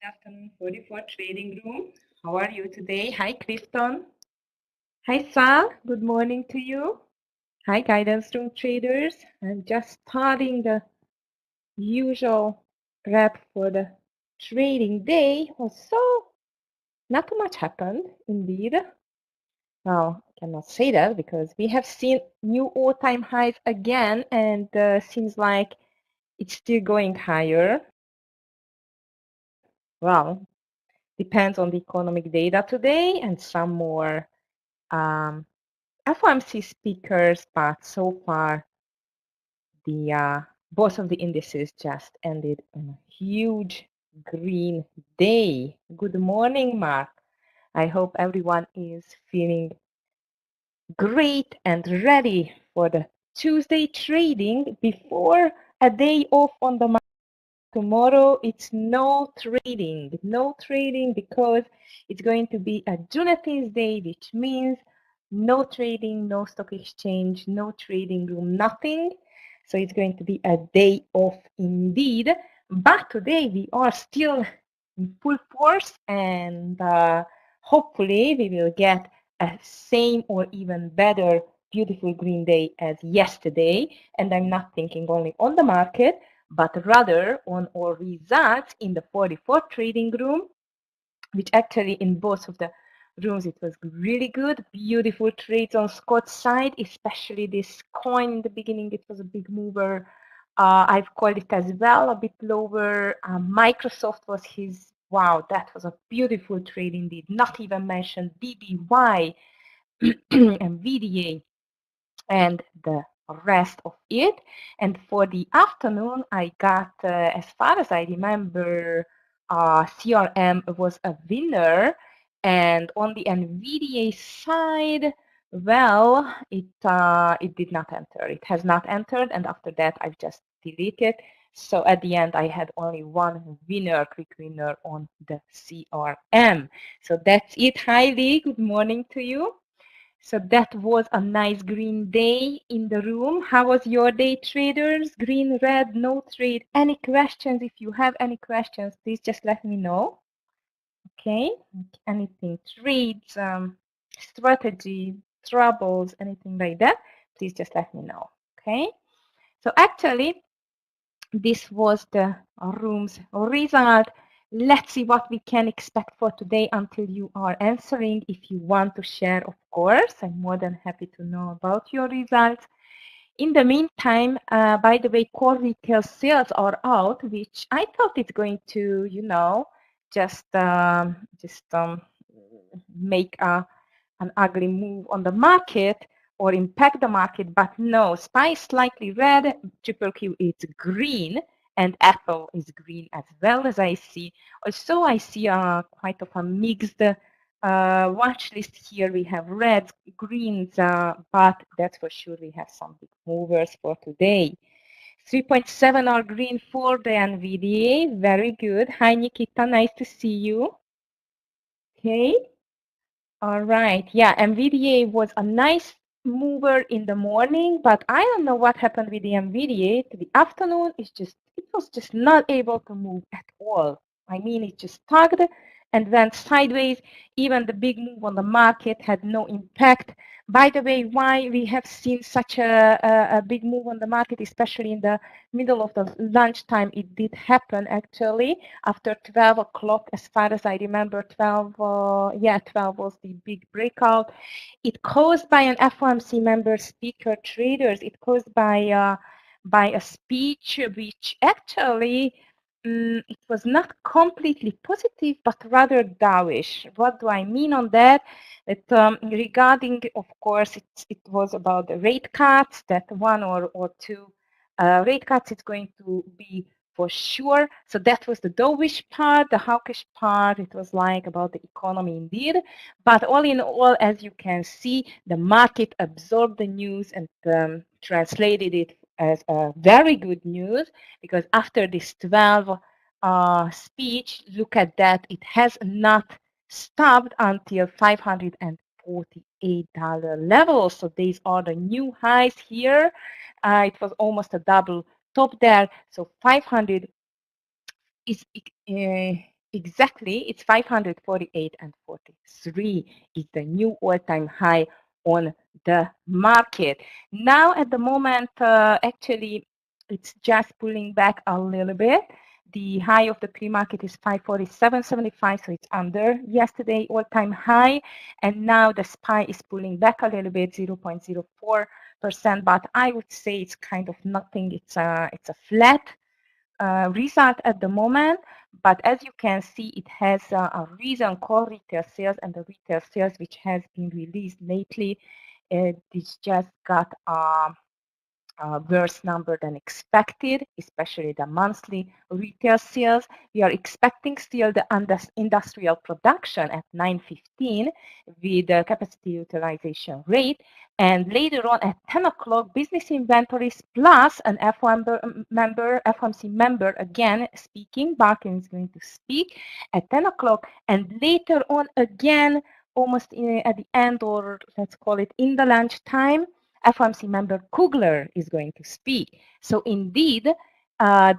Afternoon 44 Trading Room. How are you today? Hi, Clifton. Hi, Sal. Good morning to you. Hi, Guidance Room traders. I'm just starting the usual prep for the trading day. Also, not too much happened, indeed. Now, I cannot say that because we have seen new all-time highs again, and seems like it's still going higher. Well, depends on the economic data today and some more FOMC speakers, but so far the both of the indices just ended on a huge green day. Good morning, Mark. I hope everyone is feeling great and ready for the Tuesday trading before a day off on the market. Tomorrow it's no trading because it's going to be a Juneteenth Day, which means no trading, no stock exchange, no trading room, nothing. So it's going to be a day off indeed. But today we are still in full force, and hopefully we will get a same or even better beautiful green day as yesterday. And I'm not thinking only on the market, but rather on our results in the 44 trading room, which actually in both of the rooms it was really good. Beautiful trades on Scott's side, especially this coin in the beginning. It was a big mover. I've called it as well, a bit lower. Microsoft was his. Wow, that was a beautiful trade indeed. Not even mentioned BBY and VDA and the rest of it. And for the afternoon, I got, as far as I remember, CRM was a winner. And on the NVDA side, well, it did not enter. It has not entered, and after that, I've just deleted. So at the end, I had only one winner, quick winner on the CRM. So that's it. Hi, Lee. Good morning to you. So that was a nice green day in the room. How was your day, traders? Green, red, no trade. Any questions? If you have any questions, please just let me know. Okay, anything, trades, strategy, troubles, anything like that, please just let me know. Okay, so actually, this was the room's result. Let's see what we can expect for today until you are answering. If you want to share, of course, I'm more than happy to know about your results. In the meantime, by the way, core retail sales are out, which I thought it's going to, just make an ugly move on the market or impact the market, but no, SPY is slightly red, triple Q is green, and Apple is green as well as I see. Also, I see quite of a mixed watch list here. We have reds, greens, but that's for sure we have some big movers for today. 3.7 are green for the NVDA. Very good. Hi, Nikita. Nice to see you. Okay. All right. Yeah, NVDA was a nice mover in the morning, but I don't know what happened with the NVDA. To the afternoon, it was just not able to move at all. I mean, it just tugged and went sideways. Even the big move on the market had no impact. By the way, why we have seen such a big move on the market, especially in the middle of the lunchtime, it did happen actually after 12 o'clock, as far as I remember. 12 was the big breakout. It caused by an FOMC member speaker traders. It caused by a speech which actually it was not completely positive, but rather dovish. What do I mean on that? That regarding, of course, it was about the rate cuts, that one or two rate cuts it's going to be for sure. So that was the dovish part. The hawkish part, it was like about the economy indeed. But all in all, as you can see, the market absorbed the news and translated it as a very good news, because after this 12 speech, look at that, it has not stopped until $548 level. So these are the new highs here. It was almost a double top there. So 500 is exactly, it's 548 and 43 is the new all-time high on the market. Now at the moment, actually, it's just pulling back a little bit. The high of the pre-market is 547.75, so it's under yesterday all-time high. And now the SPY is pulling back a little bit, 0.04%, but I would say it's kind of nothing. It's a flat result at the moment, but as you can see, it has a reason called retail sales, and the retail sales which has been released lately, this just got worse number than expected, especially the monthly retail sales. We are expecting still the industrial production at 9:15 with the capacity utilization rate. And later on at 10 o'clock, business inventories plus an FOMC member again speaking. Barkin is going to speak at 10 o'clock. And later on again, almost at the end, or let's call it in the lunch time, FOMC member Kugler is going to speak. So indeed,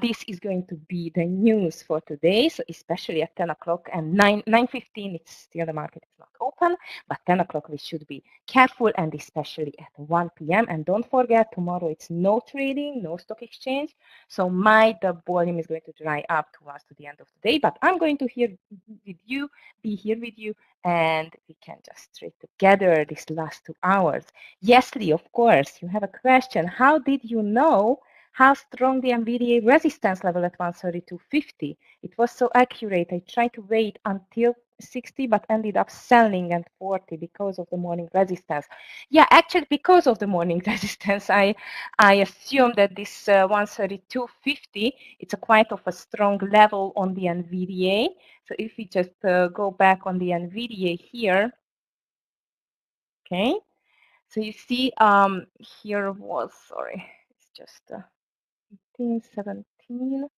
this is going to be the news for today. So especially at 10 o'clock and 9:15, it's still the market is not open, but 10 o'clock we should be careful, and especially at 1 p.m. And don't forget, tomorrow it's no trading, no stock exchange. So the volume is going to dry up towards the end of the day, but I'm going to be here with you, and we can just trade together these last 2 hours. Yes, Lee, of course, you have a question. How did you know how strong the NVDA resistance level at 132.50? It was so accurate. I tried to wait until 60, but ended up selling at 40 because of the morning resistance. Yeah, actually, because of the morning resistance, I assume that this 132.50, it's a quite of a strong level on the NVDA. So if we just go back on the NVDA here, okay. So you see, here was, sorry, it's just 18, 17.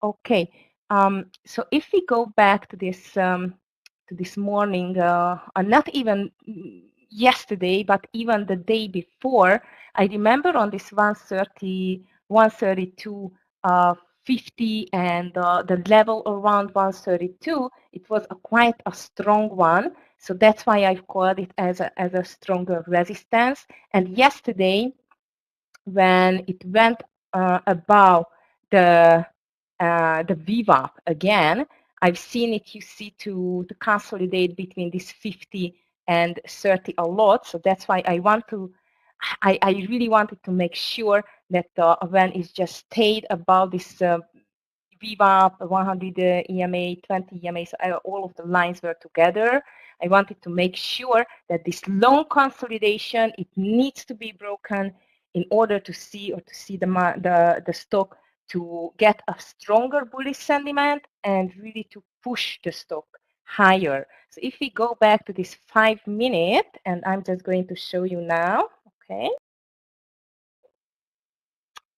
Okay. So if we go back to this morning, not even yesterday, but even the day before, I remember on this 130, 132, 50, and the level around 132, it was quite a strong one. So that's why I've called it as a stronger resistance. And yesterday, when it went above the VWAP again, I've seen it, you see, to consolidate between this 50 and 30 a lot. So that's why I really wanted to make sure that when it just stayed above this VWAP, 100 EMA, 20 EMA, so all of the lines were together. I wanted to make sure that this long consolidation, it needs to be broken in order to see the stock to get a stronger bullish sentiment and really to push the stock higher. So if we go back to this 5 minute, and I'm just going to show you now, okay.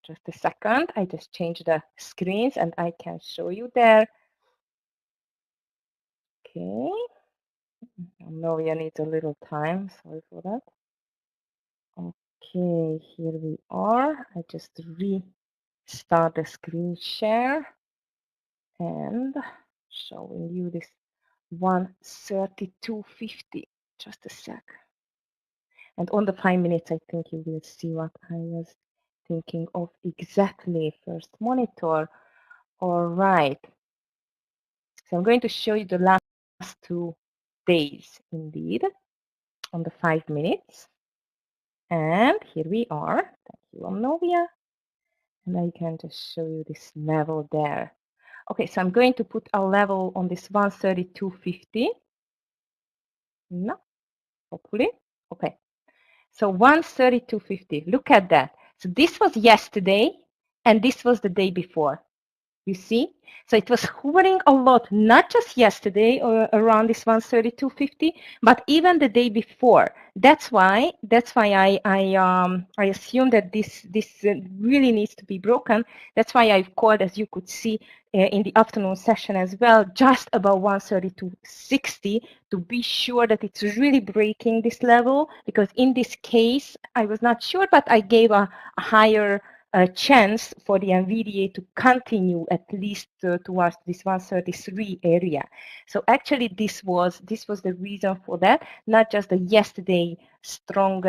Just a second, I just changed the screens and I can show you there. Okay. Novia needs a little time, sorry for that. Okay, here we are. I just restart the screen share and showing you this 132.50. Just a sec. And on the 5 minutes, I think you will see what I was thinking of exactly. First monitor. All right. So I'm going to show you the last 2 days indeed on the 5 minutes. And here we are. Thank you, Omnovia. And I can just show you this level there. Okay, so I'm going to put a level on this 132.50. No, hopefully. Okay. So 132.50. Look at that. So this was yesterday, and this was the day before. You see? So it was hovering a lot, not just yesterday or around this 132.50, but even the day before. That's why I assume that this really needs to be broken. That's why I've called, as you could see in the afternoon session as well, just about 132.60 to be sure that it's really breaking this level. Because in this case, I was not sure, but I gave a higher a chance for the NVDA to continue at least towards this 133 area. So actually this was the reason for that, not just the yesterday strong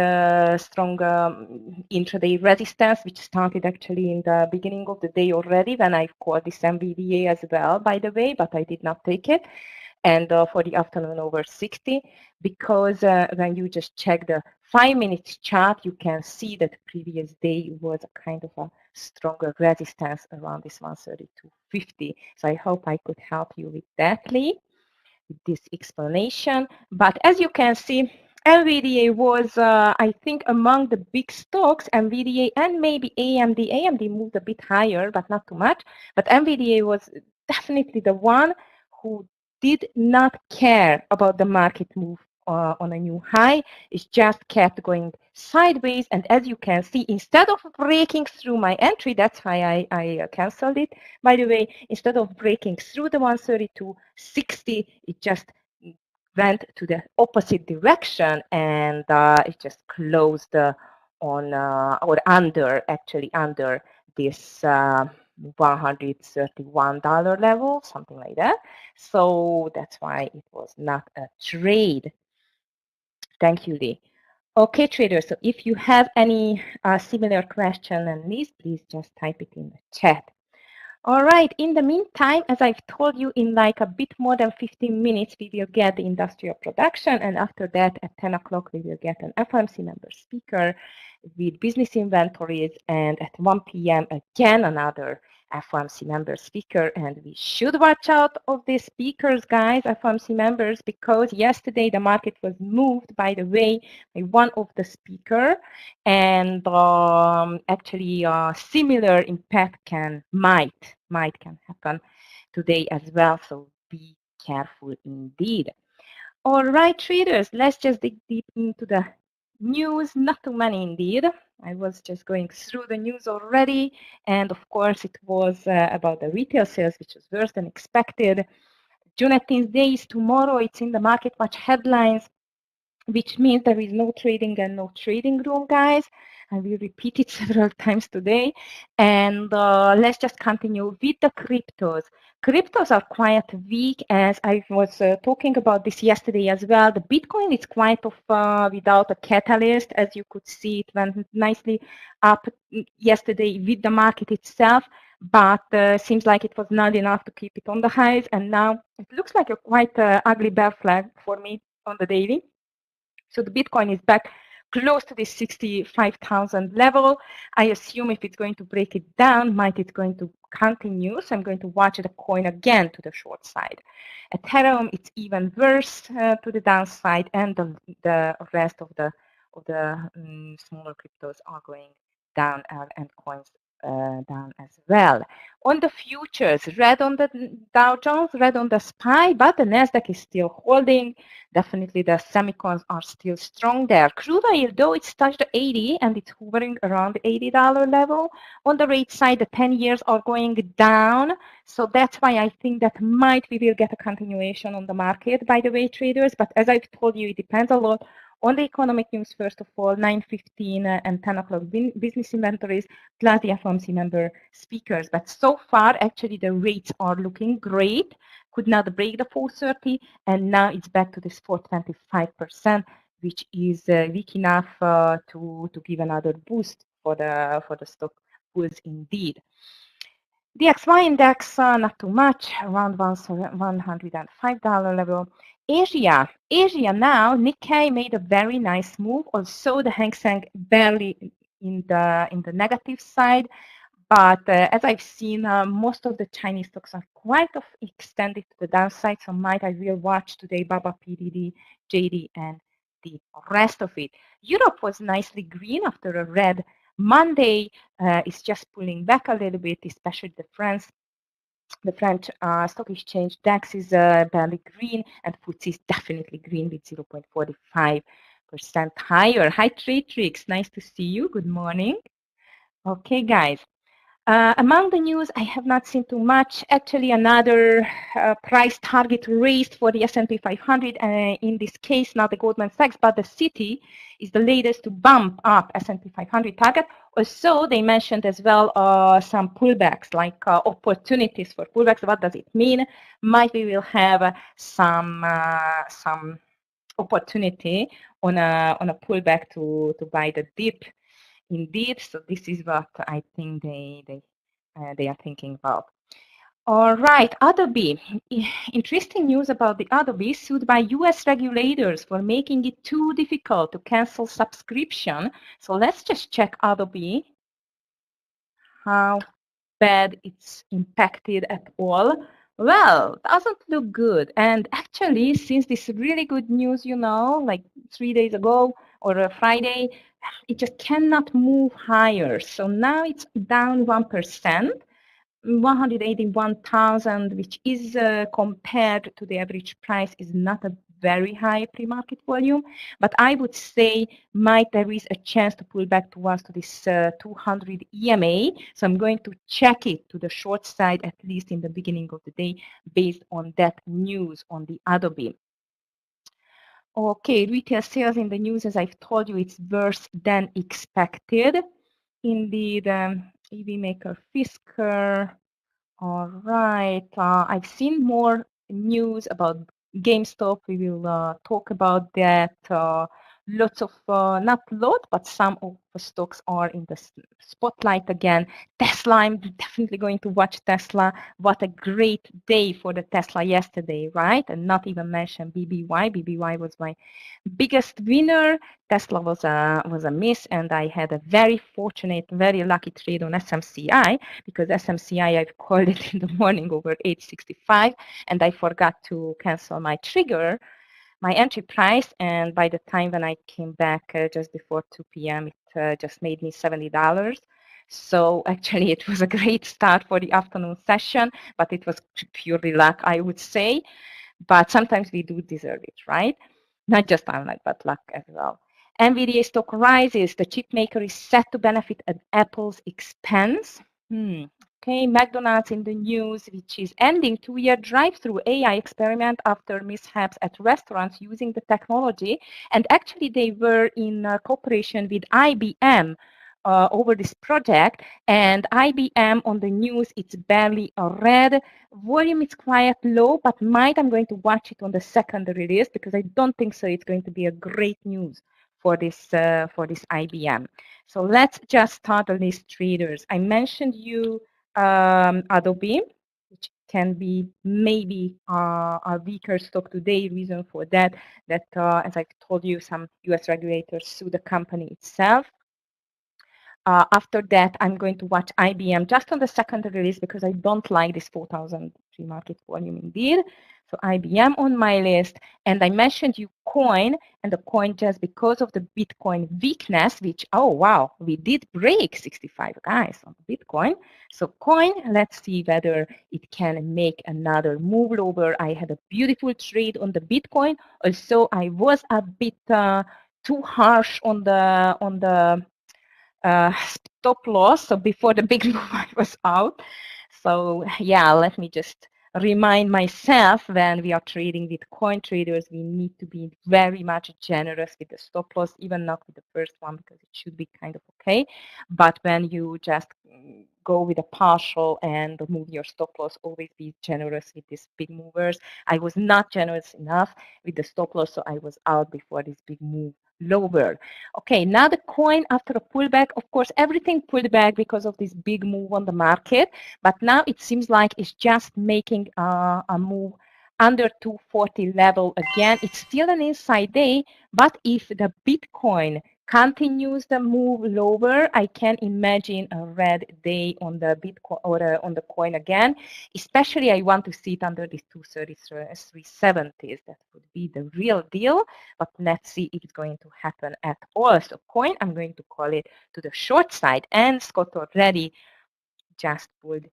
intraday resistance, which started actually in the beginning of the day already when I called this NVDA as well, by the way, but I did not take it. And for the afternoon over 60, because when you just check the 5-minute chart, you can see that the previous day was a kind of a stronger resistance around this 132.50. So I hope I could help you with that, Lee, with this explanation. But as you can see, NVDA was, I think, among the big stocks, NVDA and maybe AMD. AMD moved a bit higher, but not too much. But NVDA was definitely the one who did not care about the market move on a new high. It just kept going sideways. And as you can see, instead of breaking through my entry, that's why I canceled it, by the way, instead of breaking through the 132.60, it just went to the opposite direction, and it just closed on or under, actually under this $131 level, something like that. So that's why it was not a trade. Thank you, Lee. Okay, traders, so if you have any similar question and needs, please just type it in the chat. All right, in the meantime, as I've told you, in like a bit more than 15 minutes, we will get the industrial production. And after that, at 10 o'clock, we will get an FOMC member speaker with business inventories. And at 1 p.m., again, another FOMC member speaker. And we should watch out of these speakers, guys, FOMC members, because yesterday the market was moved, by the way, by one of the speaker. And actually similar impact might can happen today as well. So be careful indeed. All right, traders, let's just dig deep into the news. Not too many indeed. I was just going through the news already. And of course, it was about the retail sales, which was worse than expected. Juneteenth Day is tomorrow. It's in the market watch headlines, which means there is no trading and no trading room, guys. I will repeat it several times today. And let's just continue with the cryptos. Cryptos are quite weak, as I was talking about this yesterday as well. The Bitcoin is quite without a catalyst. As you could see, it went nicely up yesterday with the market itself, but seems like it was not enough to keep it on the highs. And now it looks like a quite ugly bear flag for me on the daily. So the Bitcoin is back close to this 65,000 level. I assume if it's going to break it down, it's going to continue. So I'm going to watch the coin again to the short side. Ethereum, it's even worse to the downside, and the rest of the smaller cryptos are going down, and coins down as well. On the futures, red on the Dow Jones, red on the SPY, but the Nasdaq is still holding. Definitely the semicons are still strong there. Crude oil, though, it's touched 80 and it's hovering around the $80 level. On the rate side, the 10 years are going down. So that's why I think that we will get a continuation on the market, by the way, traders. But as I've told you, it depends a lot on the economic news, first of all, 9:15 and 10 o'clock business inventories, plus the FOMC member speakers. But so far, actually, the rates are looking great. Could not break the 430, and now it's back to this 425%, which is weak enough to give another boost for the stock bulls indeed. The XY index, not too much, around $105 level. Asia now, Nikkei made a very nice move. Also, the Hang Seng barely in the negative side. But as I've seen, most of the Chinese stocks are quite extended to the downside. So I will watch today BABA, PDD, JD, and the rest of it. Europe was nicely green after a red Monday. Is just pulling back a little bit, especially the French stock exchange. DAX is barely green, and FTSE is definitely green with 0.45% higher. Hi, Trade Tricks. Nice to see you. Good morning. Okay, guys. Among the news, I have not seen too much. Actually, another price target raised for the S&P 500. In this case, not the Goldman Sachs, but the Citi is the latest to bump up S&P 500 target. Also, they mentioned as well some pullbacks, like opportunities for pullbacks. What does it mean? Might we will have some opportunity on a pullback to buy the dip. Indeed, so this is what I think they are thinking about. All right, Adobe. Interesting news about the Adobe sued by US regulators for making it too difficult to cancel subscription. So let's just check Adobe, how bad it's impacted at all. Well, doesn't look good. And actually, since this really good news, like 3 days ago or a Friday, it just cannot move higher. So now it's down 1%. 181,000, which is compared to the average price, is not a very high pre-market volume, but I would say there is a chance to pull back towards to this 200 EMA. So I'm going to check it to the short side, at least in the beginning of the day, based on that news on the Adobe. Okay, retail sales in the news, as I've told you, it's worse than expected. Indeed, EV maker Fisker. All right. I've seen more news about GameStop. We will talk about that. Lots of, not lot, but some of the stocks are in the spotlight again. Tesla, I'm definitely going to watch Tesla. What a great day for the Tesla yesterday, right? And not even mention BBY. BBY was my biggest winner. Tesla was a miss, and I had a very fortunate, very lucky trade on SMCI, because SMCI, I've called it in the morning over 865, and I forgot to cancel my trigger, my entry price, and by the time when I came back just before 2 p.m., it just made me $70. So actually, it was a great start for the afternoon session, but it was purely luck, I would say. But sometimes we do deserve it, right? Not just unluck, but luck as well. NVIDIA stock rises. The chip maker is set to benefit at Apple's expense. Okay, McDonald's in the news, which is ending 2-year drive-through AI experiment after mishaps at restaurants using the technology. And actually, they were in cooperation with IBM over this project, and IBM on the news, it's barely a red. Volume is quite low, but I'm going to watch it on the second release, because I don't think so it's going to be a great news for this IBM. So let's just start on these traders. I mentioned you Adobe, which can be maybe a weaker stock today. Reason for that, as I told you, some US regulators sue the company itself. After that, I'm going to watch IBM just on the second release, because I don't like this 4,000 pre-market volume indeed. So IBM on my list. And I mentioned you coin, and the coin just because of the Bitcoin weakness, which, oh, wow, we did break 65, guys, on Bitcoin. So coin, let's see whether it can make another move lower. I had a beautiful trade on the Bitcoin. Also, I was a bit too harsh on the stop loss. So before the big move, I was out. So yeah, let me just remind myself, when we are trading with coin traders, we need to be very much generous with the stop loss, even not with the first one, because it should be kind of okay. But when you just go with a partial and move your stop loss, always be generous with these big movers. I was not generous enough with the stop loss, so I was out before this big move lower. Okay, now the coin after a pullback, of course, everything pulled back because of this big move on the market, but now it seems like it's just making a move under 240 level again. It's still an inside day, but if the Bitcoin continues the move lower, I can imagine a red day on the Bitcoin or on the coin again. Especially, I want to see it under these 233.70s. That would be the real deal. But let's see if it's going to happen at all. So coin, I'm going to call it to the short side. And Scott already just pulled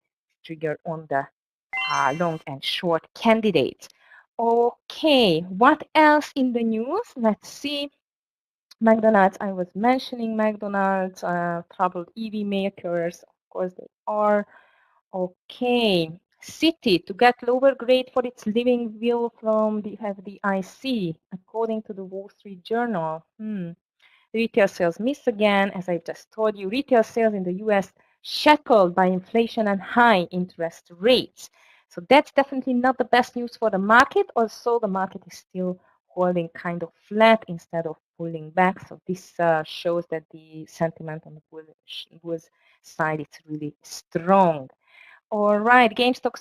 trigger on the long and short candidates. Okay, what else in the news? Let's see. McDonald's, I was mentioning McDonald's, troubled EV makers. course they are. Okay, Citi to get lower grade for its living will from the FDIC, according to the Wall Street Journal. Retail sales miss again, as I just told you. Retail sales in the US shackled by inflation and high interest rates. So that's definitely not the best news for the market. Also, the market is still holding kind of flat instead of pulling back. So this shows that the sentiment on the bullish side is really strong. All right, GameStop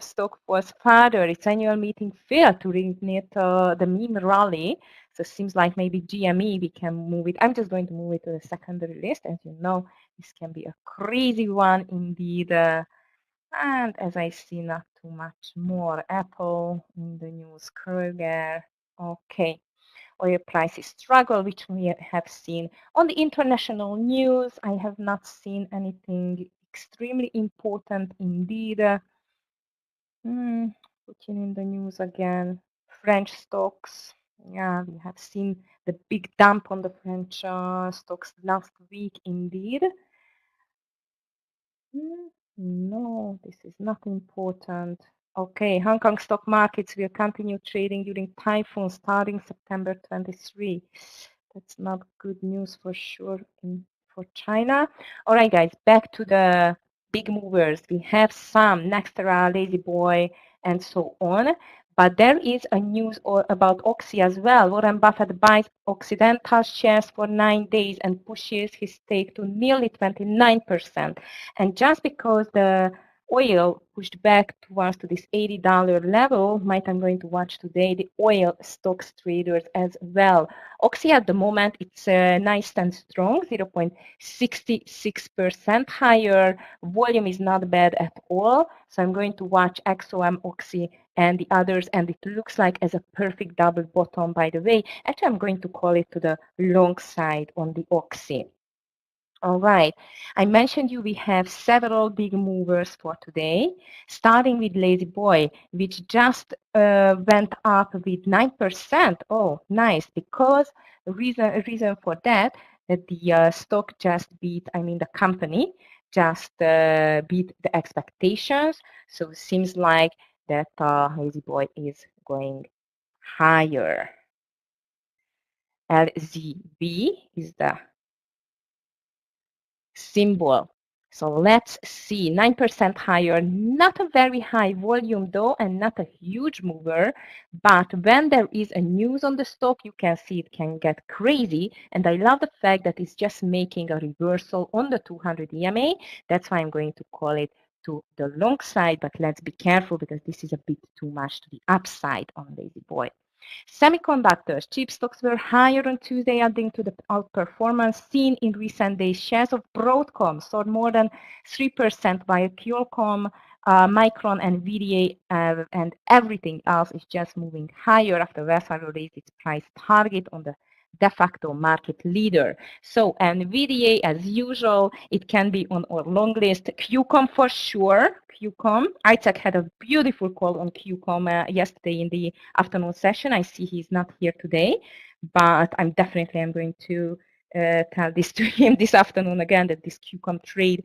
stock was further. Its annual meeting failed to reignite the meme rally. So it seems like maybe GME, we can move it. I'm just going to move it to the secondary list. As you know, this can be a crazy one indeed. And as I see, not too much more. Apple in the news, Kroger. Okay. Oil prices struggle, which we have seen. On the international news, I have not seen anything extremely important indeed. Putin in the news again. French stocks. Yeah, we have seen the big dump on the French stocks last week indeed. No, this is not important. Okay, Hong Kong stock markets will continue trading during typhoon starting September 23. That's not good news for sure for China. All right, guys, back to the big movers. We have some Nextera, Lazy Boy, and so on. But there is a news about Oxy as well. Warren Buffett buys Occidental shares for 9 days and pushes his stake to nearly 29%. And just because the oil pushed back towards to this $80 level, might I'm going to watch today the oil stocks traders as well. Oxy at the moment, it's nice and strong, 0.66% higher. Volume is not bad at all. So I'm going to watch XOM, Oxy, and the others, and it looks like as a perfect double bottom, by the way. Actually, I'm going to call it to the long side on the Oxy. All right. I mentioned you we have several big movers for today, starting with Lazy Boy, which just went up with 9%. Oh, nice, because the reason for that the stock just beat, I mean the company just beat the expectations. So it seems like that Lazy Boy is going higher. LZB is the symbol. So let's see, 9% higher, not a very high volume though, and not a huge mover, but when there is a news on the stock, you can see it can get crazy. And I love the fact that it's just making a reversal on the 200 EMA. That's why I'm going to call it to the long side, but let's be careful because this is a bit too much to the upside on Lazy Boy. Semiconductors, chip stocks were higher on Tuesday, adding to the outperformance seen in recent days. Shares of Broadcom soared more than 3%, while Qualcomm, Micron, and VDA, and everything else is just moving higher after Wells Fargo raised its price target on the de facto market leader. So NVIDIA, as usual, it can be on our long list. QCOM for sure. QCOM. Isaac had a beautiful call on QCOM yesterday in the afternoon session. I see he's not here today, but I'm going to tell this to him this afternoon again, that this QCOM trade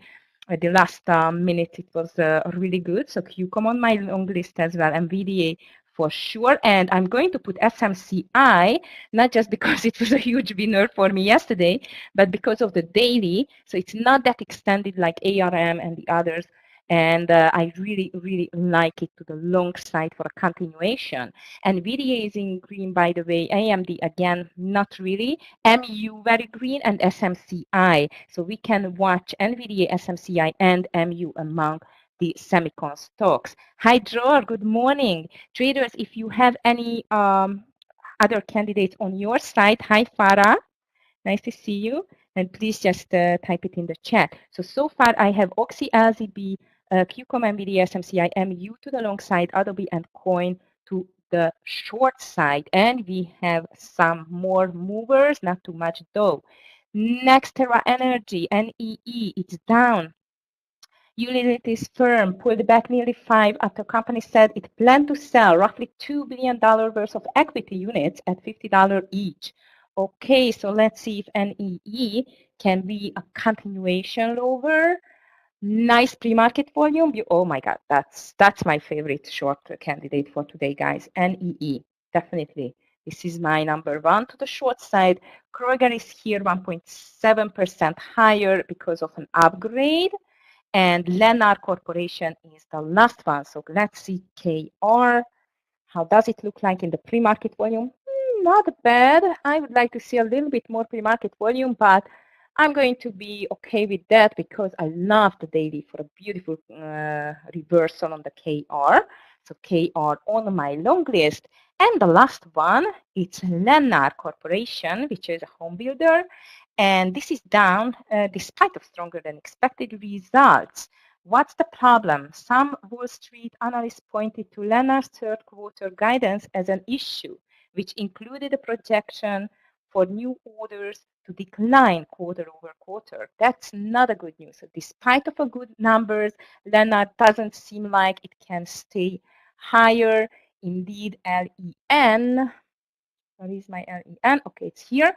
at the last minute, it was really good. So QCOM on my long list as well, NVIDIA for sure. And I'm going to put SMCI, not just because it was a huge winner for me yesterday, but because of the daily. So it's not that extended like ARM and the others. And I really, really like it to the long side for a continuation. NVIDIA is in green, by the way. AMD, again, not really. MU, very green, and SMCI. So we can watch NVIDIA, SMCI, and MU among the semicon stocks. Hi, Dror, good morning. Traders, if you have any other candidates on your side, hi, Farah. Nice to see you. And please just type it in the chat. So far I have Oxy, LZB, QCOM, NVIDIA, SMCI, MU to the long side, Adobe, and Coin to the short side. And we have some more movers, not too much though. Nextera Energy, NEE, it's down. Utilities firm pulled back nearly 5 after company said it planned to sell roughly $2 billion worth of equity units at $50 each. Okay, so let's see if NEE can be a continuation lower. Nice pre-market volume. Oh my God, that's my favorite short candidate for today, guys. NEE, definitely. This is my number one to the short side. Kroger is here 1.7% higher because of an upgrade. And Lennar Corporation is the last one. So let's see KR. How does it look like in the pre-market volume? Not bad. I would like to see a little bit more pre-market volume, but I'm going to be okay with that because I love the daily for a beautiful reversal on the KR. So KR on my long list. And the last one, it's Lennar Corporation, which is a home builder. And this is down despite of stronger than expected results. What's the problem? Some Wall Street analysts pointed to Lennar's third quarter guidance as an issue, which included a projection for new orders to decline quarter over quarter. That's not a good news. So despite of a good numbers, Lennar doesn't seem like it can stay higher. Indeed, LEN, where is my LEN? Okay, it's here.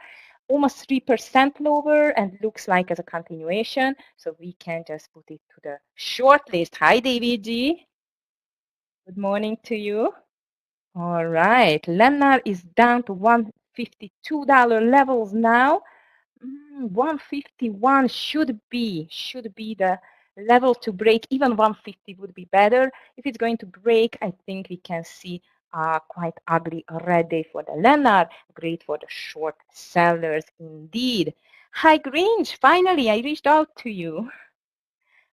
Almost 3% lower and looks like as a continuation. So we can just put it to the short list. Hi, David G. Good morning to you. All right. Lennar is down to $152 levels now. 151 should be the level to break. Even 150 would be better. If it's going to break, I think we can see quite ugly red day for the Lennar. Great for the short sellers indeed. Hi Grinch, finally I reached out to you.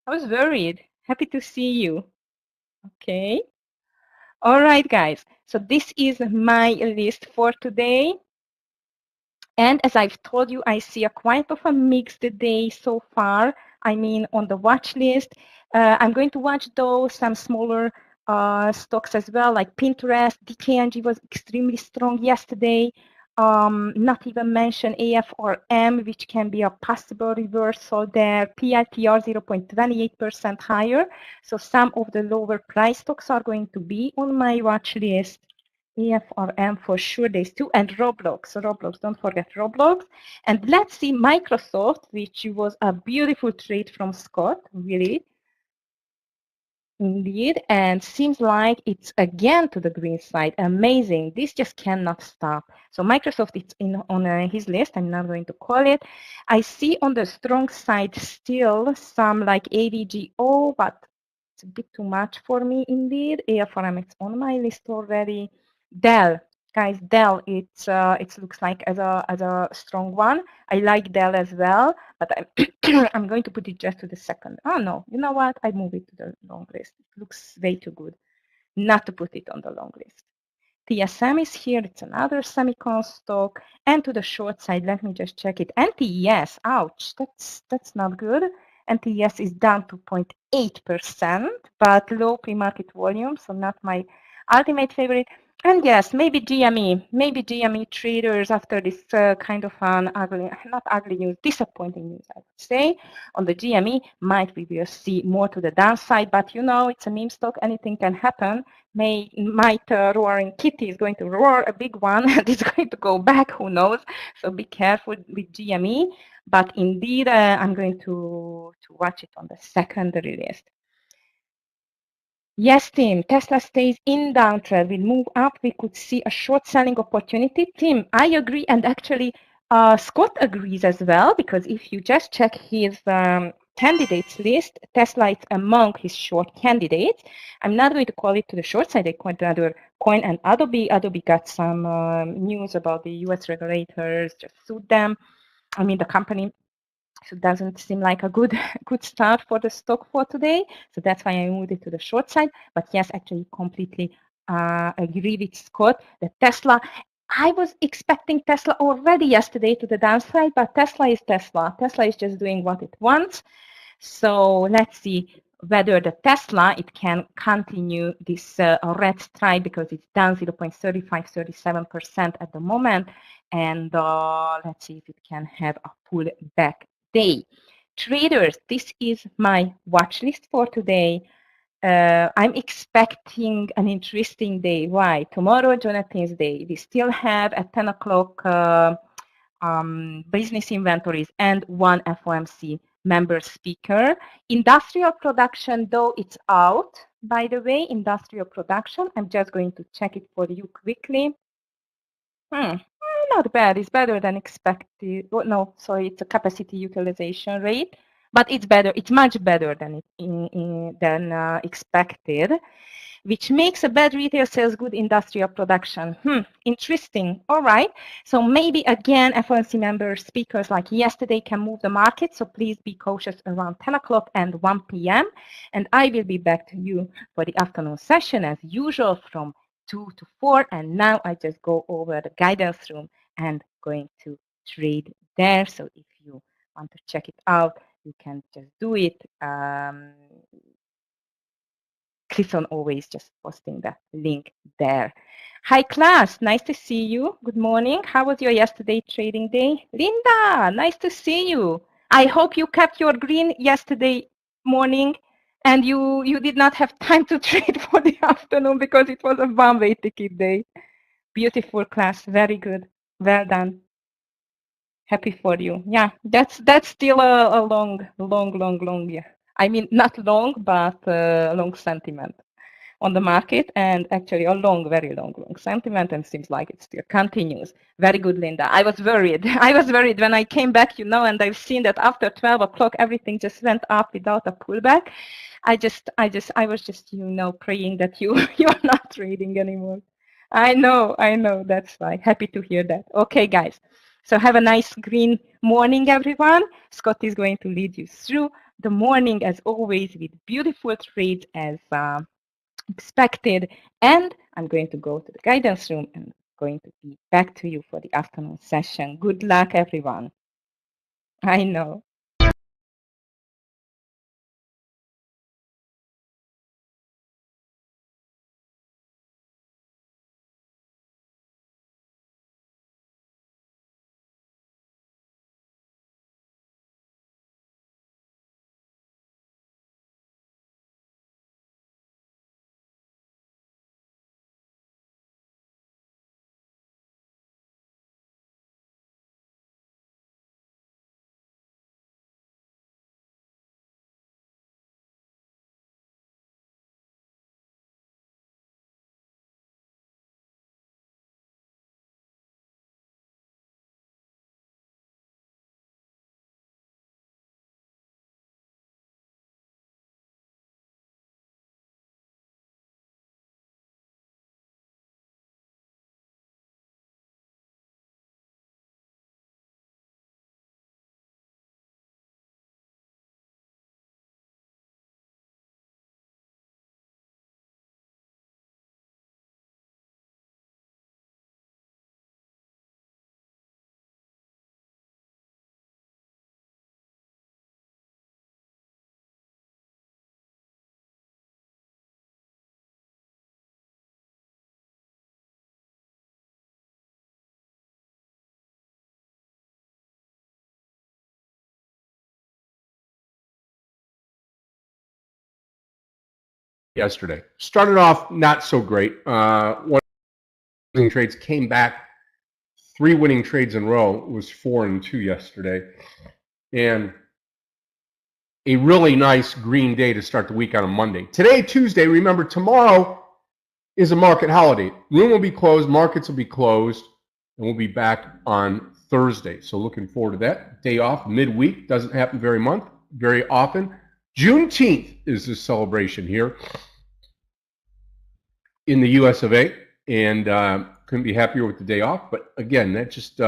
I was worried. Happy to see you. Okay. All right, guys. So this is my list for today. And as I've told you, I see a quite of a mixed day so far. I mean, on the watch list, I'm going to watch those, some smaller stocks as well, like Pinterest. DKNG was extremely strong yesterday. Not even mention AFRM, which can be a possible reversal there. PITR 0.28% higher. So some of the lower price stocks are going to be on my watch list. EFRM for sure, there's two, and Roblox. Roblox, don't forget Roblox. And let's see Microsoft, which was a beautiful trade from Scott, really. Indeed, and seems like it's again to the green side. Amazing. This just cannot stop. So Microsoft is on his list. I'm not going to call it. I see on the strong side still some like AVGO, but it's a bit too much for me indeed. AFRM is on my list already. Dell, guys, Dell, it looks like as a strong one. I like Dell as well, but I'm going to put it just to the second. Oh no, you know what? I move it to the long list. It looks way too good not to put it on the long list. TSM is here. It's another semicon stock. And to the short side, let me just check it. NTES, ouch, that's not good. NTES is down to 0.8%, but low pre-market volume, so not my ultimate favorite. And yes, maybe GME traders after this kind of an ugly, not ugly news, disappointing news, I would say, on the GME, we will see more to the downside, but you know, it's a meme stock, anything can happen. Roaring Kitty is going to roar a big one and it's going to go back, who knows? So be careful with GME, but indeed, I'm going to watch it on the secondary list. Yes, Tim, Tesla stays in downtrend. Will move up. We could see a short selling opportunity. Tim, I agree. And actually, Scott agrees as well, because if you just check his candidates list, Tesla is among his short candidates. I'm not going to call it to the short side. I call it another coin. And Adobe got some news about the US regulators, just sued them. I mean, the company. So it doesn't seem like a good start for the stock for today. So that's why I moved it to the short side. But yes, actually completely agree with Scott that Tesla, I was expecting Tesla already yesterday to the downside, but Tesla is Tesla. Tesla is just doing what it wants. So let's see whether the Tesla, it can continue this red stripe because it's down 0.37% at the moment. And let's see if it can have a pullback day. Traders, this is my watch list for today. I'm expecting an interesting day. Why? Tomorrow, Jonathan's Day. We still have at 10 o'clock business inventories and one FOMC member speaker. Industrial production, though, it's out, by the way, industrial production. I'm just going to check it for you quickly. Not bad. It's better than expected. Oh, no, sorry, it's a capacity utilization rate, but it's better. It's much better than expected, which makes a bad retail sales good industrial production. Interesting. All right. So maybe again, FOMC member speakers like yesterday can move the market. So please be cautious around 10 o'clock and 1 p.m. And I will be back to you for the afternoon session as usual from 2 to 4. And now I just go over the guidance room and going to trade there. So if you want to check it out, you can just do it. Clifton always just posting the link there. Hi class, nice to see you. Good morning. How was your yesterday trading day? Linda, nice to see you. I hope you kept your green yesterday morning and you did not have time to trade for the afternoon because it was a one-way ticket day. Beautiful class, very good. Well done. Happy for you. Yeah, that's still a long, yeah. I mean, not long, but long sentiment on the market, and actually a very long sentiment, and seems like it still continues. Very good, Linda. I was worried. I was worried when I came back, and I've seen that after 12 o'clock, everything just went up without a pullback. I was just, praying that you're not trading anymore. I know, that's right. Happy to hear that. Okay, guys. So have a nice green morning, everyone. Scott is going to lead you through the morning, as always, with beautiful trades as expected. And I'm going to go to the guidance room and going to be back to you for the afternoon session. Good luck, everyone. I know. Yesterday started off not so great. One winning trades came back. 3 winning trades in a row. It was 4 and 2 yesterday, and a really nice green day to start the week on a Monday. Today, Tuesday. Remember, tomorrow is a market holiday. Room will be closed, markets will be closed, and we'll be back on Thursday. So looking forward to that. Day off midweek. Doesn't happen very often. Juneteenth is the celebration here in the US of A, and couldn't be happier with the day off. But again, that just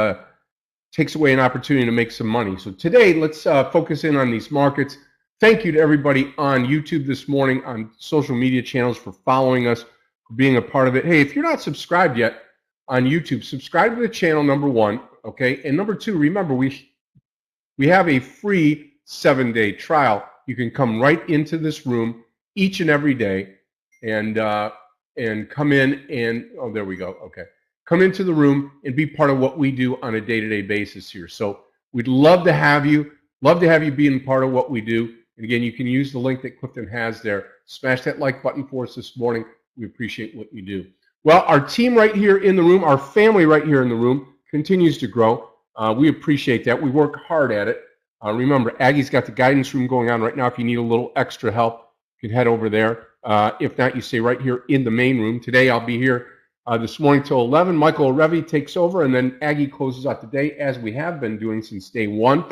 takes away an opportunity to make some money. So today, let's focus in on these markets. Thank you to everybody on YouTube this morning, on social media channels, for following us, for being a part of it. Hey, if you're not subscribed yet on YouTube, subscribe to the channel, number 1, okay? And number 2, remember, we have a free 7-day trial. You can come right into this room each and every day and come in and, oh, there we go, okay. Come into the room and be part of what we do on a day-to-day basis here. So we'd love to have you being part of what we do. And again, you can use the link that Clifton has there. Smash that like button for us this morning. We appreciate what you do. Well, our team right here in the room, our family right here in the room, continues to grow. We appreciate that. We work hard at it. Remember, Aggie's got the guidance room going on right now. If you need a little extra help, you can head over there. If not, you stay right here in the main room. Today, I'll be here this morning till 11. Michael Revi takes over, and then Aggie closes out the day, as we have been doing since day one.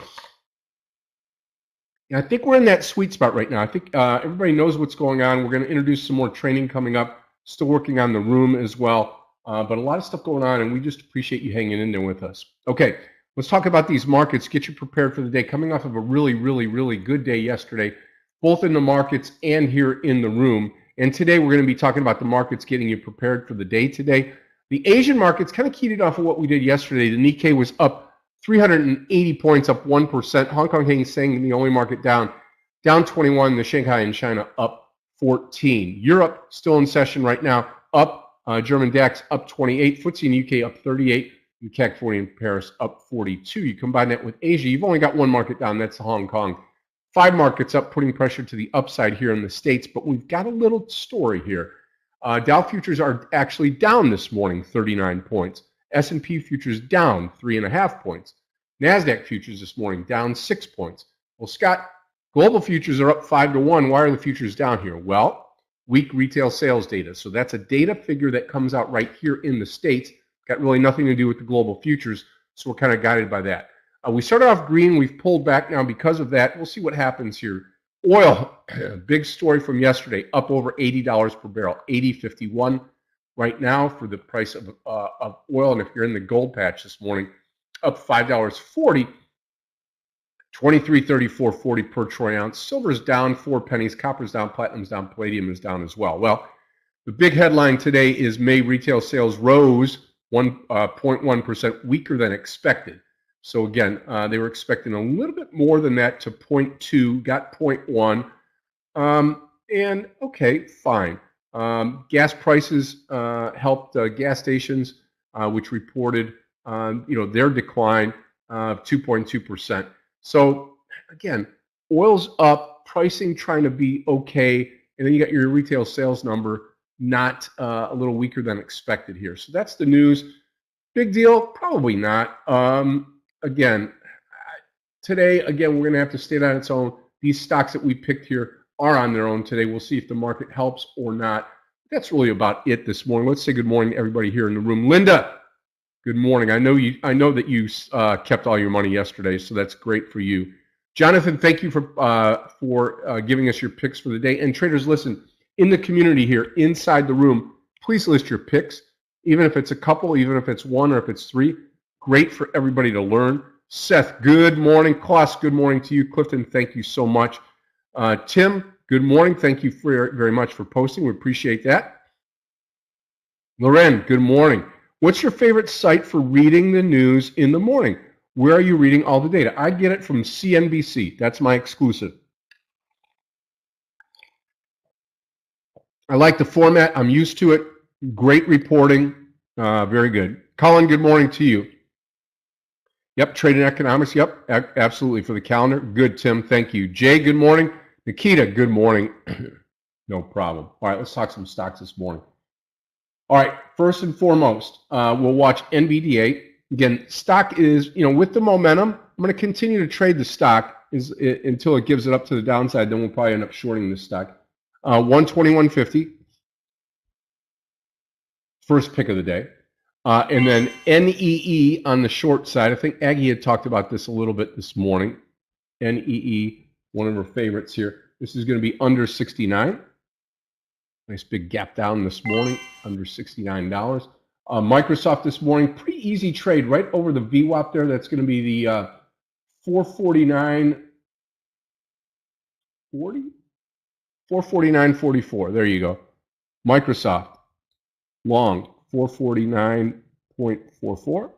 And I think we're in that sweet spot right now. I think everybody knows what's going on. We're going to introduce some more training coming up. Still working on the room as well. But a lot of stuff going on, and we just appreciate you hanging in there with us. Okay, let's talk about these markets. Get you prepared for the day. Coming off of a really, really, really good day yesterday, both in the markets and here in the room. And today we're going to be talking about the markets, getting you prepared for the day today. The Asian markets kind of keyed it off of what we did yesterday. The Nikkei was up 380 points, up 1%. Hong Kong Hang Seng, the only market down 21. The Shanghai and China up 14. Europe still in session right now, up. German DAX up 28. FTSE in the UK up 38. The CAC 40 in Paris up 42. You combine that with Asia, you've only got one market down. That's Hong Kong. 5 markets up, putting pressure to the upside here in the States. But we've got a little story here. Dow futures are actually down this morning, 39 points. S&P futures down 3.5 points. NASDAQ futures this morning down 6 points. Well, Scott, global futures are up 5-1. Why are the futures down here? Well, weak retail sales data. So that's a data figure that comes out right here in the States. Got really nothing to do with the global futures. So we're kind of guided by that. We started off green. We've pulled back now because of that. We'll see what happens here. Oil, big story from yesterday, up over $80 per barrel, $80.51 right now for the price of oil. And if you're in the gold patch this morning, up $5.40, $23.34.40 per troy ounce. Silver's down 4 pennies. Copper's down. Platinum's down. Palladium is down as well. Well, the big headline today is May retail sales rose 1.1% weaker than expected. So again, they were expecting a little bit more than that to 0.2, got 0.1. And okay, fine. Gas prices helped gas stations, which reported their decline of 2.2%. So again, oil's up, pricing trying to be okay, and then you got your retail sales number not a little weaker than expected here. So that's the news. Big deal? Probably not. Again, today, we're going to have to stay on its own. These stocks that we picked here are on their own today. We'll see if the market helps or not. That's really about it this morning. Let's say good morning to everybody here in the room. Linda, good morning. I know that you kept all your money yesterday, so that's great for you. Jonathan, thank you for giving us your picks for the day. And traders, listen, in the community here, inside the room, please list your picks, even if it's a couple, even if it's one or if it's 3. Great for everybody to learn. Seth, good morning. Klaus, good morning to you. Clifton, thank you so much. Tim, good morning. Thank you very much for posting. We appreciate that. Loren, good morning. What's your favorite site for reading the news in the morning? Where are you reading all the data? I get it from CNBC. That's my exclusive. I like the format. I'm used to it. Great reporting. Very good. Colin, good morning to you. Yep, Trade and Economics. Yep, absolutely for the calendar. Good, Tim. Thank you. Jay, good morning. Nikita, good morning. No problem. All right, let's talk some stocks this morning. All right, first and foremost, we'll watch NVDA. Again, stock is, with the momentum, I'm going to continue to trade the stock until it gives it up to the downside. Then we'll probably end up shorting this stock. 121.50. First pick of the day. And then NEE on the short side. I think Aggie had talked about this a little bit this morning. NEE, one of her favorites here. This is going to be under 69. Nice big gap down this morning, under $69. Microsoft this morning, pretty easy trade right over the VWAP there. That's going to be the 449.40, 449.44. There you go. Microsoft long 449.44,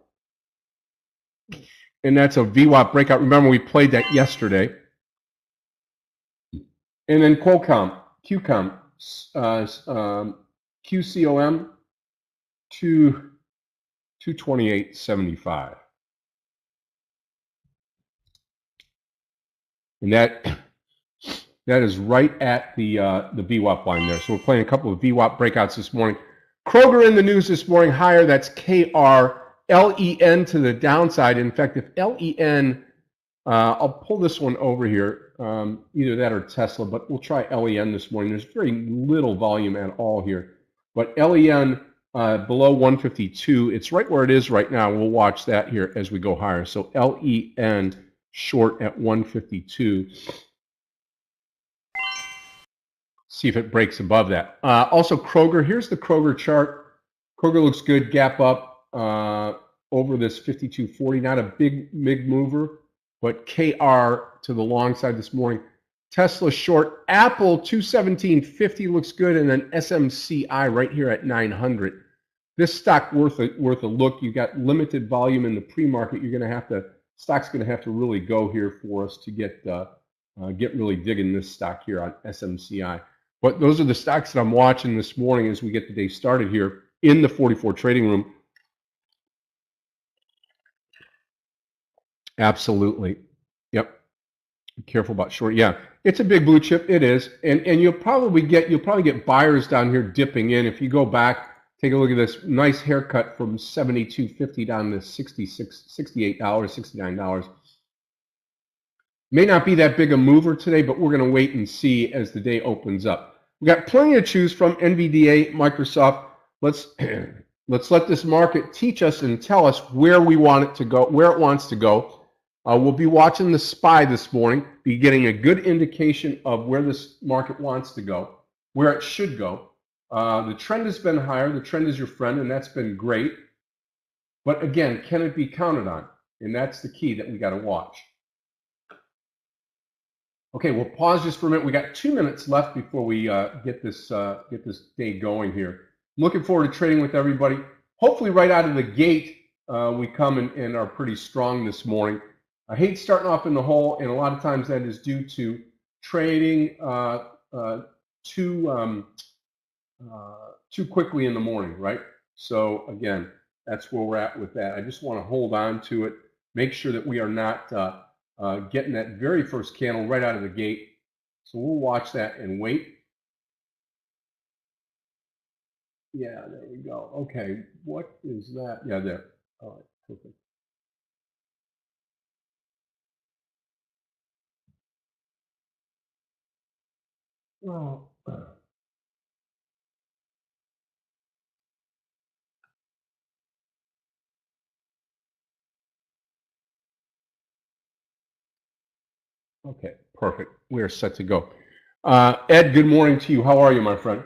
and that's a VWAP breakout. Remember, we played that yesterday. And then QCOM, QCOM to 228.75, and that is right at the VWAP line there. So we're playing a couple of VWAP breakouts this morning. Kroger in the news this morning, higher. That's KRA. LEN to the downside. In fact, if LEN, I'll pull this one over here, either that or Tesla, but we'll try LEN this morning. There's very little volume at all here. But LEN below 152, it's right where it is right now. We'll watch that here as we go higher. So LEN short at 152. See if it breaks above that. Also Kroger, here's the Kroger chart. Kroger looks good, gap up over this 52.40, not a big mover, but KR to the long side this morning. Tesla short, Apple 217.50 looks good, and then SMCI right here at 900. This stock worth a look. You got limited volume in the pre-market. You're going to have to, stock's going to have to really go here for us to get really digging this stock here on SMCI. But those are the stocks that I'm watching this morning as we get the day started here in the 44 trading room. Absolutely. Yep. Be careful about short. Yeah, it's a big blue chip. It is. And you'll probably get buyers down here dipping in. If you go back, take a look at this nice haircut from $72.50 down to $68, $69. May not be that big a mover today, but we're going to wait and see as the day opens up. We got plenty to choose from. NVDA, Microsoft. Let's let this market teach us and tell us where we want it to go, where it wants to go. We'll be watching the SPY this morning, be getting a good indication of where this market wants to go, where it should go. The trend has been higher. The trend is your friend, and that's been great. But again, can it be counted on? And that's the key that we got to watch. Okay, we'll pause just for a minute. We got 2 minutes left before we get this day going here. Looking forward to trading with everybody. Hopefully right out of the gate, we come and are pretty strong this morning. I hate starting off in the hole, and a lot of times that is due to trading too quickly in the morning, right? So again, that's where we're at with that. I just want to hold on to it, make sure that we are not getting that very first candle right out of the gate. So we'll watch that and wait. Yeah, there we go. Okay, what is that? Yeah, there. All right, perfect. Well, okay, perfect. We are set to go. Ed, good morning to you. How are you, my friend?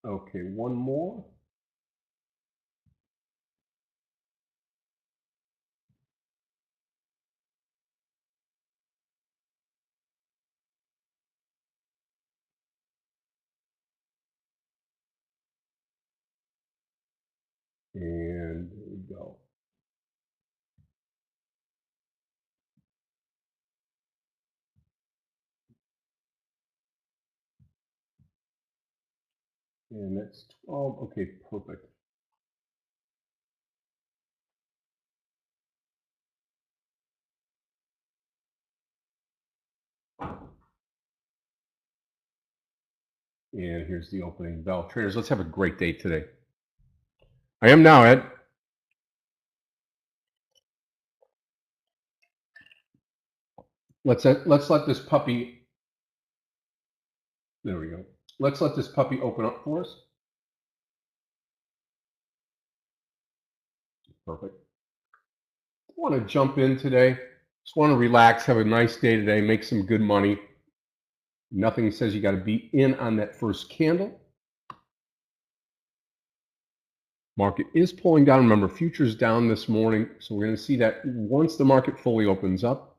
Okay, one more. And there we go. And that's 12. Okay, perfect. And here's the opening bell. Traders, let's have a great day today. I am now, Ed. Let's let this puppy. There we go. Let's let this puppy open up for us. Perfect. I want to jump in today. Just want to relax, have a nice day today, make some good money. Nothing says you got to be in on that first candle. Market is pulling down. Remember, futures down this morning. So we're going to see that once the market fully opens up.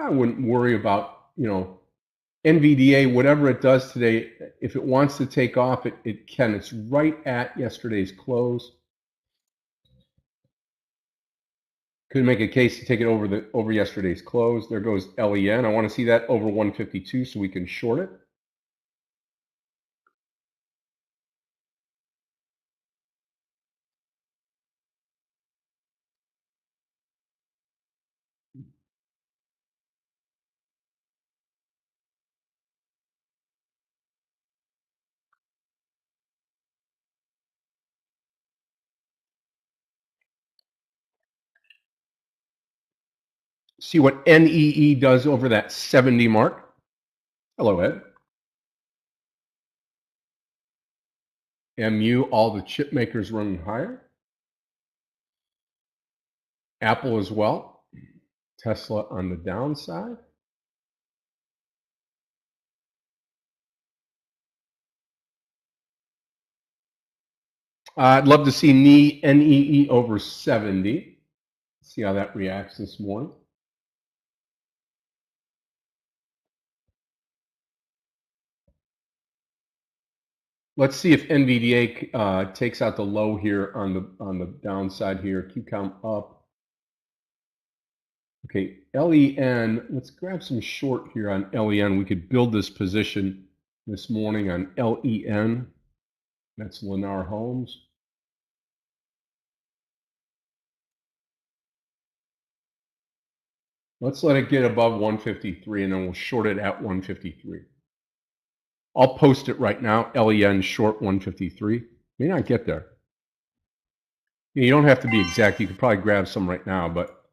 I wouldn't worry about, NVDA, whatever it does today. If it wants to take off, it can. It's right at yesterday's close. Could make a case to take it over yesterday's close. There goes LEN. I want to see that over 152 so we can short it. See what NEE does over that 70 mark. Hello, Ed. MU, all the chip makers running higher. Apple as well. Tesla on the downside. I'd love to see NEE over 70. See how that reacts this morning. Let's see if NVDA takes out the low here on the downside here. QCOM up. Okay, LEN. Let's grab some short here on LEN. We could build this position this morning on LEN. That's Lennar Homes. Let's let it get above 153 and then we'll short it at 153. I'll post it right now. LEN short 153. May not get there. You don't have to be exact. You could probably grab some right now, but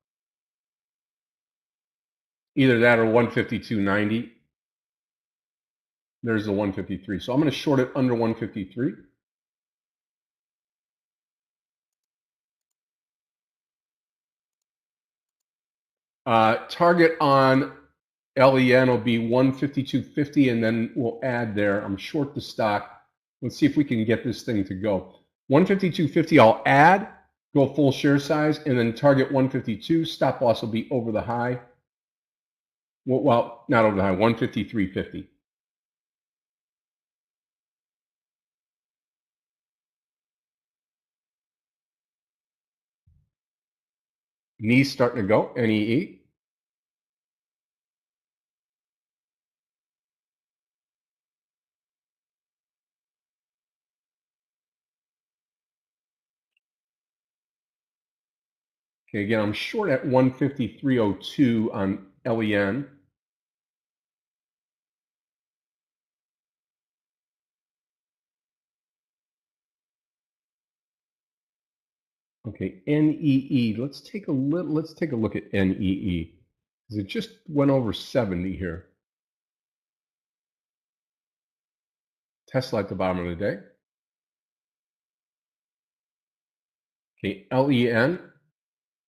either that or 152.90. There's the 153. So I'm going to short it under 153. Target on LEN will be 152.50, and then we'll add there. I'm short the stock. Let's see if we can get this thing to go. 152.50, I'll add, go full share size, and then target 152. Stop loss will be over the high. Well, not over the high, 153.50. Knees starting to go, NEE. Okay, again, I'm short at 153.02 on LEN. Okay, NEE. Let's take a look at NEE because it just went over 70 here. Tesla at the bottom of the day. Okay, LEN.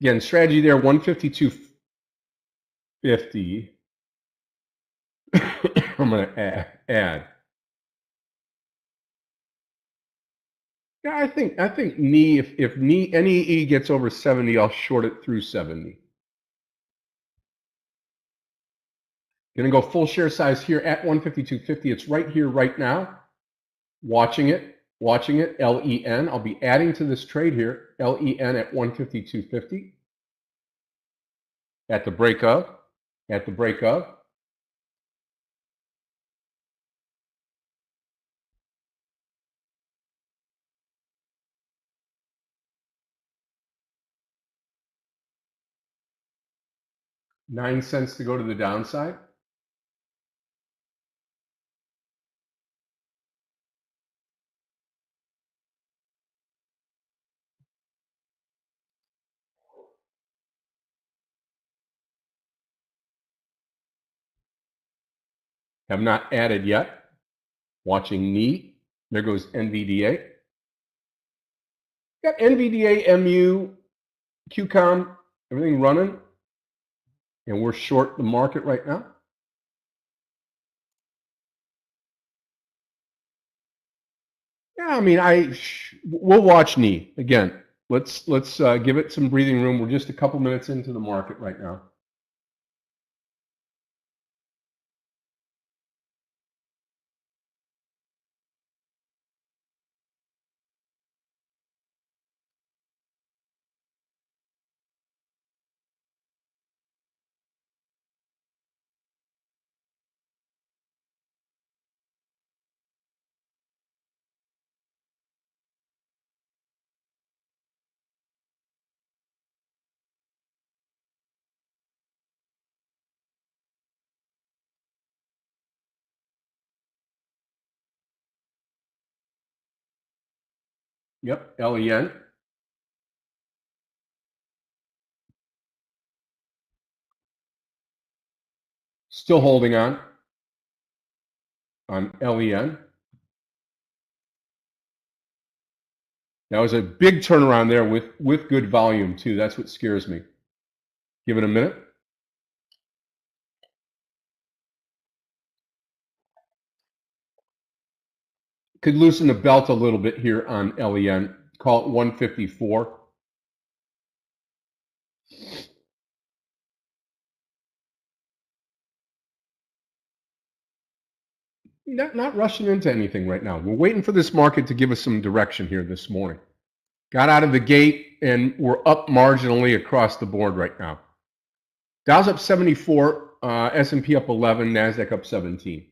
Again, strategy there 152.50. I'm going to add. Yeah, I think NEE, if NEE gets over 70, I'll short it through 70. Going to go full share size here at 152.50. It's right here, right now. Watching it, LEN. I'll be adding to this trade here, LEN at 152.50. At the break of. 9 cents to go to the downside. Have not added yet. Watching NEE. There goes NVDA. Got NVDA, MU, QCOM, everything running. And we're short the market right now. Yeah, I mean, we'll watch NEE again. Let's give it some breathing room. We're just a couple minutes into the market right now. Yep, LEN. Still holding on LEN. That was a big turnaround there with good volume too. That's what scares me. Give it a minute. Could loosen the belt a little bit here on LEN. Call it 154. Not rushing into anything right now. We're waiting for this market to give us some direction here this morning. Got out of the gate and we're up marginally across the board right now. Dow's up 74, S&P up 11, NASDAQ up 17.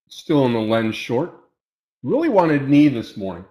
Still in the lens short. Really wanted knee this morning.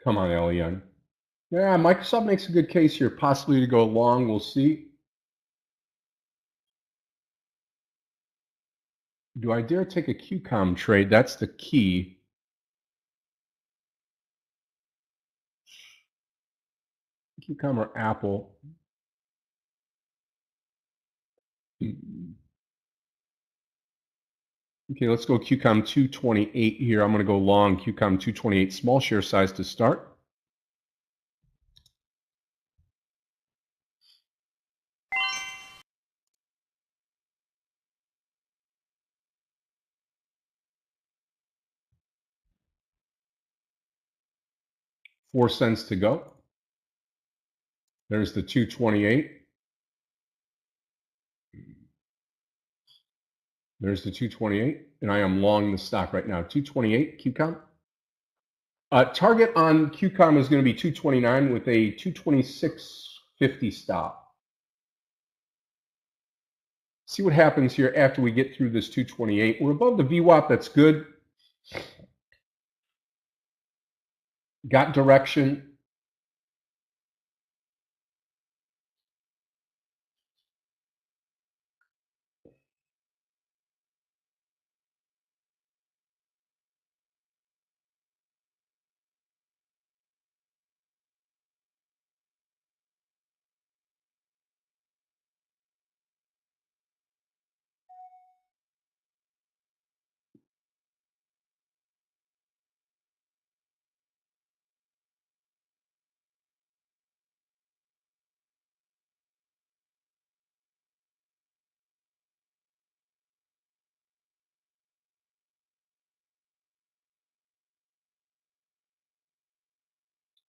Come on, LEN. Yeah, Microsoft makes a good case here, possibly to go long. We'll see. Do I dare take a QCOM trade? That's the key. QCOM or Apple. Okay, let's go QCOM 228 here. I'm going to go long QCOM 228, small share size to start. $0.04 to go. There's the 228. There's the 228, and I am long the stock right now. 228 QCOM. Target on QCOM is going to be 229 with a 226.50 stop. See what happens here after we get through this 228. We're above the VWAP. That's good. Got direction.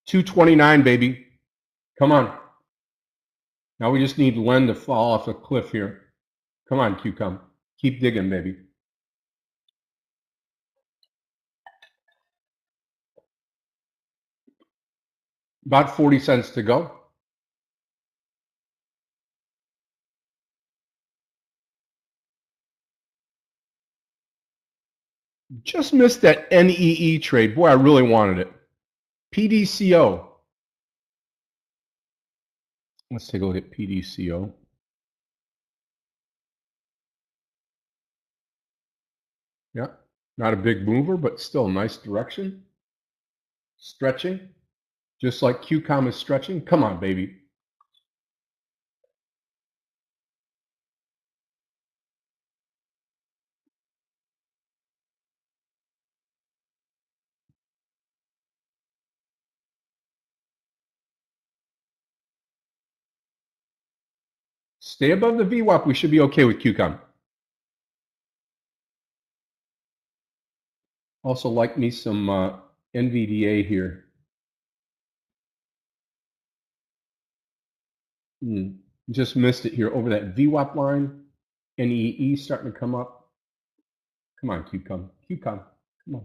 $229, baby. Come on. Now we just need Len to fall off a cliff here. Come on, QCOM. Keep digging, baby. About 40 cents to go. Just missed that NEE trade. Boy, I really wanted it. PDCO. Let's take a look at PDCO. Yeah, not a big mover, but still nice direction. Stretching, just like QCOM is stretching. Come on, baby. Stay above the VWAP. We should be okay with QCOM. Also like me some NVDA here. Just missed it here over that VWAP line. NEE starting to come up. Come on, QCOM. QCOM. Come on.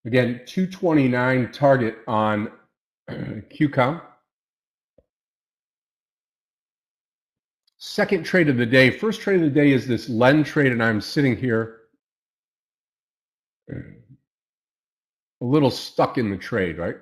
Again, 229 target on QCOM. Second trade of the day. First trade of the day is this Len trade, and I'm sitting here a little stuck in the trade, right?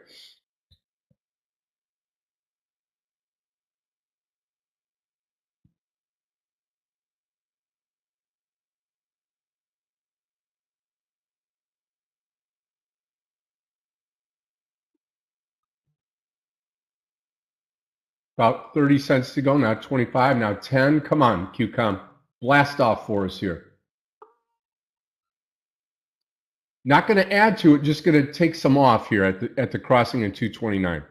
About 30 cents to go, now 25, now 10. Come on, QCOM. Blast off for us here. Not going to add to it, just going to take some off here at the crossing in 229.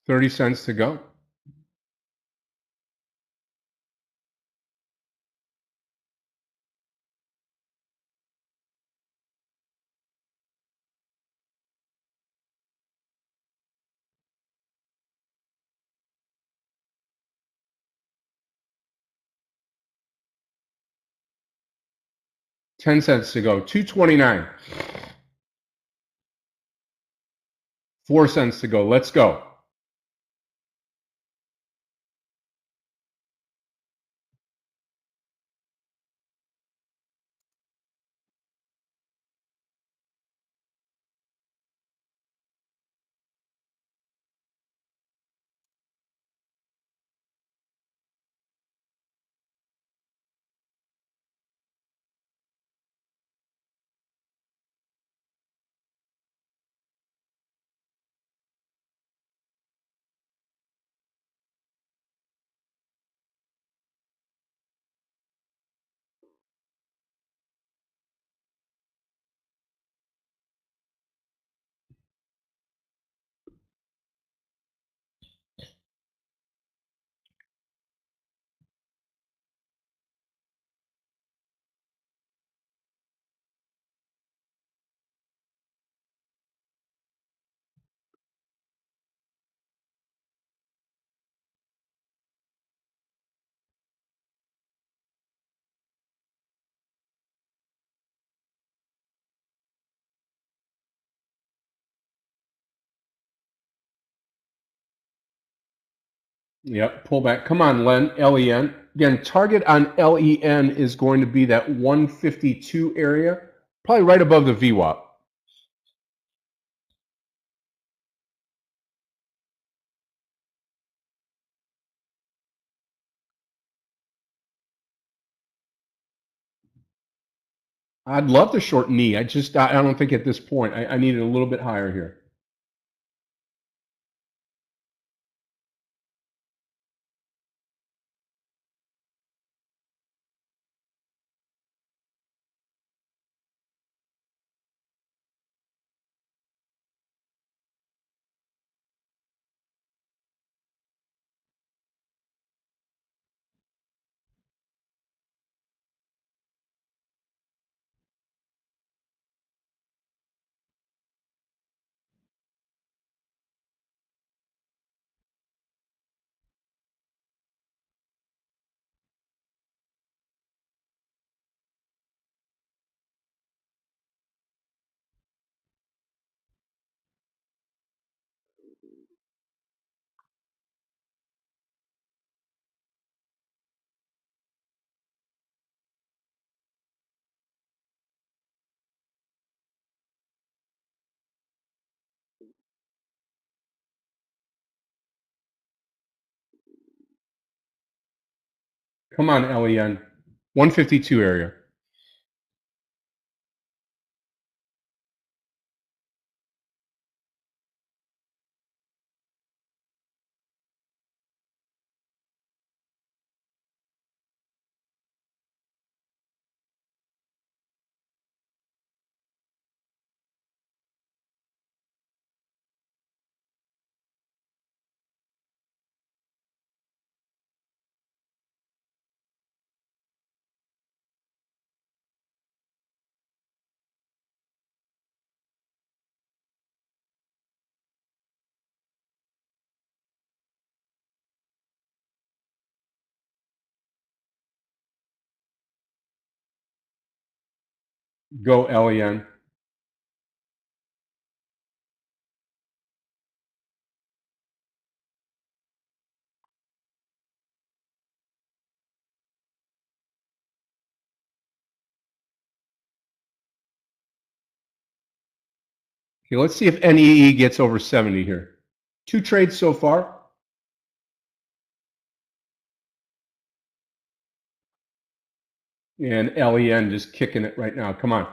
$0.30 to go. $0.10 to go. 229. 4 cents to go. Let's go. Yep, pull back. Come on, Len, LEN. Again, target on LEN is going to be that 152 area, probably right above the VWAP. I'd love to short knee. I don't think at this point. I need it a little bit higher here. Come on, LEN. 152 area. Go LEN. Okay, let's see if NEE gets over 70 here. 2 trades so far. And LEN just kicking it right now. Come on.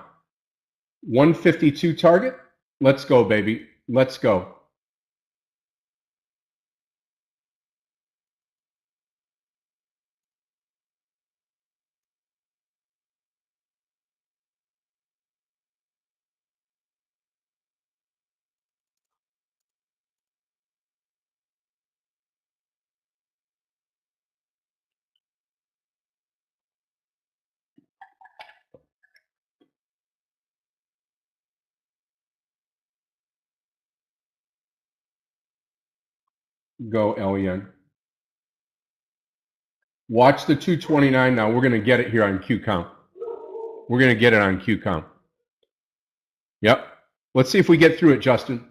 152 target. Let's go, baby. Let's go. Go LEN. Watch the 229 now. We're going to get it here on Q count. We're going to get it on Q count. Yep. Let's see if we get through it, Justin.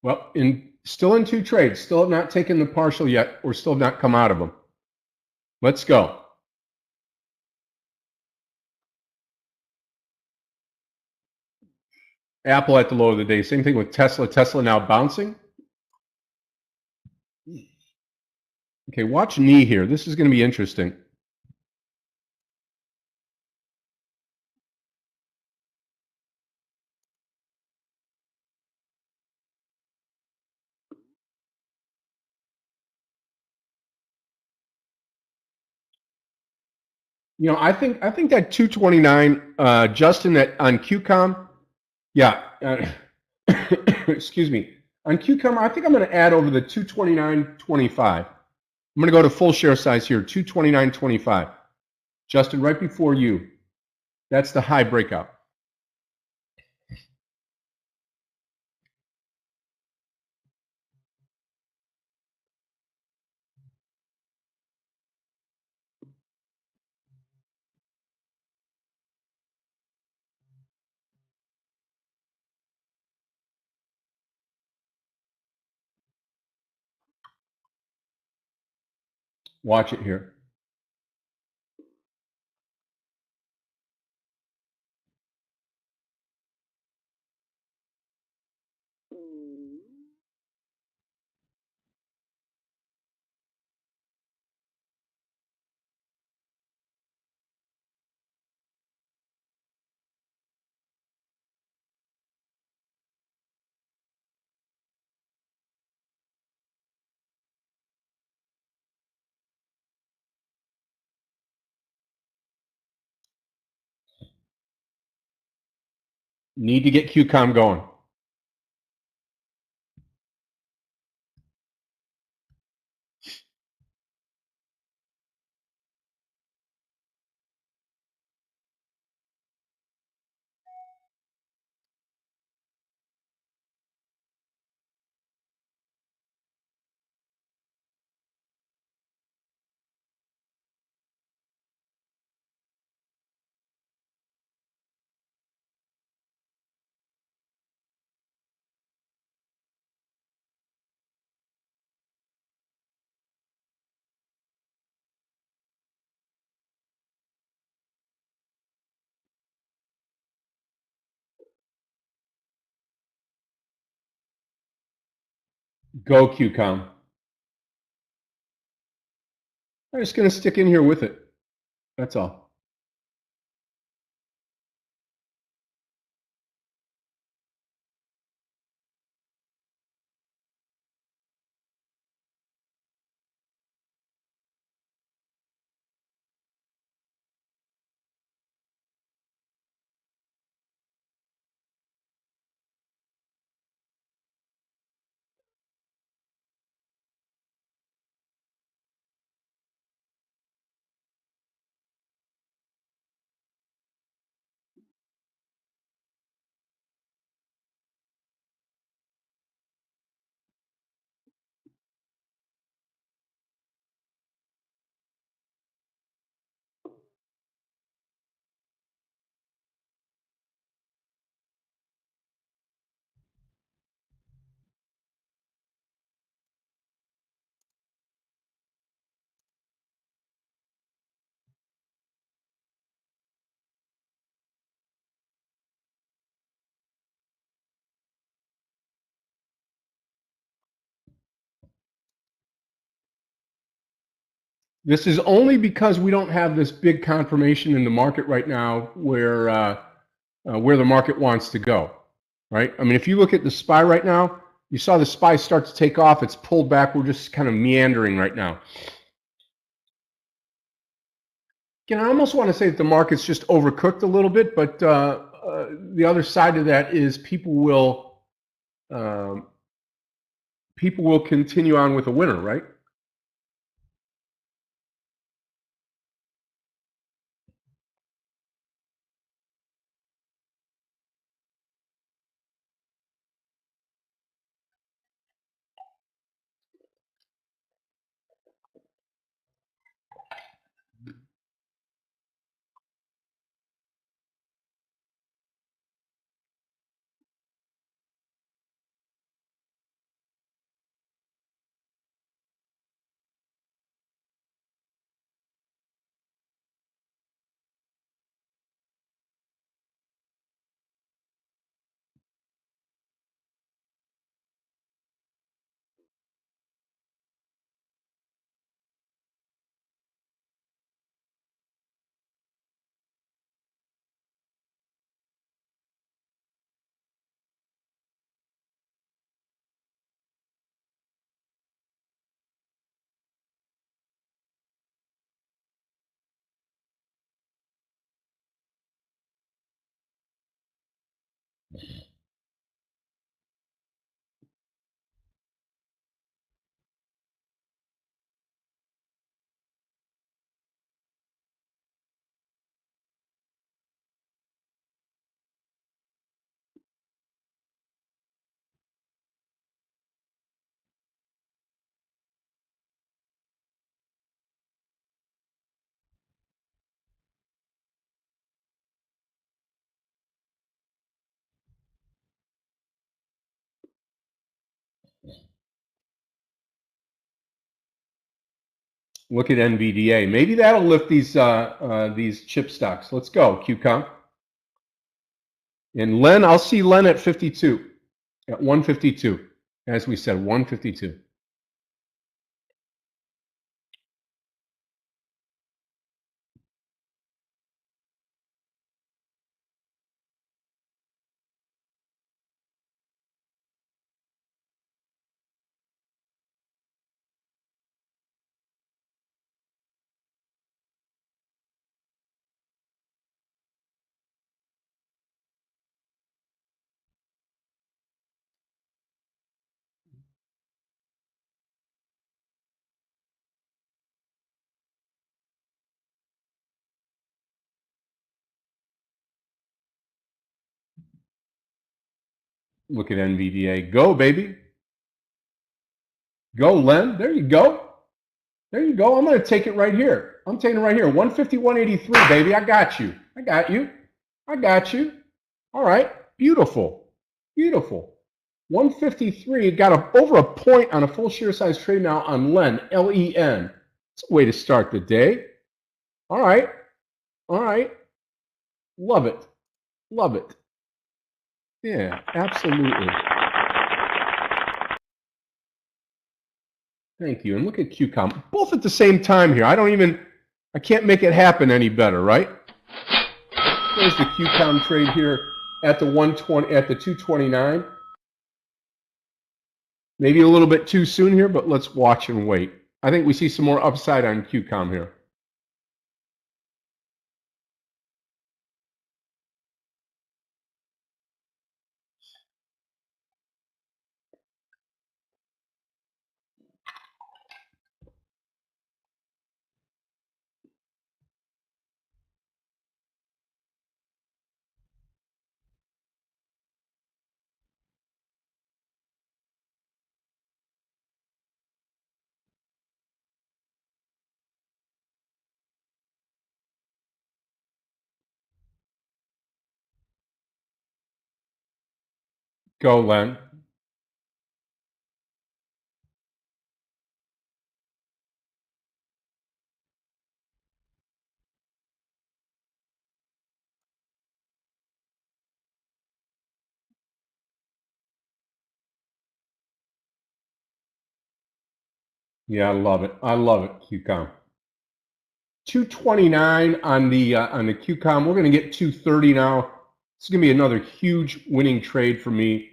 Well, still in 2 trades. Still not taken the partial yet, or still not come out of them. Let's go. Apple at the low of the day. Same thing with Tesla. Tesla now bouncing. Okay, watch knee here. This is going to be interesting. You know, I think that 229, Justin, that on QCOM, yeah, excuse me, on QCOM, I think I'm going to add over the 229.25. I'm going to go to full share size here, 229.25. Justin, right before you, that's the high breakout. Watch it here. Need to get QCOM going. Go QCOM. I'm just going to stick in here with it. That's all. This is only because we don't have this big confirmation in the market right now where the market wants to go, right? I mean, if you look at the SPY right now, you saw the SPY start to take off. It's pulled back. We're just kind of meandering right now. Again, I almost want to say that the market's just overcooked a little bit, but the other side of that is people will continue on with a winner, right? Look at NVDA. Maybe that'll lift these chip stocks. Let's go, QCOM. And Len, I'll see Len at 52, at 152, as we said, 152. Look at NVDA. Go, baby. Go, Len. There you go. There you go. I'm going to take it right here. I'm taking it right here. 151.83, baby. I got you. I got you. I got you. All right. Beautiful. Beautiful. 153. Got over a point on a full share size trade now on Len, L-E-N. It's a way to start the day. All right. All right. Love it. Love it. Yeah, absolutely. Thank you. And look at QCOM. Both at the same time here. I can't make it happen any better, right? There's the QCOM trade here at the 120, at the 229. Maybe a little bit too soon here, but let's watch and wait. I think we see some more upside on QCOM here. Go, Len. Yeah, I love it. I love it, QCOM. 229 on the QCOM. We're going to get 230 now. It's going to be another huge winning trade for me.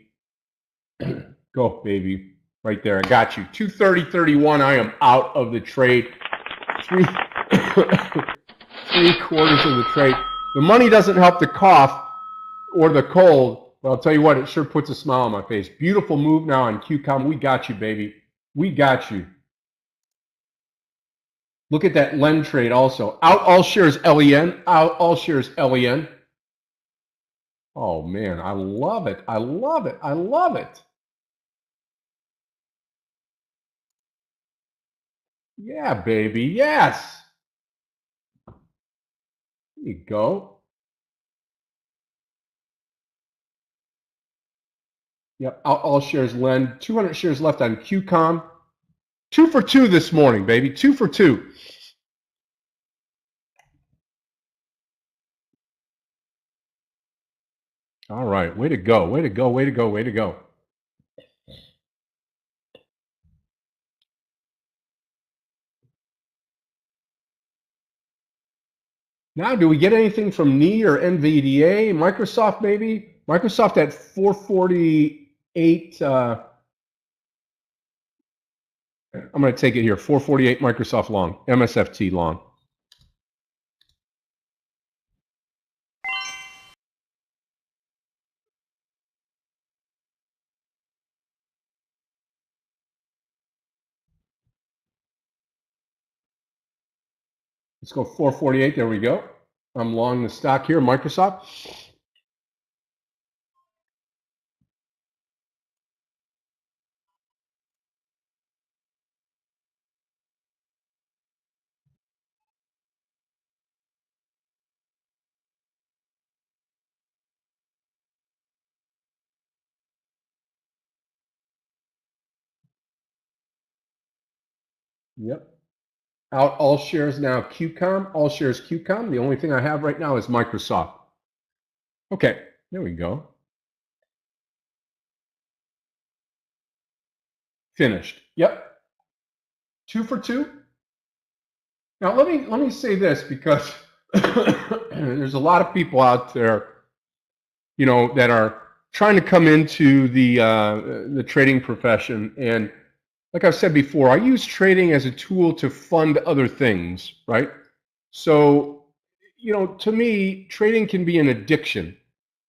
Go, baby. Right there. I got you. 230.31. I am out of the trade. 3/4 of the trade. The money doesn't help the cough or the cold, but I'll tell you what, it sure puts a smile on my face. Beautiful move now on QCOM. We got you, baby. We got you. Look at that Len trade also. Out all shares LEN. Out all shares LEN. Oh, man. I love it. I love it. I love it. Yeah, baby. Yes. There you go. Yep. Out all shares Len. 200 shares left on QCOM. 2 for 2 this morning, baby. 2 for 2. All right. Way to go. Way to go. Way to go. Way to go. Now, do we get anything from NE or NVDA? Microsoft, maybe? Microsoft at 448. I'm going to take it here. 448 Microsoft long. MSFT long. Let's go 448. There we go. I'm long the stock here, Microsoft. Yep. Out all shares now QCOM. All shares QCOM. The only thing I have right now is Microsoft. Okay. There we go. Finished. Yep. 2 for 2. Now let me say this, because there's a lot of people out there, you know, that are trying to come into the trading profession, and like I've said before, I use trading as a tool to fund other things, right? So, you know, to me, trading can be an addiction,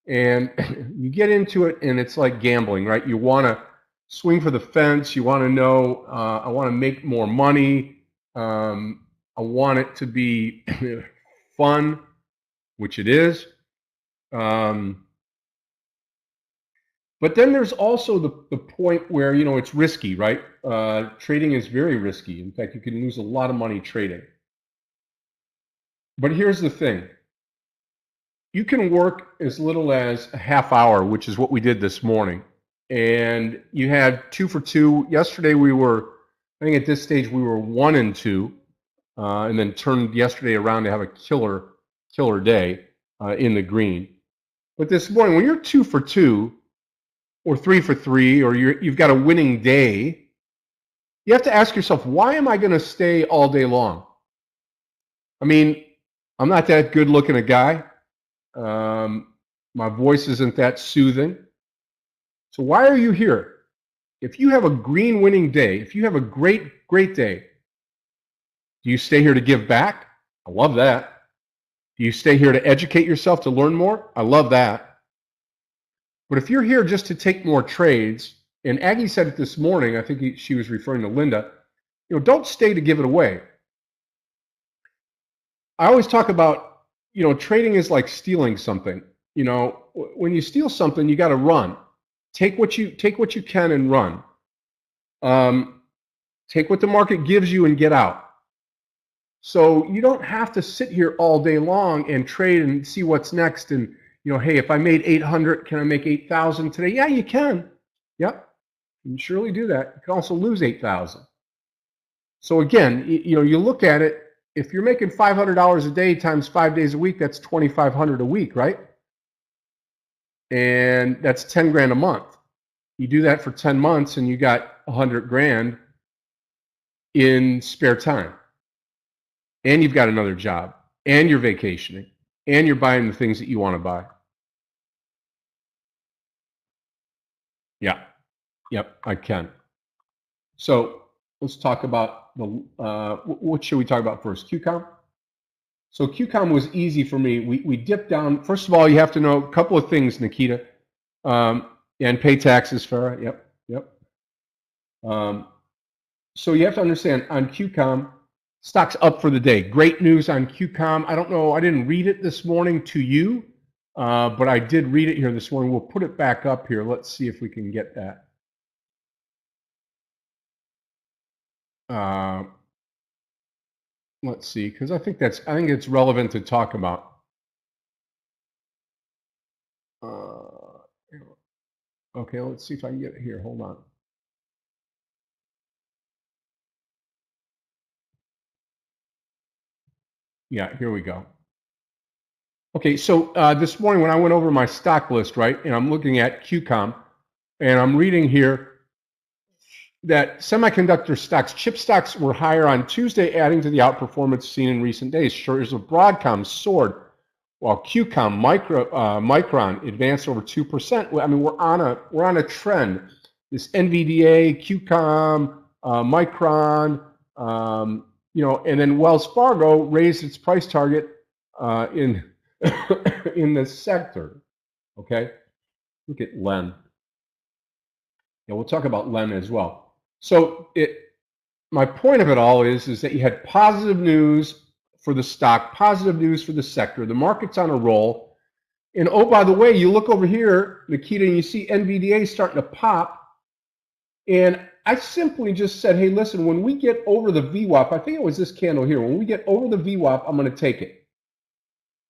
and you get into it and it's like gambling, right? You want to swing for the fence. You want to know, I want to make more money. I want it to be fun, which it is. But then there's also the point where, you know, it's risky, right? Trading is very risky. In fact, you can lose a lot of money trading. But here's the thing. You can work as little as a half hour, which is what we did this morning. And you had 2 for 2. Yesterday we were, I think at this stage we were 1 and 2, and then turned yesterday around to have a killer day in the green. But this morning, when you're 2 for 2, or 3 for 3, or you've got a winning day, you have to ask yourself, why am I going to stay all day long? I mean, I'm not that good looking a guy. My voice isn't that soothing. So why are you here? If you have a green winning day, if you have a great, great day, do you stay here to give back? I love that. Do you stay here to educate yourself, to learn more? I love that. But if you're here just to take more trades, and Aggie said it this morning, I think she was referring to Linda, don't stay to give it away. I always talk about, trading is like stealing something. When you steal something, you got to run. Take what you can and run. Take what the market gives you and get out. So you don't have to sit here all day long and trade and see what's next. And hey, if I made 800, can I make 8,000 today? Yeah, you can. Yep, you can surely do that. You can also lose 8,000. So again, you look at it. If you're making $500 a day times 5 days a week, that's $2,500 a week, right? And that's 10 grand a month. You do that for 10 months and you got 100 grand in spare time. And you've got another job, and you're vacationing, and you're buying the things that you want to buy. Yeah. Yep, I can. So let's talk about what should we talk about first? QCOM? So QCOM was easy for me. We dipped down. First of all, you have to know a couple of things, Nikita. And pay taxes, Farah. Yep. So you have to understand, on QCOM, stock's up for the day. Great news on QCOM. I don't know, I didn't read it this morning to you, but I did read it here this morning. We'll put it back up here. Let's see if we can get that. Let's see, because I think it's relevant to talk about. Okay, let's see if I can get it here. Hold on. Yeah, here we go. Okay, so this morning when I went over my stock list, right, and I'm looking at QCOM, and I'm reading here that semiconductor stocks, chip stocks were higher on Tuesday, adding to the outperformance seen in recent days. Shares of Broadcom soared, while QCOM, Micron advanced over 2%. I mean, we're on a trend. This NVDA, QCOM, Micron, and then Wells Fargo raised its price target in the sector. Okay, look at Len. Yeah, we'll talk about Len as well. So my point of it all is that you had positive news for the stock, positive news for the sector. The market's on a roll. And oh, by the way, you look over here, Nikita, and you see NVDA starting to pop. And I simply just said, hey, listen, when we get over the VWAP, I think it was this candle here. When we get over the VWAP, I'm going to take it.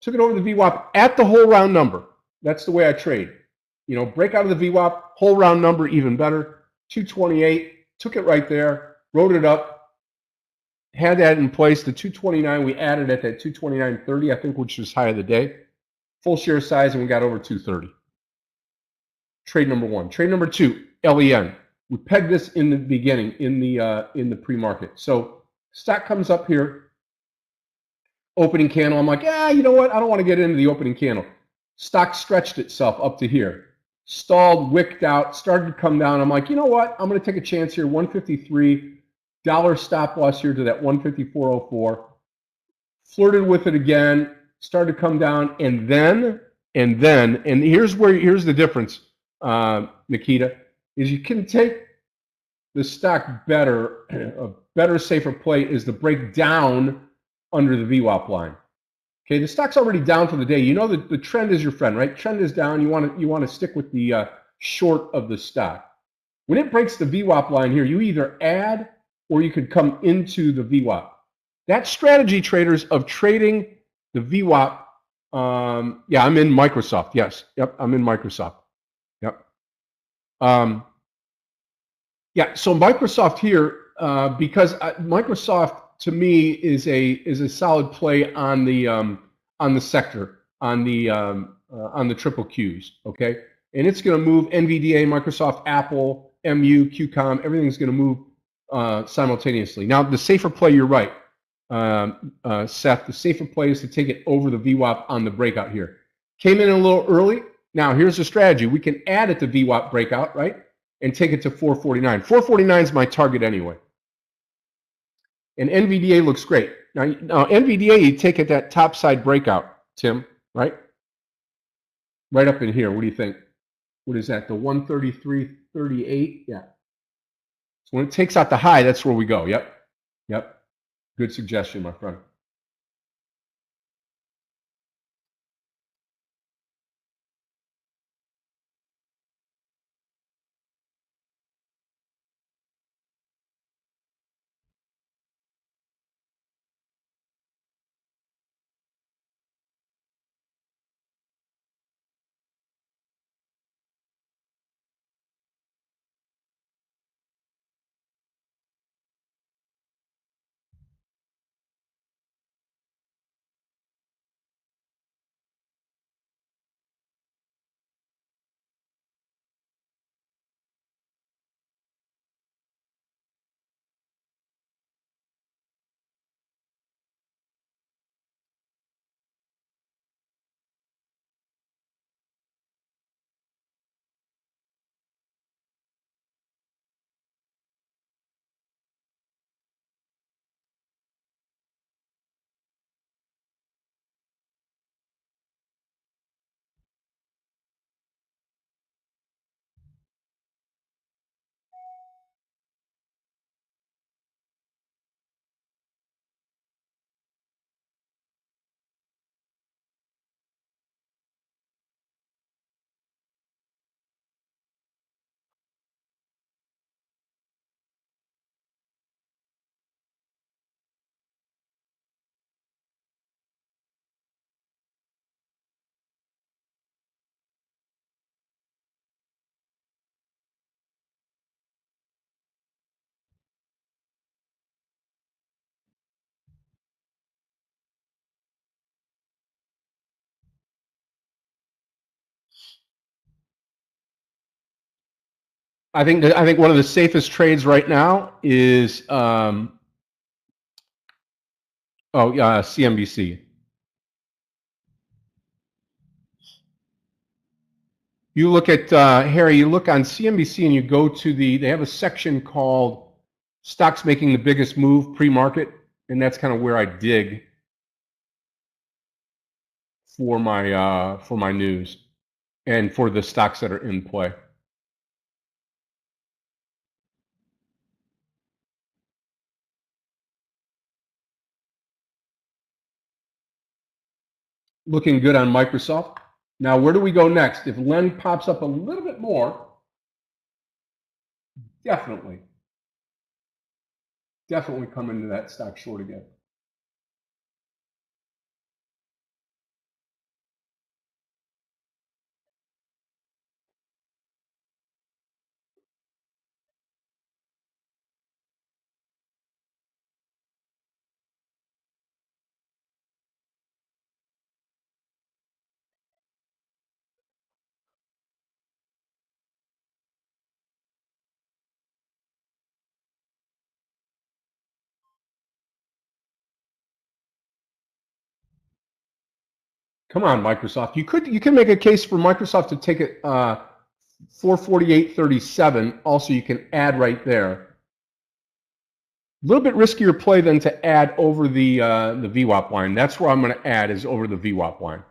Took it over the VWAP at the whole round number. That's the way I trade. Break out of the VWAP, whole round number, even better. 228, took it right there, wrote it up, had that in place. The 229, we added at that 229.30, I think, which was high of the day. Full share size, and we got over 230. Trade number one. Trade number two, LEN. We pegged this in the beginning, in the pre-market. So stock comes up here, opening candle. I'm like, you know what? I don't want to get into the opening candle. Stock stretched itself up to here. Stalled, wicked out, started to come down. I'm like, you know what? I'm going to take a chance here. 153, dollar stop loss here to that 154.04. Flirted with it again, started to come down, and here's the difference, Nikita, is you can take the stock better. A better, safer play is the break down under the VWAP line. Okay, the stock's already down for the day. You know that the trend is your friend, right? Trend is down. You want to stick with the short of the stock. When it breaks the VWAP line here, you either add or you could come into the VWAP. That strategy, traders, of trading the VWAP. Yeah, I'm in Microsoft. Yes, yep, I'm in Microsoft. Yep. Yeah, so Microsoft here, because Microsoft to me is a solid play on the sector, on the triple Qs. Okay, and it's going to move NVDA, Microsoft, Apple, MU, QCOM. Everything's going to move simultaneously. Now, the safer play, you're right, Seth, the safer play is to take it over the VWAP on the breakout here. Came in a little early. Now, here's the strategy. We can add it to VWAP breakout, right, and take it to 449. 449 is my target anyway. And NVDA looks great. Now NVDA, you take it that top side breakout, Tim, right? Right up in here. What do you think? What is that? The 133.38? Yeah. So when it takes out the high, that's where we go. Yep. Yep. Good suggestion, my friend. I think one of the safest trades right now is CNBC. You look at Harry. You look on CNBC and you go to they have a section called "Stocks Making the Biggest Move Pre-Market," and that's kind of where I dig for my news and for the stocks that are in play. Looking good on Microsoft. Now, where do we go next? If Len pops up a little bit more, definitely come into that stock short again. Come on, Microsoft. You can make a case for Microsoft to take it 448.37. Also, you can add right there. A little bit riskier play than to add over the VWAP line. That's where I'm going to add, is over the VWAP line.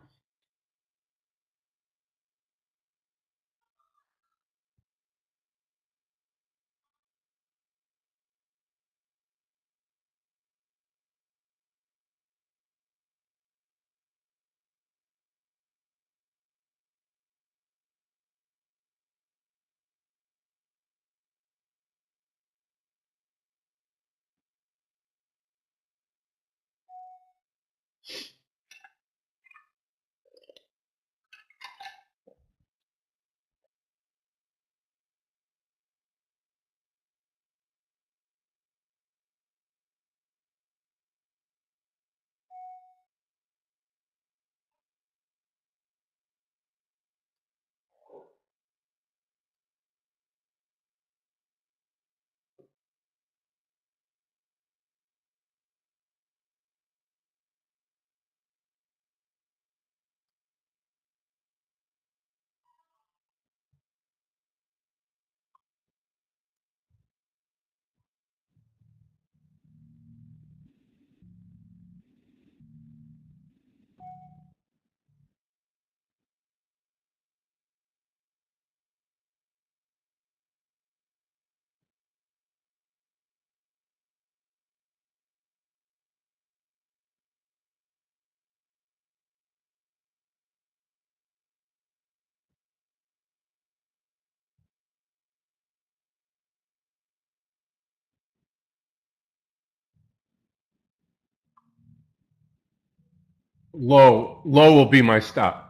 Low will be my stop.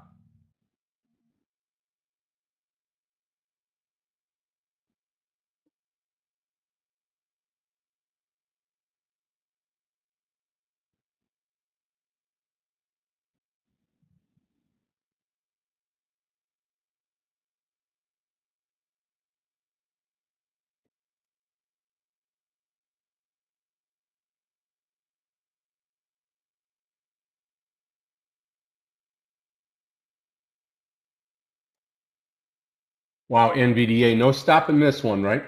Wow, NVDA, no stopping this one, right?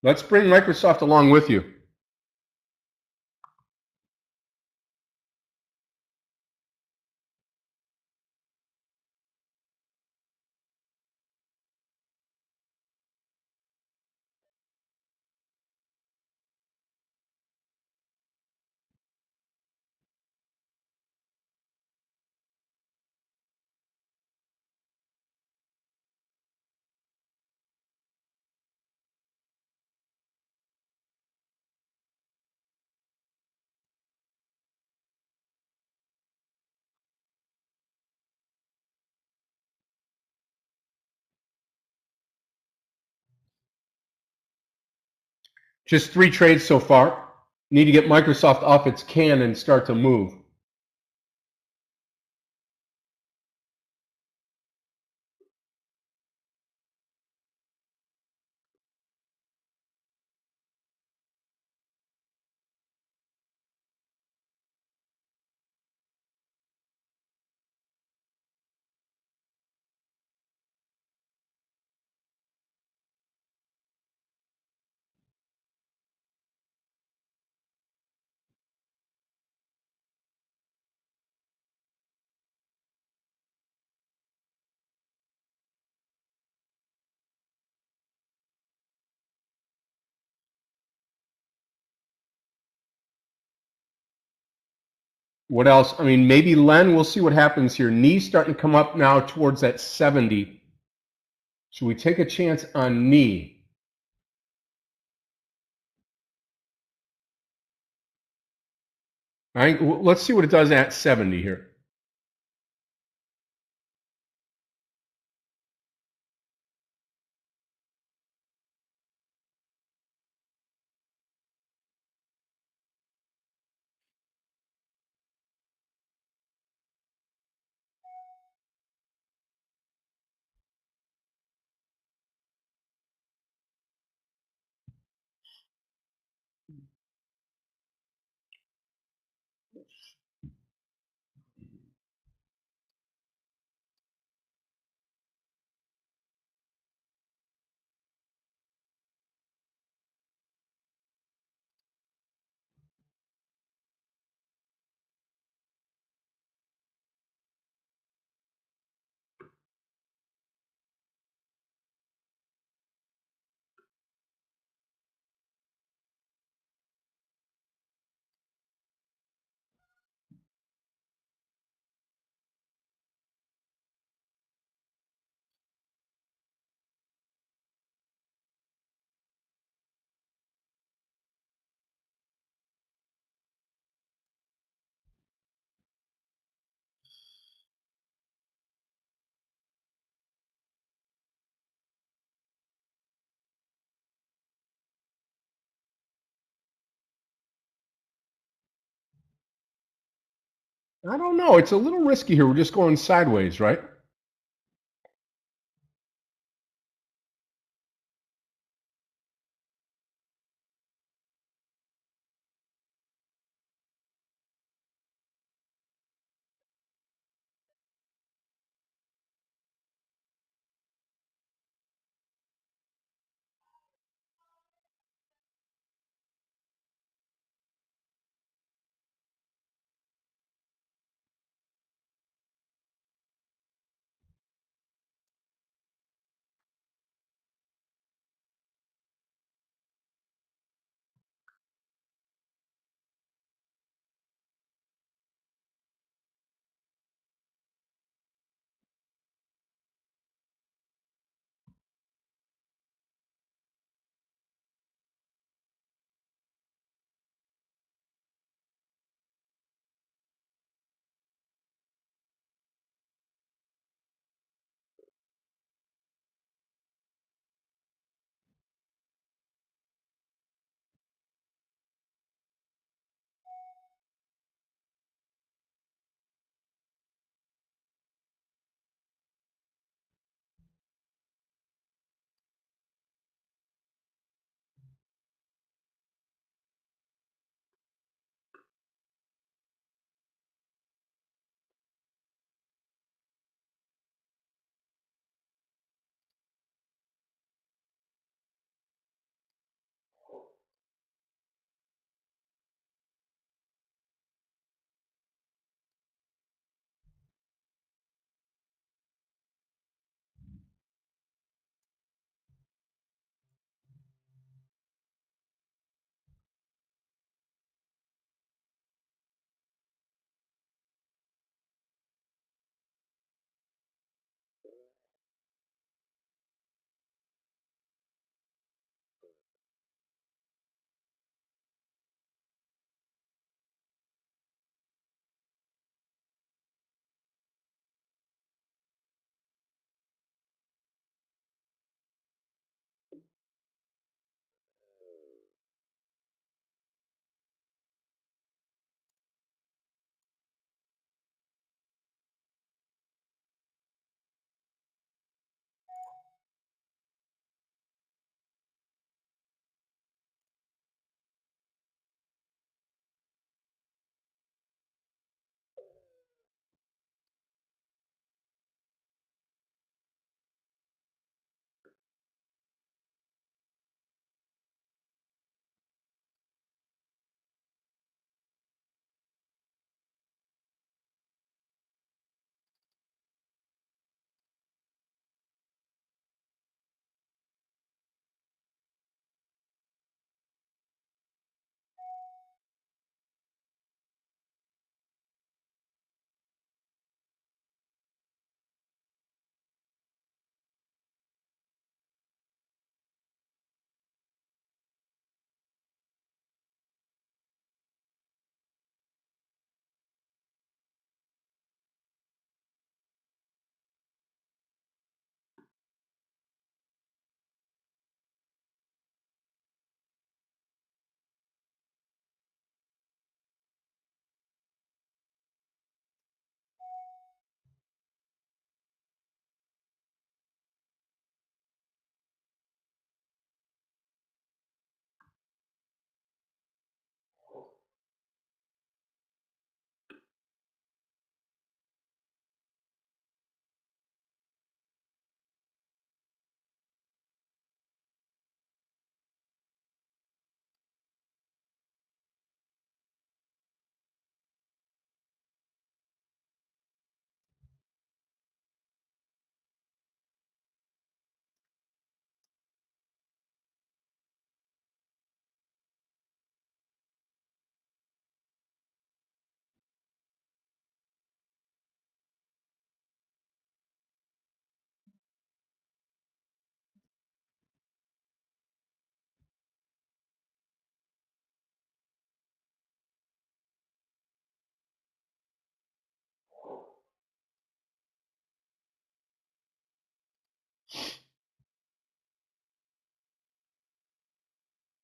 Let's bring Microsoft along with you. Just 3 trades so far. Need to get Microsoft off its can and start to move. What else? I mean, maybe Len, we'll see what happens here. Knee's starting to come up now towards that 70. Should we take a chance on knee? All right, let's see what it does at 70 here. I don't know. It's a little risky here. We're just going sideways, right?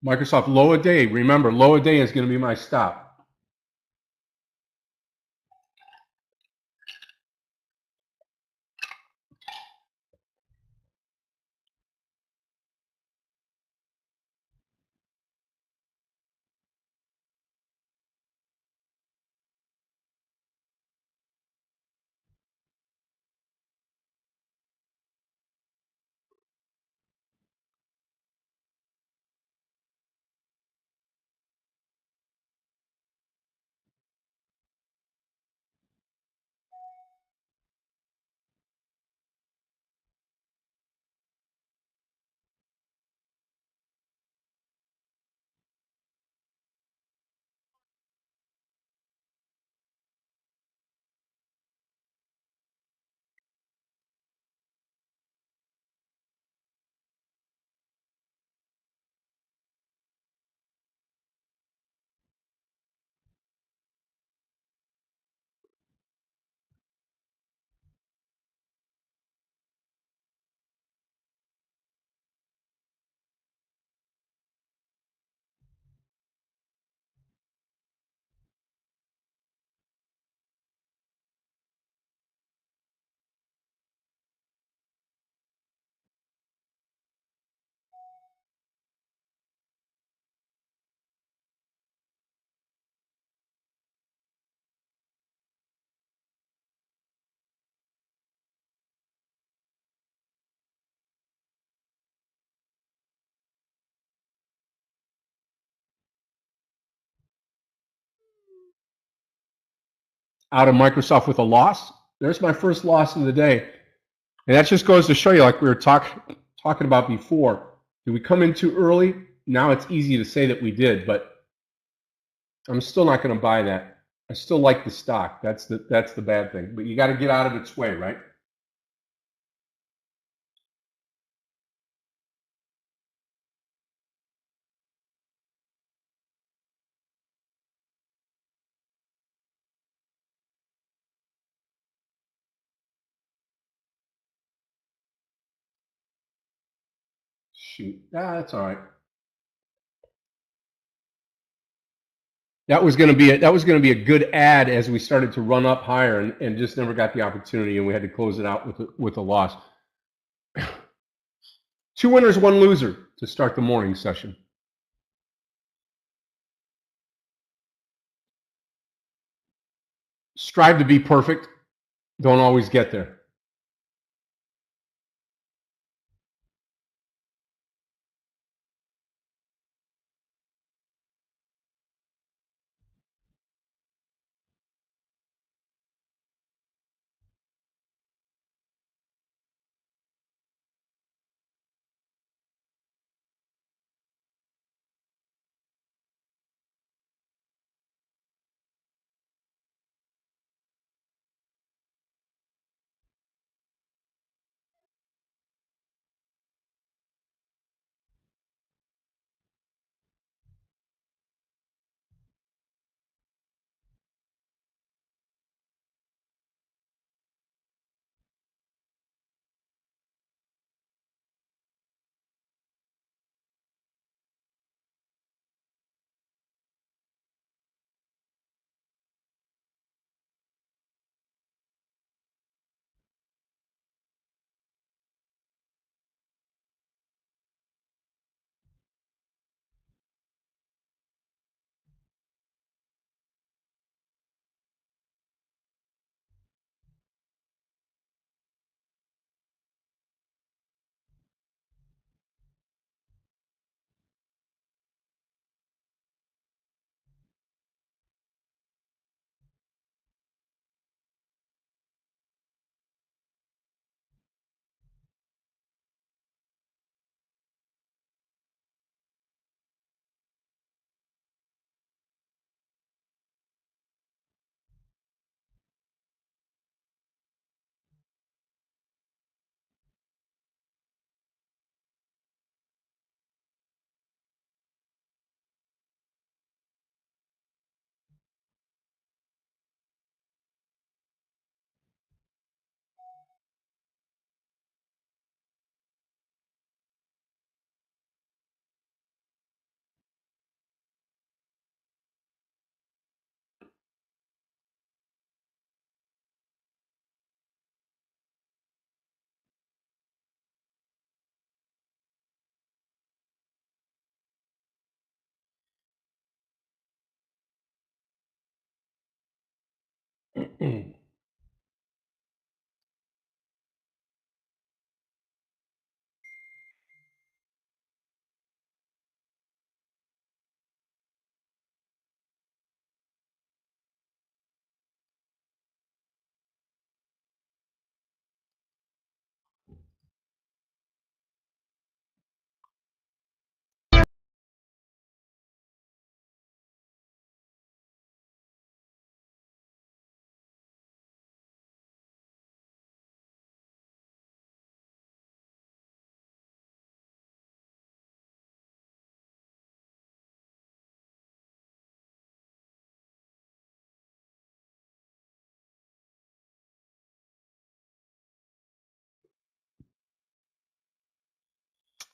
Microsoft low a day. Remember, low a day is going to be my stop. Out of Microsoft with a loss. There's my first loss of the day. And that just goes to show you, like we were talking about before, did we come in too early? Now it's easy to say that we did, but I'm still not going to buy that. I still like the stock. That's the bad thing. But you got to get out of its way, right? Shoot. That's all right. That was going to be a good ad as we started to run up higher and just never got the opportunity, and we had to close it out with a loss. 2 winners, 1 loser to start the morning session. Strive to be perfect. Don't always get there.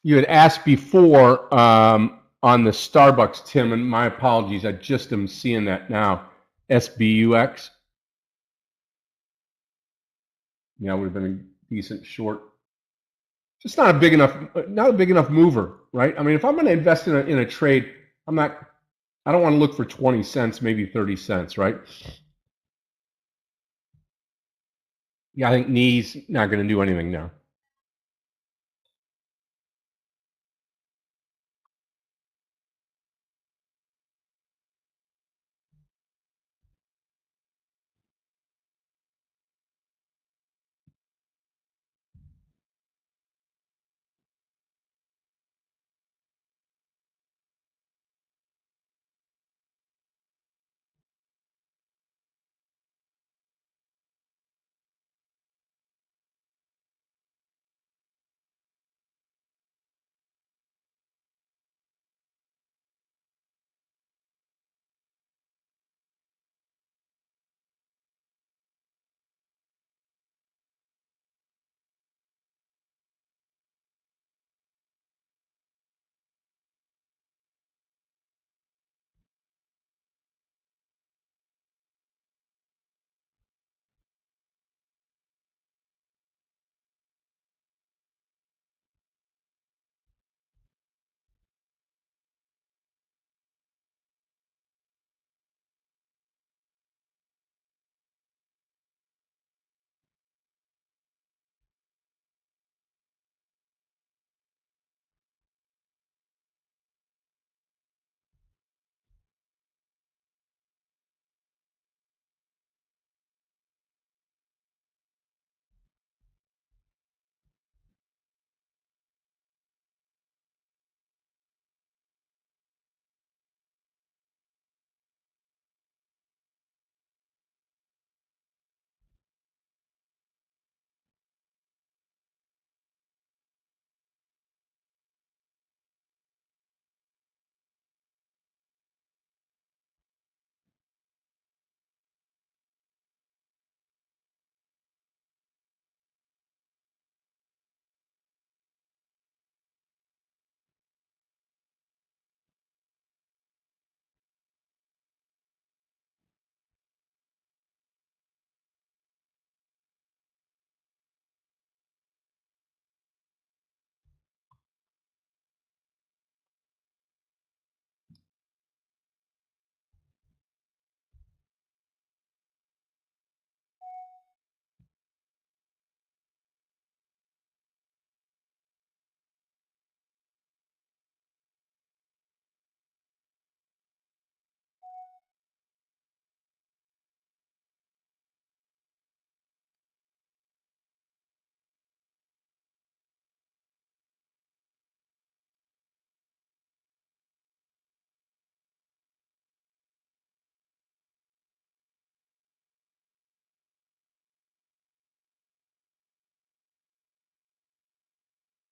You had asked before on the Starbucks, Tim, and my apologies. I just am seeing that now. SBUX. Yeah, would have been a decent short. Just not a big enough mover, right? I mean, if I'm going to invest in a trade, I don't want to look for 20 cents, maybe 30 cents, right? Yeah, I think knee's not going to do anything now.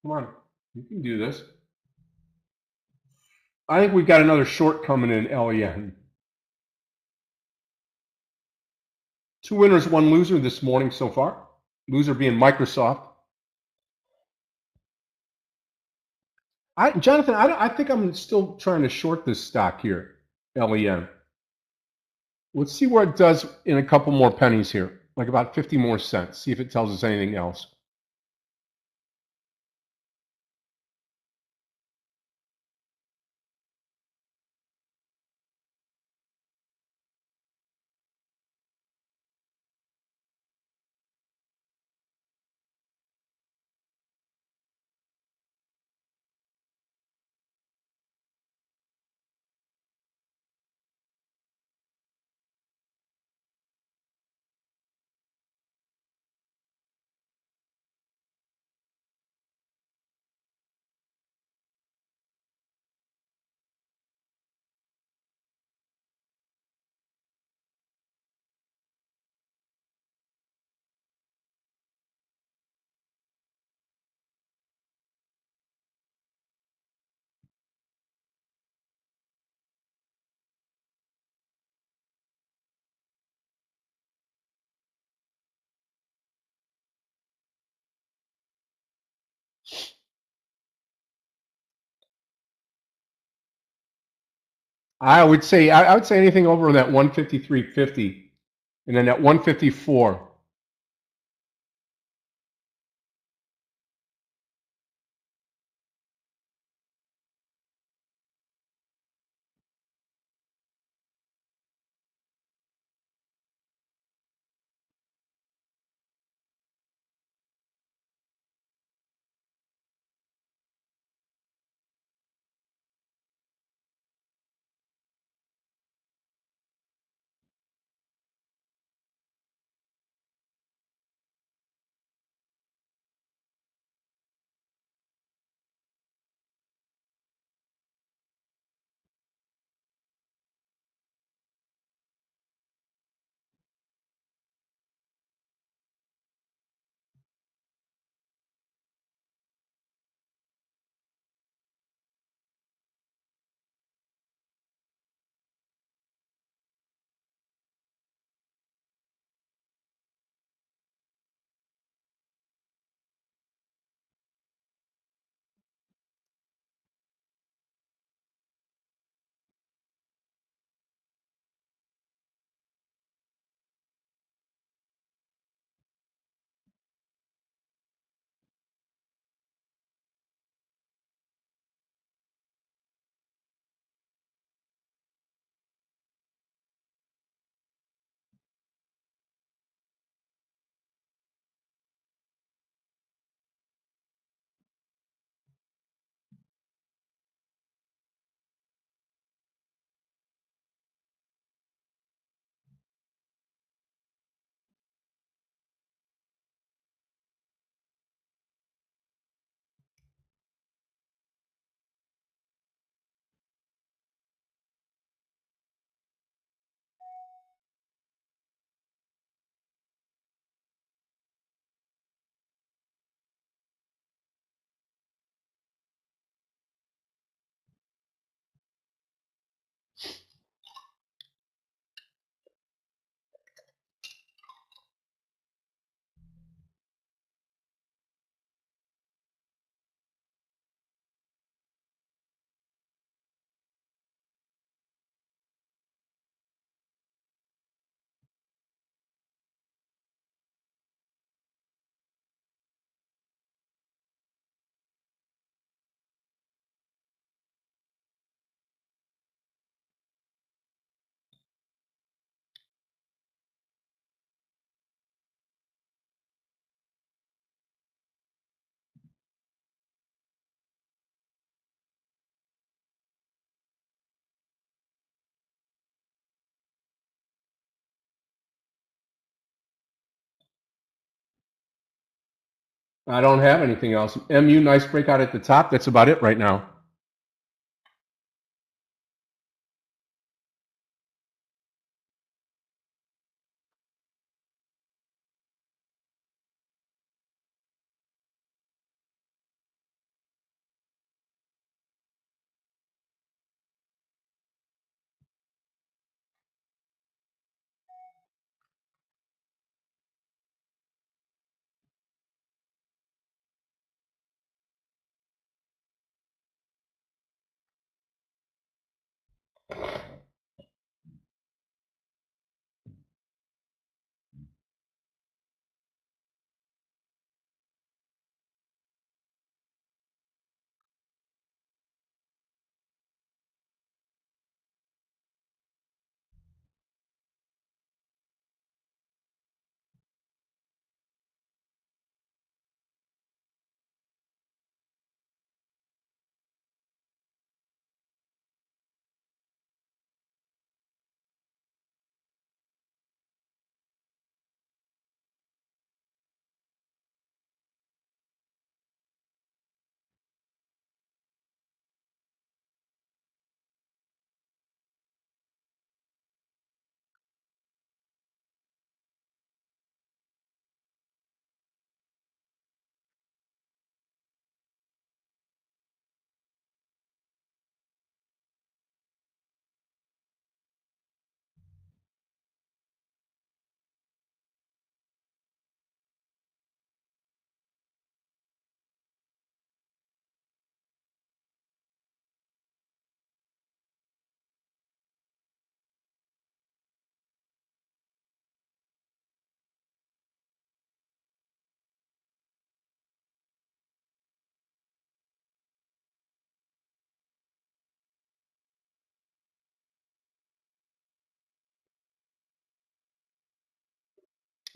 Come on, you can do this. I think we've got another short coming in LEN. 2 winners, 1 loser this morning so far. Loser being Microsoft. Jonathan, I think I'm still trying to short this stock here, LEN. Let's see where it does in a couple more pennies here, like about 50 more cents. See if it tells us anything else. I would say anything over that 153.50, and then at 154. I don't have anything else. MU, nice breakout at the top. That's about it right now.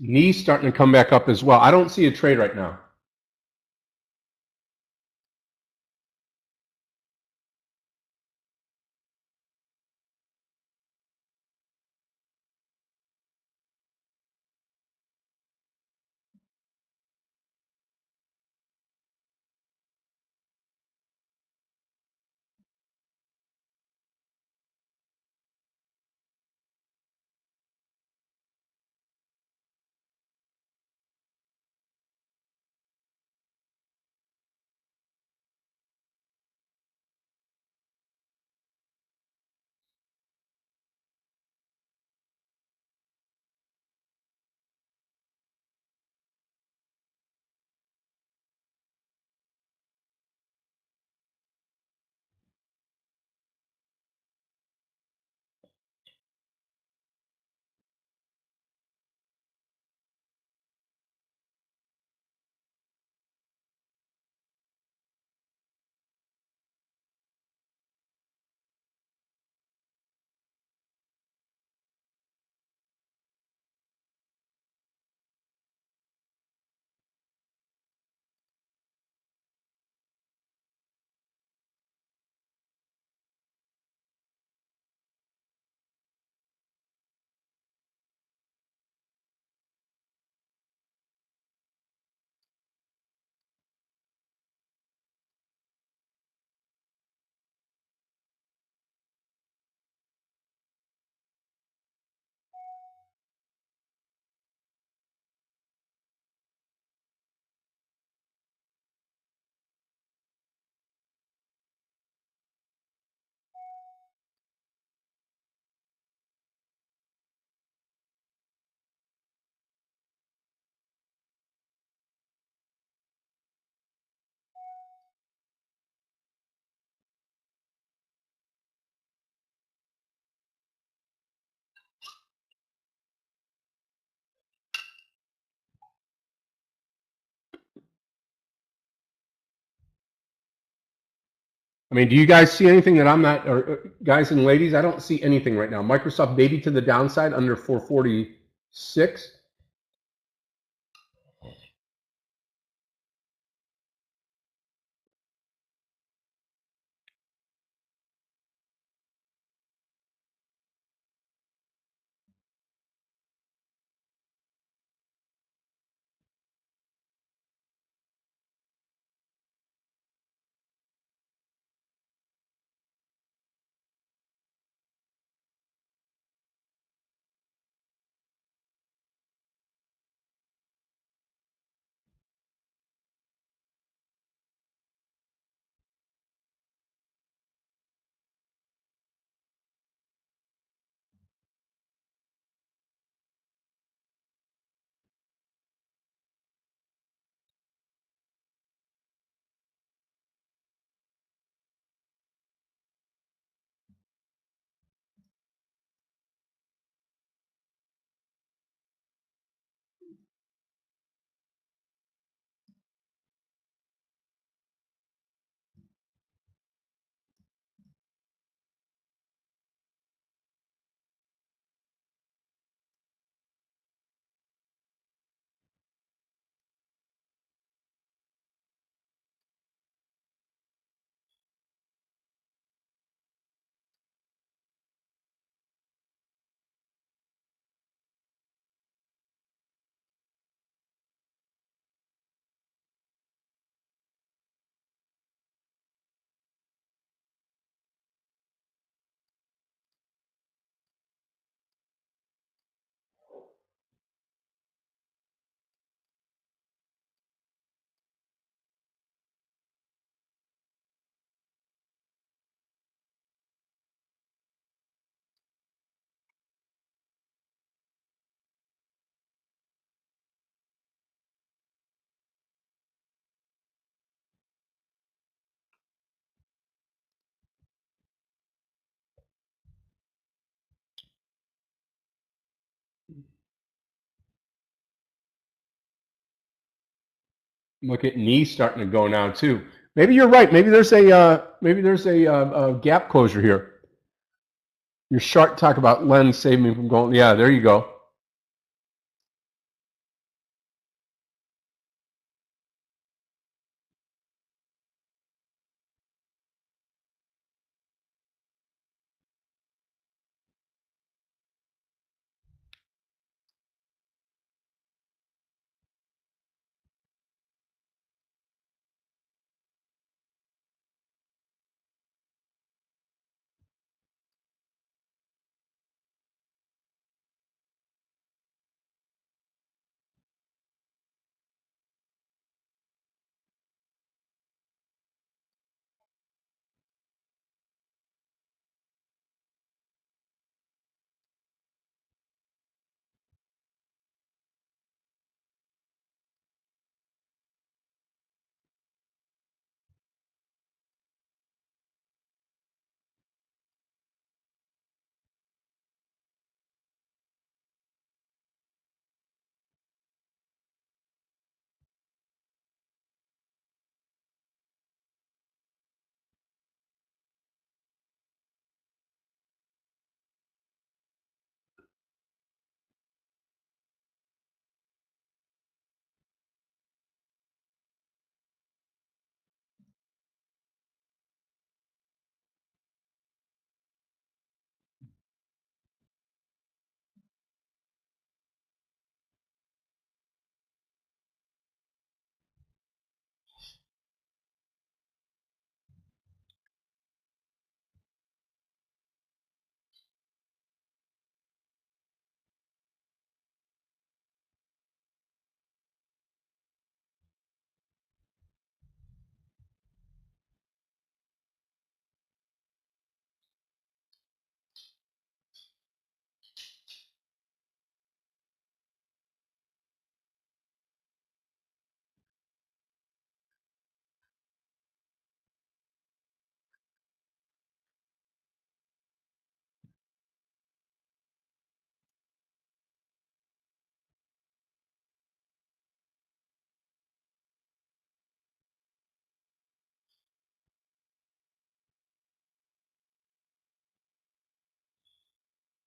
Knees starting to come back up as well. I don't see a trade right now. I mean, do you guys see anything that I'm not, or guys and ladies? I don't see anything right now. Microsoft maybe to the downside under 446. Look at knees starting to go now too. Maybe you're right. Maybe there's a gap closure here. Your chart talk about lens saved me from going. Yeah, there you go.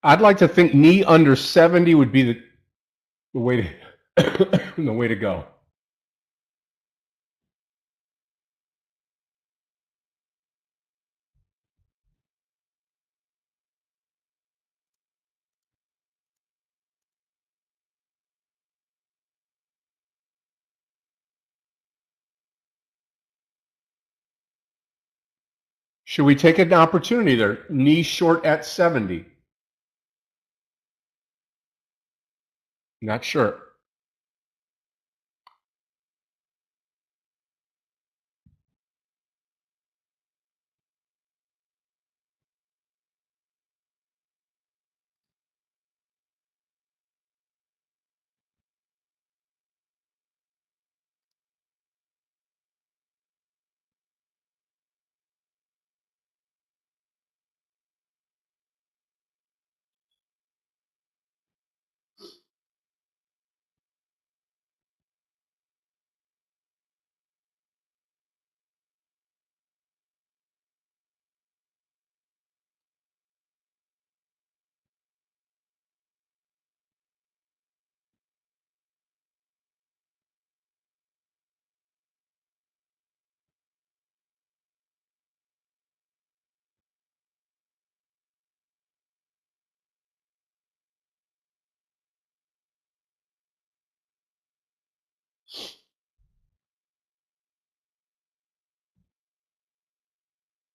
I'd like to think knee under 70 would be the way to the way to go. Should we take an opportunity there? Knee short at 70. Not sure.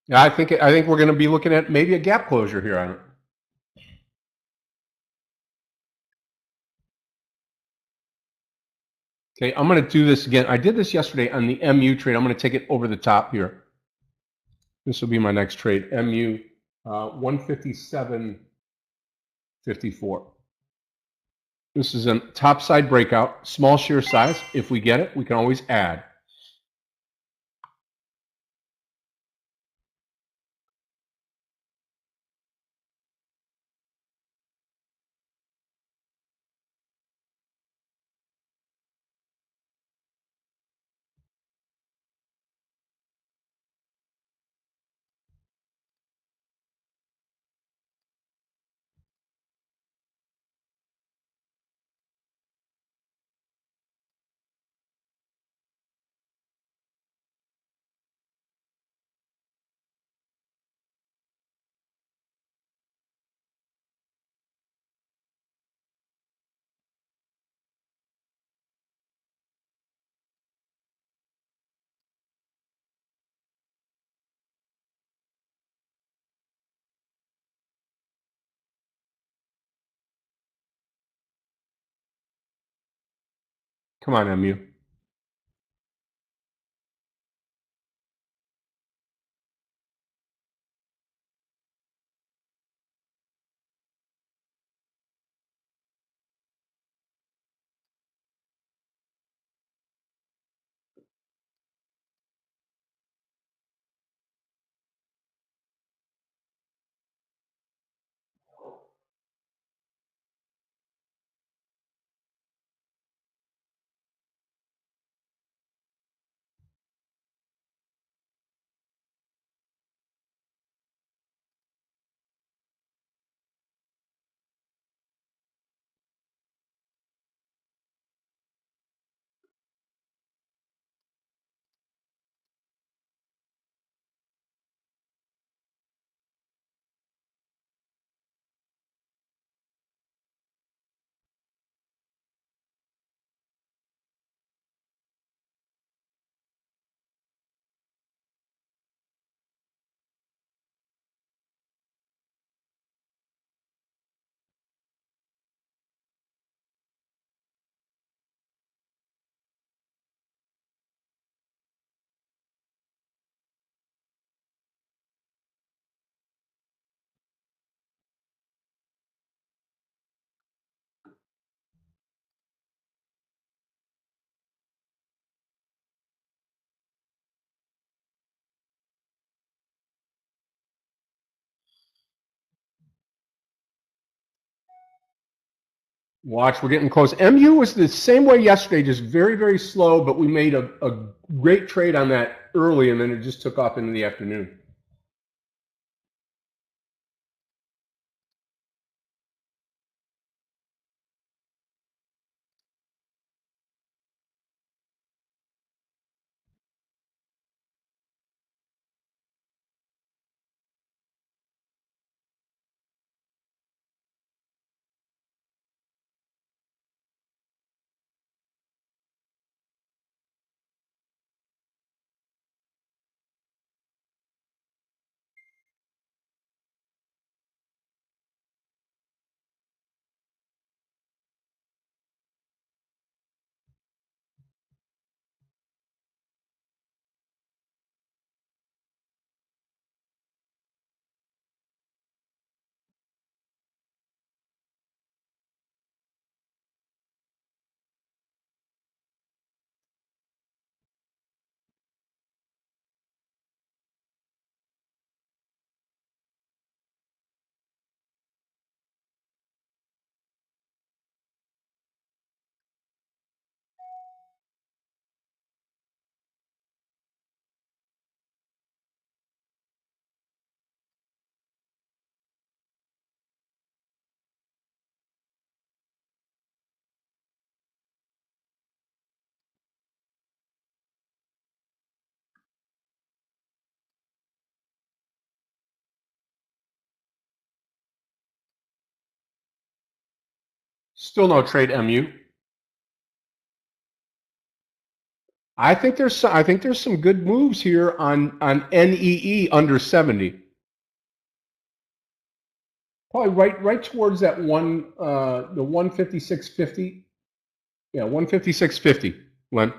Yeah, I think we're going to be looking at maybe a gap closure here on it. Okay, I'm going to do this again. I did this yesterday on the MU trade. I'm going to take it over the top here. This will be my next trade. MU 157.54. This is a top side breakout, small shear size. If we get it, we can always add. Come on, MU. Watch, we're getting close. MU was the same way yesterday, just very, very slow, but we made a great trade on that early, and then it just took off into the afternoon. Still no trade MU. I think there's some good moves here on NEE under 70. Probably right towards that the 156.50. Yeah, 156.50, Len.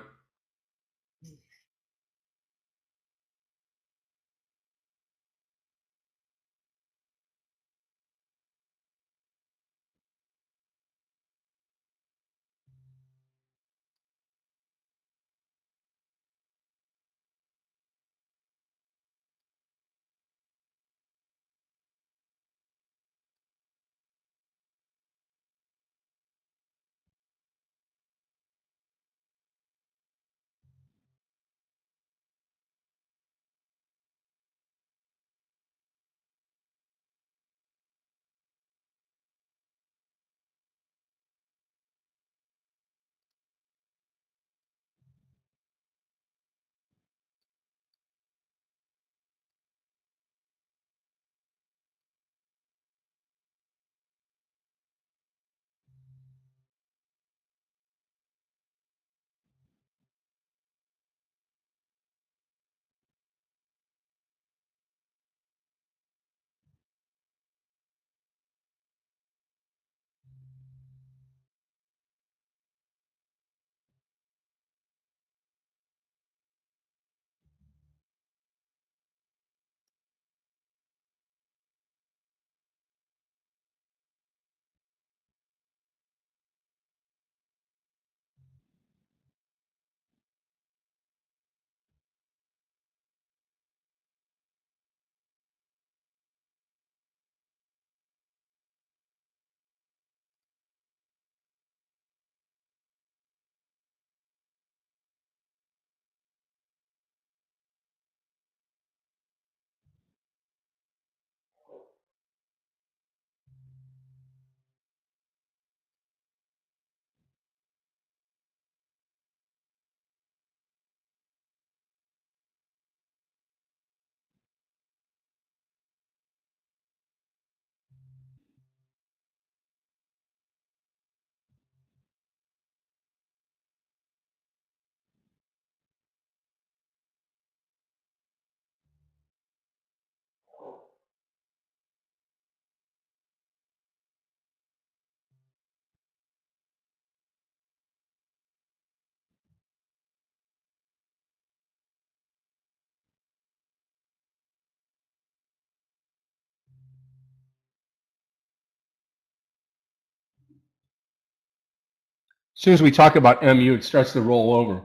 As soon as we talk about MU, it starts to roll over.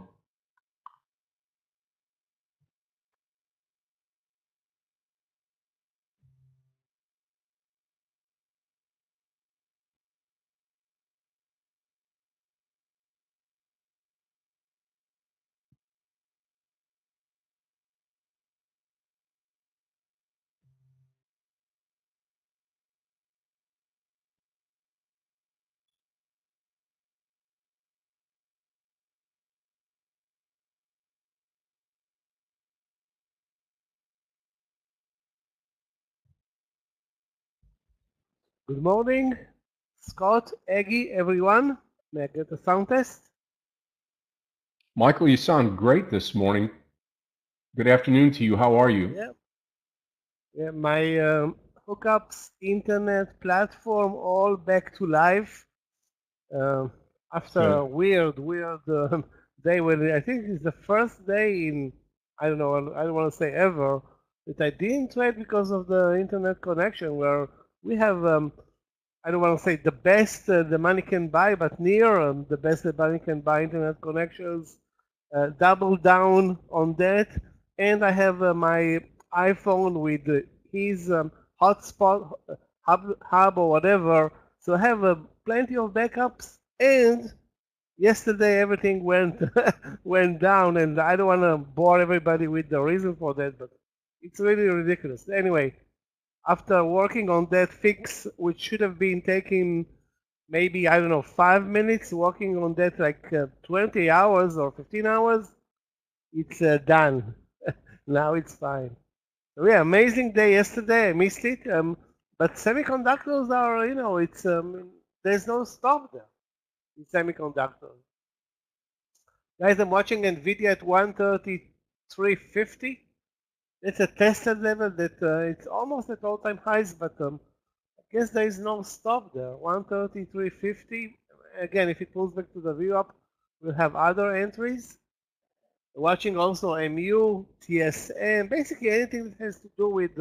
Good morning, Scott, Aggie, everyone. May I get a sound test? Michael, you sound great this morning. Good afternoon to you. How are you? Yeah, my hookups, internet, platform, all back to life. After a weird day when I think it's the first day in, I don't know, I don't want to say ever, that I didn't trade because of the internet connection where we have I don't want to say the best the money can buy, but near the best the money can buy internet connections. Double down on that, and I have my iPhone with his hotspot hub or whatever. So I have plenty of backups. And yesterday everything went went down, and I don't want to bore everybody with the reason for that, but it's really ridiculous. Anyway, after working on that fix, which should have been taking maybe, I don't know, 5 minutes, working on that like 20 hours or 15 hours, it's done. Now it's fine. So yeah, amazing day yesterday. I missed it. But semiconductors are, it's there's no stop there in semiconductors. Guys, I'm watching NVIDIA at 133.50. It's a tested level that it's almost at all-time highs, but I guess there is no stop there. 133.50. Again, if it pulls back to the VWAP, we'll have other entries. Watching also MU, TSM, basically anything that has to do with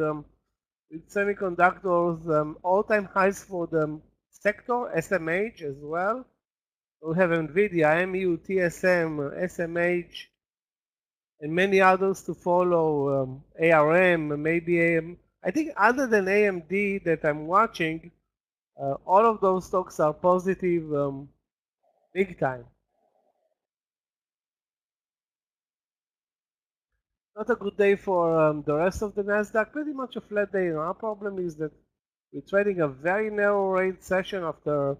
semiconductors, all-time highs for the sector, SMH as well. We have NVIDIA, MU, TSM, SMH, and many others to follow, ARM, maybe AM. I think other than AMD that I'm watching, all of those stocks are positive big time. Not a good day for the rest of the NASDAQ, pretty much a flat day. Our problem is that we're trading a very narrow range session after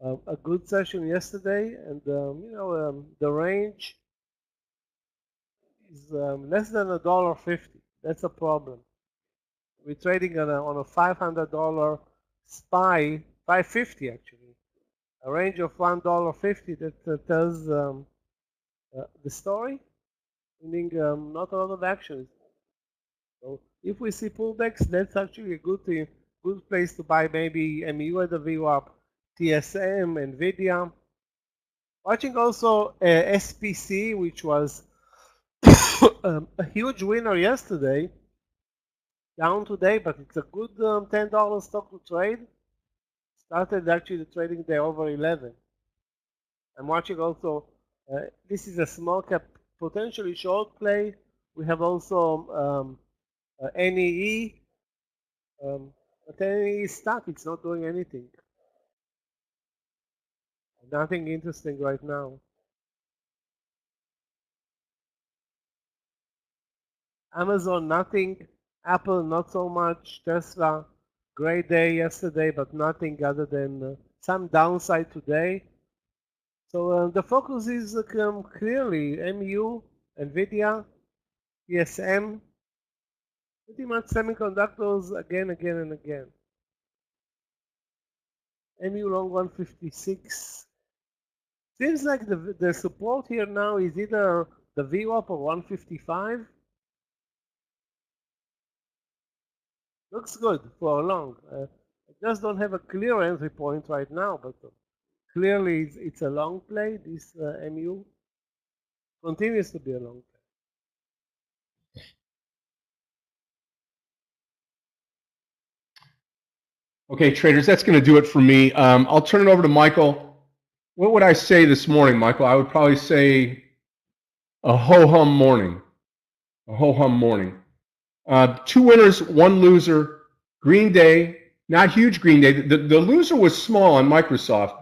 a good session yesterday, and the range is less than $1.50. That's a problem. We're trading on a $500 SPY, $550 actually, a range of $1.50 that tells the story, meaning not a lot of action. So if we see pullbacks, that's actually a good place to buy maybe MU at the VWAP, TSM, NVIDIA. Watching also SPC, which was a huge winner yesterday, down today, but it's a good $10 stock to trade. Started actually the trading day over 11. I'm watching also, this is a small cap, potentially short play. We have also NEE, but NEE is stuck, it's not doing anything. Nothing interesting right now. Amazon, nothing. Apple, not so much. Tesla, great day yesterday, but nothing other than some downside today. So the focus is clearly MU, NVIDIA, TSM, pretty much semiconductors again, and again. MU long 156. Seems like the support here now is either the VWAP or 155. Looks good for a long. I just don't have a clear entry point right now, but clearly it's a long play. This MU continues to be a long play. Okay, traders, that's going to do it for me. I'll turn it over to Michael. What would I say this morning, Michael? I would probably say a ho-hum morning. A ho-hum morning. 2 winners, 1 loser. Green Day, not huge Green Day. The loser was small on Microsoft.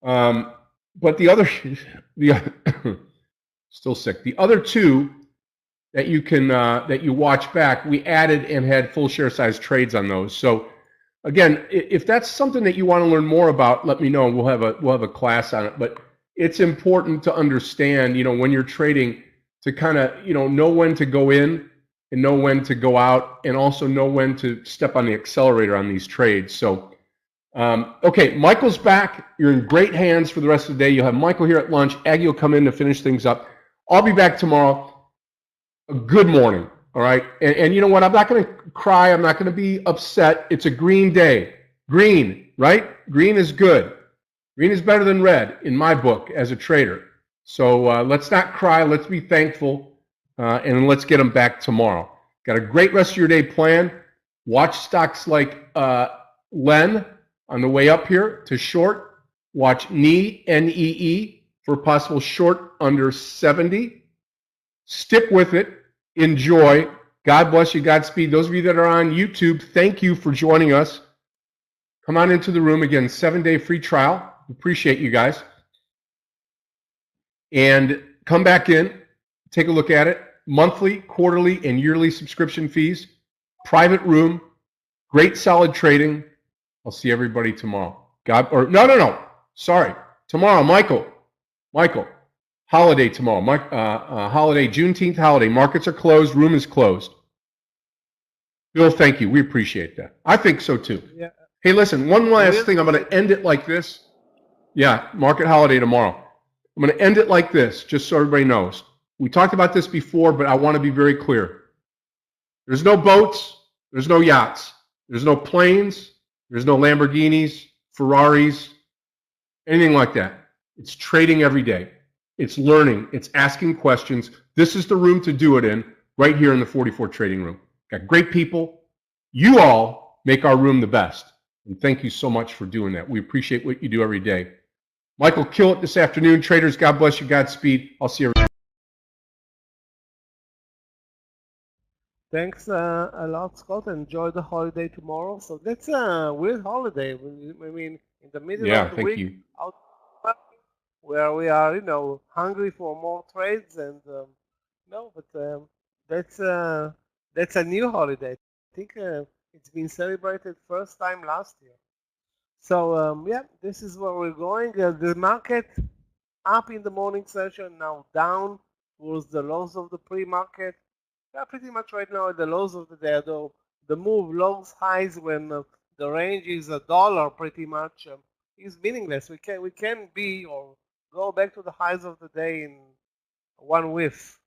But the other, still sick. The other 2 that you can that you watch back, we added and had full share size trades on those. So again, if that's something that you want to learn more about, let me know. We'll have a class on it. But it's important to understand, when you're trading, to kind of know when to go in and know when to go out, and also know when to step on the accelerator on these trades. So, okay, Michael's back. You're in great hands for the rest of the day. You'll have Michael here at lunch. Aggie will come in to finish things up. I'll be back tomorrow. A good morning. All right, and you know what? I'm not going to cry. I'm not going to be upset. It's a green day. Green, right? Green is good. Green is better than red in my book as a trader. So let's not cry. Let's be thankful, and let's get them back tomorrow. Got a great rest of your day planned. Watch stocks like LEN on the way up here to short. Watch NEE, N-E-E, for possible short under 70. Stick with it. Enjoy. God bless you. Godspeed. Those of you that are on YouTube, thank you for joining us. Come on into the room again. 7-day free trial. Appreciate you guys. And come back in. Take a look at it. Monthly, quarterly, and yearly subscription fees. Private room. Great solid trading. I'll see everybody tomorrow. No. Sorry. Tomorrow, Michael. Holiday tomorrow. Holiday, Juneteenth holiday. Markets are closed. Room is closed. Bill, thank you. We appreciate that. I think so too. Yeah. Hey, listen, one last thing. I'm going to end it like this. Yeah, market holiday tomorrow. I'm going to end it like this, just so everybody knows. We talked about this before, but I want to be very clear. There's no boats. There's no yachts. There's no planes. There's no Lamborghinis, Ferraris, anything like that. It's trading every day. It's learning. It's asking questions. This is the room to do it in, right here in the 44 Trading Room. Got great people. You all make our room the best. And thank you so much for doing that. We appreciate what you do every day. Michael, kill it this afternoon. Traders, God bless you. Godspeed. I'll see you. Thanks a lot, Scott. Enjoy the holiday tomorrow. So that's a weird holiday. I mean, in the middle of the week, out where we are, hungry for more trades, and that's a new holiday. I think it's been celebrated first time last year. So yeah, this is where we're going. The market up in the morning session, now down towards the lows of the pre-market. Yeah, pretty much right now at the lows of the day, though the move lows highs when the range is $1 pretty much is meaningless. We can be or go back to the highs of the day in one whiff.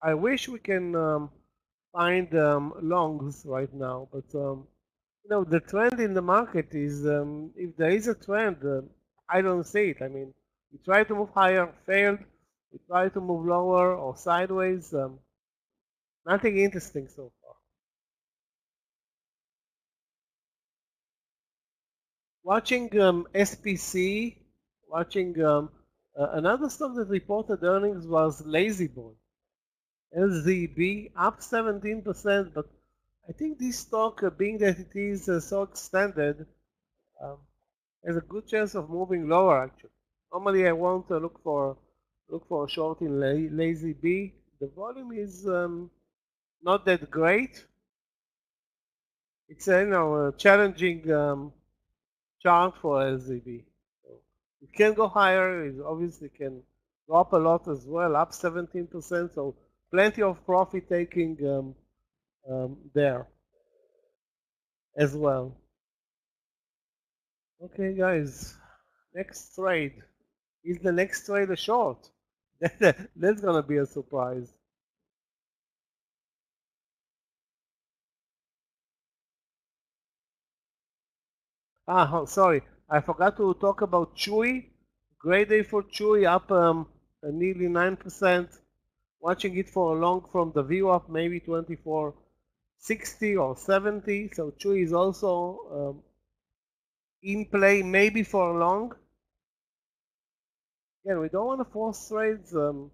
I wish we can find longs right now, but the trend in the market is if there is a trend, I don't see it. I mean, we try to move higher, failed. We try to move lower or sideways. Nothing interesting so far. Watching SPC, watching another stock that reported earnings was La-Z-Boy. LZB up 17%, but I think this stock, being that it is so extended, has a good chance of moving lower. Actually, normally I want to look for a short in La-Z-B. The volume is not that great. It's a challenging chart for LZB. So it can go higher. It obviously can go up a lot as well, up 17%. So plenty of profit taking there as well. Okay, guys. Next trade. Is the next trade a short? That's gonna be a surprise. Sorry, I forgot to talk about Chewy. Great day for Chewy, up nearly 9%. Watching it for a long from the VWAP, maybe 24.60 or 70. So Chewy is also in play, maybe for a long. Again, we don't want to force trades. The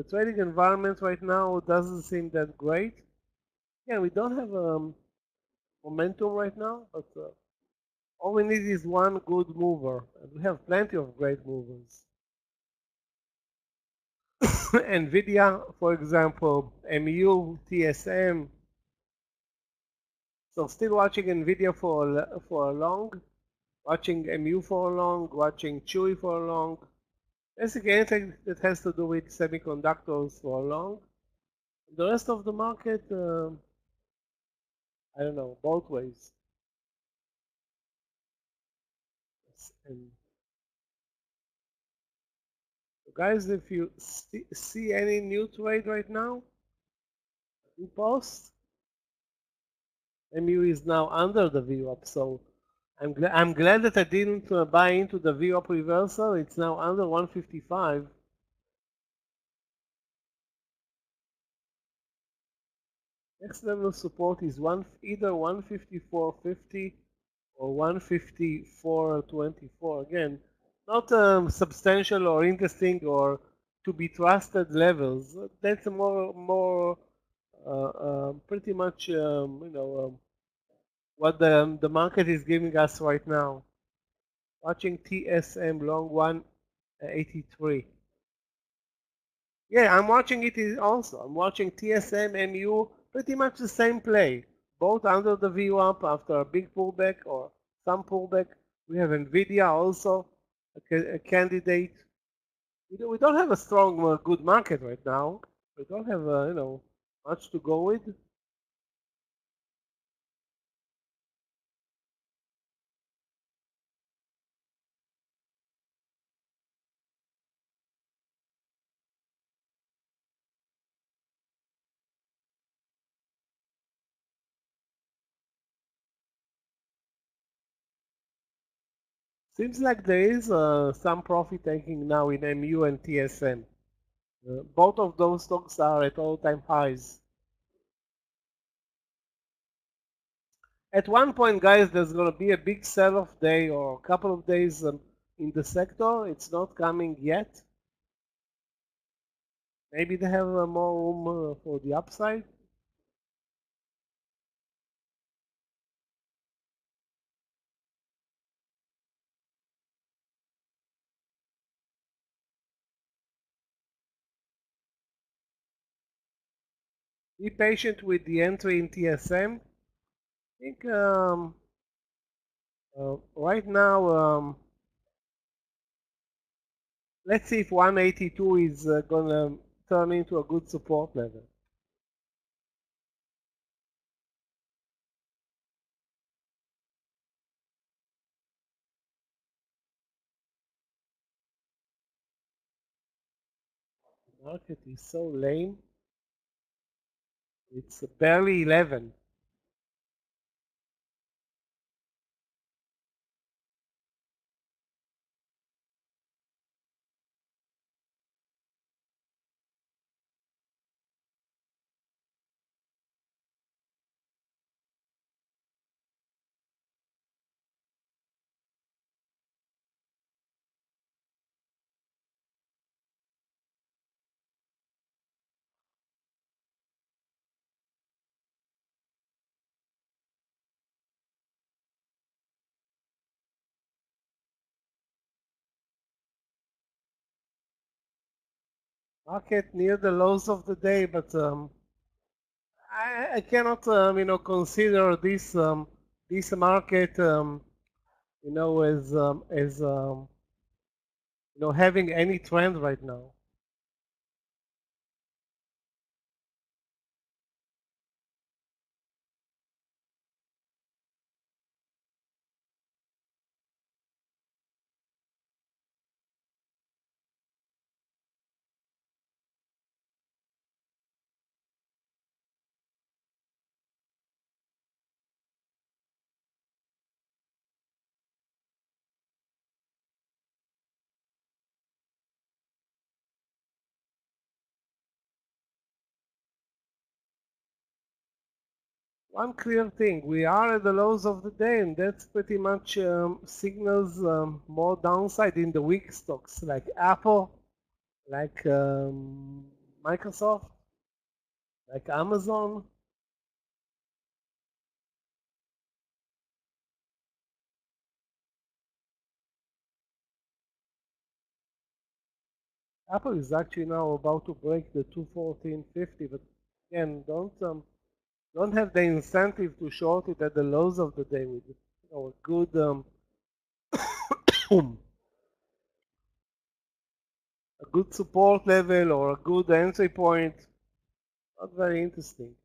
trading environment right now doesn't seem that great. Yeah, we don't have momentum right now, but all we need is one good mover, and we have plenty of great movers. NVIDIA, for example, MU, TSM. So still watching NVIDIA for a long, watching MU for a long, watching Chewy for a long. Basically anything that has to do with semiconductors for a long. The rest of the market, I don't know, both ways. And guys, if you see any new trade right now, we post. MU is now under the VWAP, so I'm glad that I didn't buy into the VWAP reversal. It's now under 155. Next level of support is either 154.50 or 154.24. Again, not substantial or interesting or to be trusted levels. That's more pretty much what the market is giving us right now. Watching TSM long 183. Yeah, I'm watching it also. I'm watching TSM, MU, pretty much the same play. Both under the VWAP after a big pullback or some pullback. We have NVIDIA also, a candidate. We don't have a strong, good market right now. We don't have, much to go with. Seems like there is some profit taking now in MU and TSM. Both of those stocks are at all-time highs. At one point, guys, there's going to be a big sell-off day or a couple of days in the sector. It's not coming yet. Maybe they have more room for the upside. Be patient with the entry in TSM. I think right now, let's see if 182 is going to turn into a good support level. The market is so lame. It's barely 11. Market near the lows of the day, but I cannot consider this market as having any trend right now. One clear thing, we are at the lows of the day, and that's pretty much signals more downside in the weak stocks like Apple, like Microsoft, like Amazon. Apple is actually now about to break the 214.50, but again, don't have the incentive to short it at the lows of the day with a good a good support level or a good entry point. Not very interesting.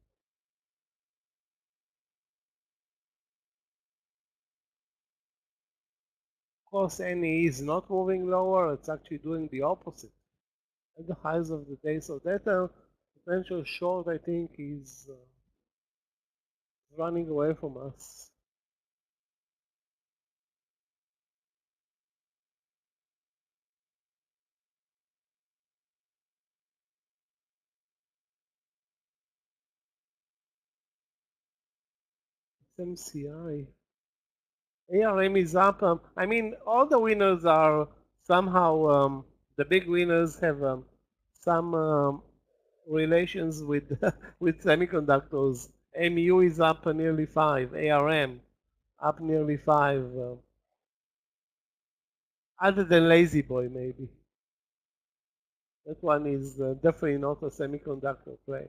Of course, NE is not moving lower, it's actually doing the opposite at the highs of the day. So that potential short, I think, is running away from us. MCI. ARM is up. I mean, all the winners are somehow, the big winners have some relations with with semiconductors. MU is up nearly 5. ARM up nearly 5. Other than Lazy Boy, maybe. That one is definitely not a semiconductor play.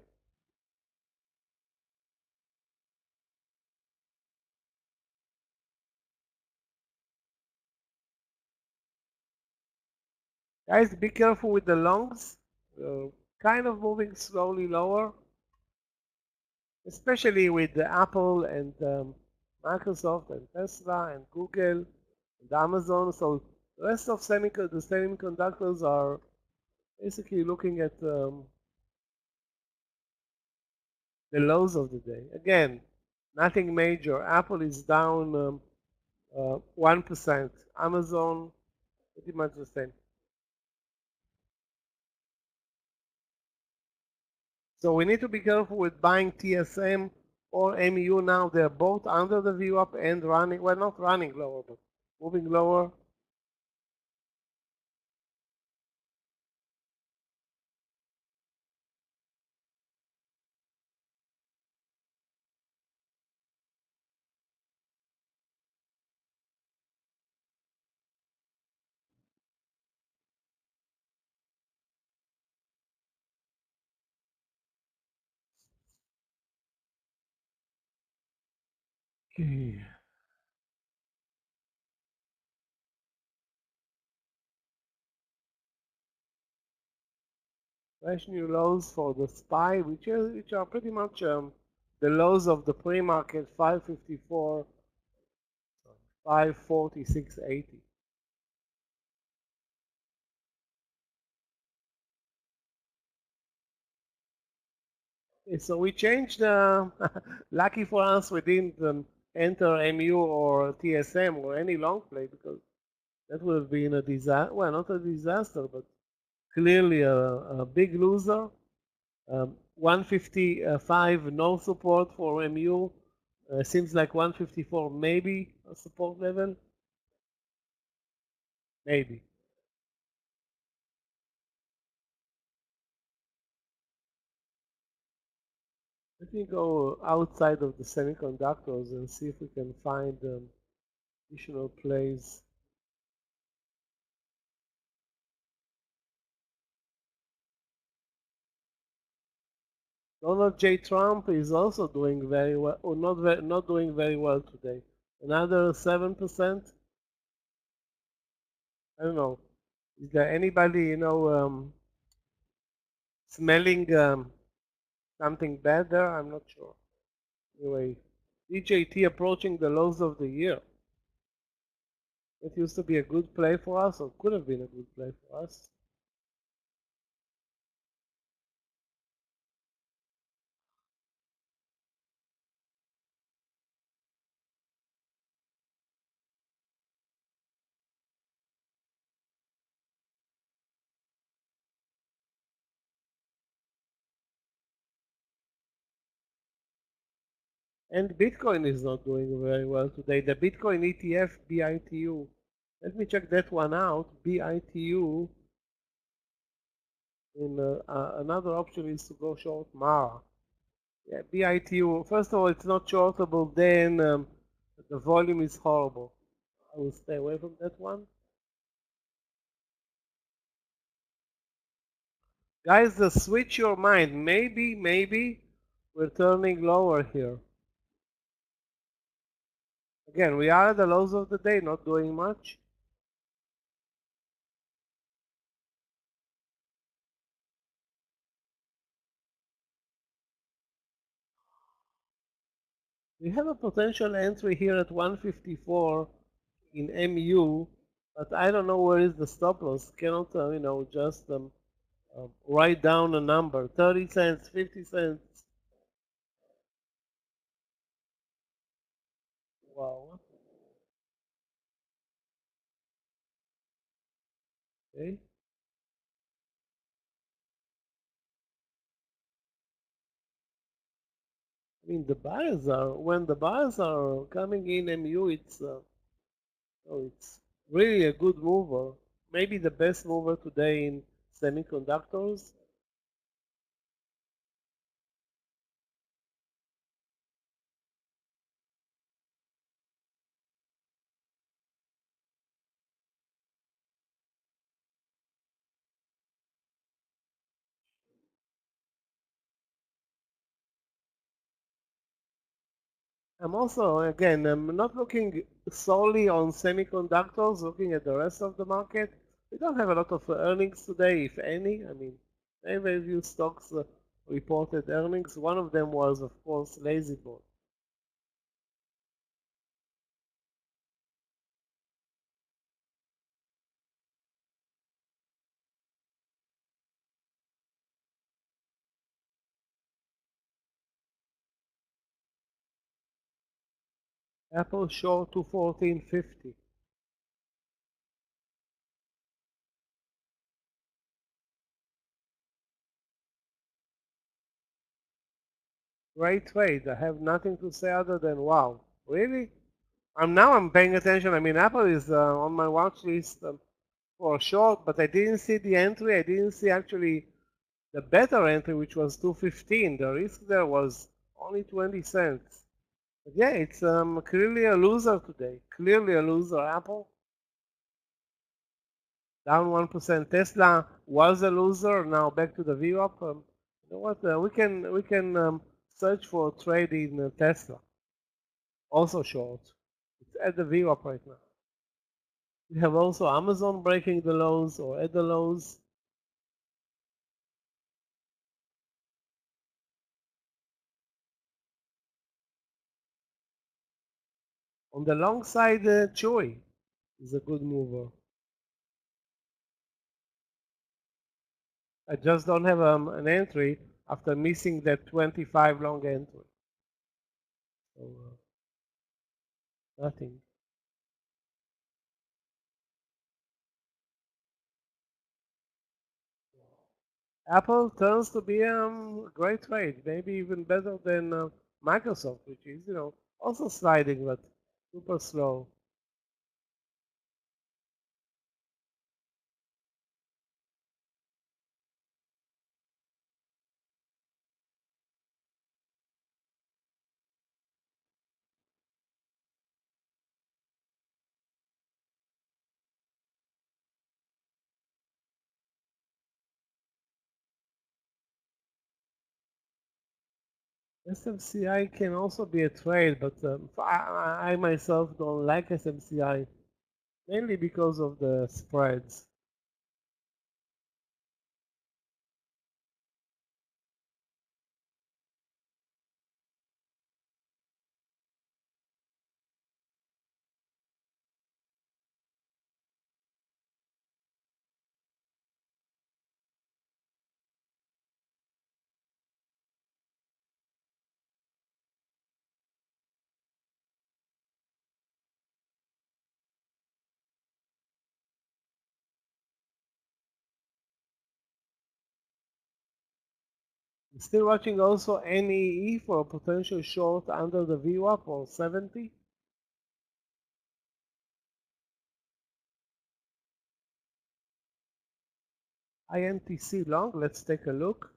Guys, be careful with the longs. Kind of moving slowly lower, especially with the Apple and Microsoft and Tesla and Google and Amazon. So the rest of the semiconductors are basically looking at the lows of the day. Again, nothing major. Apple is down 1%. Amazon, pretty much the same. So we need to be careful with buying TSM or MU now. They're both under the VWAP and running, well, not running lower, but moving lower. Okay. Fresh new lows for the SPY, which are pretty much the lows of the pre-market, 554, 540, 680. Okay, so we changed. Lucky for us, we didn't enter MU or TSM or any long play because that would have been a disaster. Well, not a disaster, but clearly a big loser. 155 no support for MU. Seems like 154 maybe a support level. Maybe. Let me go outside of the semiconductors and see if we can find additional plays. Donald J. Trump is also doing very well, or not doing very well today. Another 7%. I don't know. Is there anybody smelling something bad there? I'm not sure. Anyway, DJT approaching the lows of the year. It used to be a good play for us, or could have been a good play for us. And Bitcoin is not doing very well today. The Bitcoin ETF, BITU. Let me check that one out. BITU. Another option is to go short Mara. Yeah, BITU. First of all, it's not shortable. Then the volume is horrible. I will stay away from that one. Guys, switch your mind. Maybe we're turning lower here. Again, we are at the lows of the day, not doing much. We have a potential entry here at 154 in MU, but I don't know where is the stop loss. Cannot, just write down a number. 30 cents, 50 cents. Wow. Okay. I mean, when the buyers are coming in MU, it's really a good mover. Maybe the best mover today in semiconductors. I'm also, again, I'm not looking solely on semiconductors, looking at the rest of the market. We don't have a lot of earnings today, if any. I mean, very few stocks reported earnings. One of them was, of course, La-Z-Boy. Apple short to 1450. Great trade. I have nothing to say other than wow. Really? I'm paying attention. I mean, Apple is on my watch list for short, but I didn't see the entry. I didn't see actually the better entry, which was 215. The risk there was only 20 cents. But yeah, it's clearly a loser today. Clearly a loser. Apple down 1%. Tesla was a loser. Now back to the VWAP. You know what? We can search for trade in Tesla. Also short. It's at the VWAP right now. We have also Amazon breaking the lows or at the lows. On the long side, Chewy is a good mover. I just don't have an entry after missing that 25 long entry. So nothing. Apple turns to be a great trade, maybe even better than Microsoft, which is also sliding but super slow. SMCI can also be a trade, but I myself don't like SMCI, mainly because of the spreads. Still watching also NEE for a potential short under the VWAP or 70. INTC long, let's take a look.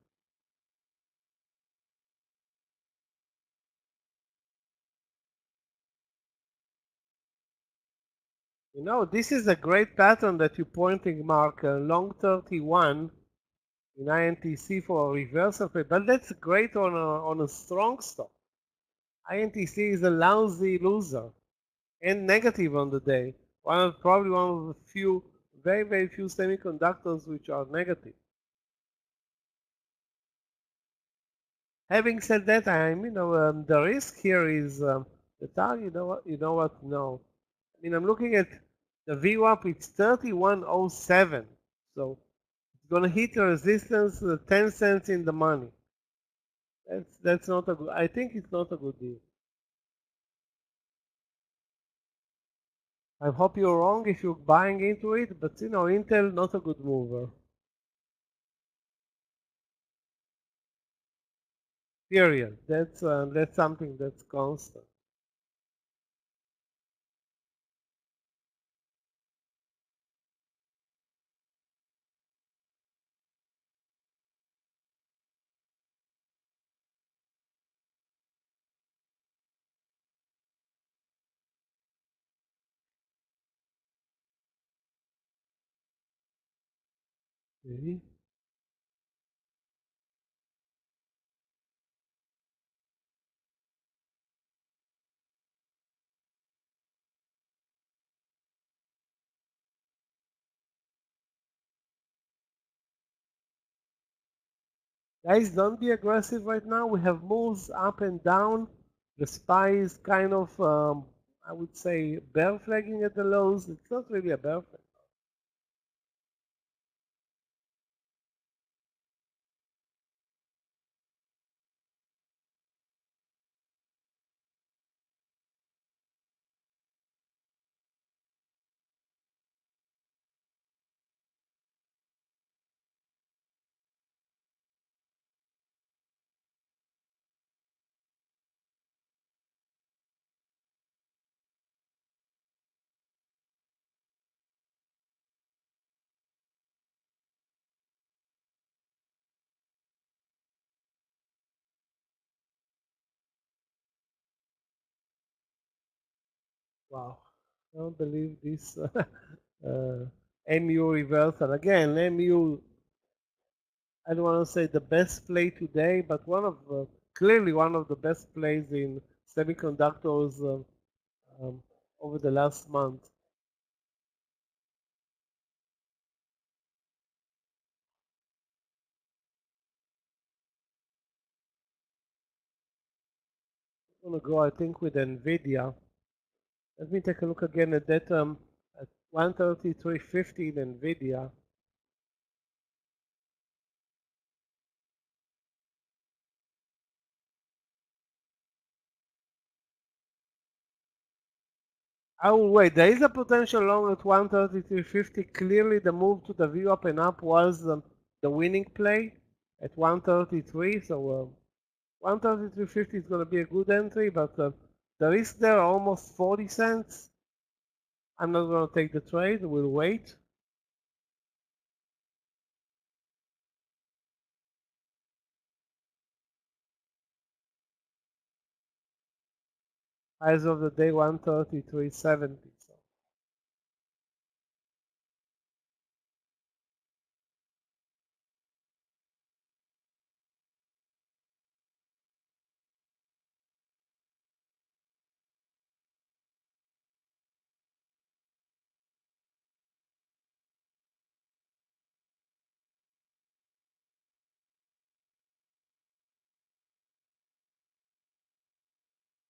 This is a great pattern that you're pointing, Mark. Long 31 in INTC for a reversal trade, but that's great on a strong stop. INTC is a lousy loser and negative on the day. Probably one of the few, very, very few semiconductors which are negative. Having said that, the risk here is the target. You know what? No, I mean, I'm looking at the VWAP. It's 3107, so it's gonna hit the resistance 10 cents in the money. That's not a good. I think it's not a good deal. I hope you're wrong if you're buying into it, but Intel not a good mover. Period. That's something that's constant. Okay. Guys, don't be aggressive right now. We have moves up and down. The SPY is kind of, I would say, bear flagging at the lows. It's not really a bear flag. Wow, I don't believe this MU reversal. Again, MU, I don't want to say the best play today, but clearly one of the best plays in semiconductors um, over the last month. I'm going to go, I think, with NVIDIA. Let me take a look again at that at 133.50 in NVIDIA. I will wait. There is a potential long at 133.50. Clearly, the move to the view up and up was the winning play at 133. So 133.50 is going to be a good entry, but the risk there are almost 40 cents. I'm not going to take the trade. We'll wait. Highs of the day 133.70.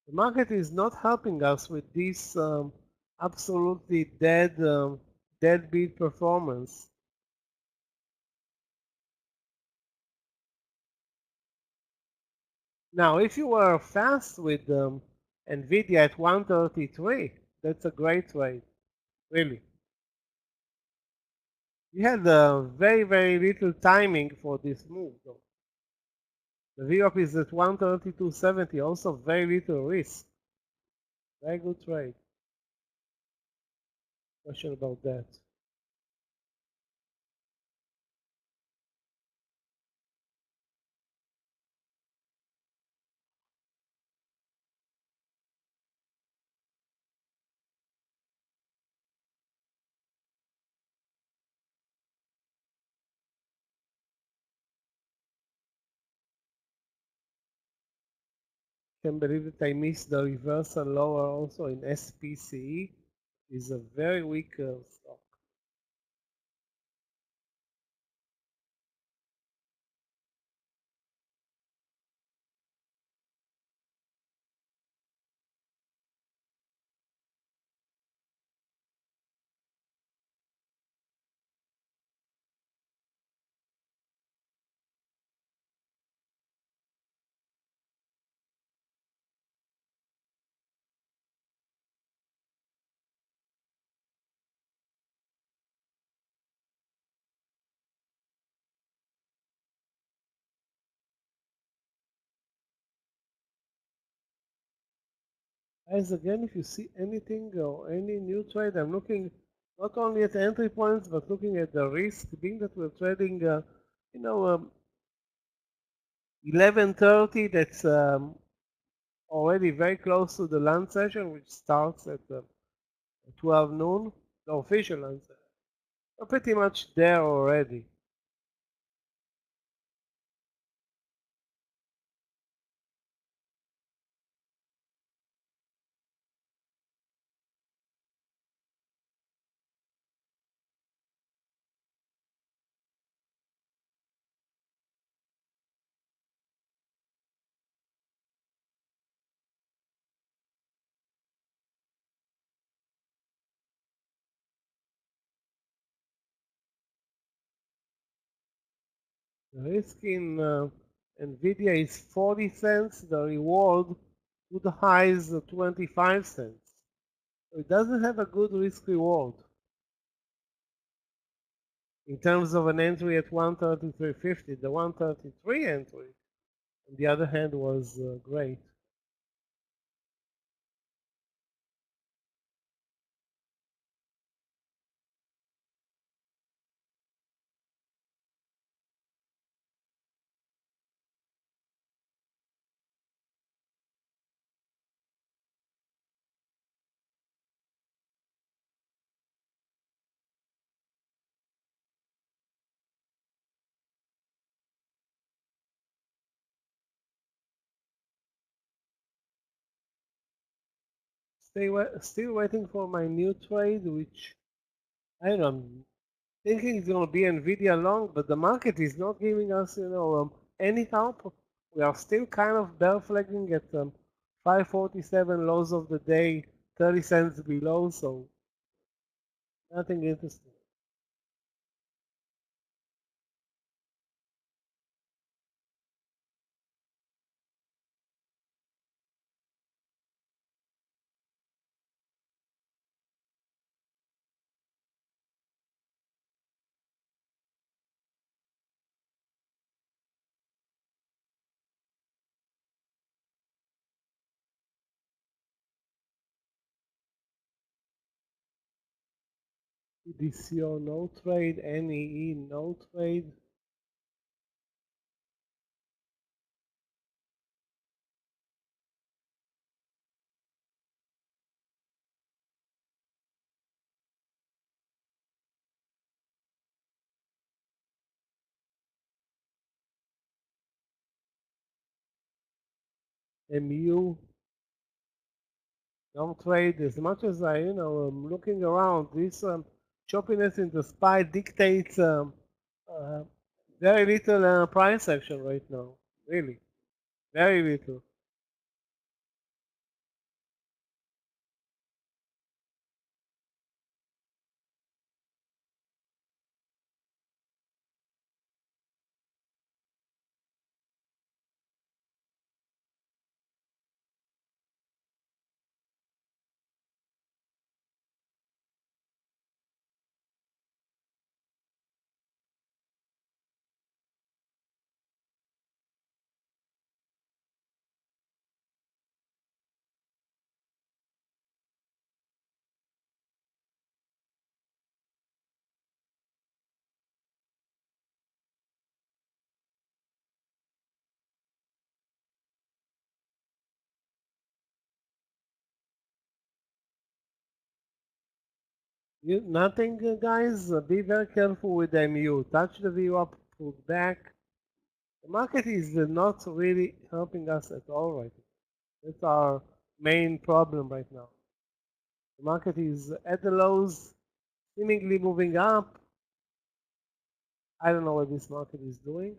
So the market is not helping us with this absolutely deadbeat performance. Now, if you were fast with NVIDIA at 133, that's a great trade, really. You had very, very little timing for this move, though. The VWAP is at 132.70, also very little risk. Very good trade. Question about that. Can't believe that I missed the reversal lower also in SPCE. Is a very weak stock. As again, if you see anything or any new trade, I'm looking not only at the entry points, but looking at the risk, being that we're trading, 11:30, that's already very close to the lunch session, which starts at 12 noon, the official lunch session. We're pretty much there already. The risk in NVIDIA is 40 cents, the reward to the high is 25 cents. So it doesn't have a good risk reward. In terms of an entry at 133.50, the 133 entry, on the other hand, was great. still waiting for my new trade, which I don't know. I'm thinking it's going to be Nvidia long, but the market is not giving us, any help. We are still kind of bear flagging at 547 lows of the day, 30 cents below, so nothing interesting. DCO no trade, NEE no trade. MU no trade. As much as I, am looking around, this choppiness in the SPY dictates very little price action right now. Really, very little. Nothing, guys. Be very careful with the MU. Touch the view up, pull back. The market is not really helping us at all right now. That's our main problem right now. The market is at the lows, seemingly moving up. I don't know what this market is doing.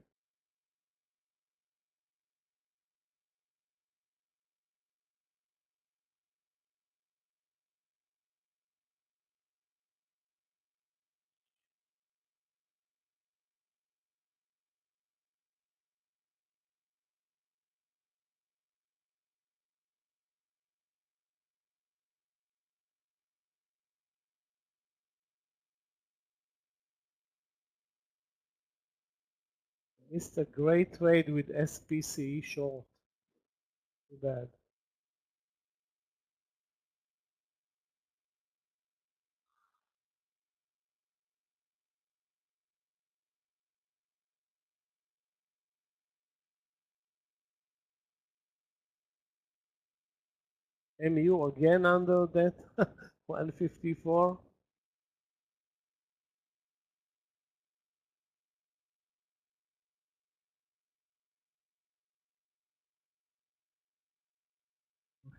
Missed a great trade with SPCE short. Too bad. MU again under that 154.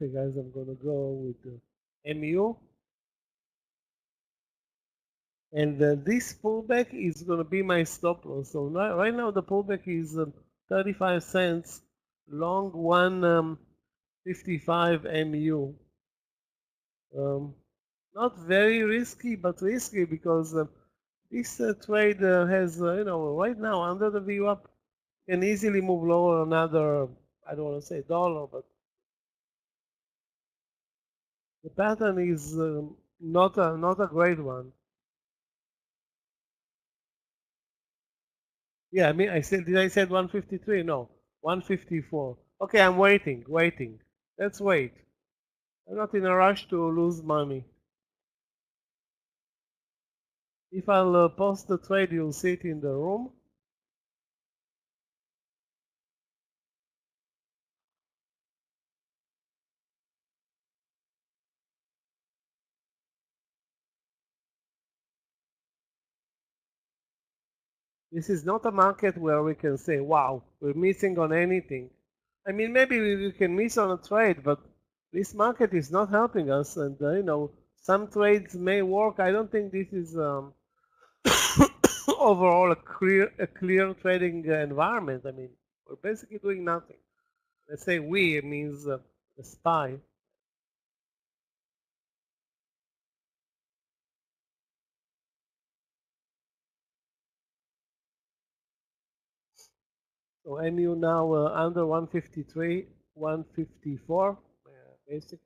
Okay, guys, I'm gonna go with the MU. And this pullback is going to be my stop loss. So right now the pullback is 35 cents, long 155 MU. Not very risky, but risky because this trade has, right now under the view up, can easily move lower another, I don't want to say dollar, but the pattern is not a great one. Yeah, I mean, did I said 153? No, 154. Okay, I'm waiting. Let's wait. I'm not in a rush to lose money. If I'll post the trade, you'll see it in the room. This is not a market where we can say, wow, we're missing on anything. I mean, maybe we can miss on a trade, but this market is not helping us, and some trades may work. I don't think this is overall a clear trading environment. I mean, we're basically doing nothing. Let's say we, it means the SPY. So MU now under 153, 154, basically.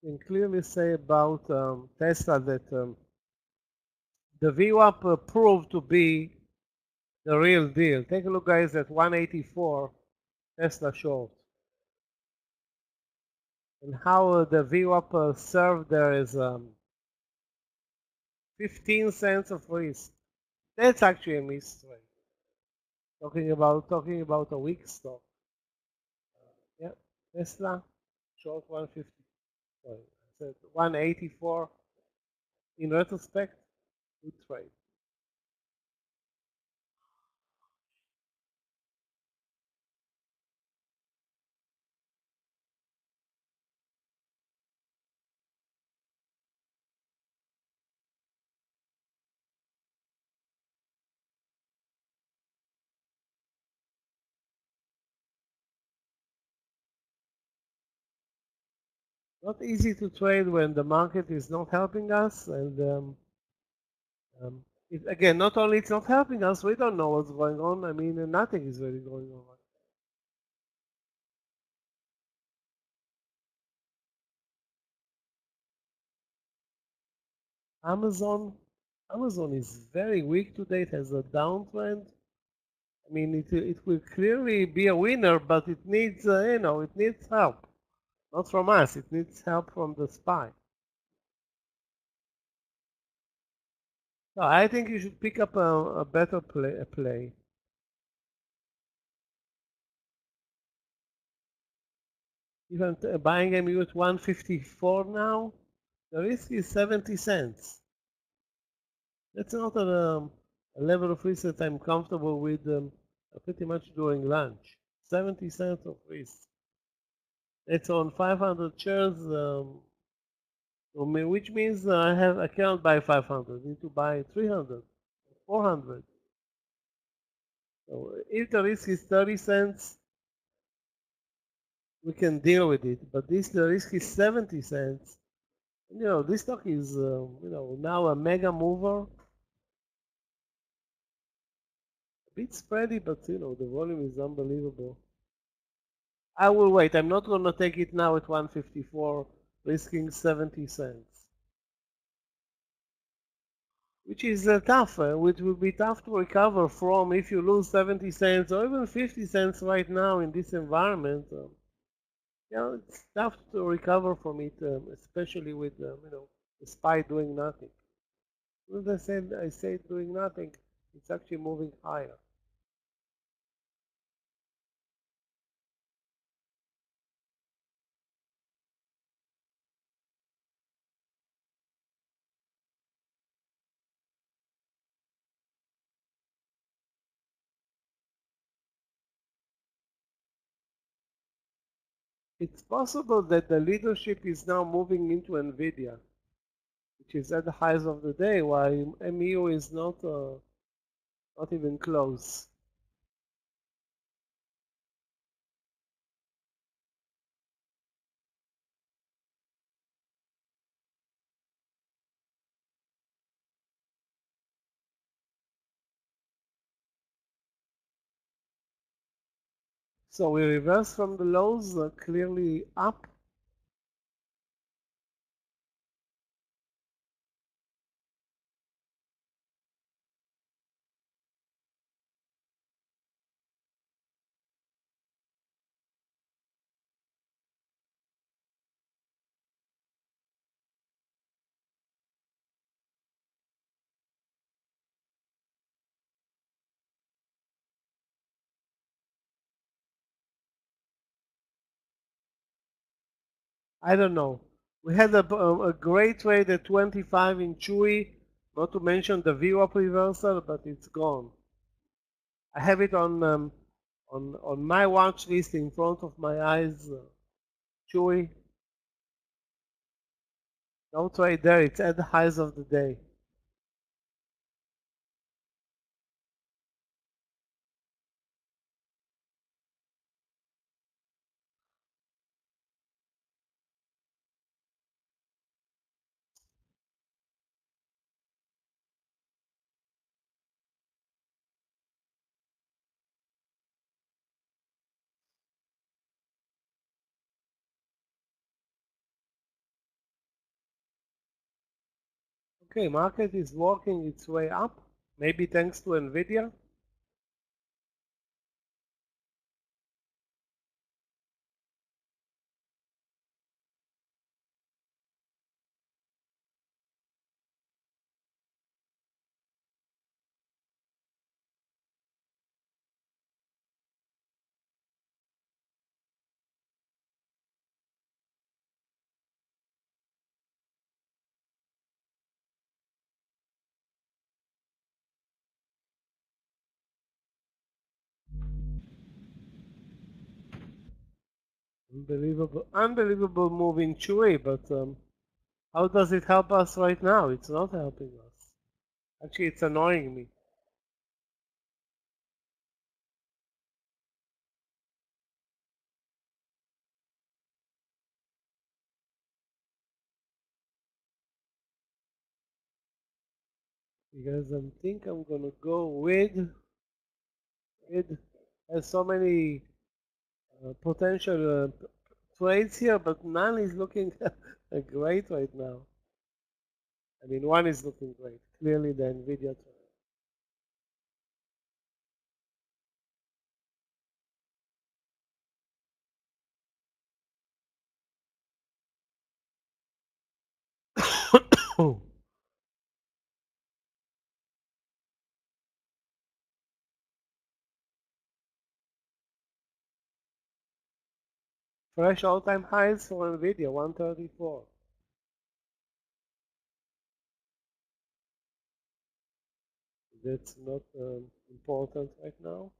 You can clearly say about Tesla that the VWAP proved to be the real deal. Take a look, guys, at 184 Tesla short, and how the VWAP served there is 15 cents of risk. That's actually a mystery. Talking about a weak stock. Yeah, Tesla short 150. Sorry, I said 184. In retrospect, good trade. Not easy to trade when the market is not helping us, and again, not only it's not helping us, we don't know what's going on. I mean, nothing is really going on. Amazon, Amazon is very weak today. It has a downtrend. I mean, it will clearly be a winner, but it needs it needs help, not from us. It needs help from the SPY. So I think you should pick up a better play. Even buying MU at 154 now, the risk is 70 cents. That's not a level of risk that I'm comfortable with pretty much during lunch. 70 cents of risk. It's on 500 shares, which means I cannot buy 500. I need to buy 300, 400. So if the risk is 30 cents, we can deal with it. But the risk is 70 cents. This stock is now a mega mover. A bit spready, but the volume is unbelievable. I will wait. I'm not going to take it now at 154, risking 70 cents. Which is tough, which will be tough to recover from if you lose 70 cents or even 50 cents right now in this environment. It's tough to recover from it, especially with the SPY doing nothing. As I said doing nothing, it's actually moving higher. It's possible that the leadership is now moving into NVIDIA, which is at the highs of the day, while MU is not even close. So we reverse from the lows, clearly up. I don't know. We had a great trade at 25 in Chewy, not to mention the VWAP reversal, but it's gone. I have it on my watch list in front of my eyes. Chewy, no trade there. It's at the highs of the day. Okay, market is working its way up, maybe thanks to Nvidia. Unbelievable move in Chewy, but how does it help us right now? It's not helping us. Actually, it's annoying me. Because I think I'm gonna go with has so many potential trades here, but none is looking great right now. I mean, one is looking great. Clearly, the Nvidia trade. Fresh all-time highs for Nvidia, 134. That's not important right now.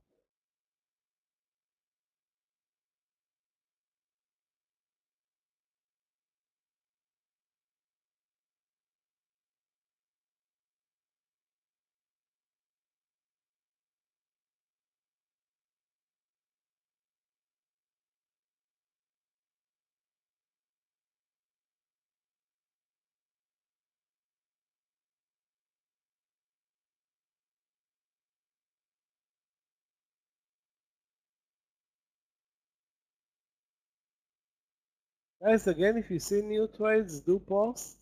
Guys, again, if you see new trades, do post.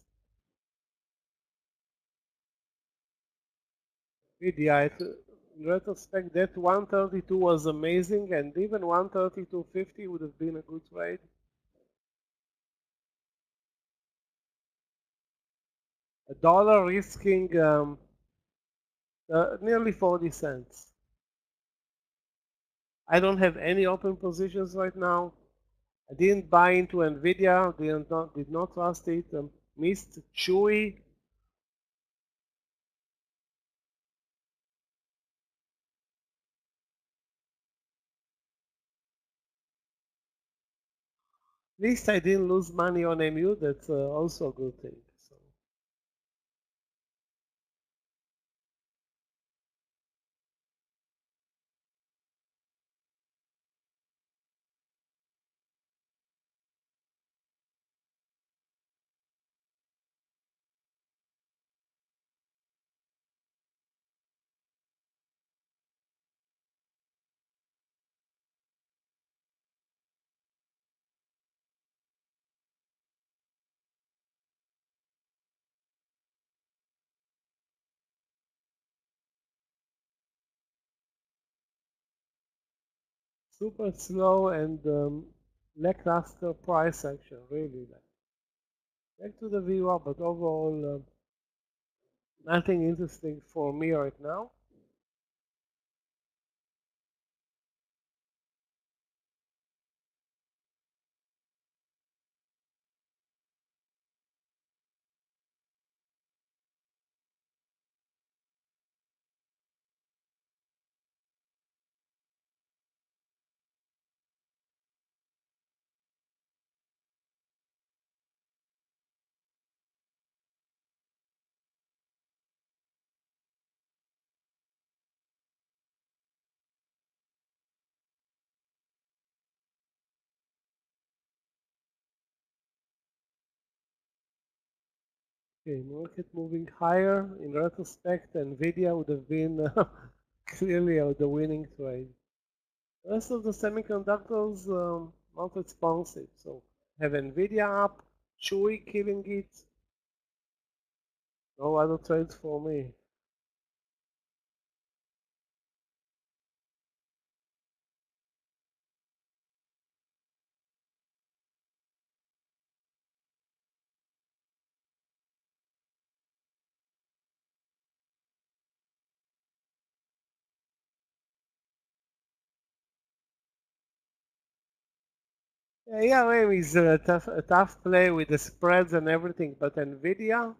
VDI, in retrospect, that 132 was amazing, and even 132.50 would have been a good trade. A dollar risking nearly 40 cents. I don't have any open positions right now. I didn't buy into Nvidia, did not trust it, missed Chewy. At least I didn't lose money on MU, that's also a good thing. So. Super slow and lackluster price action, really. Back to the VWAP, but overall, nothing interesting for me right now. Okay, market moving higher. In retrospect, Nvidia would have been clearly the winning trade. The rest of the semiconductors not responsive. So have Nvidia up, Chewy killing it. No other trades for me. Yeah, ARM is a tough play with the spreads and everything, but Nvidia,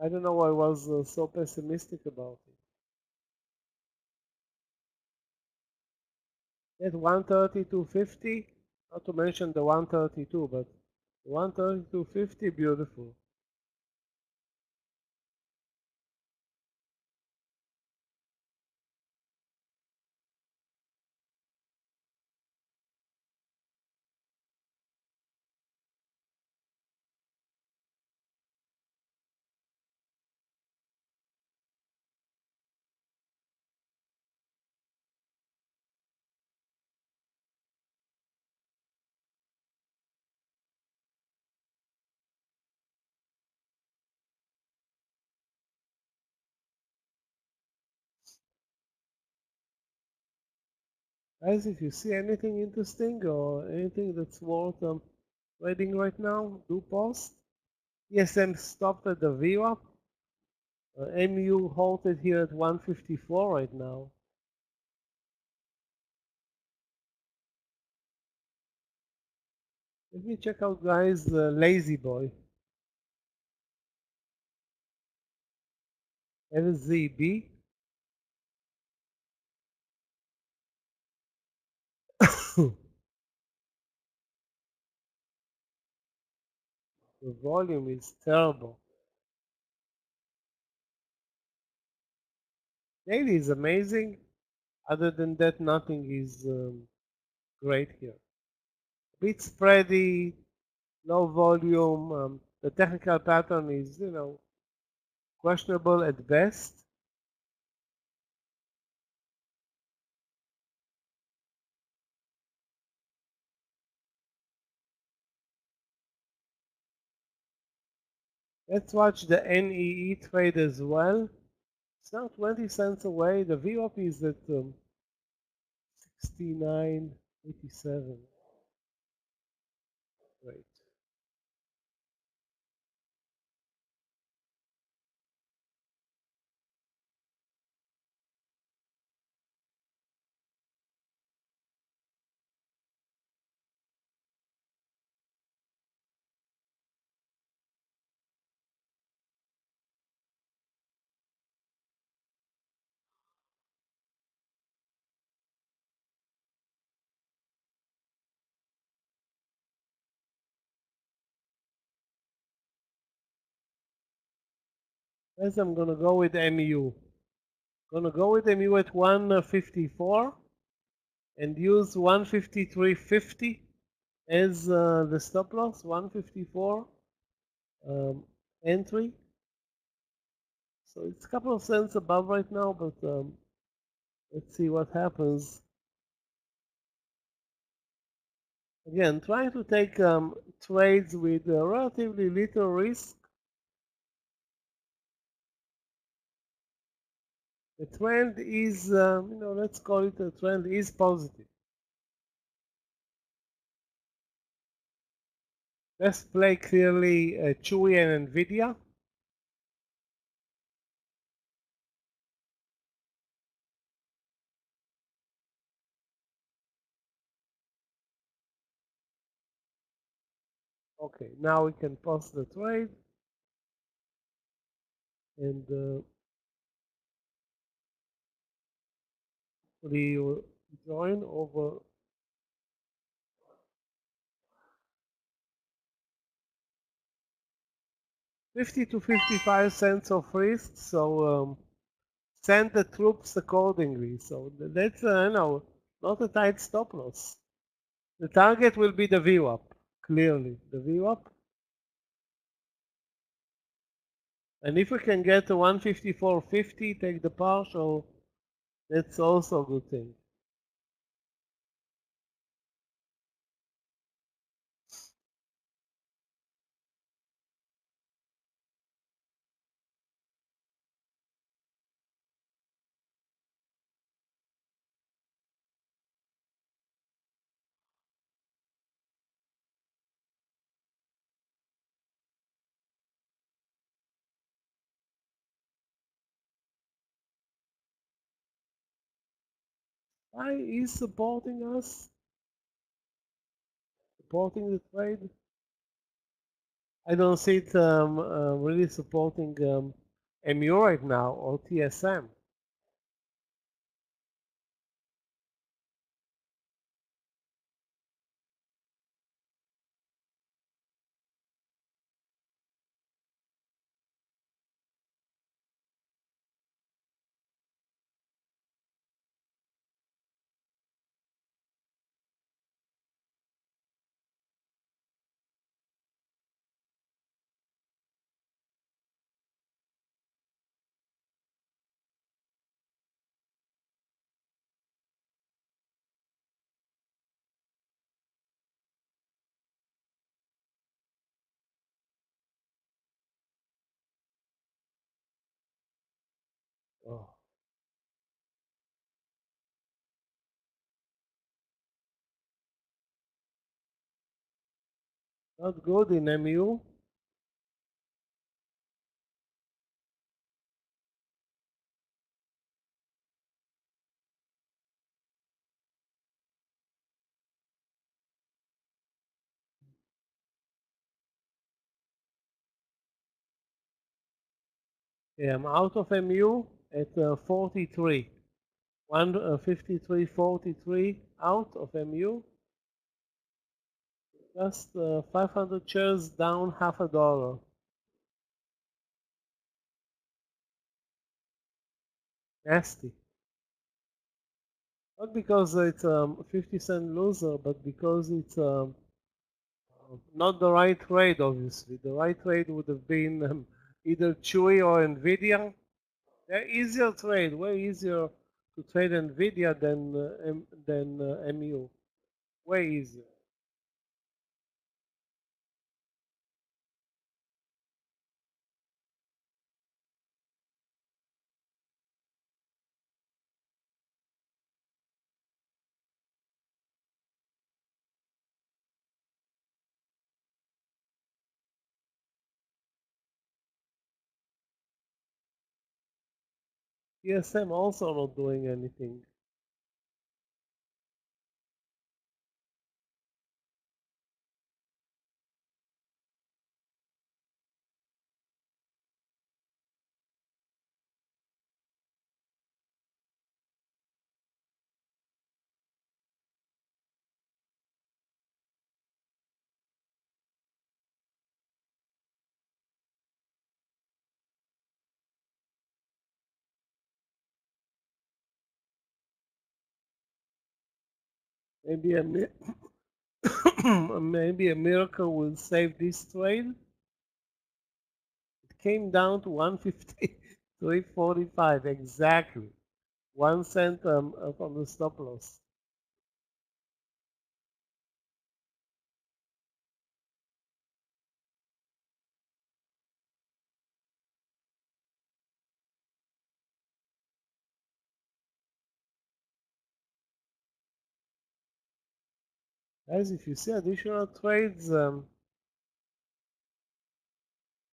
I don't know why I was so pessimistic about it. At 132.50, not to mention the 132, but 132.50, beautiful. Guys, if you see anything interesting or anything that's worth trading right now, do post. ESM stopped at the VWAP. MU halted here at 154 right now. Let me check out, guys, Lazy Boy. LZB. The volume is terrible. Daily is amazing. Other than that, nothing is great here. Bit spready, low volume. The technical pattern is, questionable at best. Let's watch the NEE trade as well. It's now 20 cents away. The VWAP is at 69.87. Great. As I'm gonna go with MU. Gonna go with MU at 154 and use 153.50 as the stop loss. 154 entry. So it's a couple of cents above right now, but let's see what happens. Again, trying to take trades with relatively little risk. The trend is, let's call it a trend is positive. Best play clearly Chewy and Nvidia. Okay, now we can pause the trade and we will join over 50 to 55 cents of risk. So send the troops accordingly. So that's not a tight stop loss. The target will be the VWAP, clearly the VWAP. And if we can get to 154.50, take the partial, that's also a good thing. Why is supporting us? Supporting the trade? I don't see it really supporting MU right now or TSM. Oh, not good in MU. Yeah, I'm out of MU at 43. 153.43 out of MU. Just 500 shares down $0.50. Nasty. Not because it's 50-cent loser, but because it's not the right trade, obviously. The right trade would have been either Chewy or Nvidia. They're easier trade, way easier to trade Nvidia than MU. Way easier. TSM also not doing anything. Maybe a maybe a miracle will save this trade. It came down to 153.45 exactly. 1 cent from the stop loss. Guys, if you see additional trades,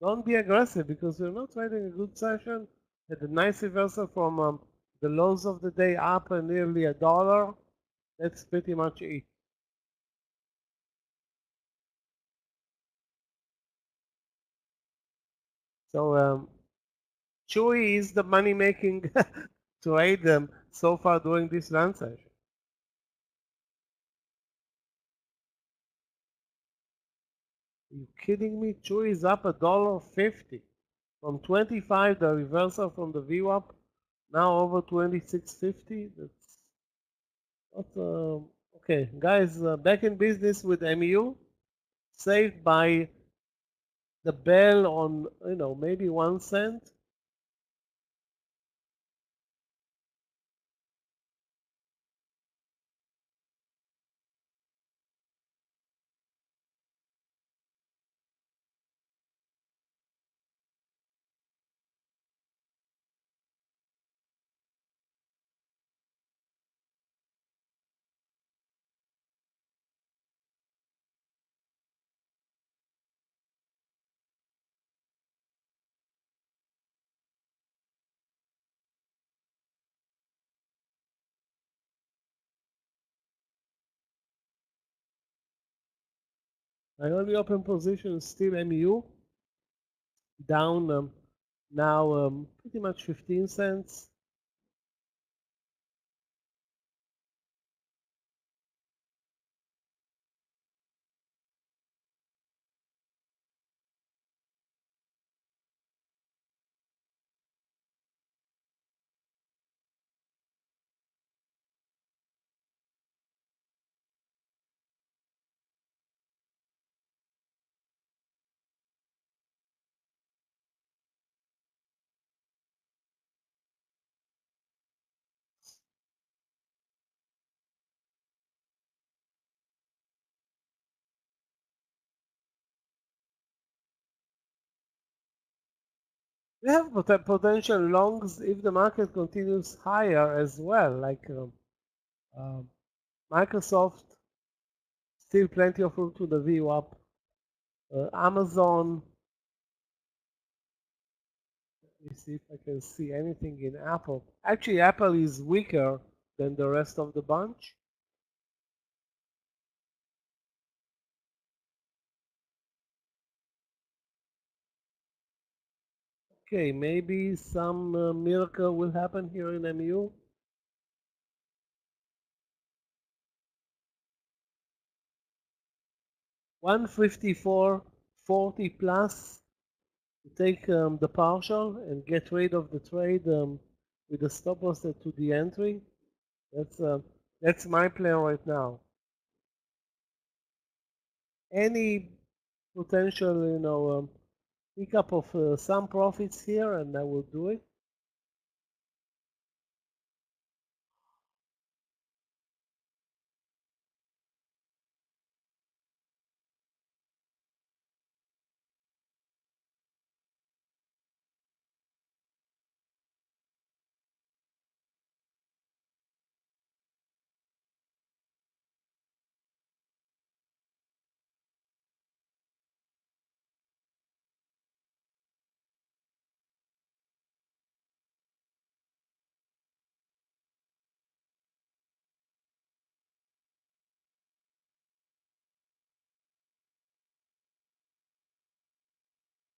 don't be aggressive because you're not trading a good session. Had a nice reversal from the lows of the day up nearly $1. That's pretty much it. So Chewy is the money-making trade so far during this run session. Are you kidding me? Chewy is up $1.50 from 25. The reversal from the VWAP now over 26.50. That's not okay, guys. Back in business with MU, saved by the bell on, you know, maybe 1 cent. My only open position is still MU, down now pretty much 15 cents. We have potential longs if the market continues higher as well, like Microsoft, still plenty of room to the VWAP. Amazon, let me see if I can see anything in Apple. Actually, Apple is weaker than the rest of the bunch. Okay, maybe some miracle will happen here in MU. $154.40 plus to take the partial and get rid of the trade with the stop loss to the entry. That's my plan right now. Any potential, you know, pick up of some profits here, and I will do it.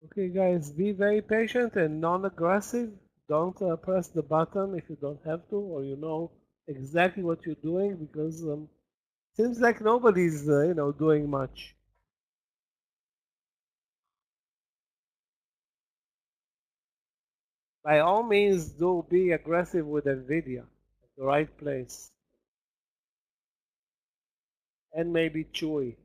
Okay, guys, be very patient and non-aggressive. Don't press the button if you don't have to, or you know exactly what you're doing, because seems like nobody's you know, doing much. By all means, do be aggressive with NVIDIA at the right place, and maybe Chewy.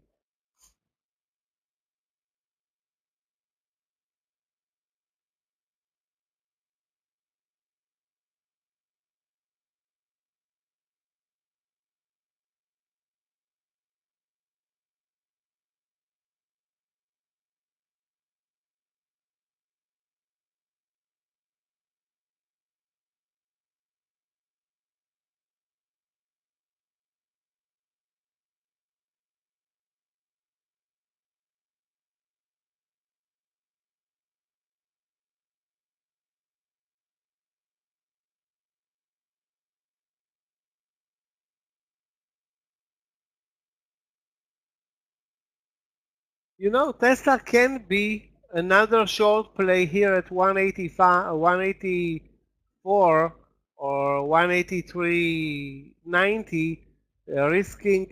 You know, Tesla can be another short play here at 185, 184 or 183.90, risking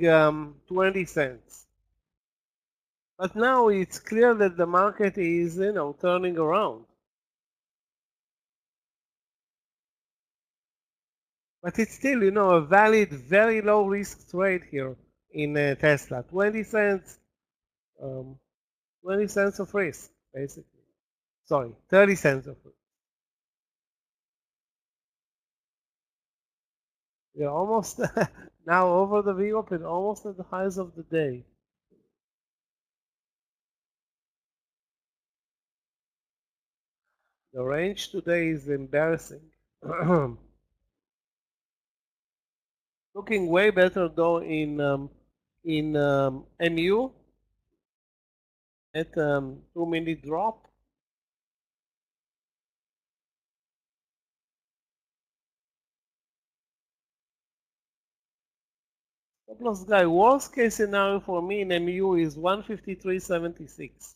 20 cents. But now it's clear that the market is, you know, turning around. But it's still, you know, a valid, very low risk trade here in Tesla. 20 cents, 20 cents of risk. basically. Sorry, 30 cents of it. We're almost now over the VWAP and almost at the highs of the day. The range today is embarrassing. Looking way better though in MU at 2-minute drop. Stop loss guy, worst case scenario for me in MU is 153.76.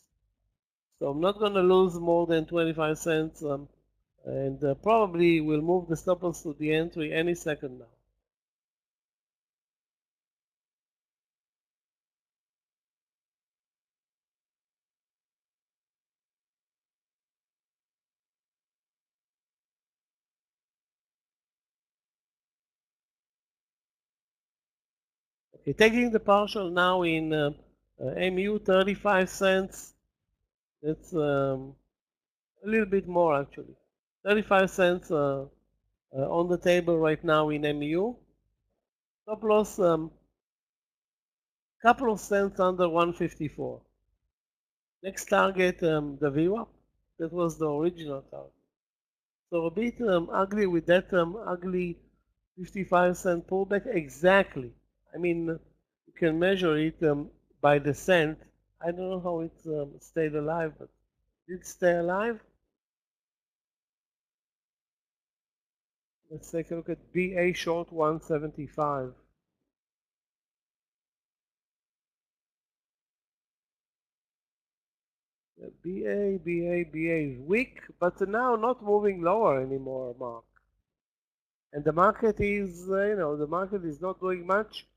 So I'm not going to lose more than 25 cents and probably will move the stop loss to the entry any second now. Okay, taking the partial now in MU 35 cents. That's a little bit more actually. 35 cents on the table right now in MU. Stop loss couple of cents under 154. Next target the VWAP. That was the original target. So a bit ugly with that ugly 55-cent pullback. Exactly. I mean, you can measure it by the cent. I don't know how it stayed alive, but did it stay alive? Let's take a look at BA short 175. BA is weak, but now not moving lower anymore, Mark. And the market is, the market is not doing much.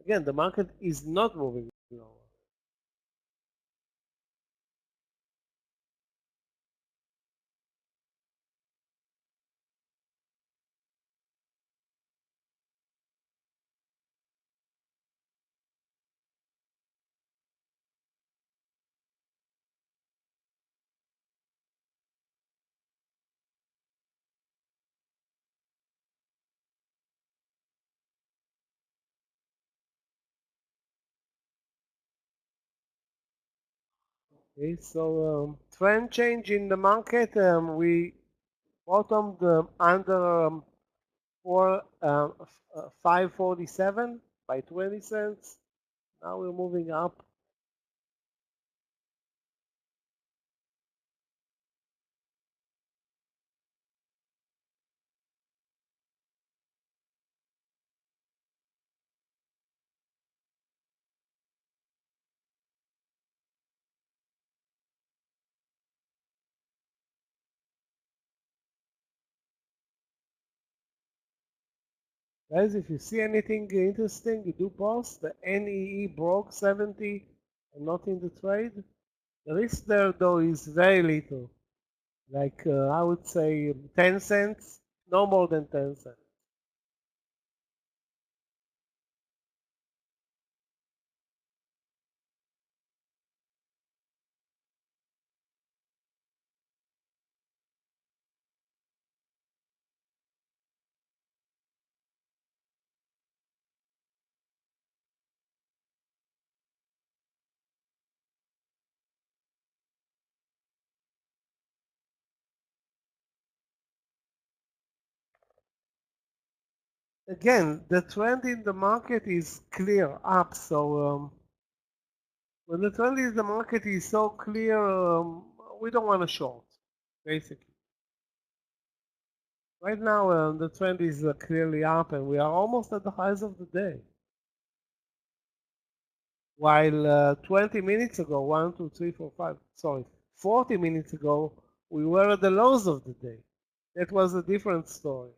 Again, the market is not moving lower. Okay, so trend change in the market. We bottomed under 547 by 20 cents. Now we're moving up. Guys, if you see anything interesting, you do post. The NEE broke 70 and not in the trade. The risk there, though, is very little. Like, I would say 10 cents, no more than 10 cents. Again, the trend in the market is clear up. So when the trend in the market is so clear, we don't want to short, basically. Right now, the trend is clearly up, and we are almost at the highs of the day. While 20 minutes ago, 1, 2, 3, 4, 5, sorry, 40 minutes ago, we were at the lows of the day. That was a different story.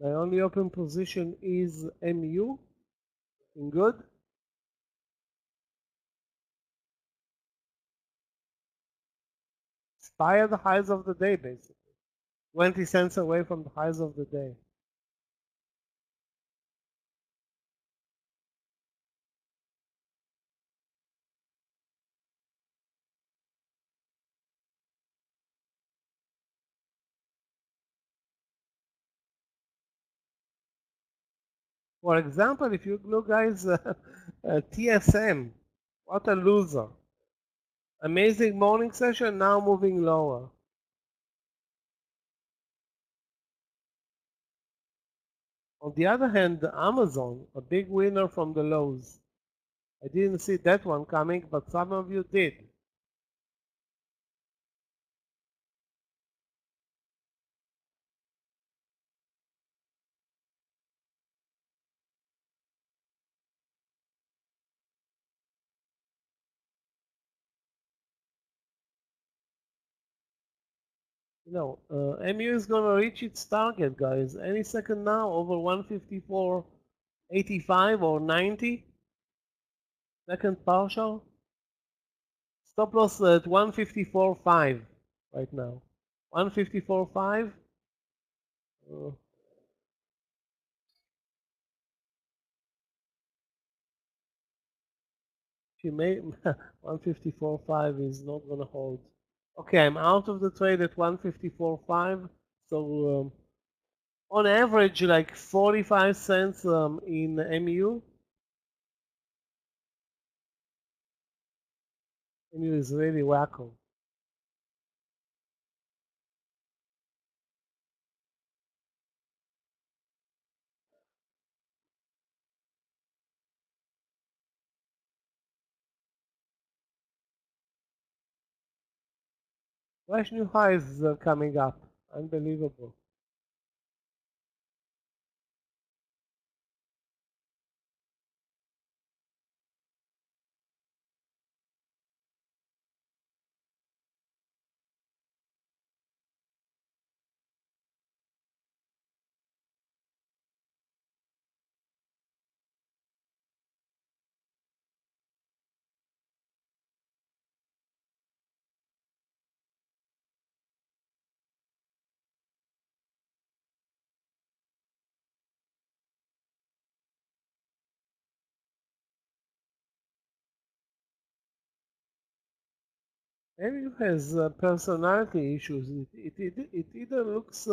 My only open position is MU. Looking good. Inspire the highs of the day, basically. 20 cents away from the highs of the day. For example, if you look, guys, TSM, what a loser. Amazing morning session, now moving lower. On the other hand, Amazon, a big winner from the lows. I didn't see that one coming, but some of you did. MU is going to reach its target, guys. Any second now, over 154.85 or 90. Second partial. Stop loss at 154.5 right now. 154.5. If you may, 154.5 is not going to hold. Okay, I'm out of the trade at 154.5. So on average, like 45 cents in MU. MU is really wacko. Fresh new highs are coming up. Unbelievable. MU has personality issues. It either looks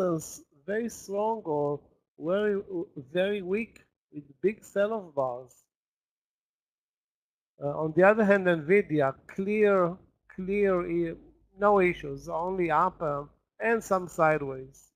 very strong or very weak with big sell-off bars. On the other hand, NVIDIA, clear, no issues, only up and some sideways.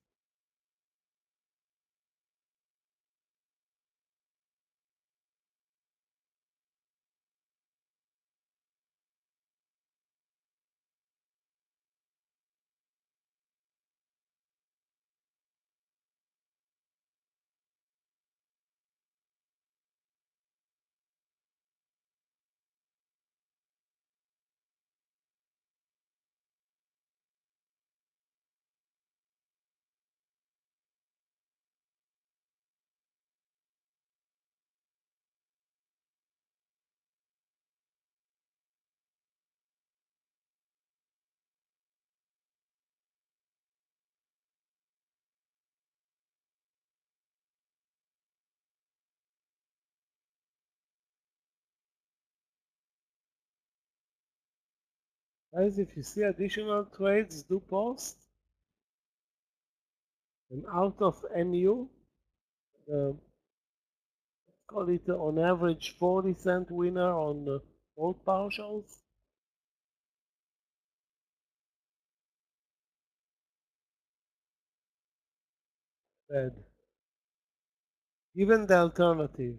Guys, if you see additional trades, do post. And out of MU, call it on average 40-cent winner on both partials. Bad. Even the alternative.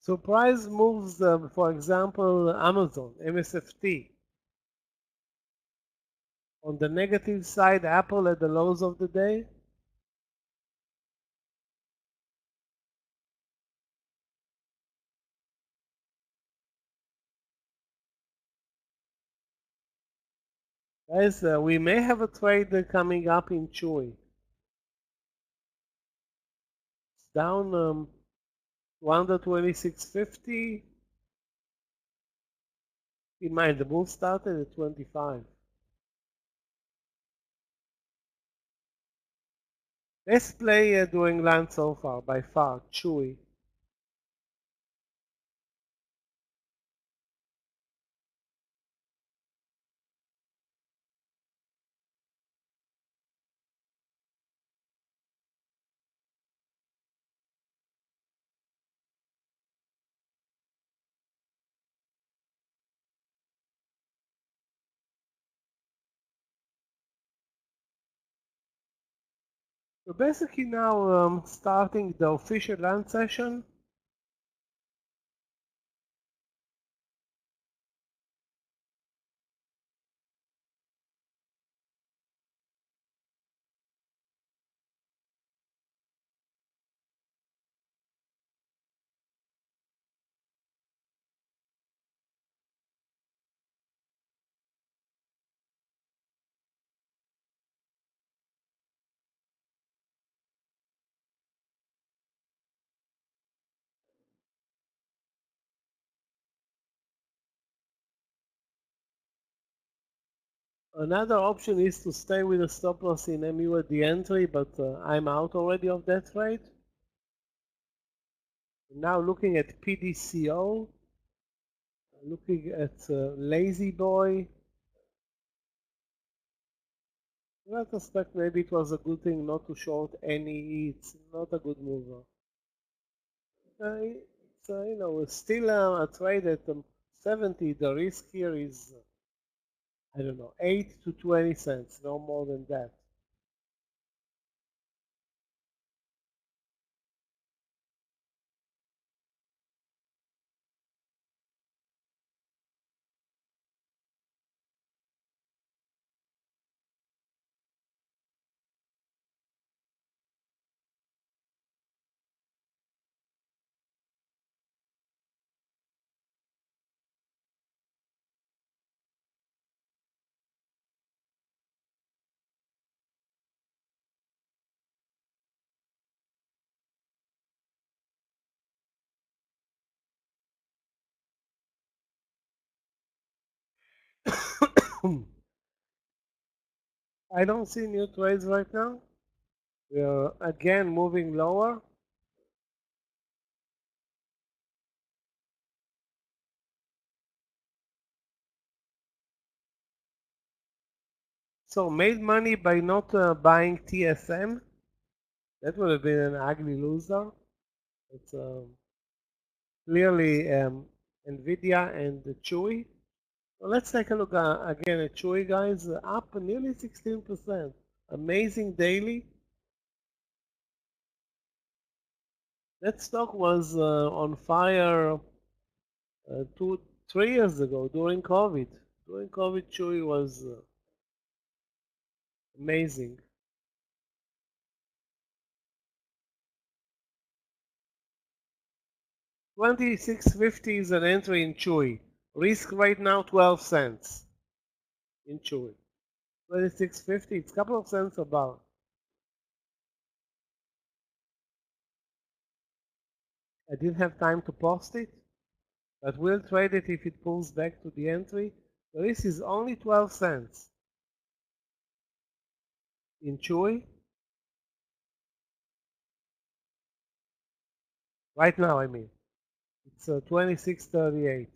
Surprise moves, for example, Amazon, MSFT. On the negative side, Apple at the lows of the day. Guys, we may have a trade coming up in Chewy. It's down to under 26.50. In mind, the move started at 25. Best play during lunch so far, by far, Chewy. So basically now starting the official lunch session. Another option is to stay with a stop loss in MU at the entry, but I'm out already of that trade. Now looking at PDCO, looking at Lazy Boy. In retrospect, maybe it was a good thing not to short any. It's not a good mover. It's you know, still a trade at 70. The risk here is I don't know, 8 to 20 cents, no more than that. I don't see new trades right now. We are again moving lower. So made money by not buying TSM. That would have been an ugly loser. It's clearly Nvidia and Chewy. So let's take a look again at Chewy, guys. Up nearly 16%. Amazing daily. That stock was on fire 3 years ago during COVID. During COVID, Chewy was amazing. 26.50 is an entry in Chewy. Risk right now 12 cents in Chewy. 26.50, it's a couple of cents above. I didn't have time to post it, but we'll trade it if it pulls back to the entry. The risk is only 12 cents in Chewy. Right now, I mean. It's 26.38.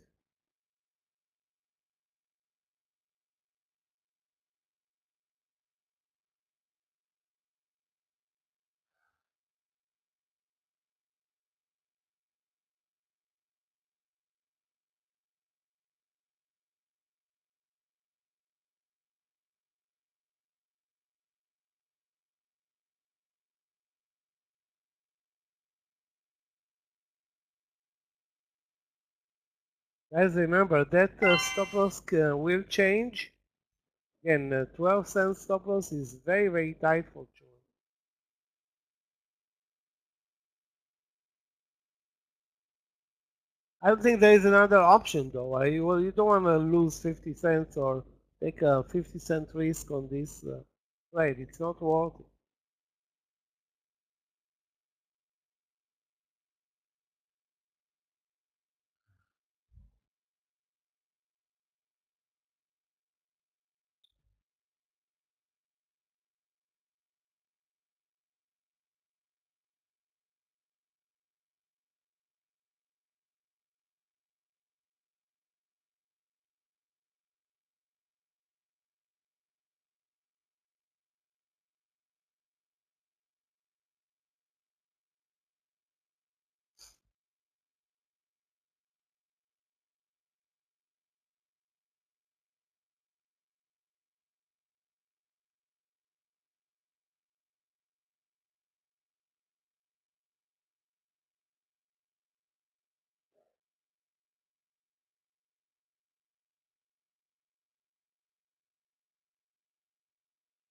Guys, remember that stop loss will change. Again, 12 cents stop loss is very, very tight for Chewy. I don't think there is another option though. Well, you don't want to lose 50 cents or take a 50-cent risk on this trade. It's not worth it.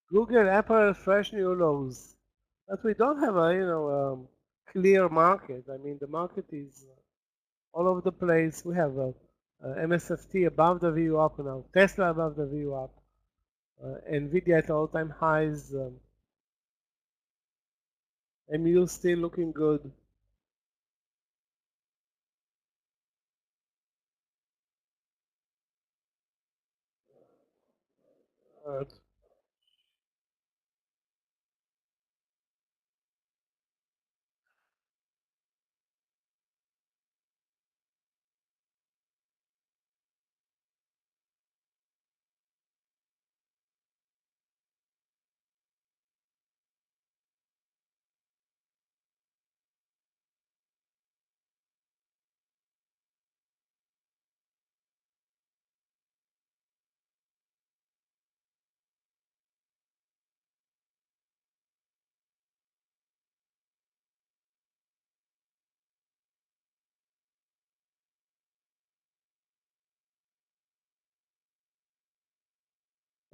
Google, Apple, fresh new lows. But we don't have a clear market. I mean, the market is all over the place. We have MSFT above the VU up now, Tesla above the VU up, Nvidia at all-time highs, MU still looking good.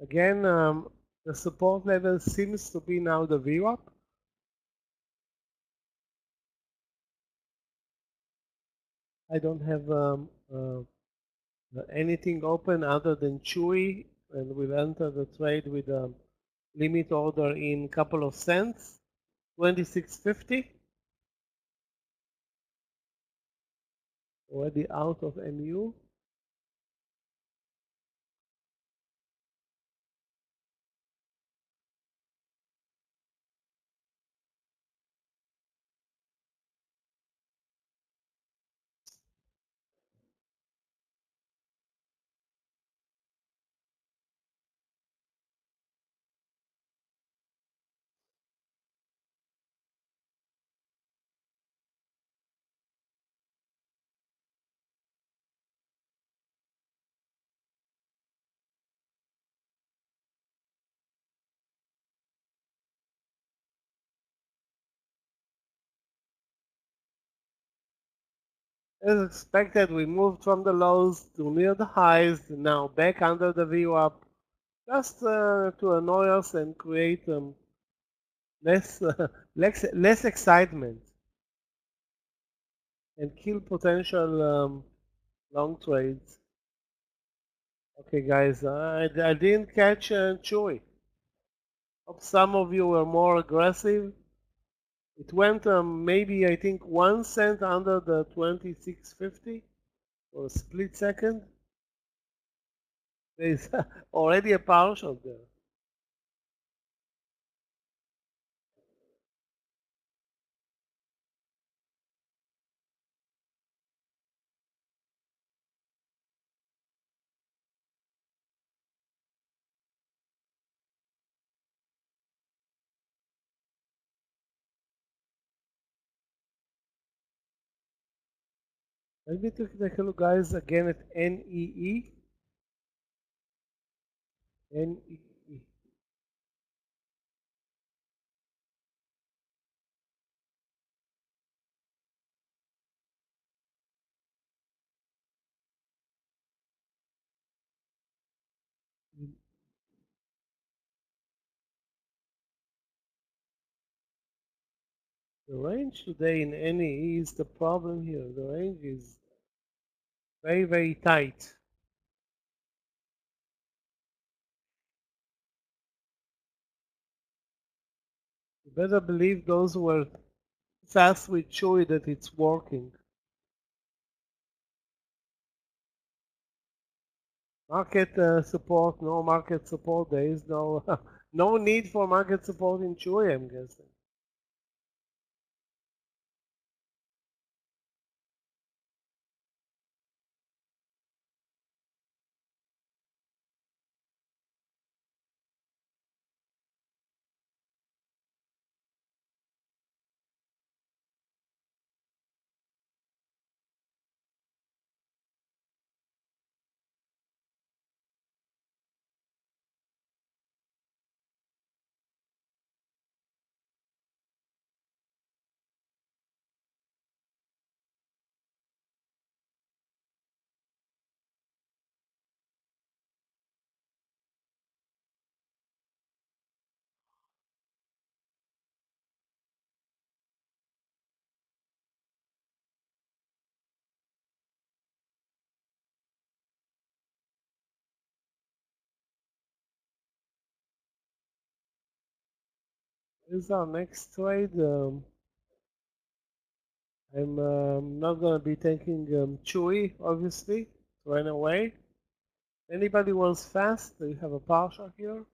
Again, the support level seems to be now the VWAP. I don't have anything open other than Chewy, and we'll enter the trade with a limit order in couple of cents, 26.50. Already out of MU. As expected, we moved from the lows to near the highs, now back under the VWAP, just to annoy us and create less, less excitement and kill potential long trades. Okay, guys, I didn't catch Chewy. Hope some of you were more aggressive. It went maybe, I think, 1 cent under the 26.50 for a split second. There's already a partial there. Let me take a look, guys, again at NEE. NEE. The range today in NE is the problem here. The range is very, very tight. You better believe those who are fast with Chewy that it's working. Market support, no market support. There is no no need for market support in Chewy, I'm guessing. This is our next trade. I'm not going to be taking Chewy, obviously, right away. Anybody wants fast? You have a partial here.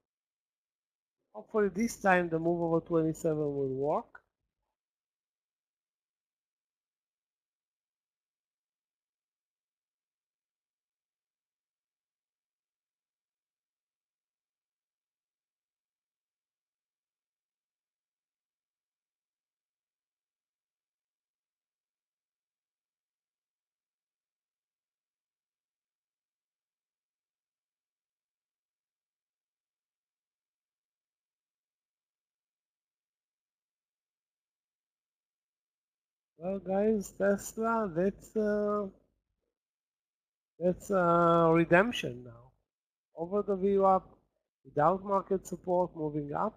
Hopefully this time the move over 27 will work. Well, guys, Tesla, that's redemption now. Over the VWAP, without market support, moving up.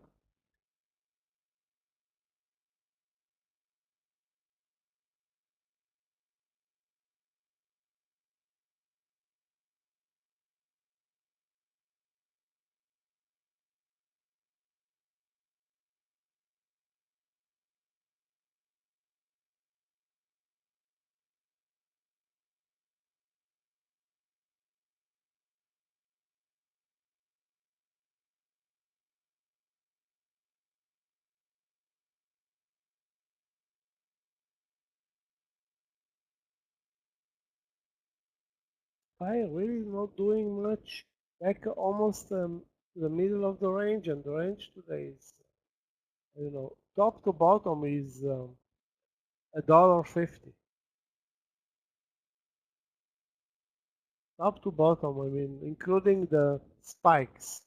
I really not doing much. Back almost the middle of the range, and the range today is, top to bottom is $1.50. Top to bottom, I mean, including the spikes.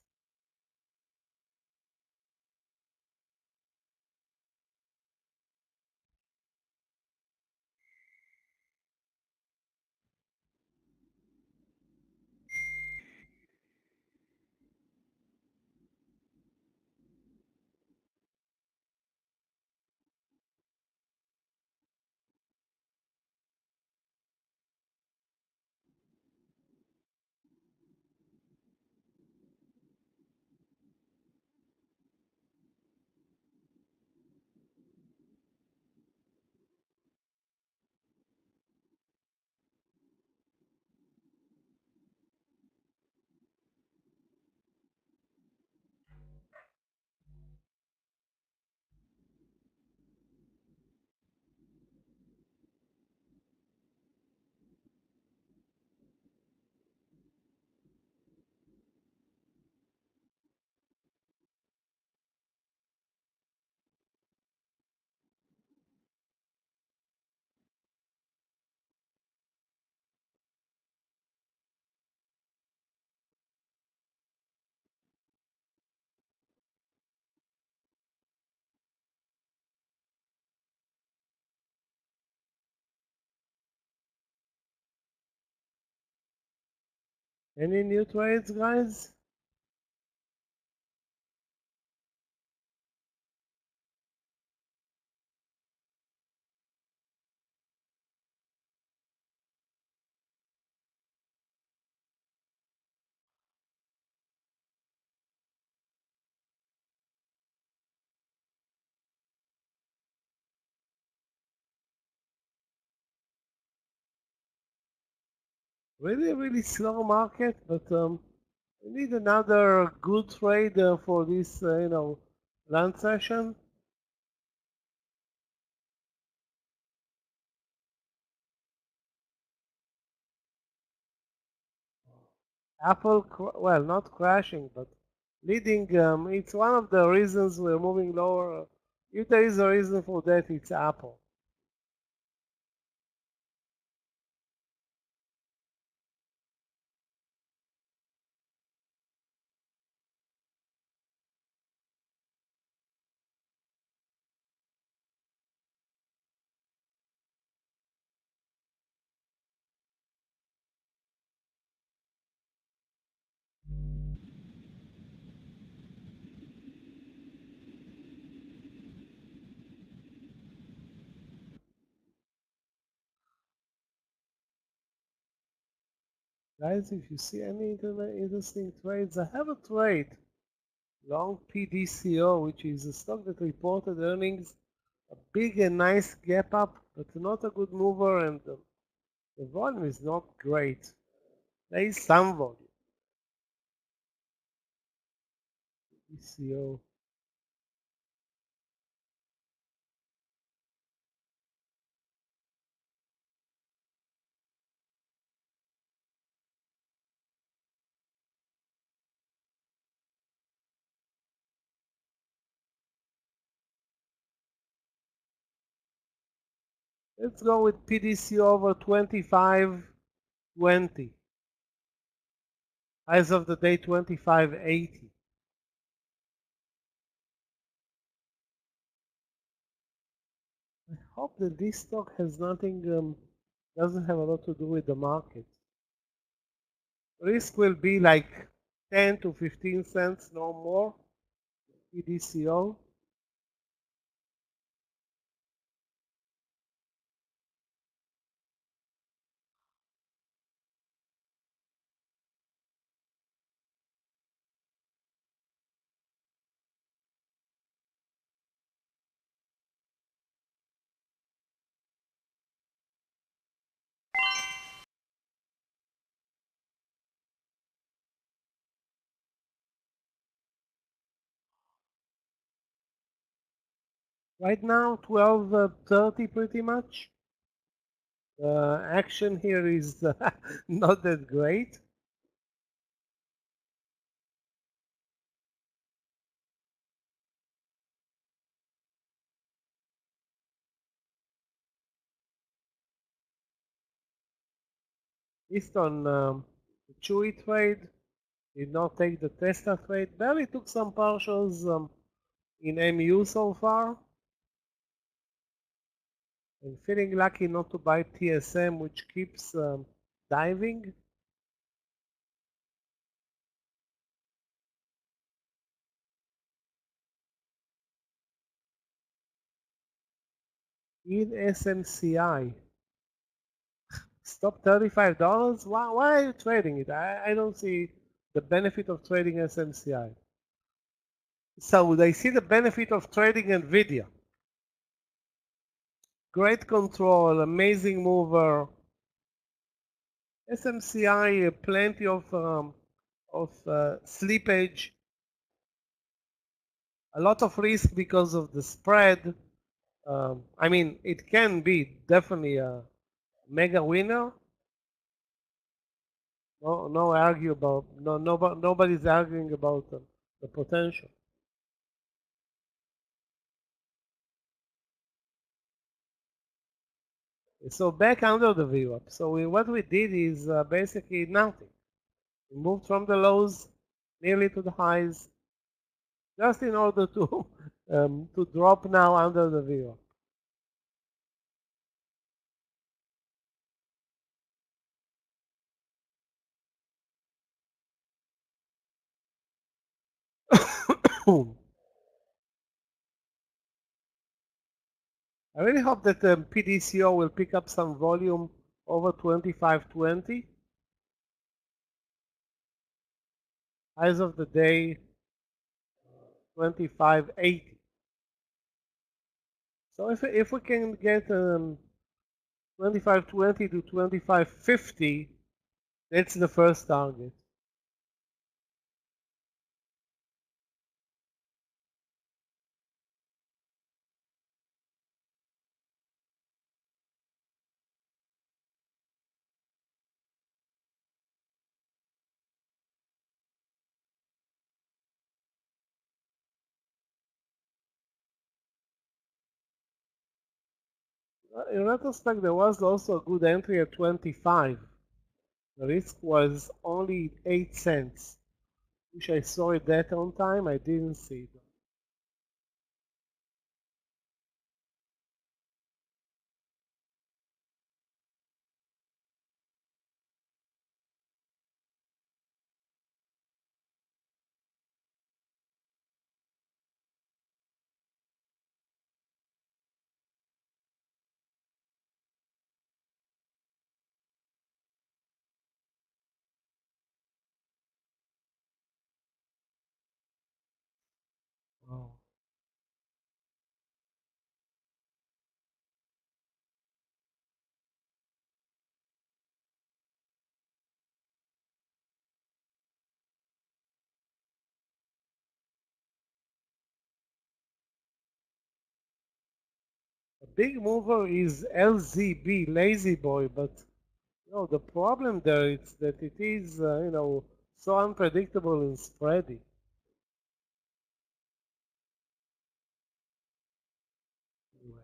Any new trades, guys? really slow market, but we need another good trade for this, lunch session. Apple, well, not crashing, but leading. It's one of the reasons we're moving lower. If there is a reason for that, it's Apple. Guys, if you see any interesting trades, I have a trade. Long PDCO, which is a stock that reported earnings, a big and nice gap up, but not a good mover, and the volume is not great. There is some volume. PDCO. Let's go with PDCO over 25.20. As of the day, 25.80. I hope that this stock has nothing, doesn't have a lot to do with the market. Risk will be like 10 to 15 cents, no more. PDCO. Right now, 12.30 pretty much. Action here is not that great. Based on the Chewy trade, did not take the Tesla trade. Barely took some partials in MU so far. And feeling lucky not to buy TSM, which keeps diving. In SMCI. Stop $35? Why are you trading it? I don't see the benefit of trading SMCI. So they see the benefit of trading NVIDIA. Great control, amazing mover. SMCI, plenty of slippage. A lot of risk because of the spread. I mean, it can be definitely a mega winner. Nobody's arguing about the potential. So back under the VWAP. So what we did is basically nothing. We moved from the lows nearly to the highs, just in order to drop now under the VWAP. I really hope that PDCO will pick up some volume over 25.20. Highs of the day, 25.80. So if we can get 25.20 to 25.50, That's the first target. In retrospect, there was also a good entry at 25. The risk was only 8 cents. Wish I saw it that on time. I didn't see it. Oh. A big mover is LZB, Lazy Boy, but the problem there is that it is so unpredictable and spready. Anyway.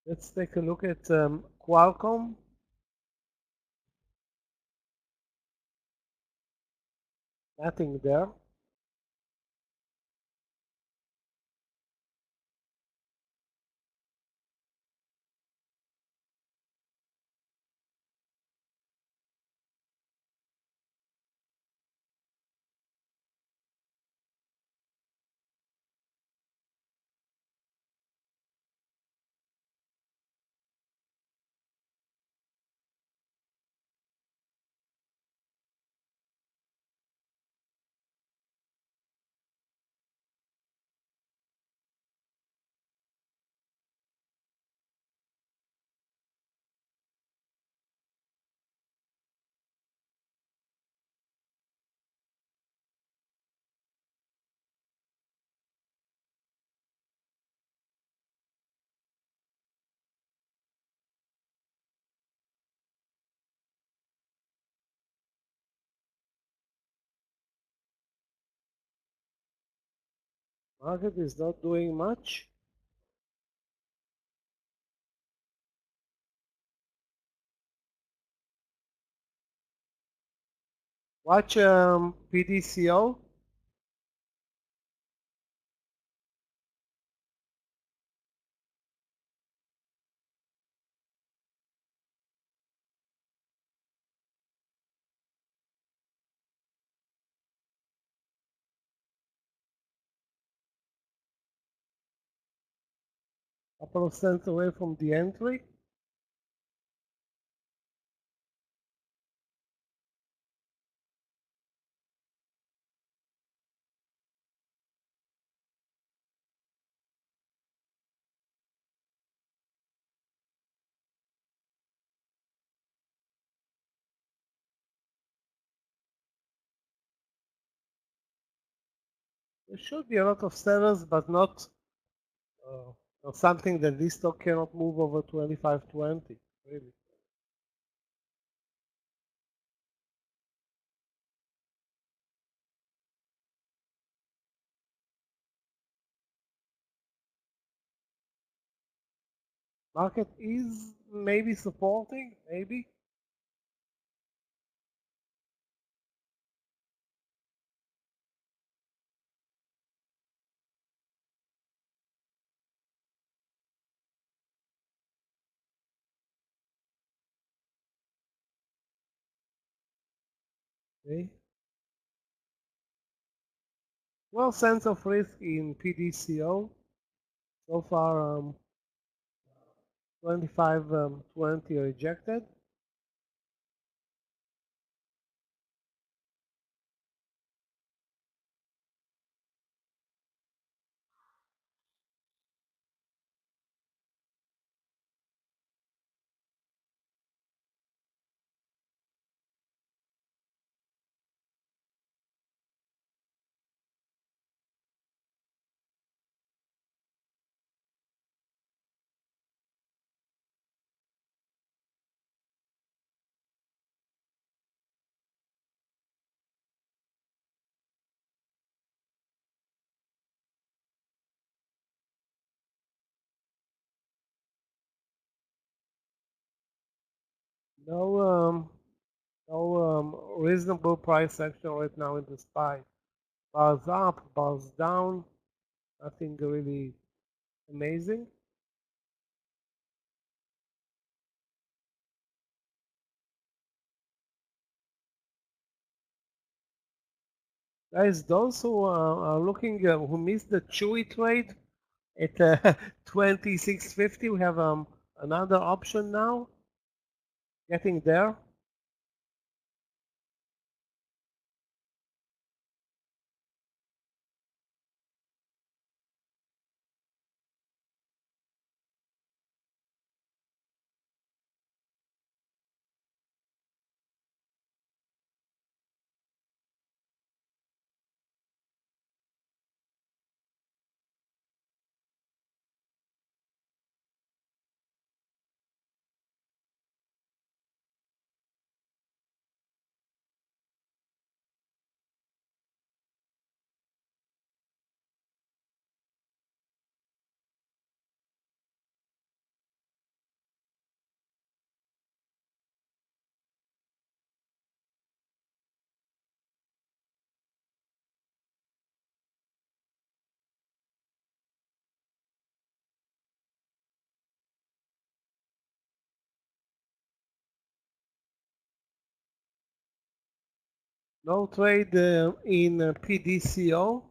Let's take a look at Qualcomm. Nothing there. Market is not doing much. Watch PDCO. Couple of cents away from the entry. There should be a lot of sellers, but not something that this stock cannot move over 25.20. Really. Market is maybe supporting, maybe. Okay. Well, sense of risk in PDCO. So far, 25.20 rejected. No reasonable price action right now in the SPY. Bars up, bars down, nothing really amazing. Guys, those who are looking, who missed the Chewy trade at 26.50, we have another option now. Getting there. No trade in PDCO.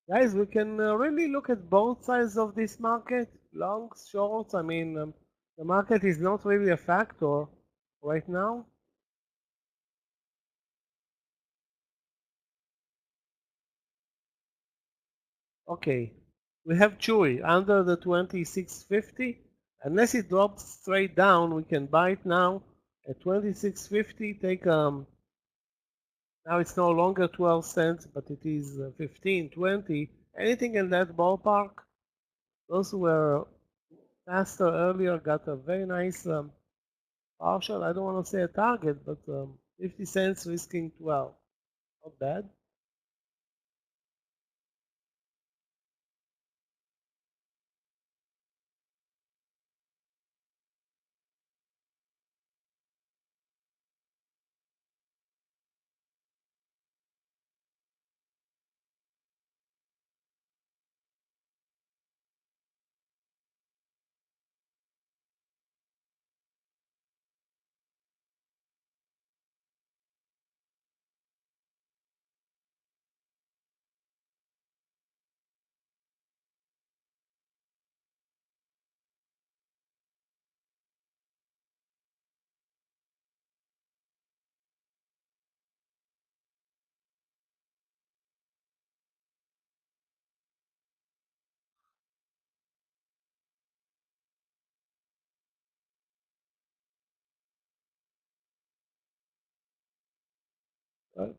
Guys, we can really look at both sides of this market, longs, shorts. I mean, the market is not really a factor right now. Okay, we have Chewy under the 26.50. Unless it drops straight down, we can buy it now at 26.50. Take now it's no longer 12 cents, but it is 15, 20. Anything in that ballpark. Those who were faster earlier got a very nice partial. I don't want to say a target, but 50 cents risking 12. Not bad.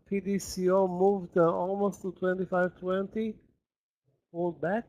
PDCO moved almost to 25.20, pulled back.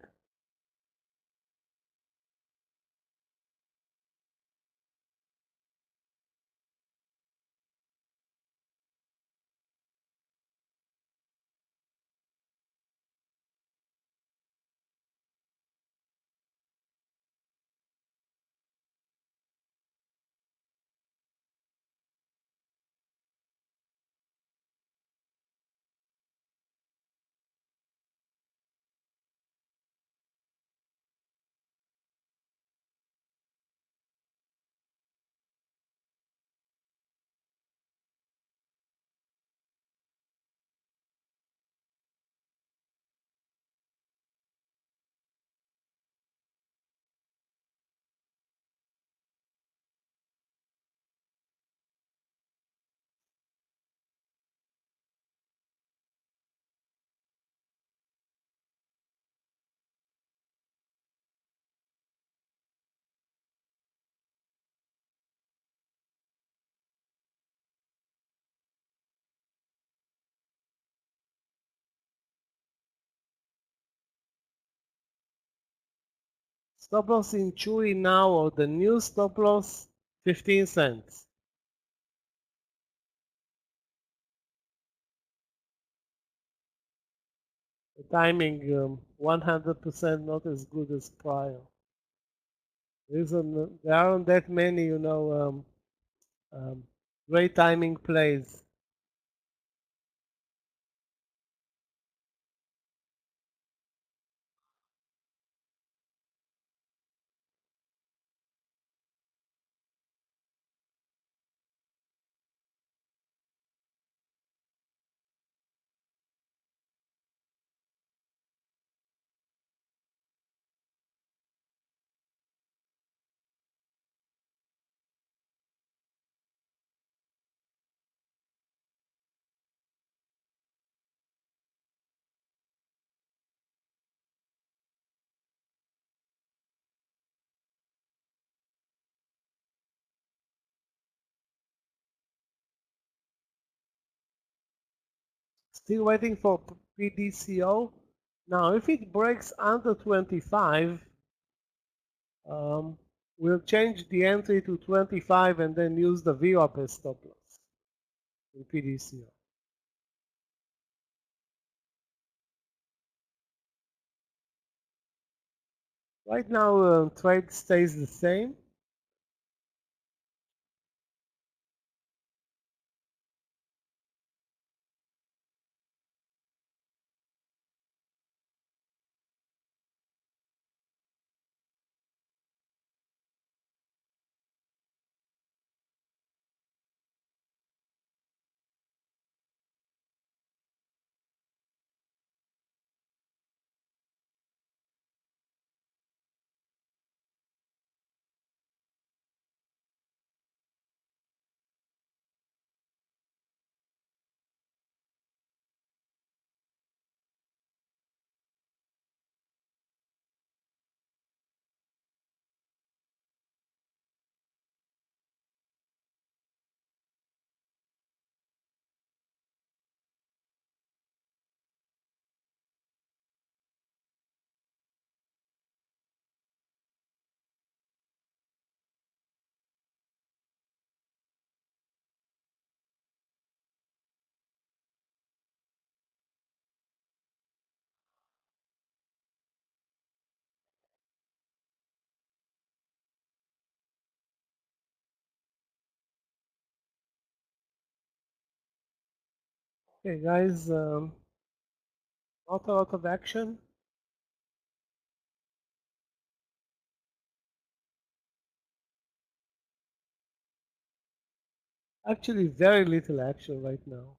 Stop loss in Chewy now, or the new stop loss, 15 cents. The timing 100% not as good as prior. There aren't that many, great timing plays. Still waiting for PDCO. Now, if it breaks under 25, we'll change the entry to 25 and then use the VWAP as stop loss in PDCO. Right now, trade stays the same. Okay, guys, not a lot of action. Actually, very little action right now.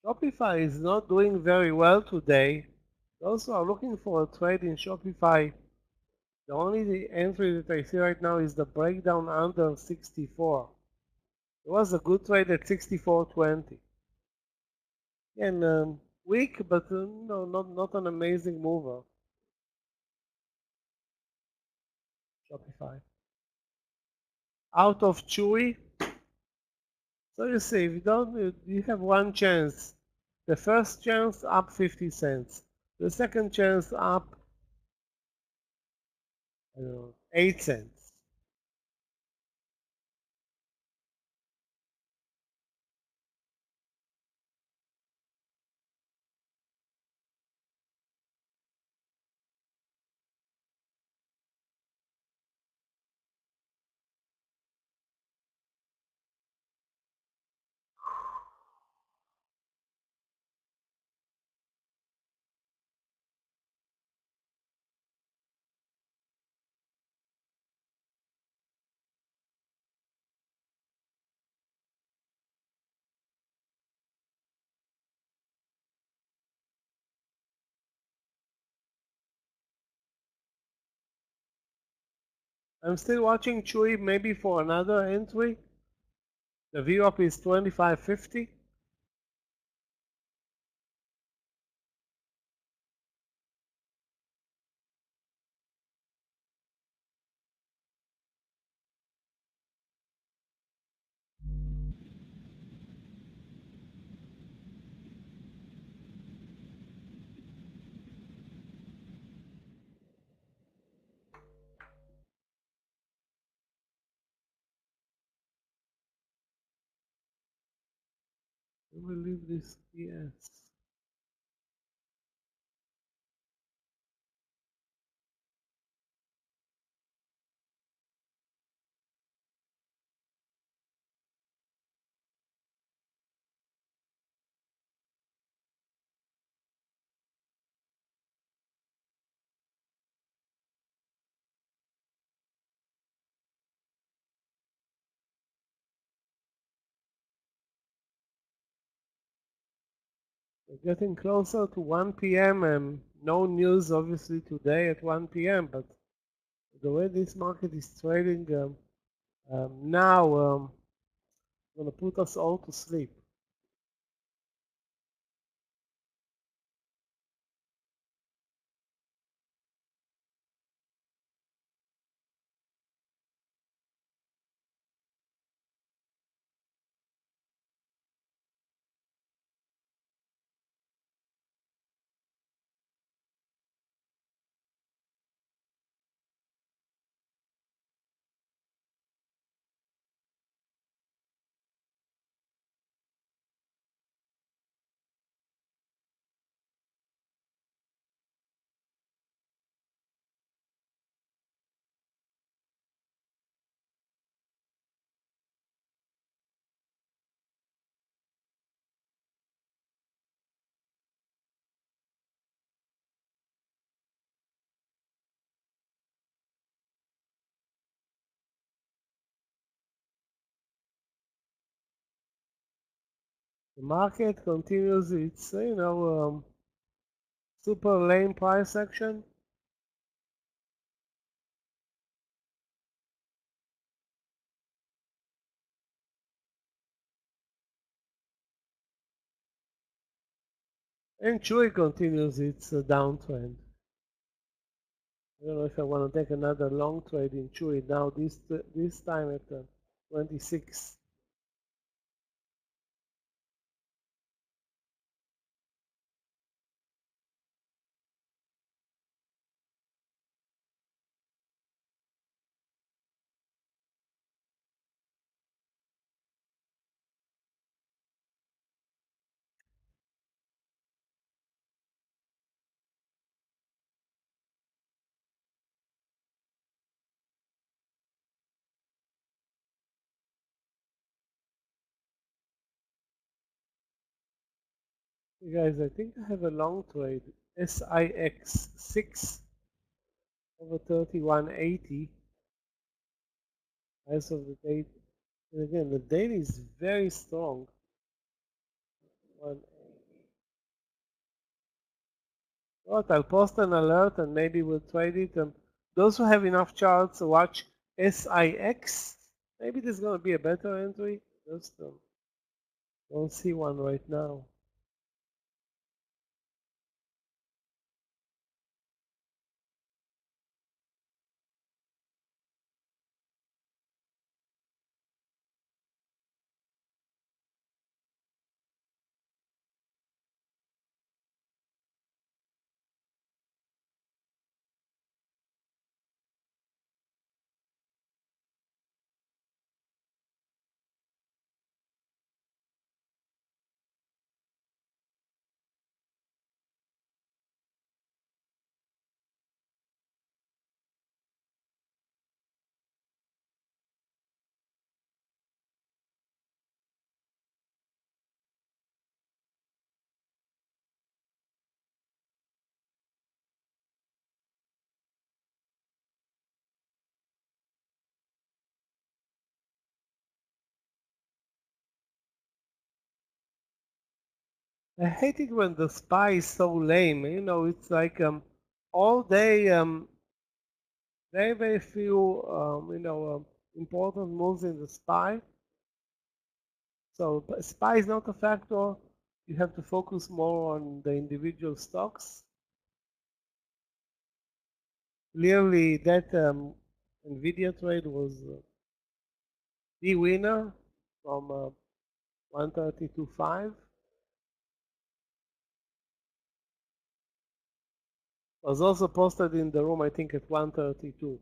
Shopify is not doing very well today. Those who are looking for a trade in Shopify, the only entry that I see right now is the breakdown under 64. It was a good trade at 64.20. And weak, but no, not an amazing mover. Shopify. Out of Chewy. So you see, if you don't, you have one chance. The first chance up 50 cents. The second chance up, I don't know, 8 cents. I'm still watching Chewy maybe for another entry. The VWAP is 25.50. I will leave this yes. We're getting closer to 1 p.m. and no news obviously today at 1 p.m. But the way this market is trading now, gonna put us all to sleep. The market continues its, super lame price action. And Chewy continues its downtrend. I don't know if I want to take another long trade in Chewy now. This time at 26. Hey guys, I think I have a long trade. SIX 6 over 31.80 as of the date. And again, the daily is very strong. But I'll post an alert and maybe we'll trade it. Those who have enough charts, watch SIX. Maybe there's going to be a better entry. Just don't see one right now. I hate it when the SPY is so lame. You know, it's like all day very few, important moves in the SPY. So SPY is not a factor. You have to focus more on the individual stocks. Clearly, that NVIDIA trade was the winner from 132.5. Was also posted in the room, I think, at 132.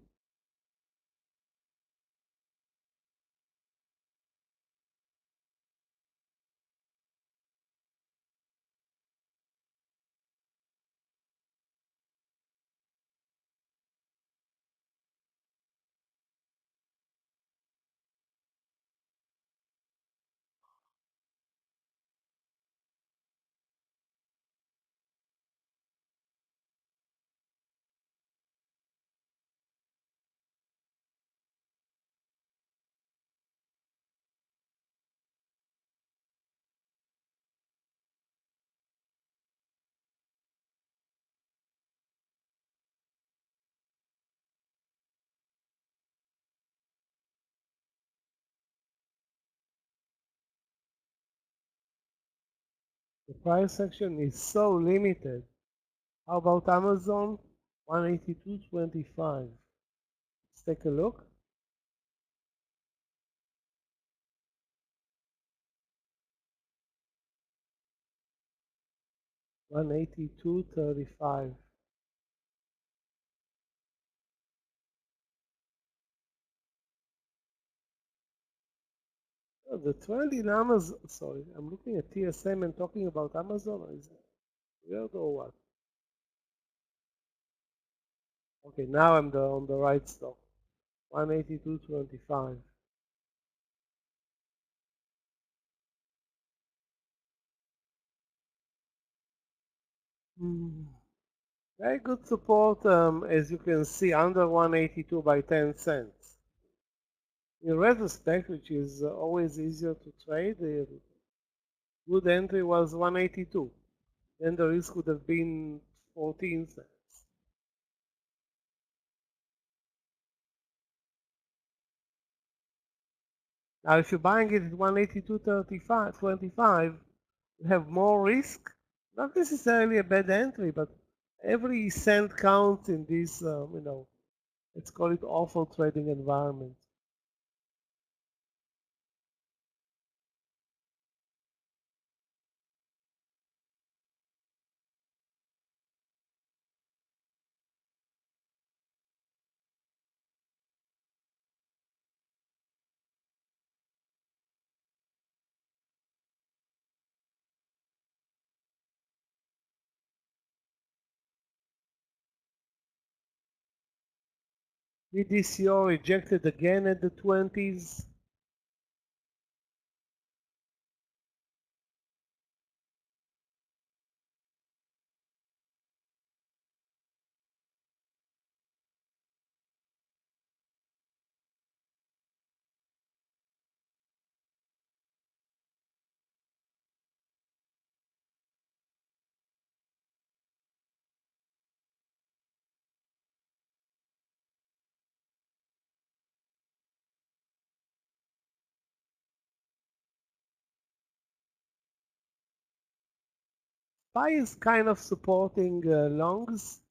The price action is so limited. How about Amazon? 182.25. Let's take a look. $182.35. Oh, the trend in Amazon. Sorry, I'm looking at TSM and talking about Amazon. Is it weird or what? Okay, now I'm on the right stock. 182.25. Very good support, as you can see, under 182 by 10 cents. In retrospect, which is always easier to trade, the good entry was 182. Then the risk would have been 14 cents. Now, if you're buying it at 182.25, you have more risk. Not necessarily a bad entry, but every cent counts in this, let's call it awful trading environment. BDCO rejected again at the 20s. SPY is kind of supporting longs.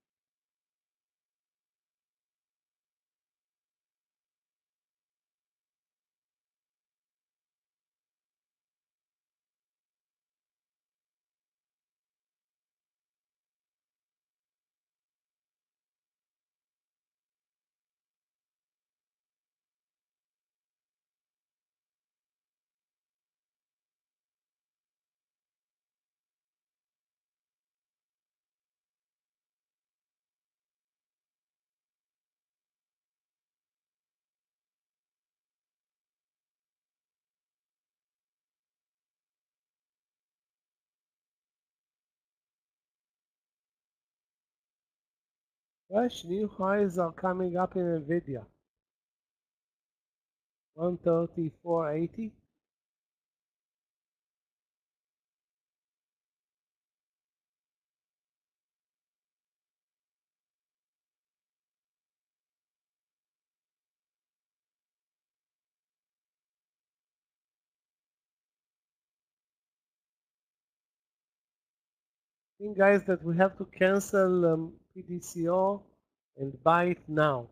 Fresh new highs are coming up in NVIDIA. 134.80. think, guys, that we have to cancel PDCO and buy it now.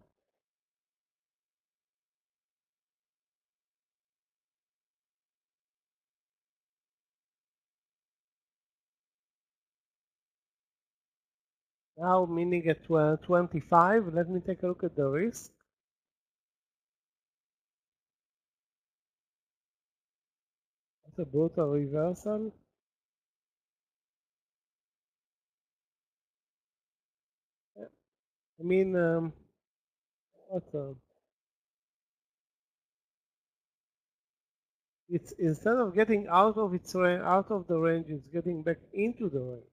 Now, meaning at 25, let me take a look at the risk. That's a brutal reversal. I mean, it's instead of getting out of its range, out of the range, it's getting back into the range.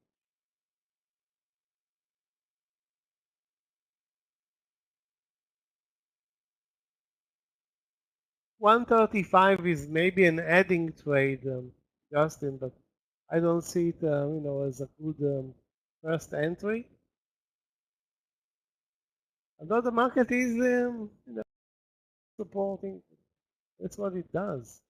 $135 is maybe an adding trade, Justin, but I don't see it, as a good first entry. Although the market is, supporting, that's what it does.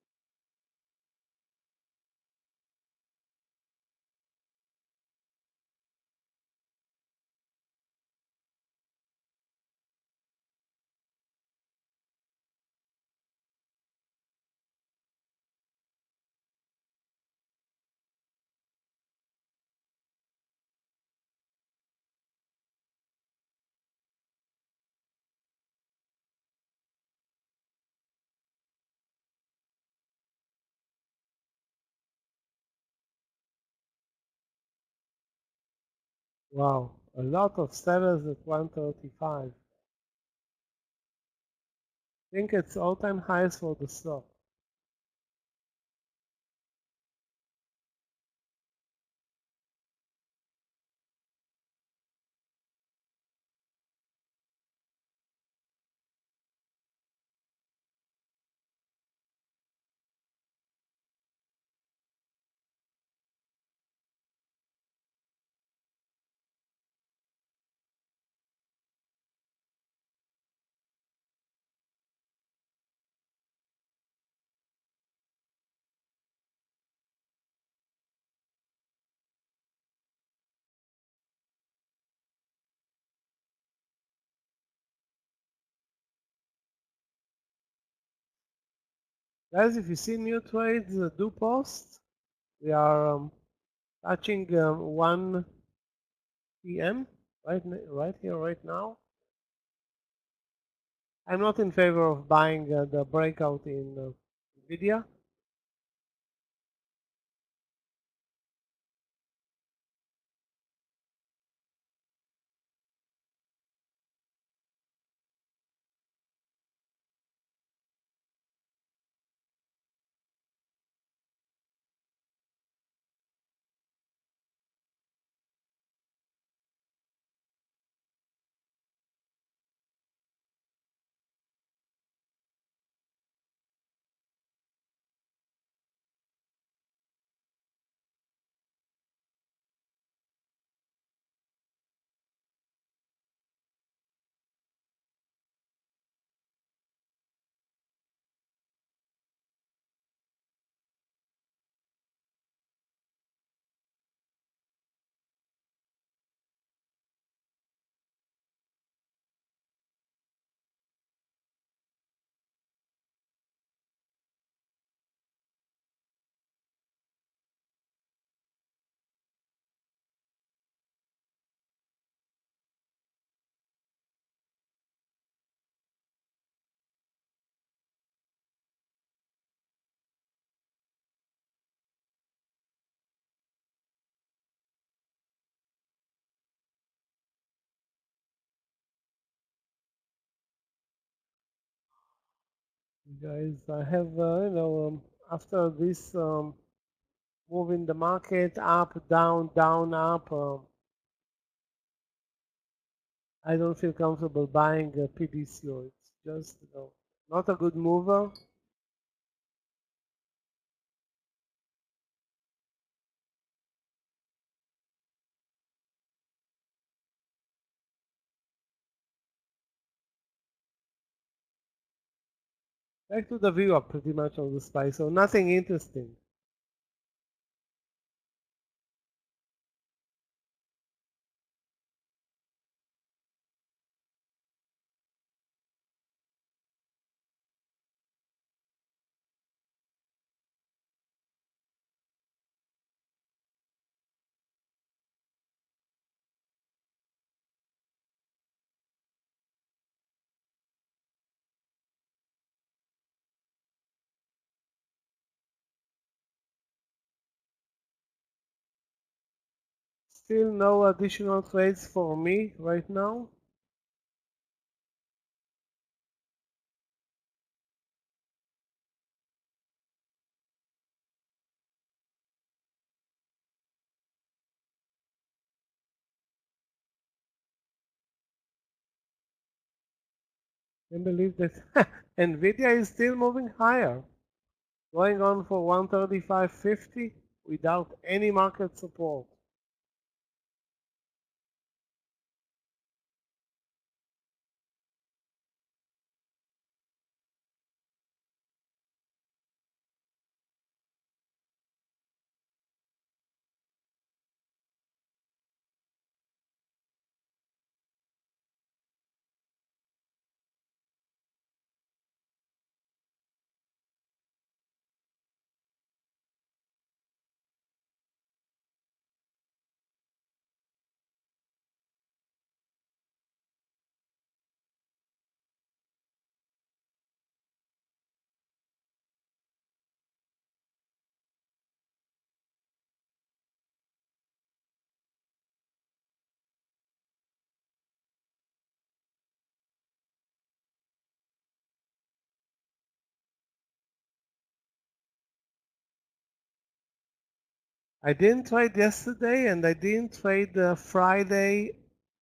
Wow, a lot of sellers at 135. I think it's all-time highs for the stock. Guys, if you see new trades, do post. We are touching 1 p.m. right here, right now. I'm not in favor of buying the breakout in Nvidia. Guys, I have, after this move in the market, up, down, down, up, I don't feel comfortable buying PDCO. It's just, not a good mover. Back to the view up pretty much on the SPY, so nothing interesting. Still no additional trades for me right now. I believe that Nvidia is still moving higher, going on for 135.50 without any market support. I didn't trade yesterday and I didn't trade Friday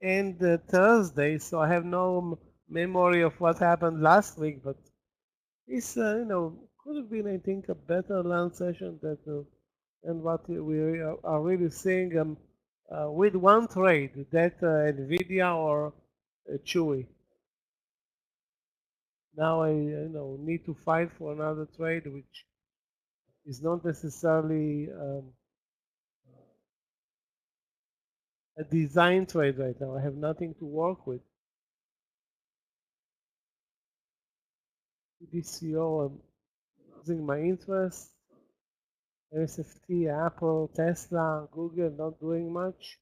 and Thursday, so I have no memory of what happened last week. But it's could have been, I think, a better land session than what we are really seeing with one trade, that Nvidia or Chewy. Now I need to fight for another trade, which is not necessarily a design trade right now. I have nothing to work with. DCO, I'm losing my interest. SFT, Apple, Tesla, Google, not doing much.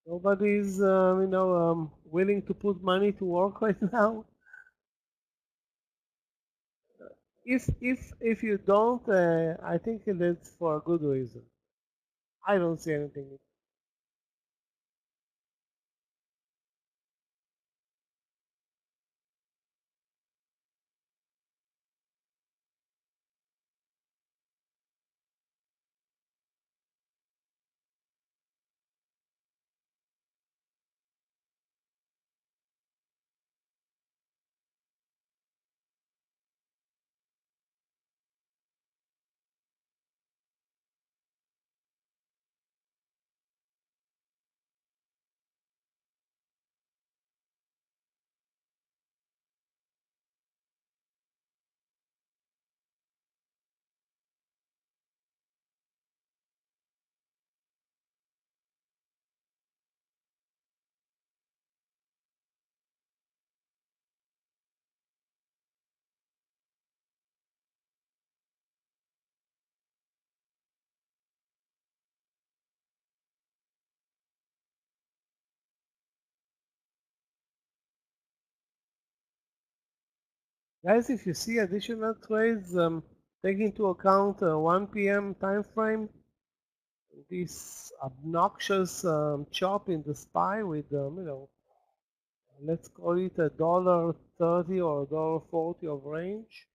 Nobody's, willing to put money to work right now. If you don't, I think that's for a good reason. I don't see anything. Guys, if you see additional trades, take into account 1 p.m. time frame. This obnoxious chop in the SPY with, let's call it $1.30 or $1.40 of range.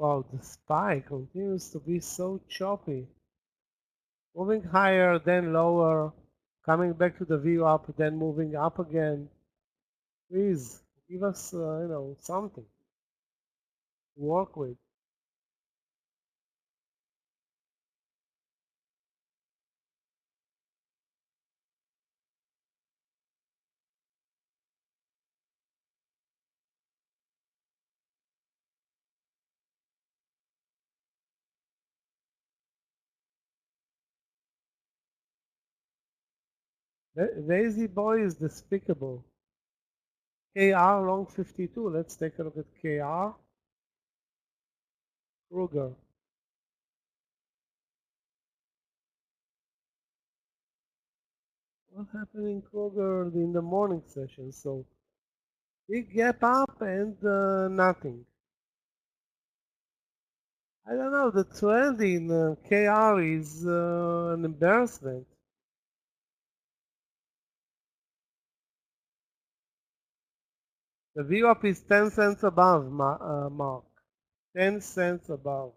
Wow, the SPY continues to be so choppy. Moving higher, then lower, coming back to the view up, then moving up again. Please give us, something to work with. Lazy boy is despicable. KR long 52. Let's take a look at KR. Kruger. What happened in Kruger in the morning session? So big gap up and nothing. I don't know. The trend in KR is an embarrassment. The view up is 10 cents above, Mark. 10 cents above.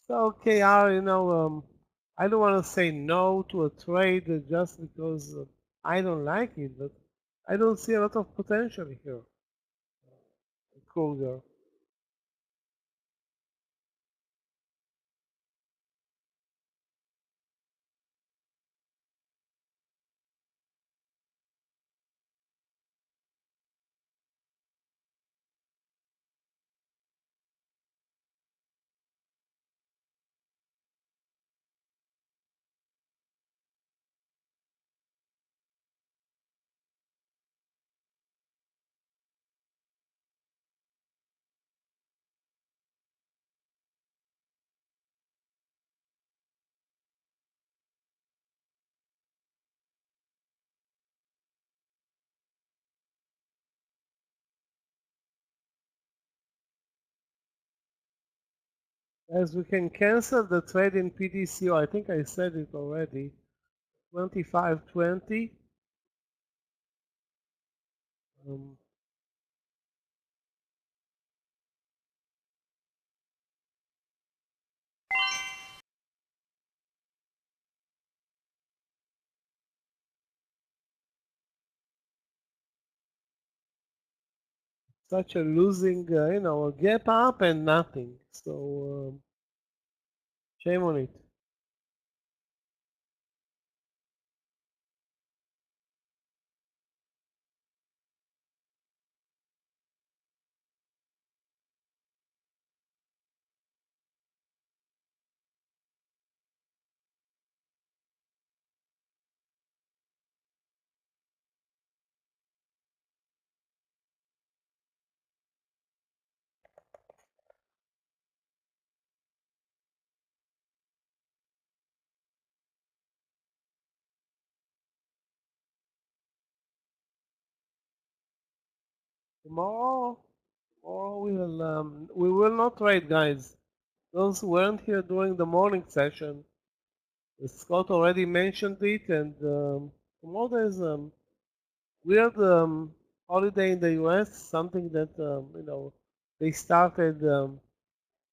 So KR, I don't want to say no to a trade just because I don't like it, but I don't see a lot of potential here. Kruger. As we can cancel the trade in PDCO, I think I said it already. 25.20. Um, Such a losing, a gap up and nothing. So shame on it. Tomorrow we will not trade, guys. Those who weren't here during the morning session, Scott already mentioned it, and tomorrow there's weird holiday in the U.S. Something that they started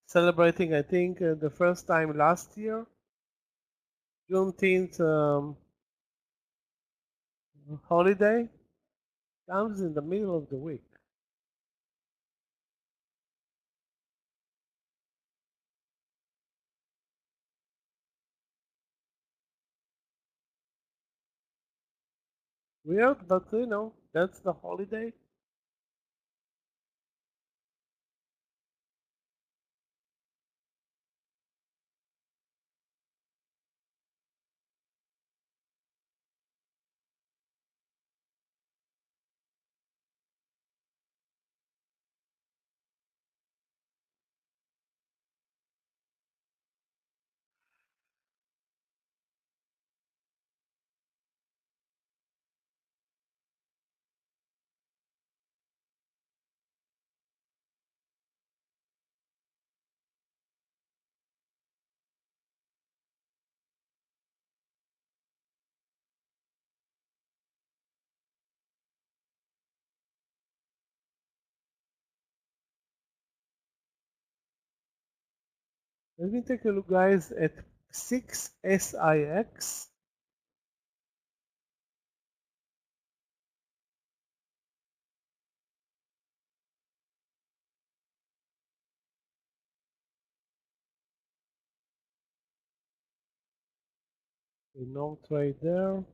celebrating. I think the first time last year, Juneteenth holiday comes in the middle of the week. Weird, but that's the holiday. Let me take a look, guys, at 6SIX. No trade there.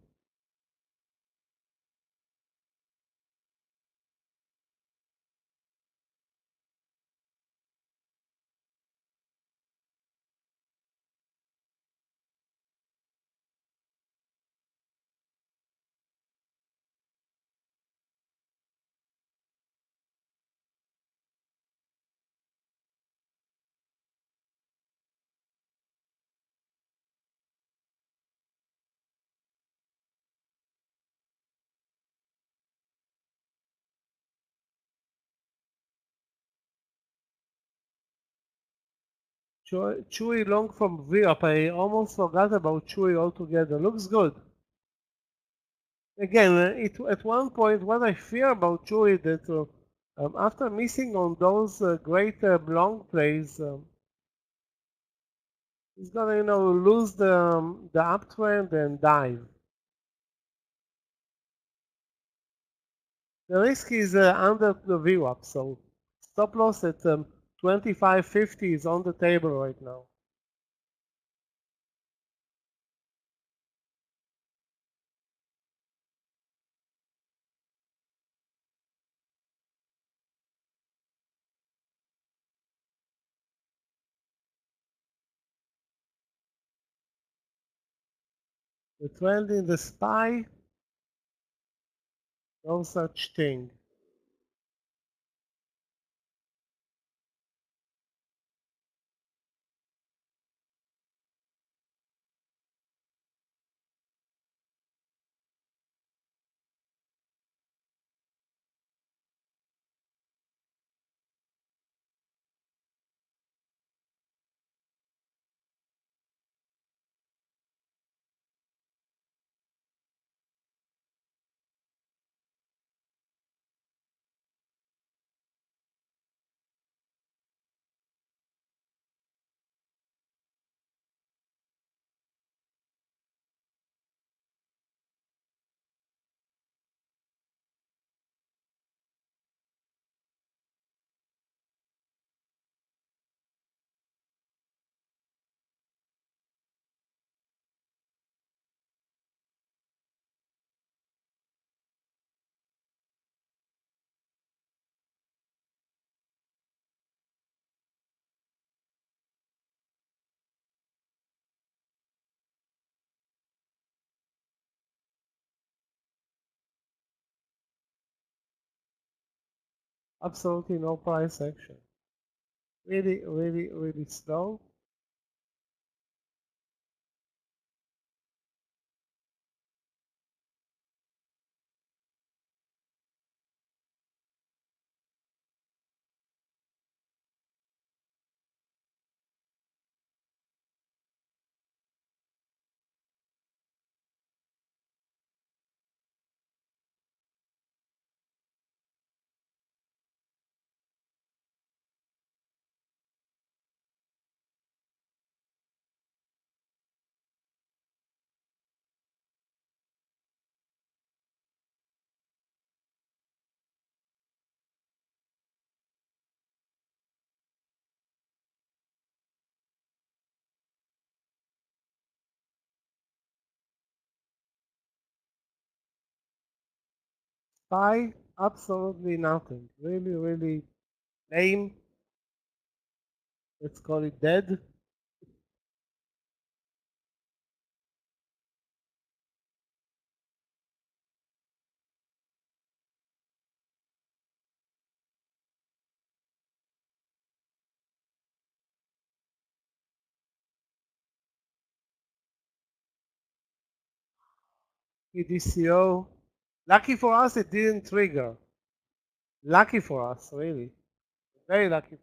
Chewy long from VWAP. I almost forgot about Chewy altogether. Looks good. Again, at one point, what I fear about Chewy that after missing on those great long plays, he's gonna, lose the uptrend and dive. The risk is under the VWAP, so stop loss at 25.50 is on the table right now. The trend in the SPY, no such thing. Absolutely no price action. Really, really, really slow. SPY, absolutely nothing. Really, really lame. Let's call it dead. PDCO. Lucky for us, it didn't trigger. Lucky for us, really. Very lucky.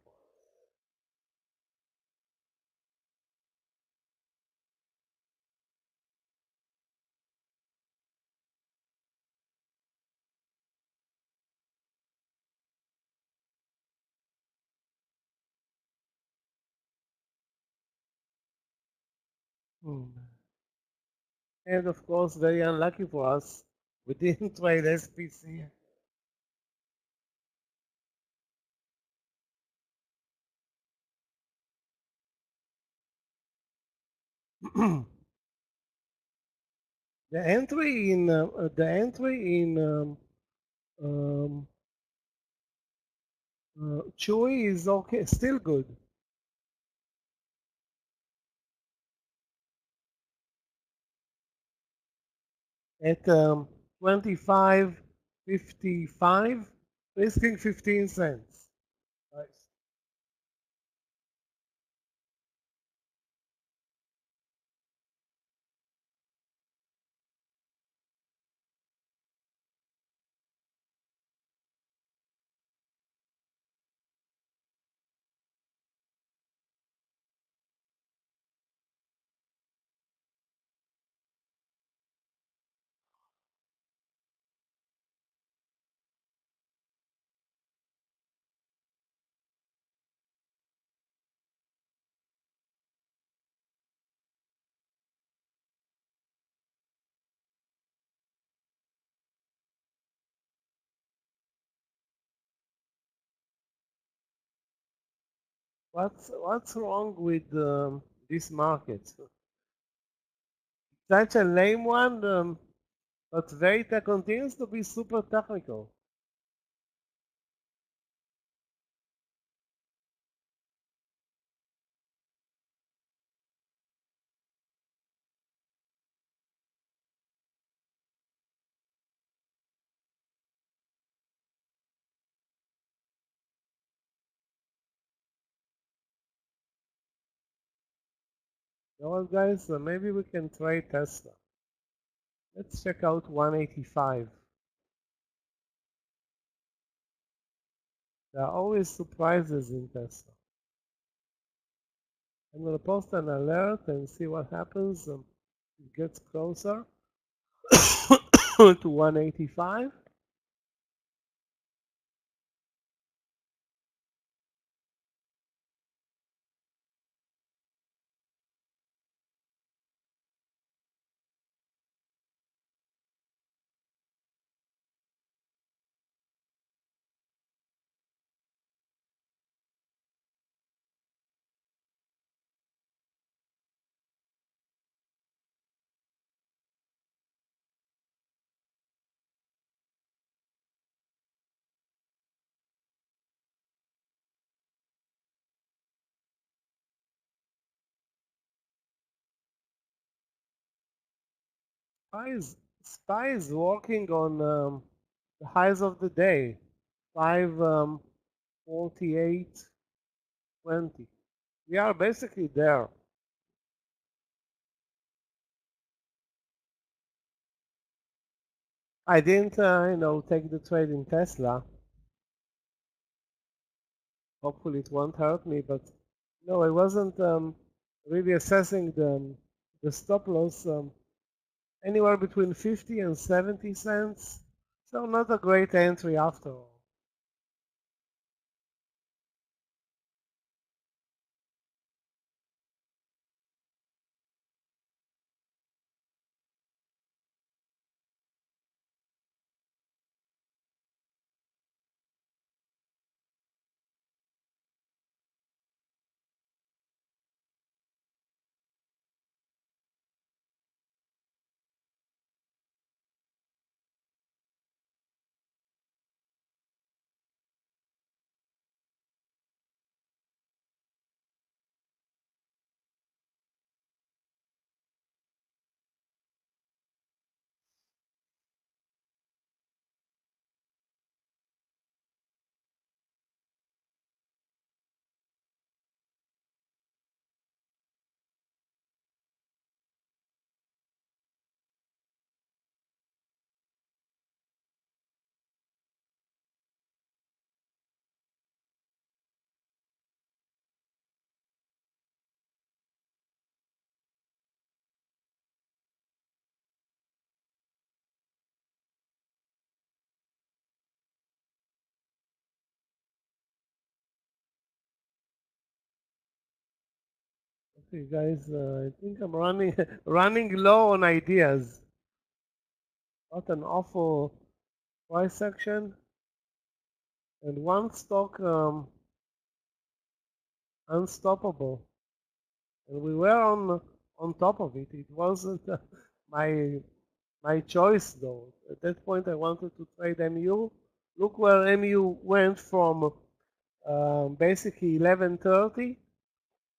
And of course, very unlucky for us, we didn't trade SPC. the entry in um, Chewy is okay, still good. At 25.55, risking 15 cents. Nice. What's wrong with this market? Such a lame one, but Verita continues to be super technical. You know what, guys? Maybe we can try Tesla. Let's check out 185. There are always surprises in Tesla. I'm going to post an alert and see what happens. It gets closer to 185. SPY is working on the highs of the day, 548.20. We are basically there. I didn't, take the trade in Tesla. Hopefully it won't hurt me, but no, I wasn't really assessing the stop loss anywhere between 50 and 70 cents. So not a great entry after all. Okay, guys, I think I'm running running low on ideas. What an awful price action, and one stock unstoppable, and we were on top of it. It wasn't my my choice though. At that point, I wanted to trade MU. Look where MU went from basically 11:30,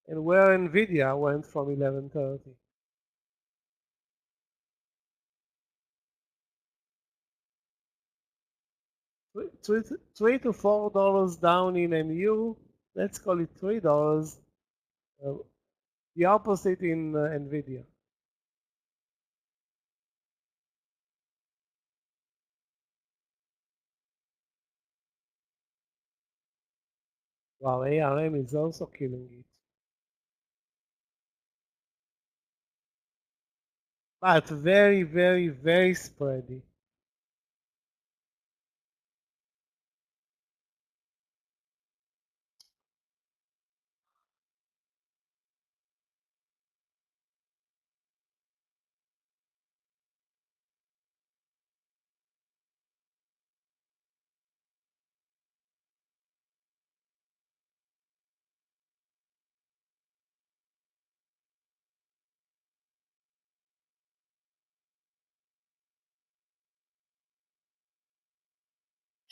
and where Nvidia went from 11:30. $3 to $4 down in MU. Let's call it $3. Uh, the opposite in Nvidia. Wow, ARM is also killing it. But very, very, very spready.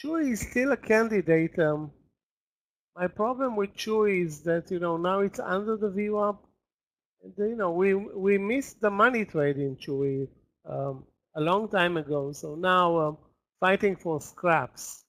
Chewy is still a candidate. My problem with Chewy is that now it's under the VWAP. And, we missed the money trade in Chewy a long time ago. So now fighting for scraps.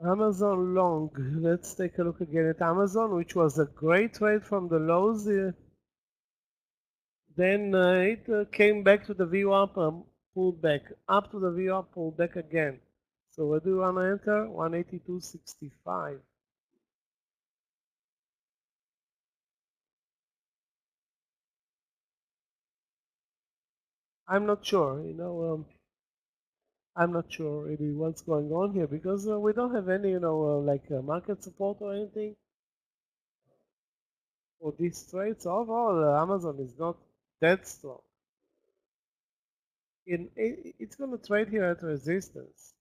Amazon long. Let's take a look again at Amazon, which was a great trade from the lows. Then it came back to the VWAP, pulled back up to the VWAP, pulled back again. So where do you want to enter? 182.65. I'm not sure. I'm not sure really what's going on here because we don't have any, like market support or anything for these trades. Overall, Amazon is not that strong. It's going to trade here at resistance.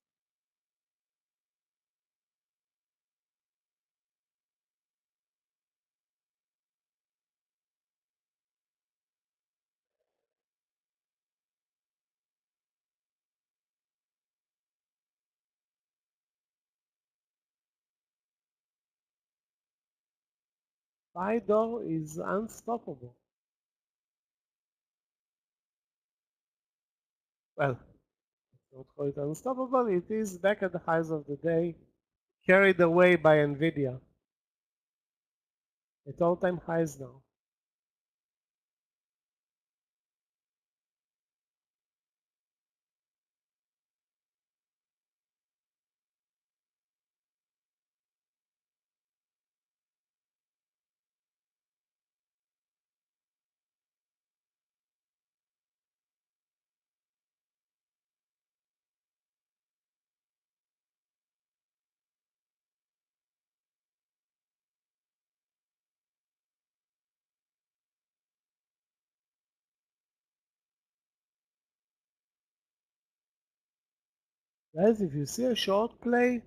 FIDO is unstoppable. Well, don't call it unstoppable. It is back at the highs of the day, carried away by Nvidia. At all-time highs now. Guys, if you see a short play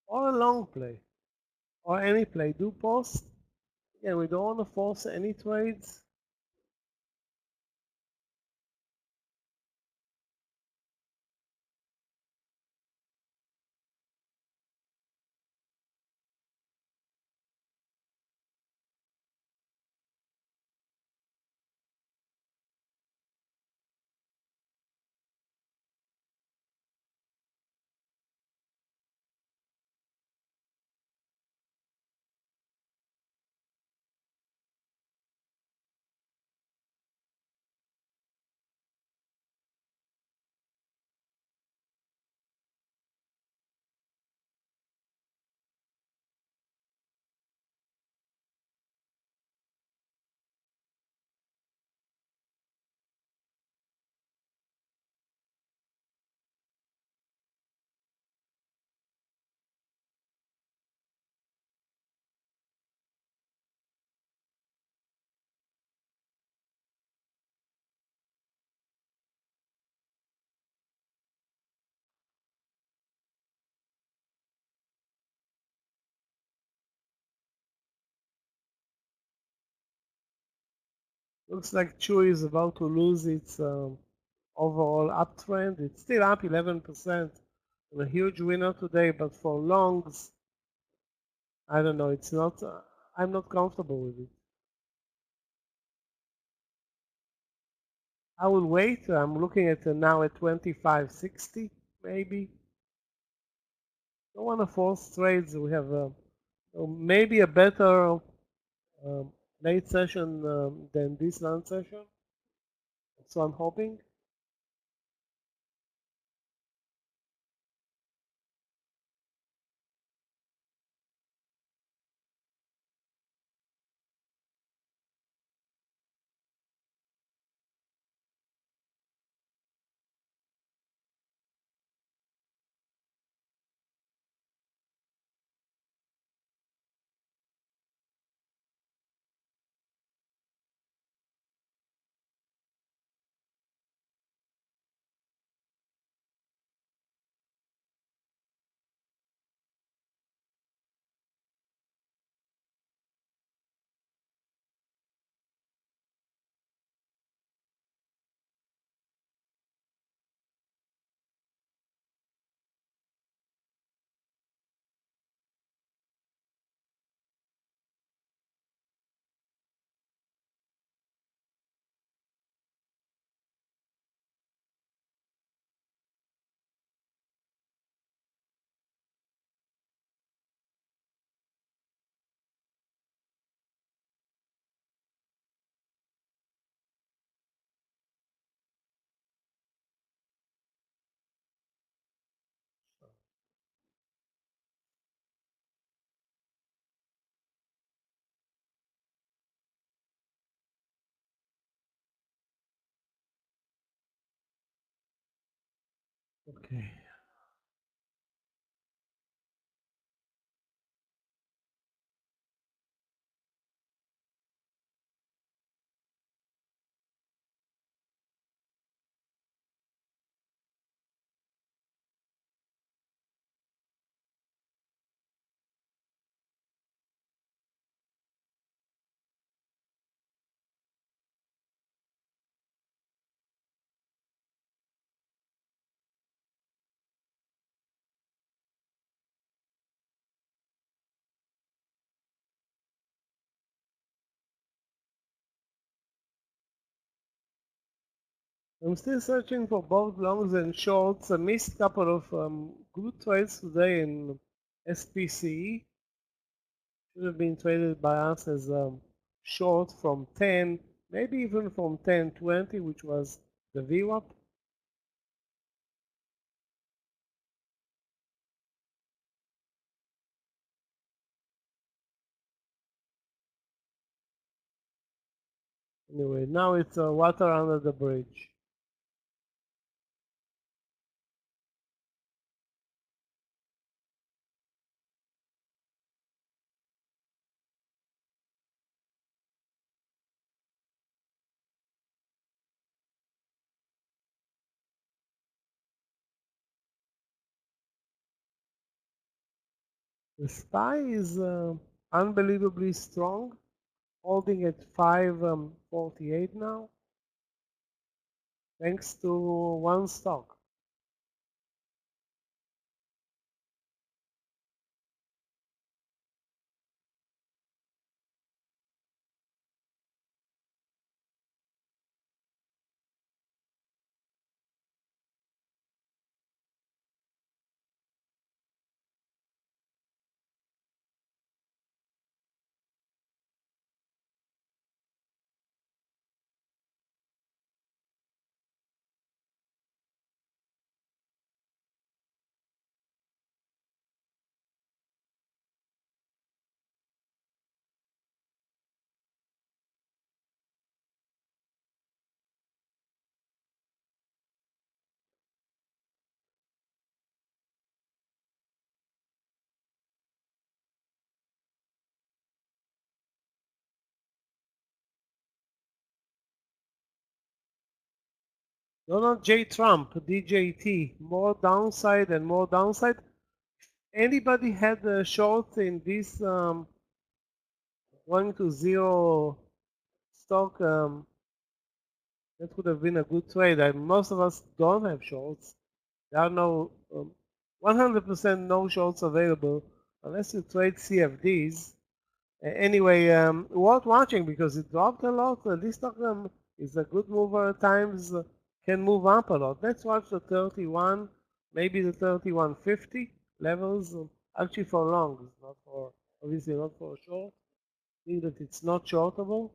or a long play or any play, do post. Again, we don't want to force any trades. Looks like Chewy is about to lose its overall uptrend. It's still up 11%. And a huge winner today, but for longs, I don't know. It's not. I'm not comfortable with it. I will wait. I'm looking at now at 25.60 maybe. Don't want to force trades. We have maybe a better late session than this long session. So I'm hoping. Okay. I'm still searching for both longs and shorts. I missed a couple of good trades today in SPCE. Should have been traded by us as short from 10, maybe even from 10.20, which was the VWAP. Anyway, now it's water under the bridge. The SPY is unbelievably strong, holding at 548 now, thanks to one stock. Donald J. Trump, DJT, more downside and more downside. Anybody had shorts in this going to zero stock? That would have been a good trade. Most of us don't have shorts. There are no 100% no shorts available unless you trade CFDs. Anyway, worth watching because it dropped a lot. This stock is a good mover. At times can move up a lot. Let's watch the 31, maybe the 31.50 levels. Actually for longs, not for obviously not for short. I think that it's not shortable.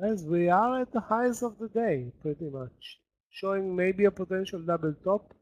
As we are at the highs of the day, pretty much, showing maybe a potential double top.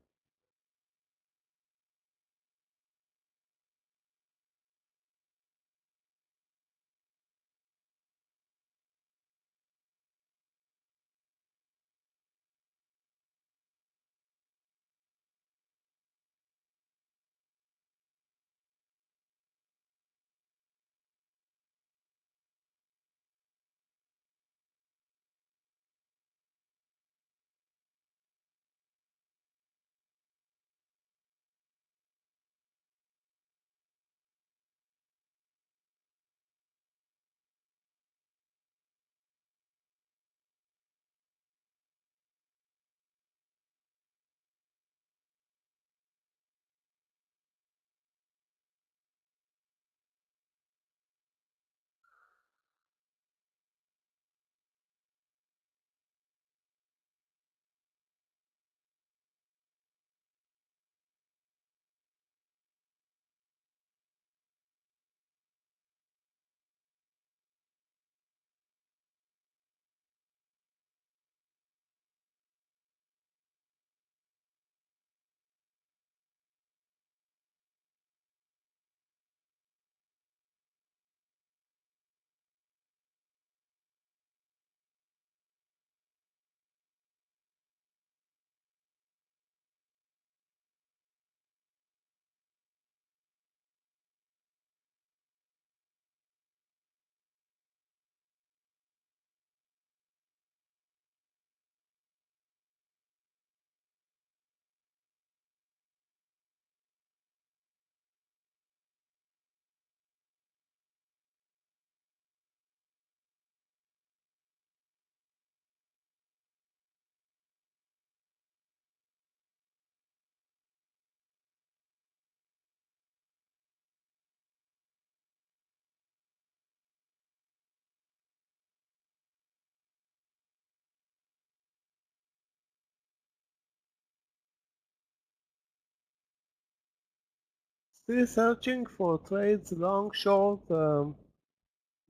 Still searching for trades, long, short,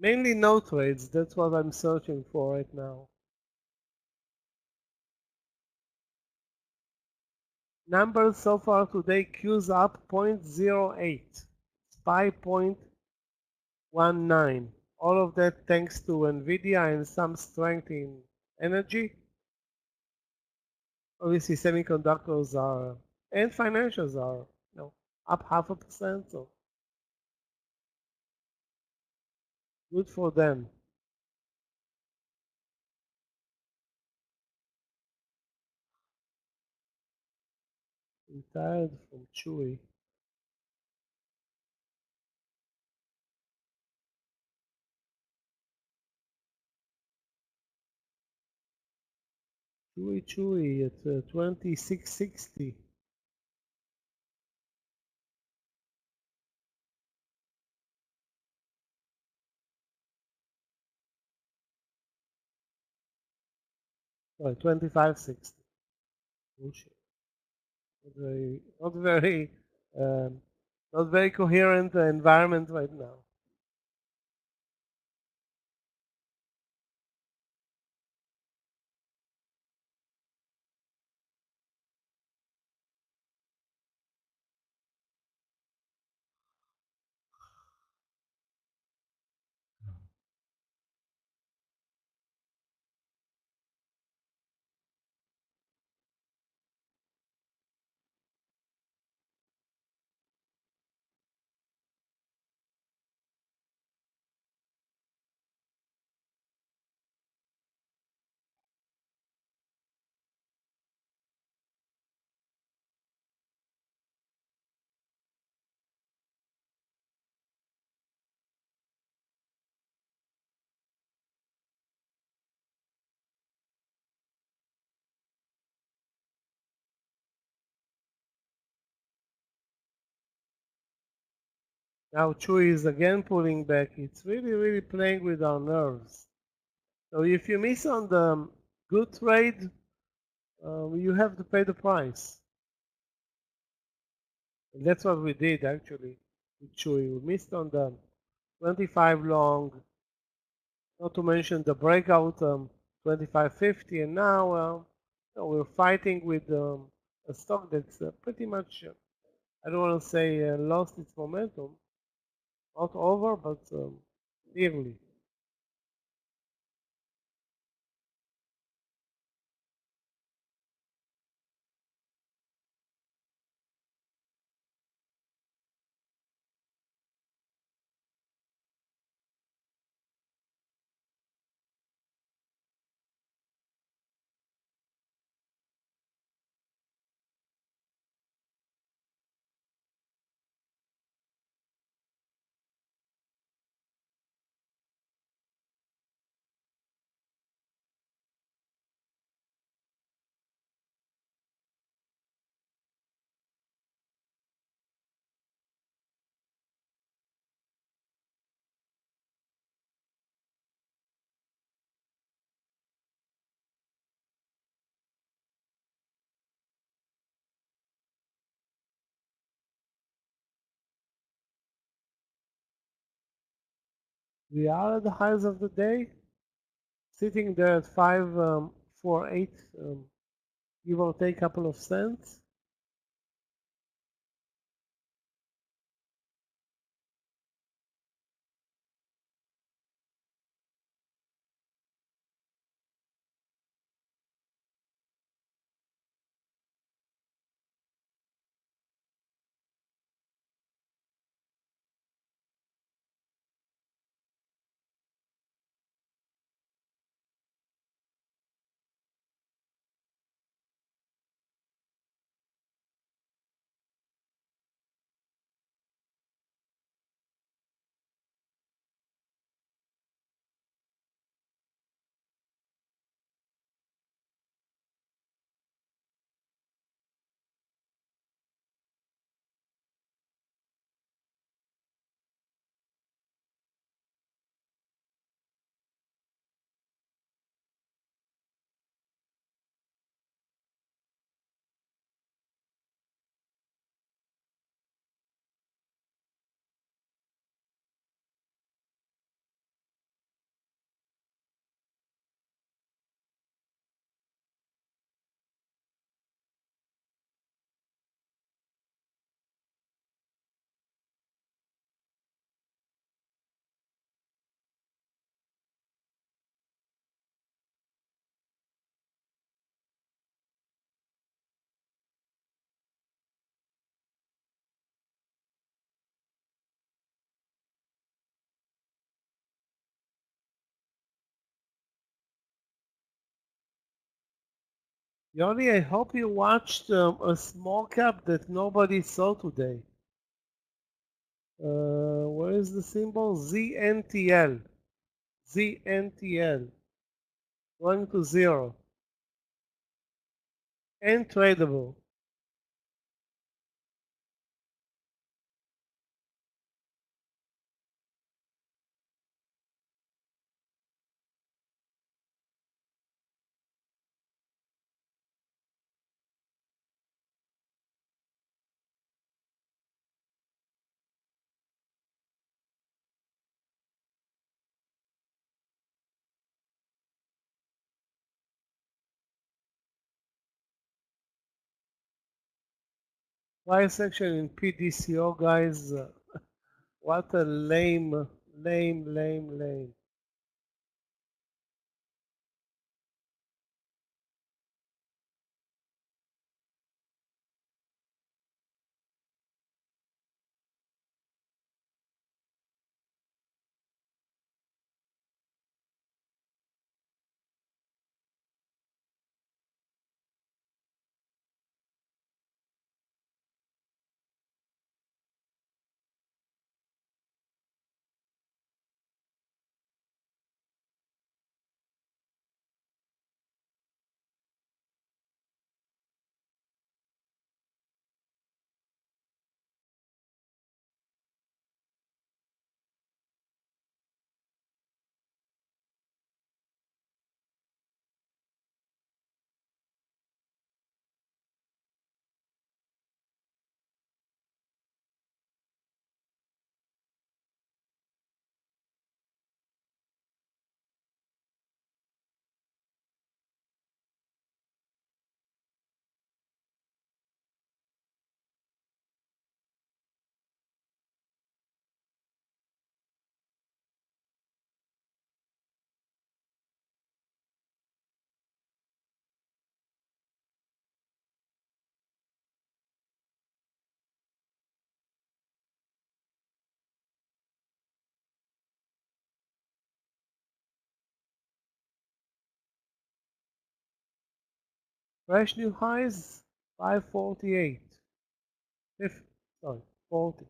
mainly no trades. That's what I'm searching for right now. Numbers so far today, Q's up 0.08, SPY 0.19. All of that thanks to NVIDIA and some strength in energy. Obviously, semiconductors are, and financials are, up 0.5%, so good for them. I'm tired from Chewy. Chewy at 2660. Sorry, 2560. Bullshit. Not very, um, not very coherent environment right now. Now Chewy is again pulling back. It's really, really playing with our nerves. So if you miss on the good trade, you have to pay the price. And that's what we did actually with Chewy. We missed on the 25 long, not to mention the breakout 2550, and now we're fighting with a stock that's pretty much, I don't want to say lost its momentum, not over, but nearly. We are at the highs of the day, sitting there at 548, give or take a couple of cents. Yoni, I hope you watched a small cap that nobody saw today. Where is the symbol? ZNTL. ZNTL. Going to zero. And tradable. Price action in PDCO, guys. What a lame. Fresh new highs 548. Sorry, 40.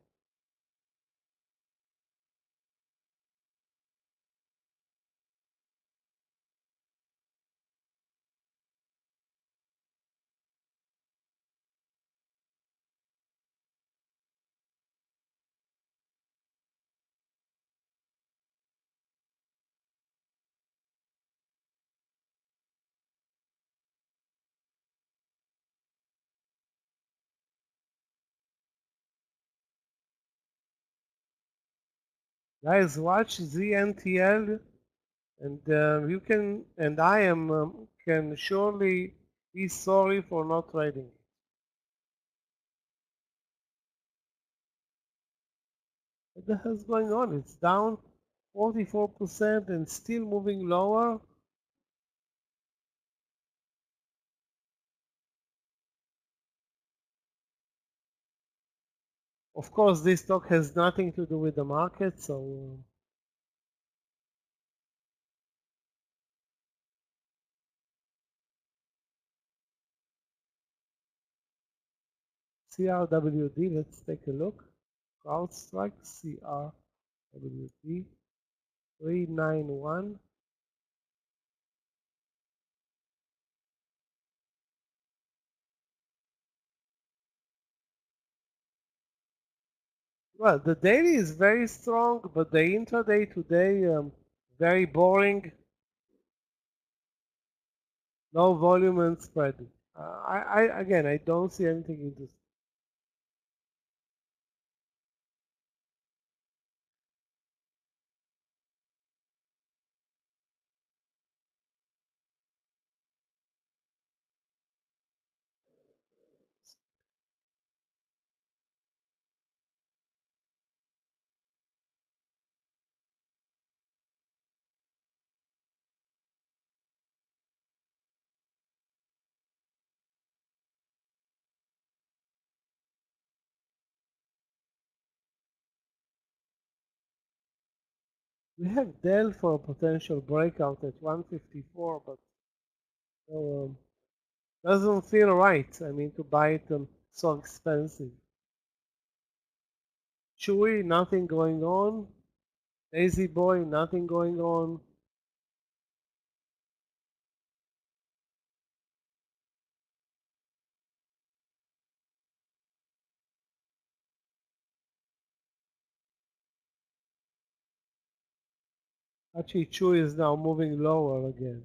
Guys, watch ZNTL, and you can, and I am can surely be sorry for not trading. What the hell's going on? It's down 44% and still moving lower. Of course, this stock has nothing to do with the market, so CRWD, let's take a look. CrowdStrike, CRWD, 391. Well, the daily is very strong, but the intraday today, very boring. No volume and spread. Again, I don't see anything interesting. We have Dell for a potential breakout at 154, but so, Doesn't feel right. I mean, to buy it so expensive. Chewy, nothing going on. Lazy Boy, nothing going on. Actually, Chewy is now moving lower again.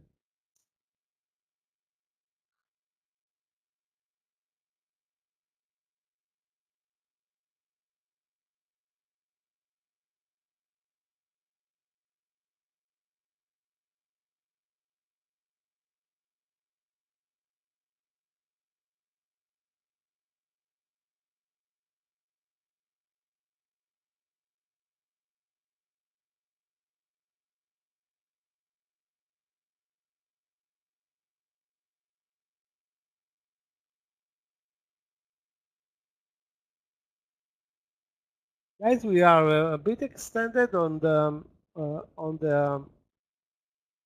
Guys, we are a bit extended on the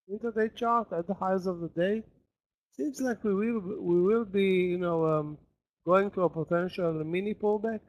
intraday chart at the highs of the day. Seems like we will be, going to a potential mini pullback.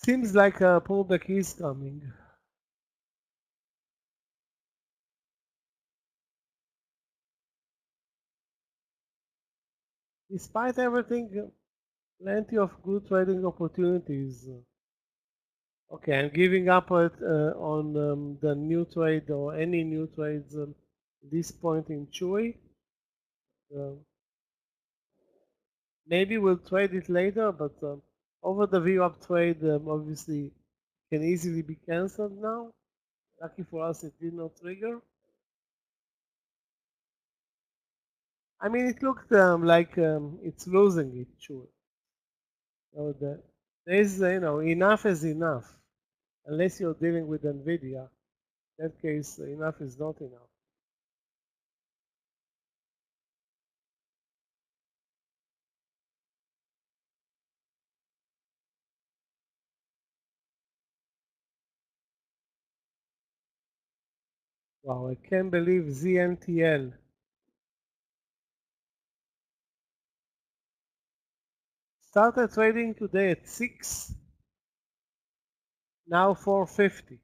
Seems like a pullback is coming. Despite everything, plenty of good trading opportunities. Okay, I'm giving up on the new trade or any new trades at this point in Chewy. Maybe we'll trade it later, but over the VWAP trade obviously can easily be cancelled now. Lucky for us, it did not trigger. I mean, it looked like it's losing it, sure. So there's, enough is enough. Unless you're dealing with NVIDIA. In that case, enough is not enough. Wow, I can't believe ZNTL. Started trading today at 6, now 450.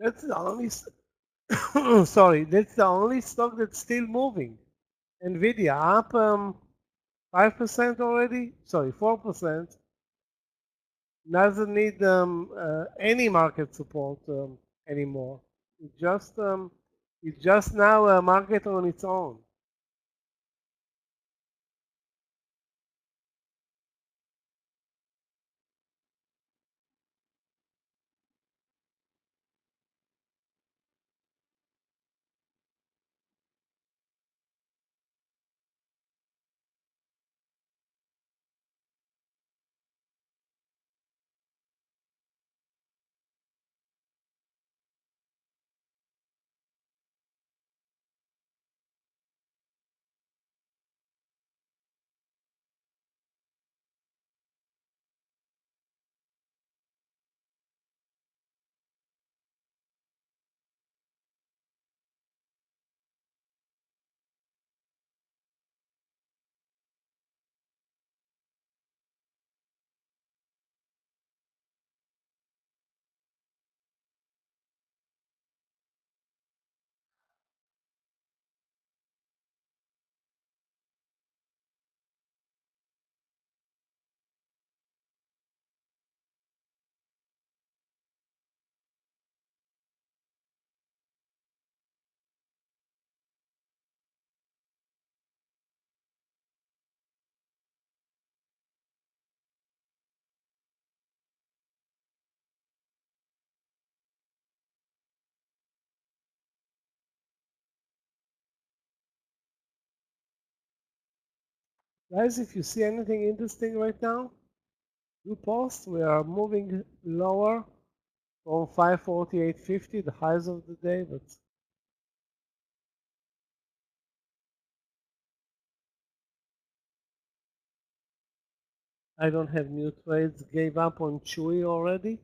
That's the only. Sorry, that's the only stock that's still moving. Nvidia up 5% already. Sorry, 4%. Doesn't need any market support anymore. It just it's just now a market on its own. Guys, if you see anything interesting right now, do post. We are moving lower from 548.50, the highs of the day, but I don't have new trades. Gave up on Chewy already.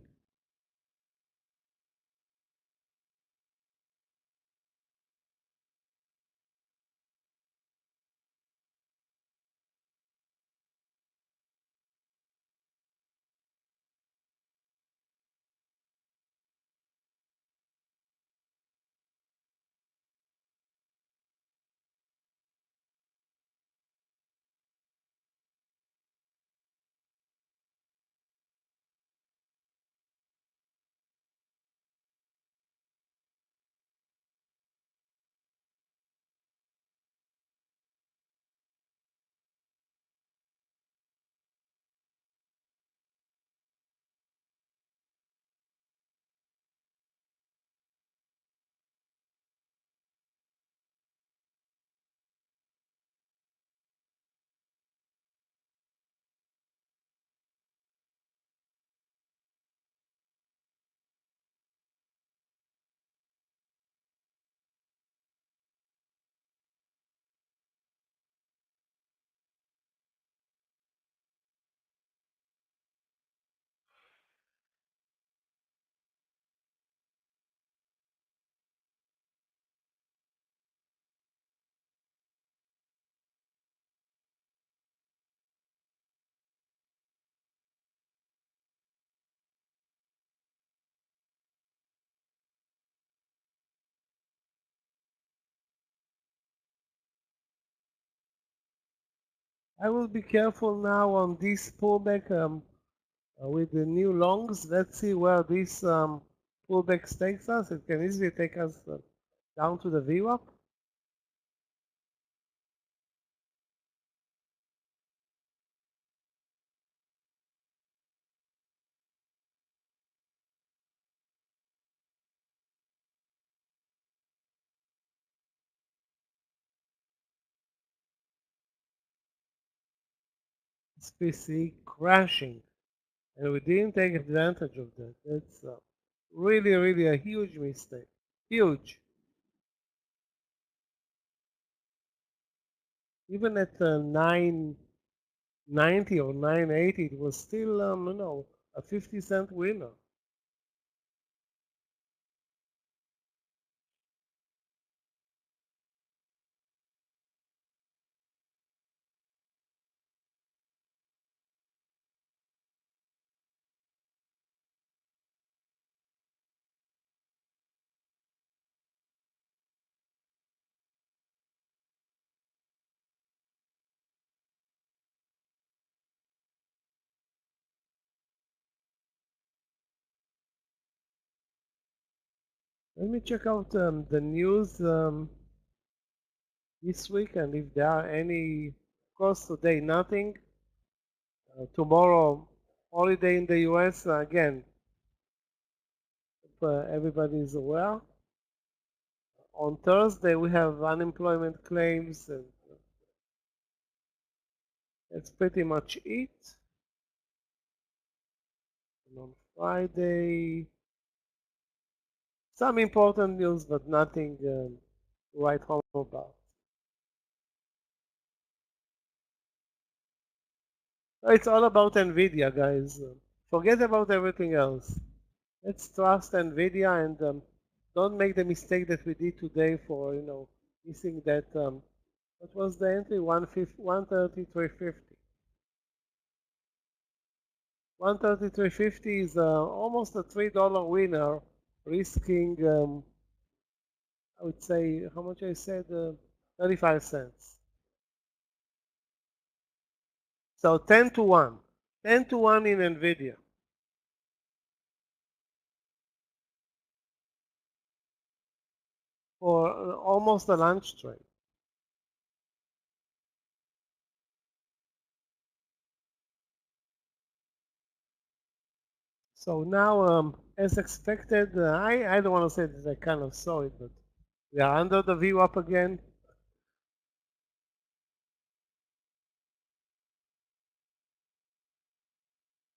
I will be careful now on this pullback with the new longs. Let's see where this pullback takes us. It can easily take us down to the VWAP. SPC crashing, and we didn't take advantage of that. That's really, really a huge mistake. Huge. Even at 990 or 980, it was still, a 50-cent winner. Let me check out the news this week, and if there are any. Of course, today nothing. Tomorrow, holiday in the U.S. Again, if everybody is aware. On Thursday, we have unemployment claims, and that's pretty much it. And on Friday, some important news, but nothing to write home about. It's all about NVIDIA, guys. Forget about everything else. Let's trust NVIDIA and don't make the mistake that we did today for, missing that, what was the entry? 133.50. 133.50 is almost a $3 winner, risking, I would say, how much I said? 35 cents. So 10 to 1. 10 to 1 in NVIDIA. For almost a lunch trade. So now, as expected, I don't want to say that I kind of saw it, but we are under the VWAP again.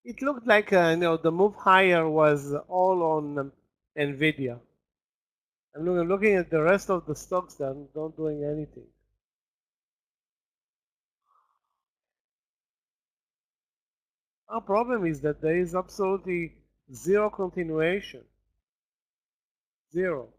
It looked like the move higher was all on NVIDIA. I'm looking at the rest of the stocks that are not doing anything. Our problem is that there is absolutely zero continuation. Zero.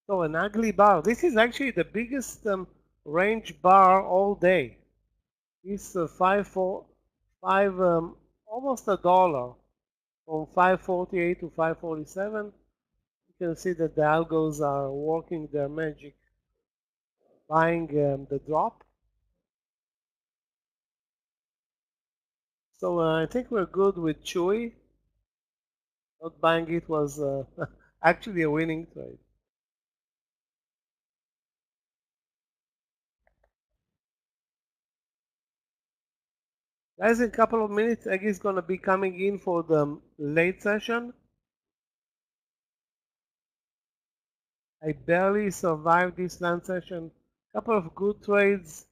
So an ugly bar. This is actually the biggest range bar all day. It's almost $1 from 548 to 547. You can see that the algos are working their magic, buying the drop. So I think we're good with Chewy. Not buying it was actually a winning trade. Guys, in a couple of minutes, Egg is going to be coming in for the late session. I barely survived this land session. Couple of good trades,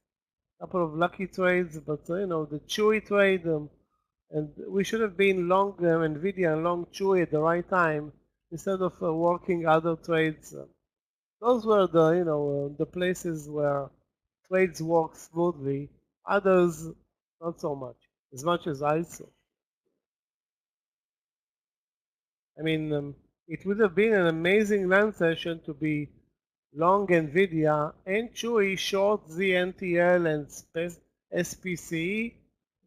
couple of lucky trades, but the Chewy trade, and we should have been long NVIDIA and long Chewy at the right time instead of working other trades. Those were the places where trades work smoothly. Others, not so much as I saw. I mean, it would have been an amazing land session to be long NVIDIA and Chewy, short ZNTL and SPCE,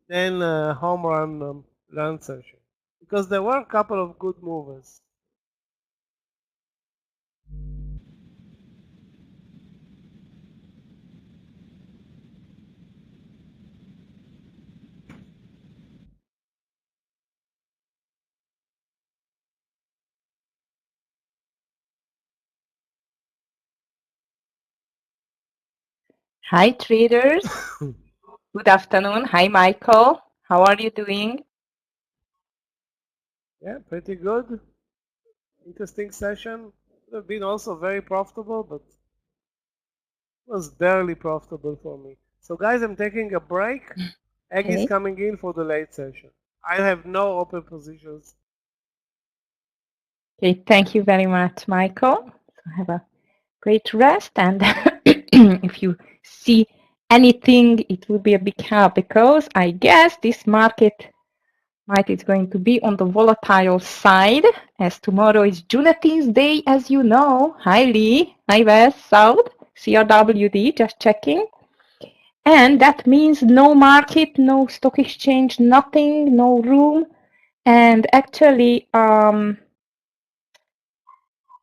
then home run land session. Because there were a couple of good movers. Hi, traders. Good afternoon. Hi, Michael. How are you doing? Yeah, pretty good. Interesting session. Would have been also very profitable, but it was barely profitable for me. So guys, I'm taking a break. Egg Okay. is coming in for the late session. I have no open positions. Okay, thank you very much, Michael. Have a great rest, and if you see anything, it will be a big help, because I guess this market might is going to be on the volatile side, as tomorrow is Juneteenth Day, as you know. Hi Lee, hi Wes, South, CRWD, just checking. And that means no market, no stock exchange, nothing, no room. And actually, I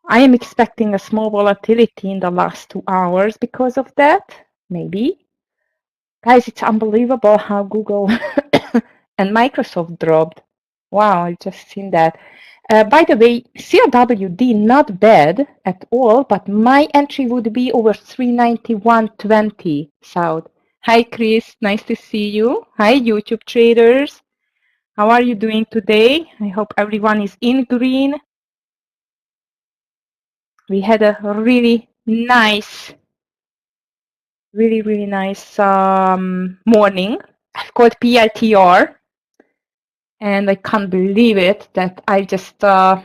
am expecting a small volatility in the last 2 hours because of that, maybe. Guys, it's unbelievable how Google and Microsoft dropped. Wow, I just seen that. By the way, CRWD not bad at all, but my entry would be over 391.20 South. Hi, Chris. Nice to see you. Hi, YouTube traders. How are you doing today? I hope everyone is in green. We had a really nice morning. I've got PITR, and I can't believe it that I just get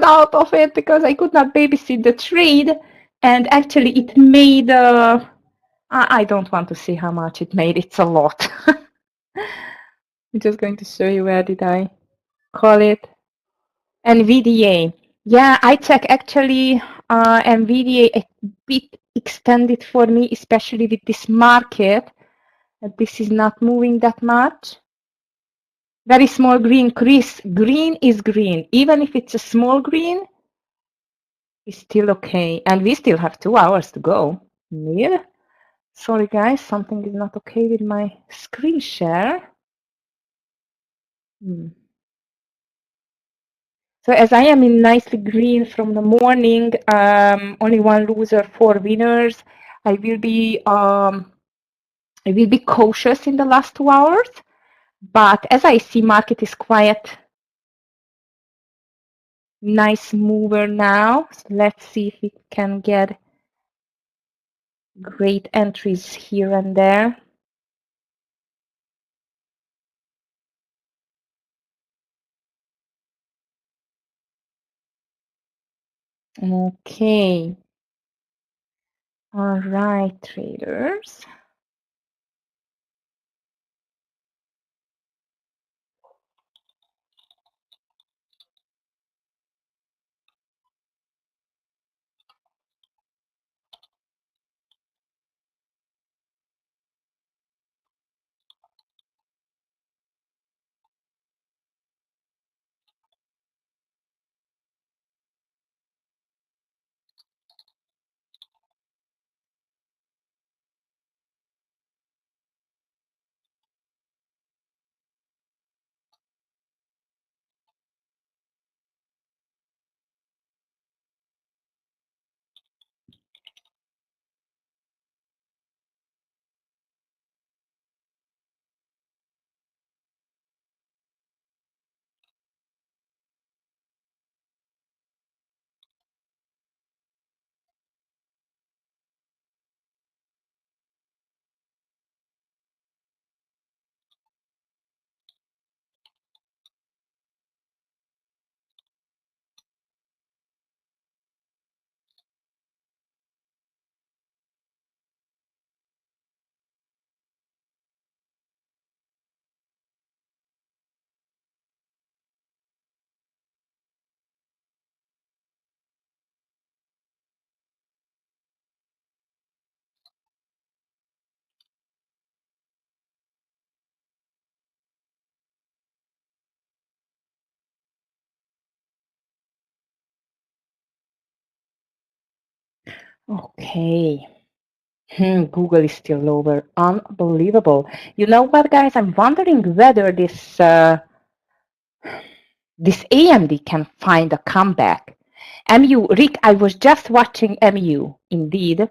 out of it because I could not babysit the trade, and actually it made I don't want to see how much it made. It's a lot. I'm just going to show you, where did I call it? NVDA. Yeah, I check actually NVDA a bit extended for me, especially with this market. This is not moving that much. Very small green, Chris. Green is green. Even if it's a small green, it's still okay. And we still have 2 hours to go. Yeah. Sorry, guys, something is not okay with my screen share. So as I am in nicely green from the morning, only one loser, 4 winners. I will be cautious in the last 2 hours. But as I see, market is quiet. Nice mover now. So let's see if we can get great entries here and there. Okay. All right, traders. Okay. Google is still lower. Unbelievable. You know what, guys? I'm wondering whether this AMD can find a comeback. MU, Rick, I was just watching MU, indeed,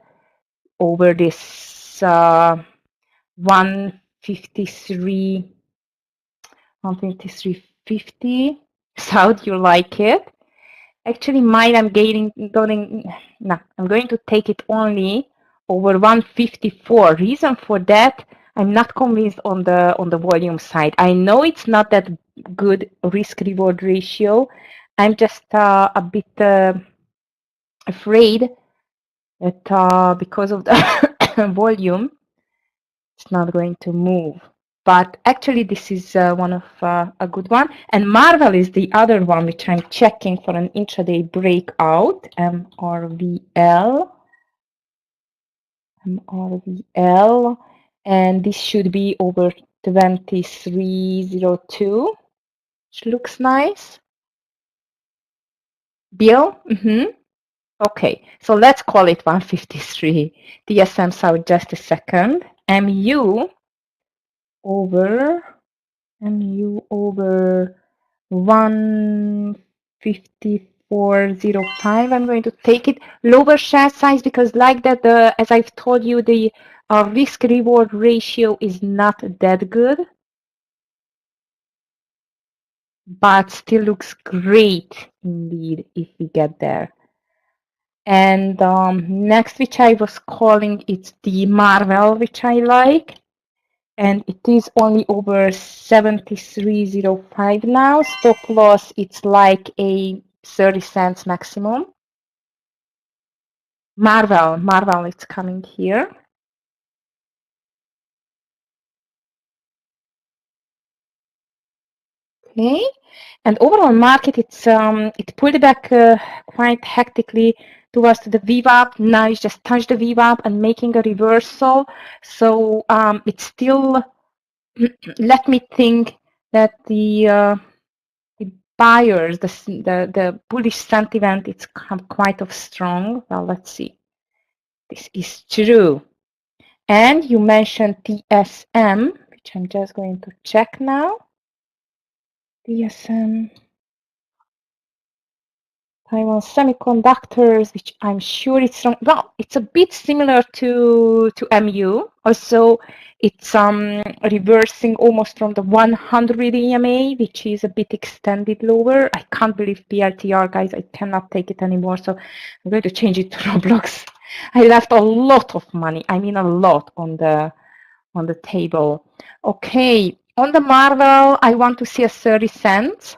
over this 153, 153.50. So do you like it? Actually, mine I'm going to take it only over 154. Reason for that, I'm not convinced on the volume side. I know it's not that good risk reward ratio. I'm just a bit afraid that because of the volume, it's not going to move. But actually, this is one of a good one. And Marvel is the other one which I'm checking for an intraday breakout. MRVL. MRVL. And this should be over 2302, which looks nice. Bill? Okay, so let's call it 153. DSM South, just a second. MU over 154.05. I'm going to take it lower share size because like that, as I've told you, the risk reward ratio is not that good, but still looks great indeed if we get there. And next, which I was calling, it's the Marvel, which I like. And it is only over 73.05 now. Stop loss, it's like a 30 cents maximum. Marvel, it's coming here. Okay, and overall market, it pulled back quite hectically towards the VWAP. Now it's just touched the VWAP and making a reversal. So it's still, let me think that the buyers, the bullish sentiment, it's quite of strong. Well, let's see. This is true. And you mentioned TSM, which I'm just going to check now. TSM, Taiwan Semiconductors, which I'm sure it's strong. Well, it's a bit similar to MU. Also, it's reversing almost from the 100 EMA, which is a bit extended lower. I can't believe PLTR, guys. I cannot take it anymore. So I'm going to change it to Roblox. I left a lot of money. I mean, a lot on the table. Okay, on the Marvel, I want to see a 30 cents.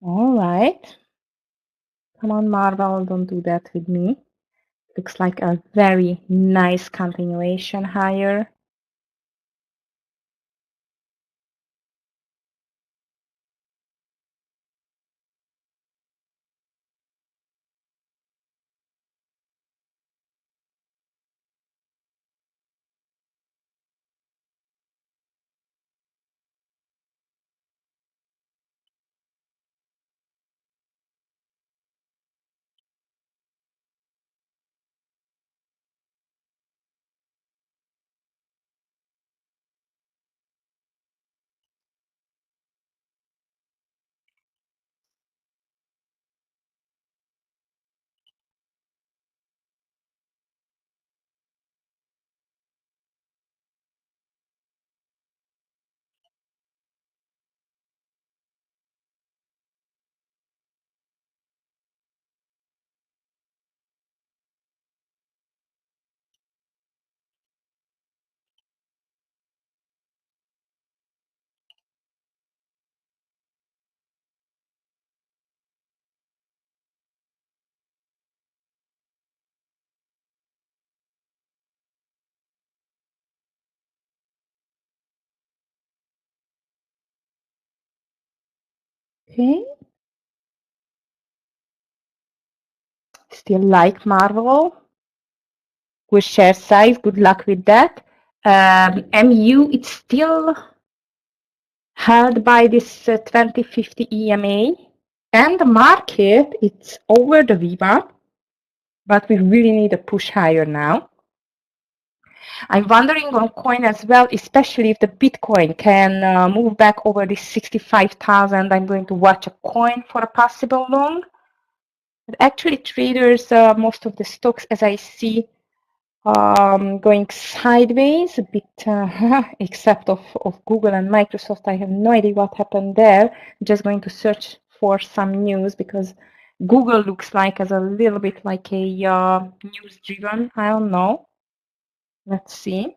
All right. Come on, Marvel, don't do that with me. Looks like a very nice continuation higher. Okay. still like Marvel. Good share size. Good luck with that. MU, it's still held by this 2050 EMA. And the market, it's over the VWAP, but we really need a push higher now. I'm wondering on coin as well, especially if the Bitcoin can move back over this 65,000. I'm going to watch a coin for a possible long. But actually, traders, most of the stocks, as I see, going sideways a bit, except of Google and Microsoft. I have no idea what happened there. I'm just going to search for some news because Google looks like as a little bit like a news-driven. I don't know. Let's see.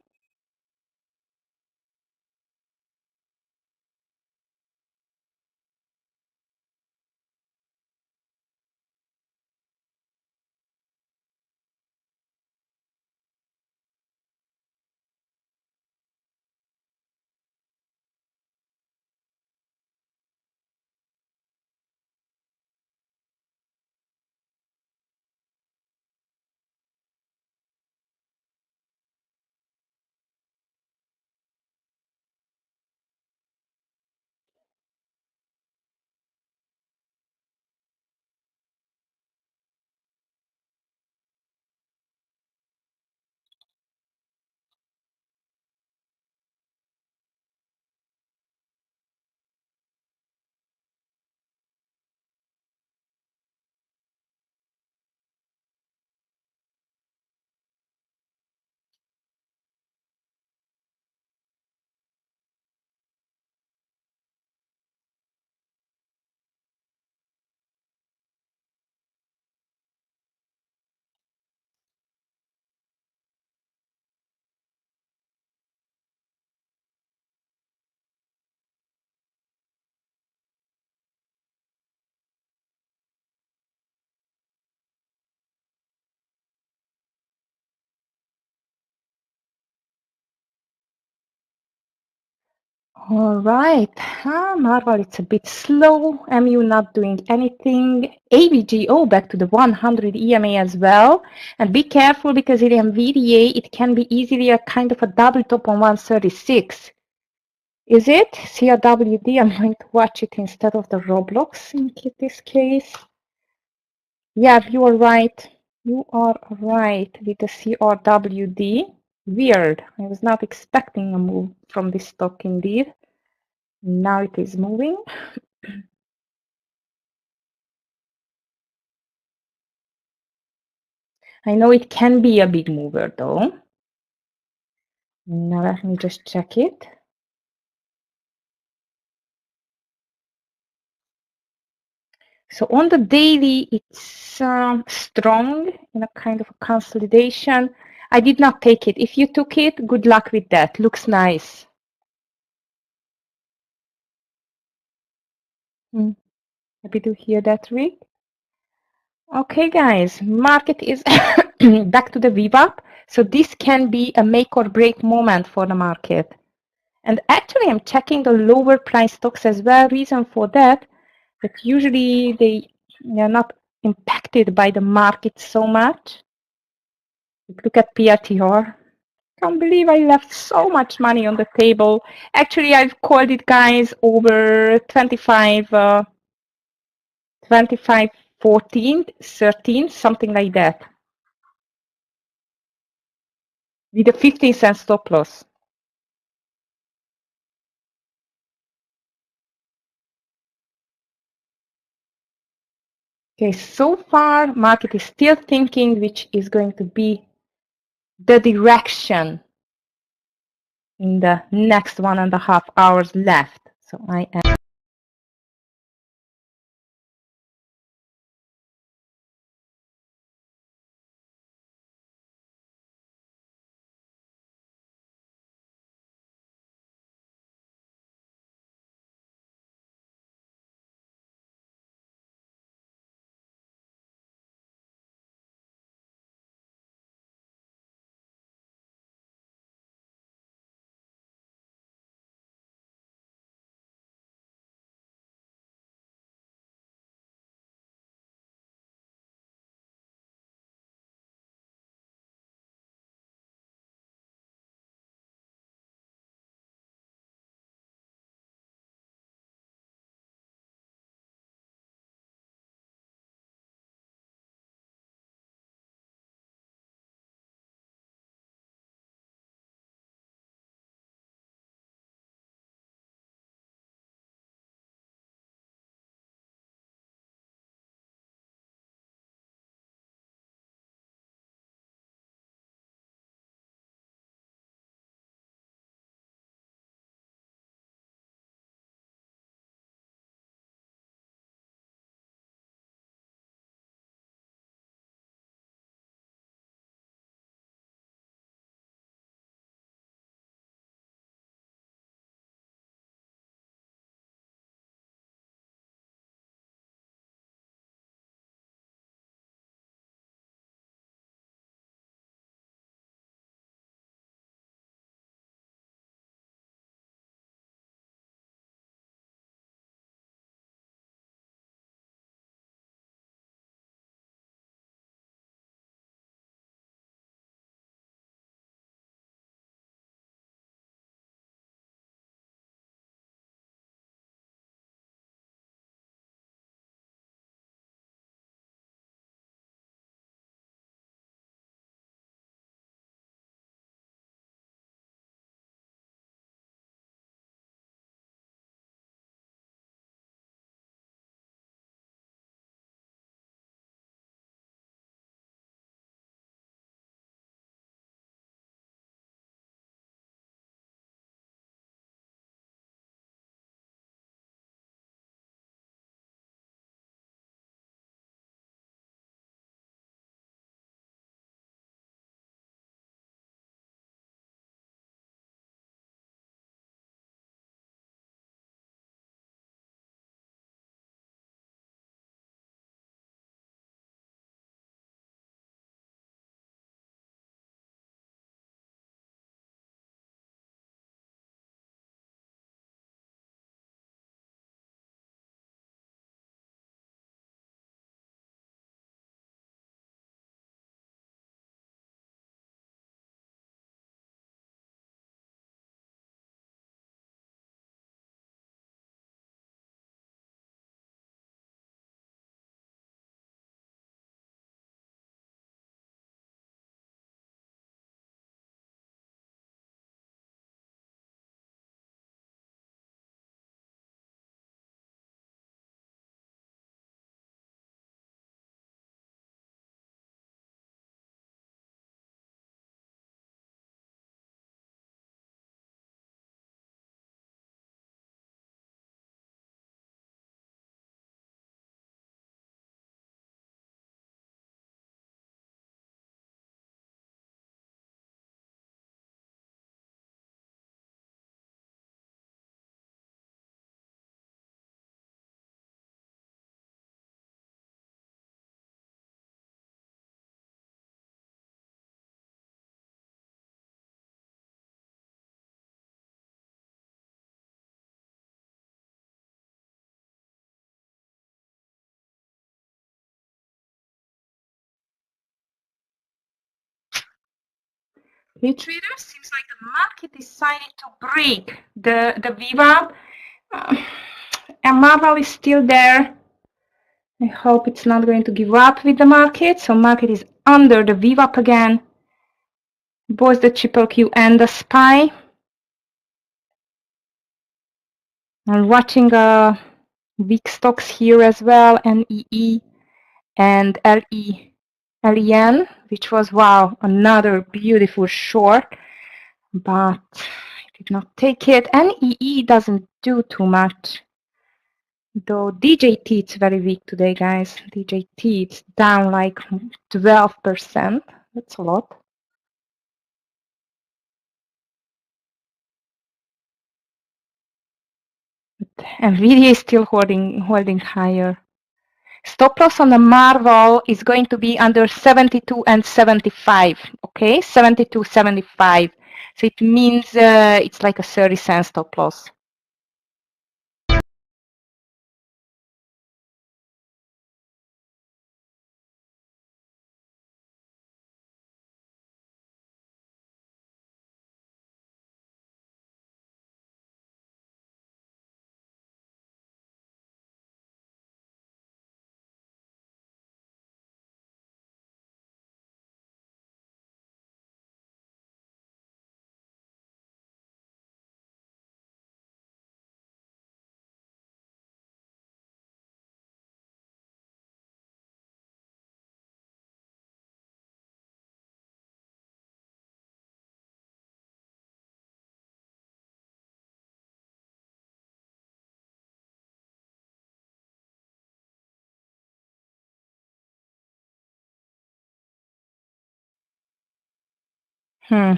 All right, Marvel, it's a bit slow. MU not doing anything. AVGO back to the 100 EMA as well. And be careful because in NVDA, it can be easily a kind of a double top on 136. Is it? CRWD, I'm going to watch it instead of the Roblox in this case. Yeah, you are right. You are right with the CRWD. Weird. I was not expecting a move from this stock indeed. Now it is moving. I know it can be a big mover though. Now let me just check it. So on the daily, it's strong in a kind of a consolidation. I did not take it. If you took it, good luck with that. Looks nice. Happy to hear that, Rick. Okay, guys, market is back to the VWAP. So this can be a make or break moment for the market. And actually, I'm checking the lower price stocks as well. Reason for that usually they are not impacted by the market so much. Look at PRTR. Can't believe I left so much money on the table. Actually, I've called it, guys, over 25, 25, 14, 13, something like that. With a 15-cent stop loss. Okay, so far, market is still thinking which is going to be the direction in the next 1.5 hours left. So I am New traders, seems like the market decided to break the VWAP. And Marvel is still there. I hope it's not going to give up with the market. So market is under the VWAP again. Both the triple Q and the SPY. I'm watching weak stocks here as well, NEE and LEN, which was, wow, another beautiful short, but I did not take it. NEE doesn't do too much. Though DJT, it's very weak today, guys. DJT, it's down like 12%. That's a lot. But NVIDIA is still holding higher. Stop loss on the Marvel is going to be under 72 and 75. Okay, 72, 75. So it means it's like a 30-cent stop loss.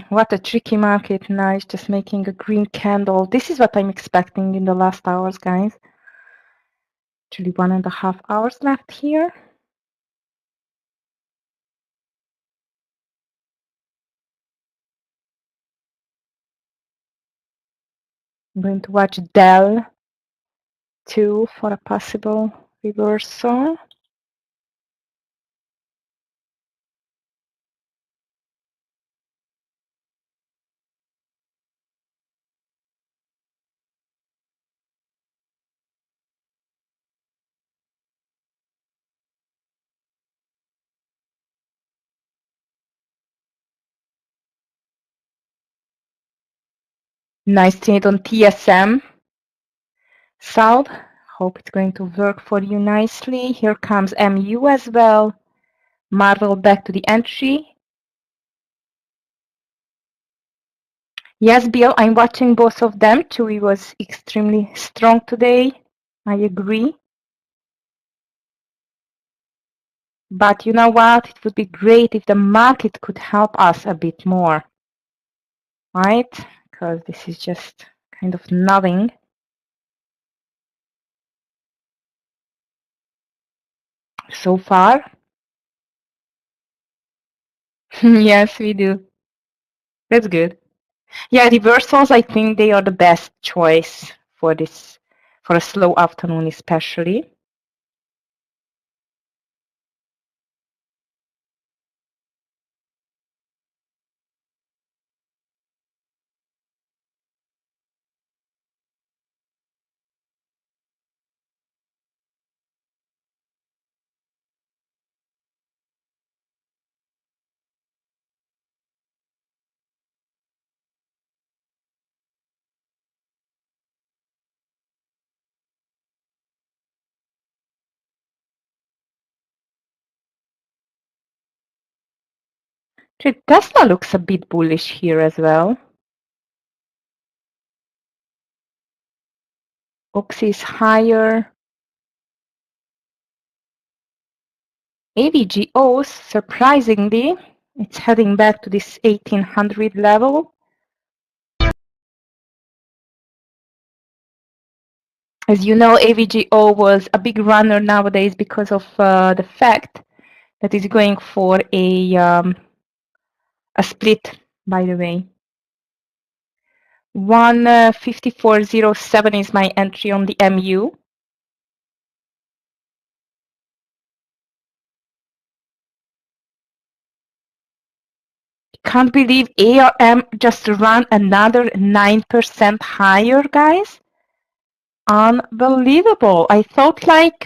What a tricky market now. It's just making a green candle. This is what I'm expecting in the last hours, guys. Actually, 1.5 hours left here. I'm going to watch Dell too for a possible reversal. Nice trade on TSM. South. Hope it's going to work for you nicely. Here comes MU as well. Marvel back to the entry. Yes, Bill, I'm watching both of them. Chewy was extremely strong today. I agree. But you know what? It would be great if the market could help us a bit more. Right? Because this is just kind of nothing. So far. Yes, we do. That's good. Yeah, reversals, I think they are the best choice for this, for a slow afternoon especially. Actually, Tesla looks a bit bullish here as well. Oxy is higher. AVGOs, surprisingly, it's heading back to this 1800 level. As you know, AVGO was a big runner nowadays because of the fact that it's going for a split, by the way. 154.07 is my entry on the MU. Can't believe ARM just ran another 9% higher, guys. Unbelievable. I thought like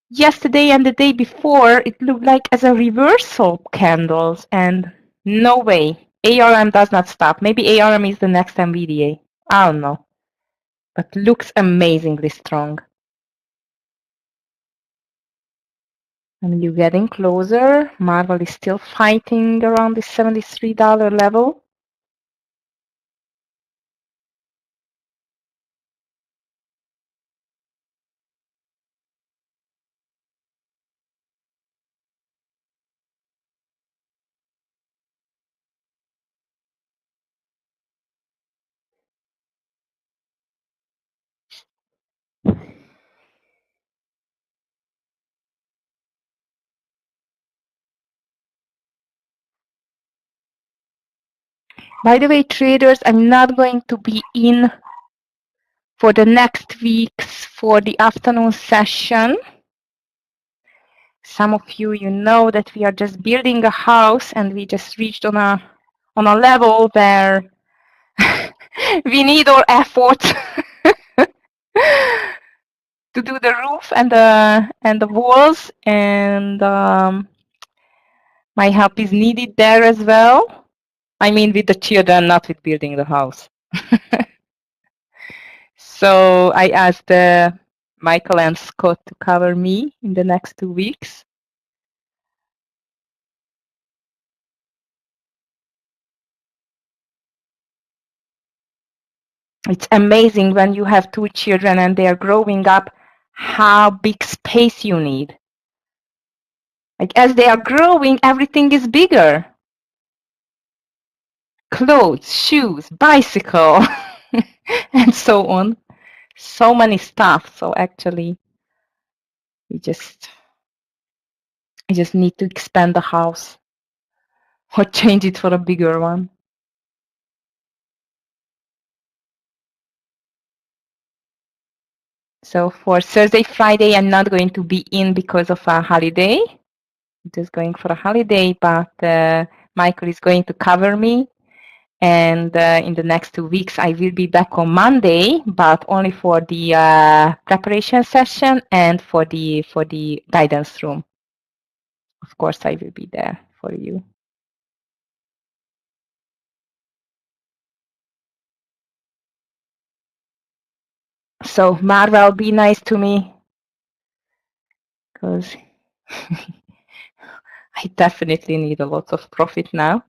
yesterday and the day before, it looked like as a reversal candles, and no way. ARM does not stop. Maybe ARM is the next NVDA. I don't know. But looks amazingly strong. And you're getting closer. Marvel is still fighting around the $73 level. By the way, traders, I'm not going to be in for the next weeks for the afternoon session. Some of you, you know that we are just building a house and we just reached on a level where we need our effort to do the roof and the walls, and my help is needed there as well. I mean, with the children, not with building the house. So I asked Michael and Scott to cover me in the next 2 weeks. It's amazing when you have 2 children and they are growing up, how big space you need. Like as they are growing, everything is bigger. Clothes, shoes, bicycle, and so on. So many stuff. So actually, I just need to expand the house or change it for a bigger one. So for Thursday, Friday, I'm not going to be in because of a holiday. I'm just going for a holiday, but Michael is going to cover me. And in the next 2 weeks, I will be back on Monday, but only for the preparation session and for the guidance room. Of course, I will be there for you. So Marvel, be nice to me, because I definitely need a lot of profit now.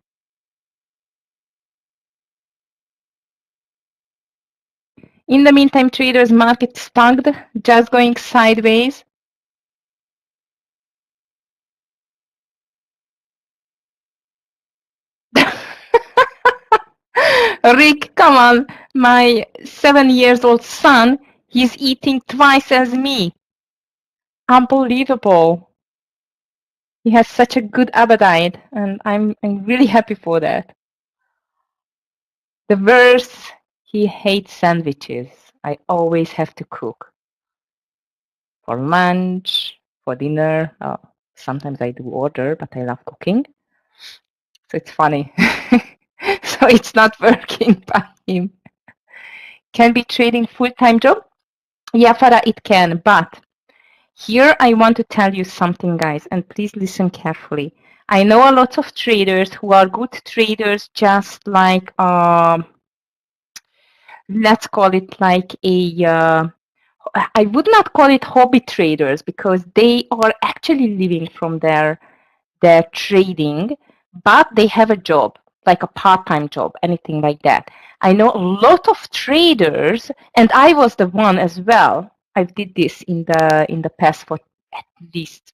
In the meantime, traders, market stuck, just going sideways. Rick, come on, my 7-year-old son, he's eating twice as me. Unbelievable. He has such a good appetite, and I'm really happy for that. The worst, he hates sandwiches. I always have to cook. For lunch, for dinner. Sometimes I do order, but I love cooking. So it's funny. So it's not working by him. Can be trading full-time job? Yeah, Farah, it can, but here I want to tell you something, guys, and please listen carefully. I know a lot of traders who are good traders, just like, let's call it like a, I would not call it hobby traders, because they are actually living from their trading, but they have a job, like a part-time job, anything like that. I know a lot of traders, and I was the one as well. I did this in the past for at least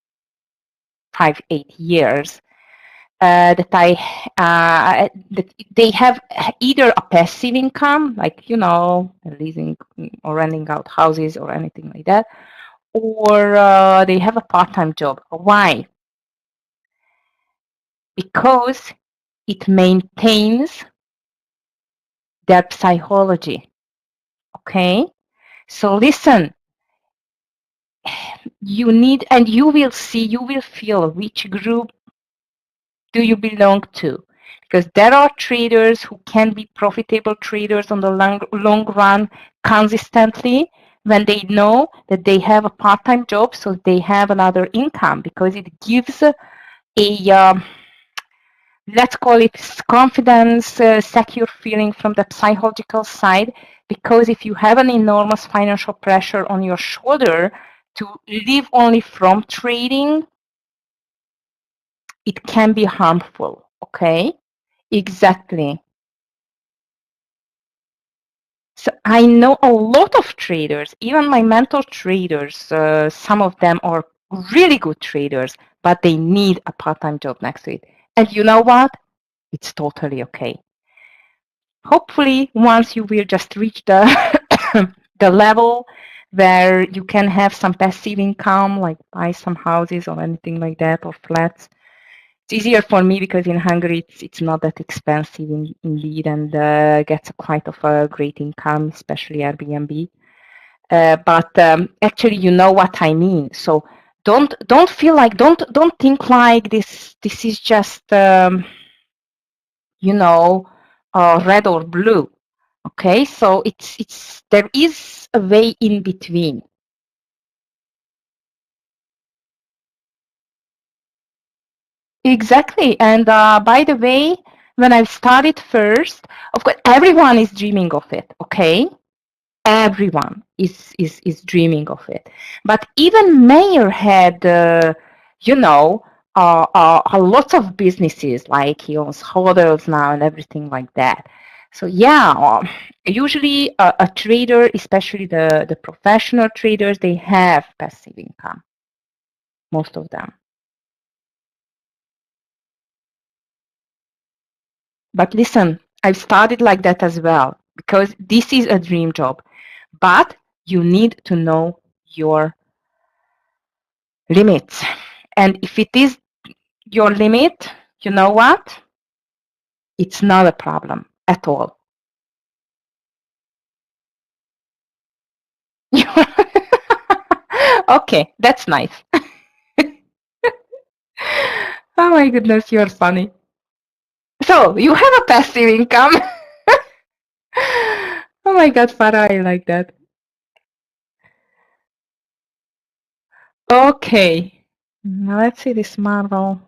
5-8 years. That they have either a passive income, like leasing or renting out houses or anything like that, or they have a part-time job. Why? Because it maintains their psychology. Okay? So listen, you need, and you will see, you will feel which group do you belong to. because there are traders who can be profitable traders on the long run consistently when they know that they have a part-time job, so they have another income, because it gives a let's call it confidence, secure feeling from the psychological side, because if you have an enormous financial pressure on your shoulder to live only from trading, it can be harmful, okay? Exactly. So I know a lot of traders, even my mentor traders, some of them are really good traders, but they need a part-time job next to it. And you know what? It's totally okay. Hopefully, once you will just reach the the level where you can have some passive income, like buy some houses or anything like that, or flats. It's easier for me because in Hungary it's not that expensive indeed, and gets quite of a great income, especially Airbnb. But actually, you know what I mean. So don't feel like don't think like this is just you know red or blue. Okay, so it's there is a way in between. Exactly. And by the way, when I started first, of course, everyone is dreaming of it. Okay, everyone is dreaming of it. But even Mayer had, you know, lots of businesses, like he owns hotels now and everything like that. So yeah, usually a trader, especially the professional traders, they have passive income, most of them. But listen, I've started like that as well, because this is a dream job. But you need to know your limits. And if it is your limit, you know what? It's not a problem at all. Okay, that's nice. Oh my goodness, you're funny. So you have a passive income. Oh my God, Farah, I like that. Okay, now let's see this marble.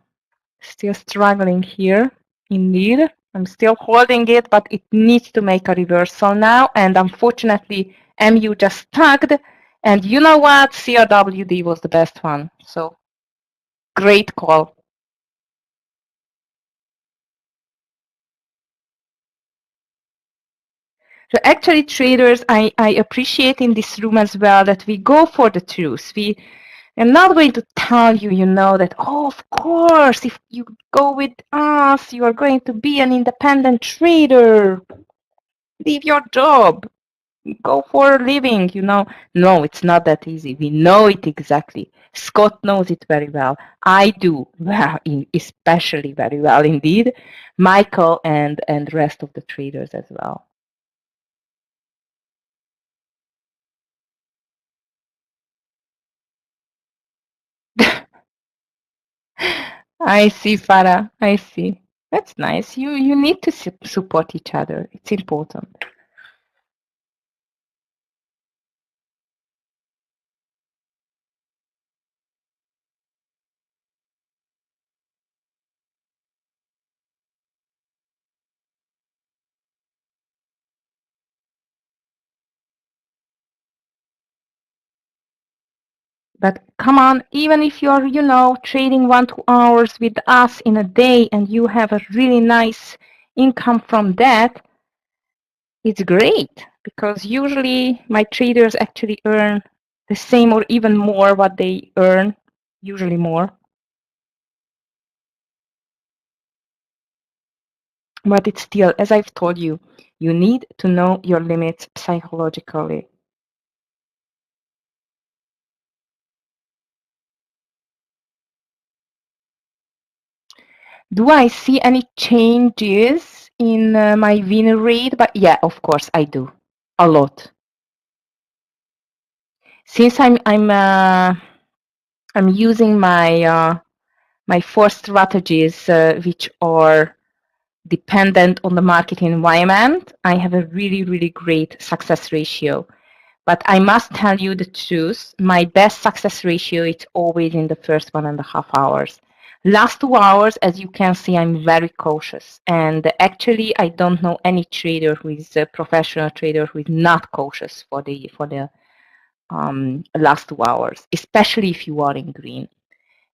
Still struggling here, indeed. I'm still holding it, but it needs to make a reversal now. And unfortunately, MU just tugged. And you know what? CRWD was the best one. So great call. So actually, traders, I appreciate in this room as well that we go for the truth. We I'm not going to tell you, you know, that, oh, of course, if you go with us, you are going to be an independent trader. Leave your job. Go for a living, you know. No, it's not that easy. We know it exactly. Scott knows it very well. I do, well, especially very well indeed. Michael and rest of the traders as well. I see, Farah. I see. That's nice. You need to support each other. It's important. But come on, even if you're, you know, trading 1-2 hours with us in a day and you have a really nice income from that, it's great, because usually my traders actually earn the same or even more what they earn, usually more. But it's still, as I've told you, you need to know your limits psychologically. Do I see any changes in my win rate? But yeah, of course I do, a lot. Since I'm using my my 4 strategies, which are dependent on the market environment, I have a really, really great success ratio. But I must tell you the truth, my best success ratio is always in the first 1.5 hours. Last 2 hours, as you can see, I'm very cautious. And actually, I don't know any trader who is a professional trader who is not cautious for the last 2 hours, especially if you are in green.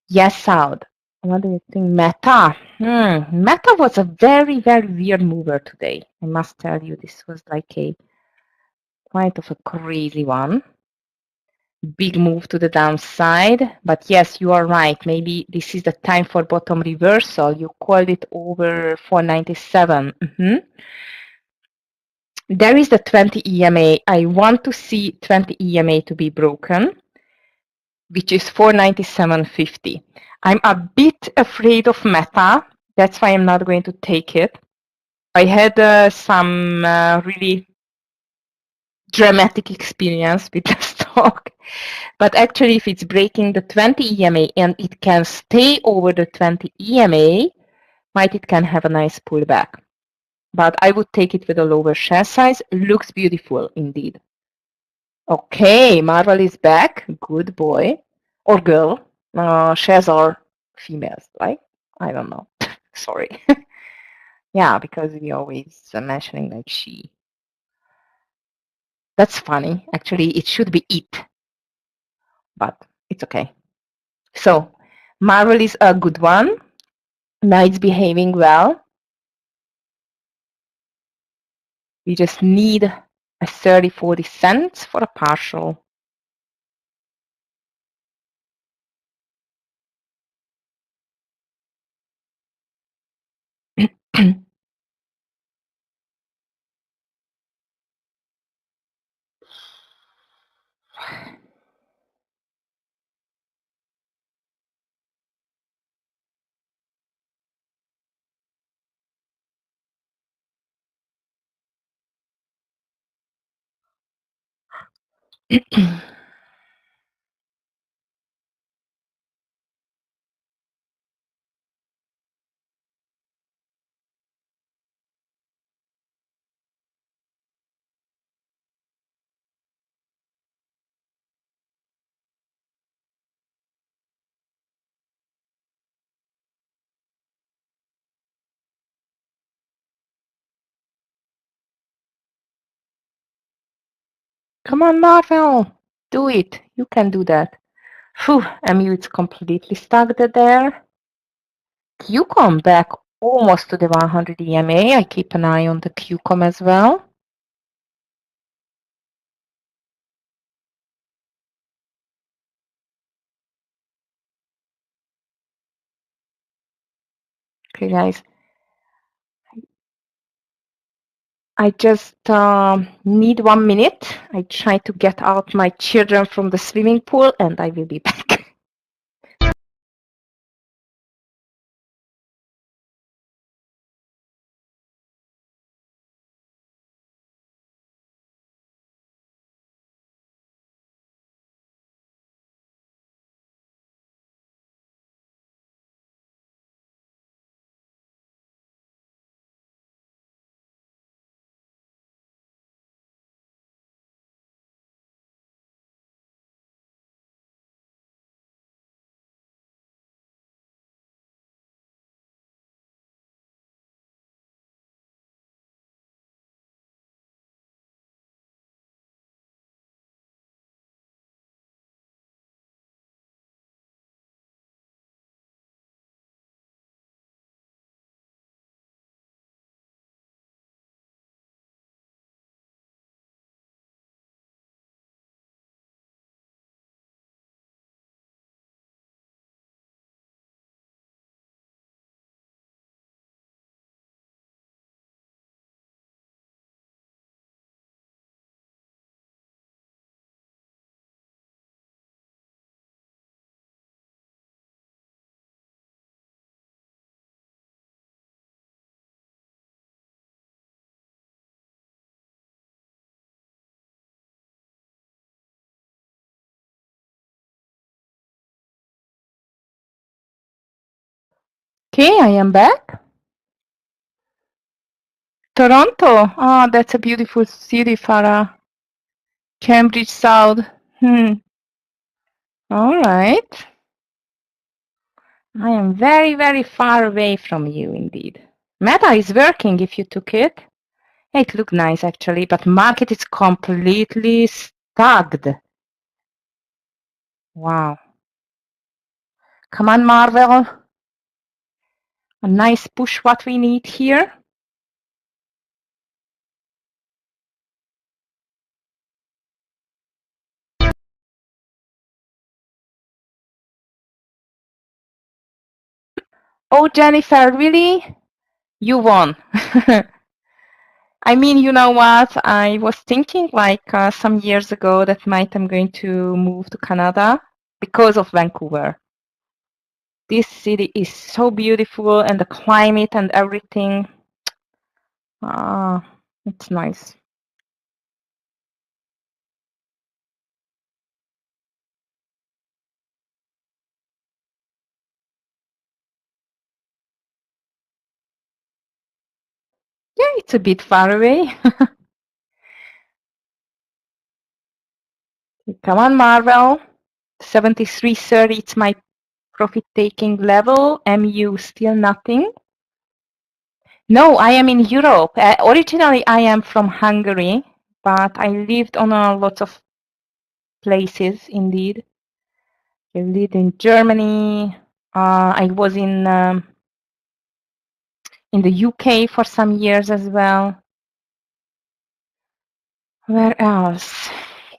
Yes, Saud. What do you think? Meta. Meta was a very, very weird mover today. I must tell you, this was like a quite of a crazy one. Big move to the downside. But yes, you are right. Maybe this is the time for bottom reversal. You called it over 497. There is the 20 EMA. I want to see 20 EMA to be broken, which is 497.50. I'm a bit afraid of Meta. That's why I'm not going to take it. I had some really dramatic experience with the stock. But actually, if it's breaking the 20 EMA and it can stay over the 20 EMA, it can have a nice pullback. But I would take it with a lower share size. Looks beautiful indeed. Okay, Marvel is back. Good boy. Or girl. Shares are females, right? I don't know. Sorry. Yeah, because we always mentioning like she. That's funny. Actually, it should be it. But it's okay. So, Marvel is a good one. Now it's behaving well. We just need a 30, 40 cents for a partial. Come on, Marvel. Do it. You can do that. Phew, MU is completely stuck there. QCOM back almost to the 100 EMA. I keep an eye on the QCOM as well. Okay, guys. I just need 1 minute. I try to get out my children from the swimming pool and I will be back. Okay, I am back. Toronto. Oh, that's a beautiful city, Farah. Cambridge South. All right. I am very, very far away from you indeed. Meta is working if you took it. It looked nice actually, but market is completely stuck. Wow. Come on, Marvel. A nice push what we need here. Oh, Jennifer, really? You won. I mean, you know what? I was thinking like some years ago that might I'm going to move to Canada because of Vancouver. This city is so beautiful and the climate and everything. It's nice. Yeah, it's a bit far away. Come on, Marvel. 73.30, it's my profit-taking level. MU, still nothing. No, I am in Europe. Originally, I am from Hungary, but I lived on a lot of places, indeed. I lived in Germany. I was in the UK for some years as well. Where else?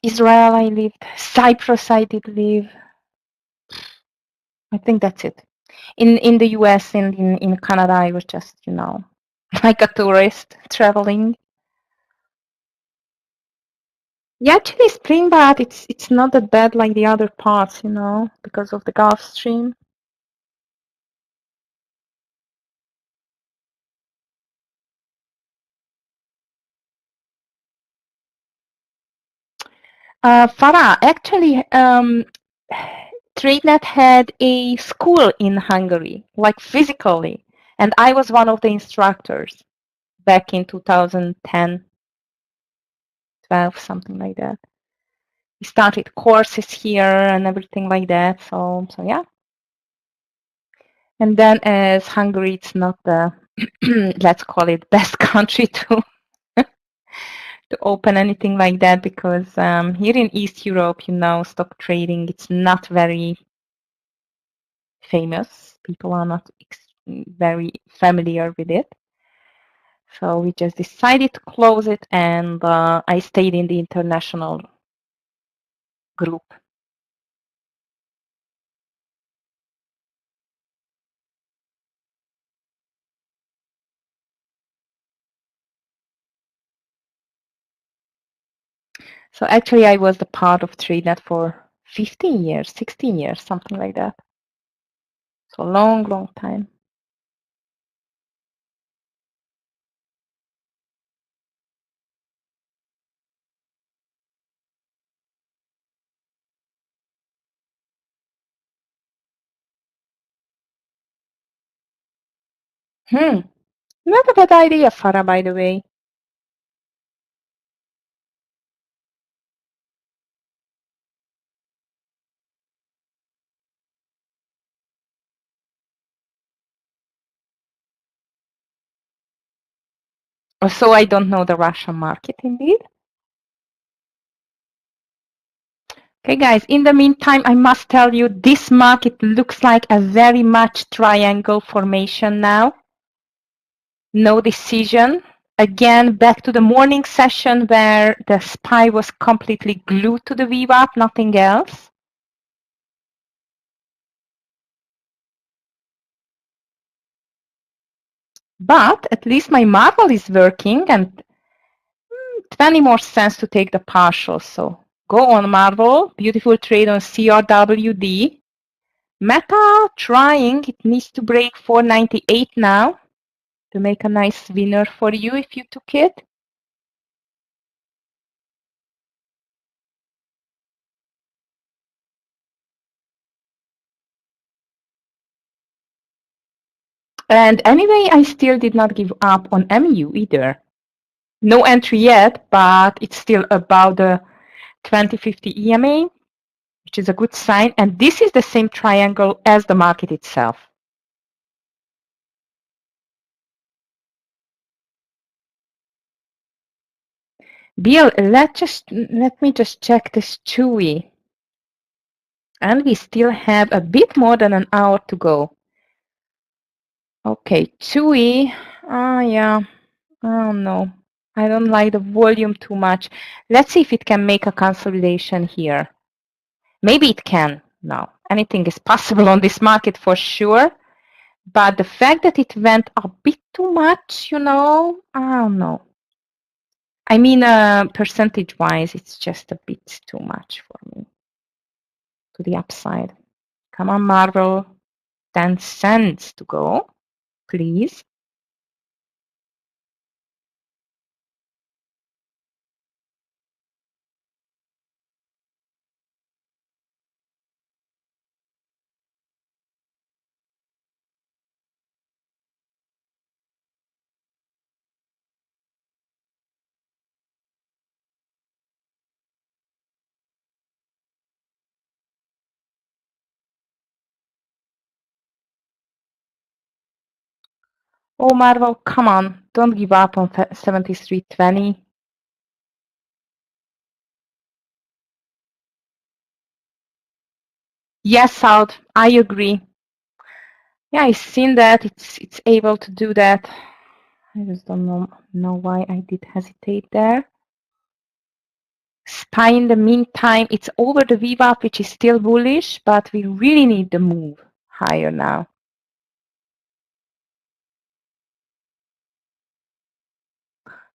Israel I lived. Cyprus I did live. I think that's it. In the US and in Canada I was just, you know, like a tourist traveling. Yeah, actually spring bath it's not that bad like the other parts, you know, because of the Gulf Stream. Farah, actually, TradeNet had a school in Hungary, like physically, and I was one of the instructors back in 2010, 12, something like that. We started courses here and everything like that. So yeah. And then as Hungary, it's not the let's call it best country to to open anything like that because here in East Europe, you know, stock trading, it's not very famous. People are not very familiar with it. So we just decided to close it and I stayed in the international group. So actually I was the part of TradeNet for 15 years, 16 years, something like that. So long, long time. Not a bad idea, Farah, by the way. So I don't know the Russian market indeed. Okay, guys, in the meantime, I must tell you, this market looks like a very much triangle formation now. No decision. Again, back to the morning session where the SPY was completely glued to the VWAP, nothing else. But at least my Marvel is working and 20 more cents to take the partial. So go on Marvel, beautiful trade on CRWD. Meta trying, it needs to break 498 now to make a nice winner for you if you took it. And anyway, I still did not give up on MU either. No entry yet, but it's still above the 2050 EMA, which is a good sign. And this is the same triangle as the market itself. Bill, let me just check this Chewy. And we still have a bit more than an hour to go. Okay, Chewy. Yeah. Oh no, I don't like the volume too much. Let's see if it can make a consolidation here. Maybe it can. No, anything is possible on this market for sure. But the fact that it went a bit too much, I don't know. I mean, percentage-wise, it's just a bit too much for me. To the upside. Come on, Marvel. 10 cents to go, please. Oh, Marvel, come on. Don't give up on 73.20. Yes, out. I agree. Yeah, I've seen that. It's able to do that. I just don't know why I did hesitate there. SPY in the meantime, it's over the VWAP, which is still bullish, but we really need the move higher now.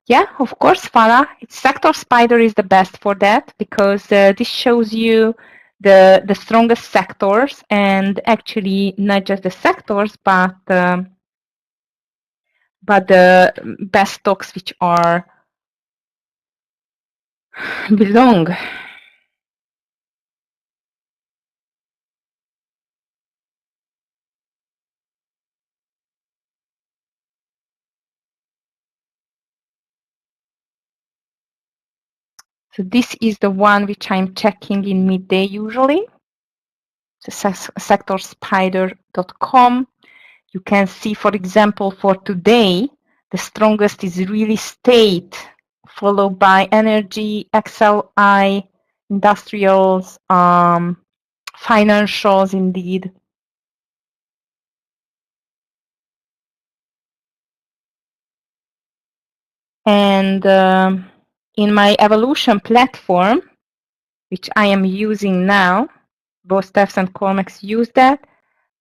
Yeah, of course, Farah. It's Sector Spider is the best for that because this shows you the strongest sectors, and actually not just the sectors, but the best stocks which are belong. So this is the one which I'm checking in midday usually. The sectorspider.com. You can see, for example, for today, the strongest is really state, followed by energy, XLI, industrials, financials indeed. And in my evolution platform, which I am using now, both Steph's and Cormax use that.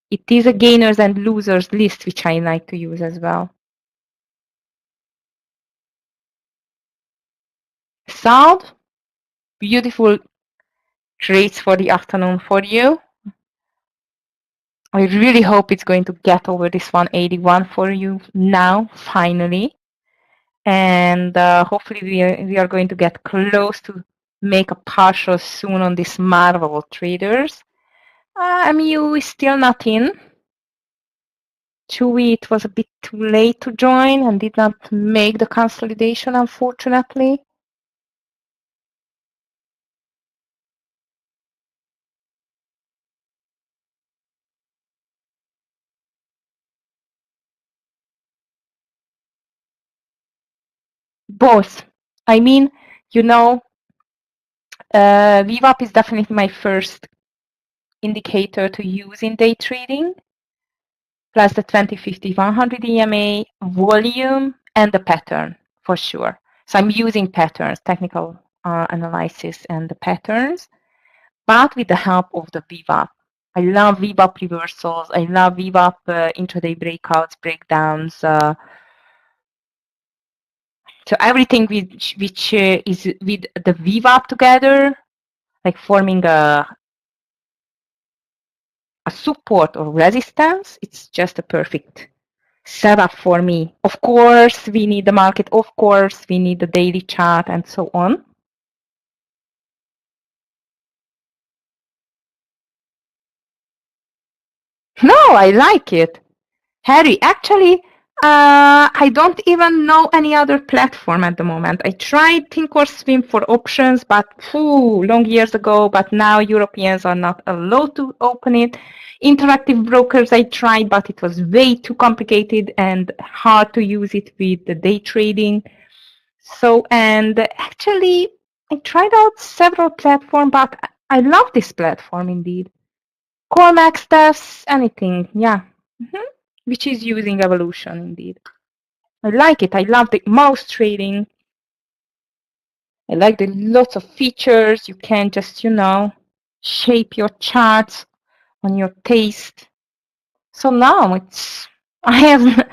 It is a gainers and losers list, which I like to use as well. Sound, beautiful trades for the afternoon for you. I really hope it's going to get over this 181 for you now, finally. And hopefully we are going to get close to make a partial soon on this Marvel traders. MU is still not in. Chewy, it was a bit too late to join and did not make the consolidation, unfortunately. Both. I mean, VWAP is definitely my first indicator to use in day trading, plus the 2050 100 EMA, volume, and the pattern for sure. So I'm using patterns, technical analysis and the patterns, but with the help of the VWAP. I love VWAP reversals. I love VWAP intraday breakouts, breakdowns. So everything which is with the VWAP together, like forming a support or resistance, it's just a perfect setup for me. Of course, we need the market. Of course, we need the daily chart and so on. No, I like it. Harry, actually, I don't even know any other platform at the moment. I tried Thinkorswim for options, but long years ago. But now Europeans are not allowed to open it. Interactive brokers I tried, but it was way too complicated and hard to use it with the day trading. So, and actually, I tried out several platforms, but I love this platform indeed. Colmax does anything, yeah. Which is using evolution indeed. I like it. I love the mouse trading. I like the lots of features. You can just, shape your charts on your taste. So now I have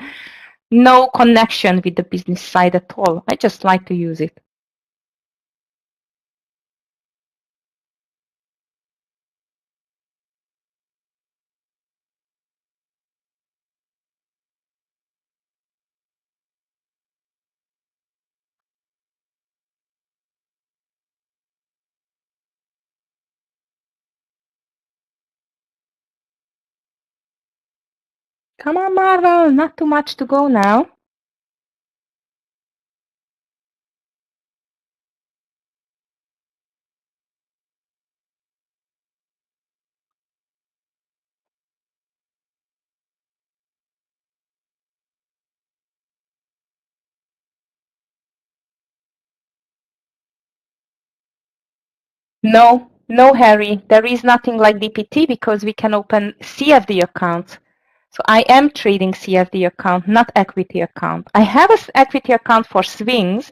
no connection with the business side at all. I just like to use it. Come on, Marvel, not too much to go now. No, no, Harry. There is nothing like DPT because we can open CFD accounts. So I am trading CFD account, not equity account. I have an equity account for swings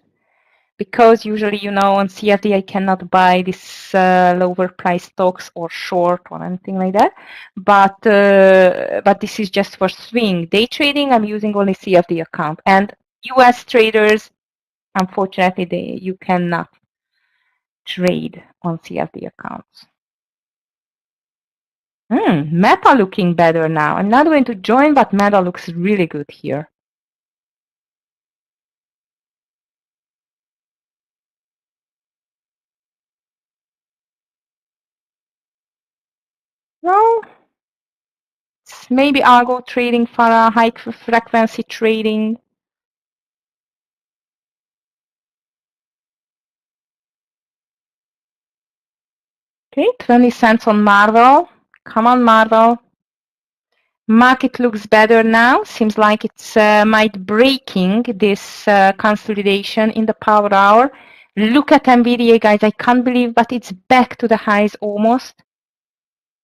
because usually, on CFD I cannot buy this lower price stocks or short or anything like that. But this is just for swing. Day trading, I'm using only CFD account. And US traders, unfortunately, you cannot trade on CFD accounts. Meta looking better now. I'm not going to join, but Meta looks really good here. Well, maybe algo trading for a high frequency trading. Okay, 20 cents on Marvel. Come on, Marvel. Market looks better now. Seems like it's might breaking this consolidation in the power hour. Look at NVIDIA, guys. I can't believe, but it's back to the highs almost.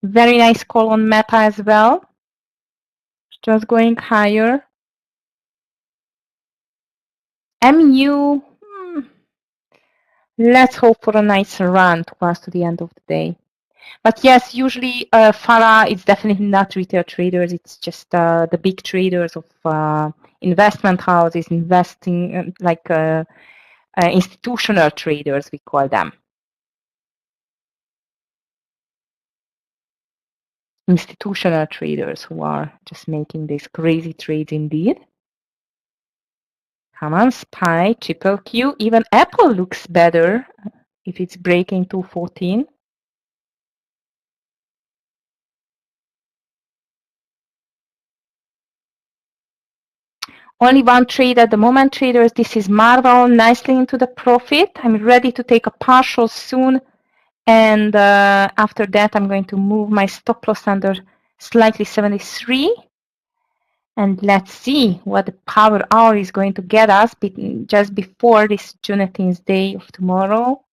Very nice call on Meta as well. Just going higher. MU, let's hope for a nice run towards to the end of the day. But yes, usually FARA is definitely not retail traders. It's just the big traders of investment houses, investing like institutional traders, we call them. Institutional traders who are just making these crazy trades indeed. Come on, SPY, triple Q. Even Apple looks better if it's breaking 214. Only one trade at the moment, traders. This is Marvel, nicely into the profit. I'm ready to take a partial soon. And after that, I'm going to move my stop loss under slightly 73. And let's see what the power hour is going to get us just before this Juneteenth day of tomorrow.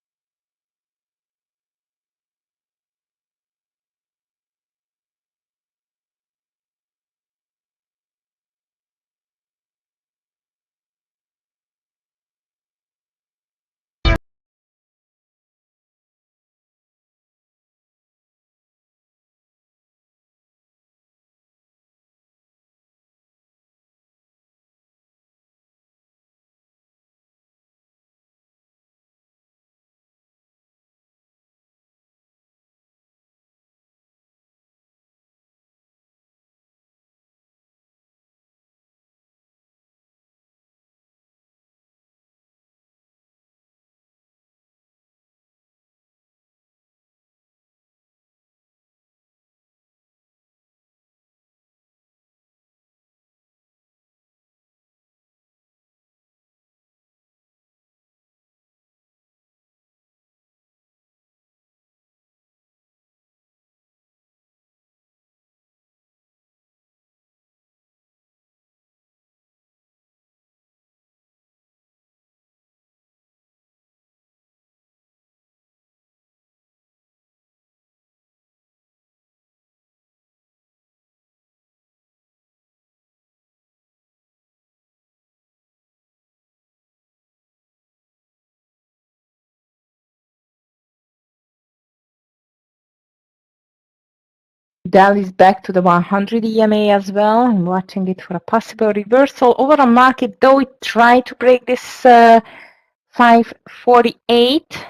Dell is back to the 100 EMA as well. I'm watching it for a possible reversal. Overall market, though, it tried to break this 548.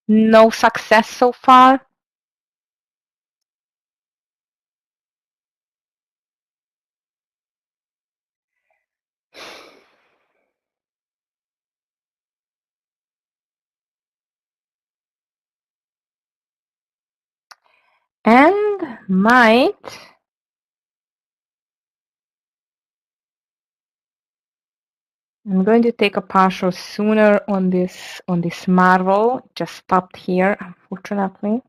No success so far. And might I'm going to take a partial sooner on this Marvel. Just stopped here, unfortunately.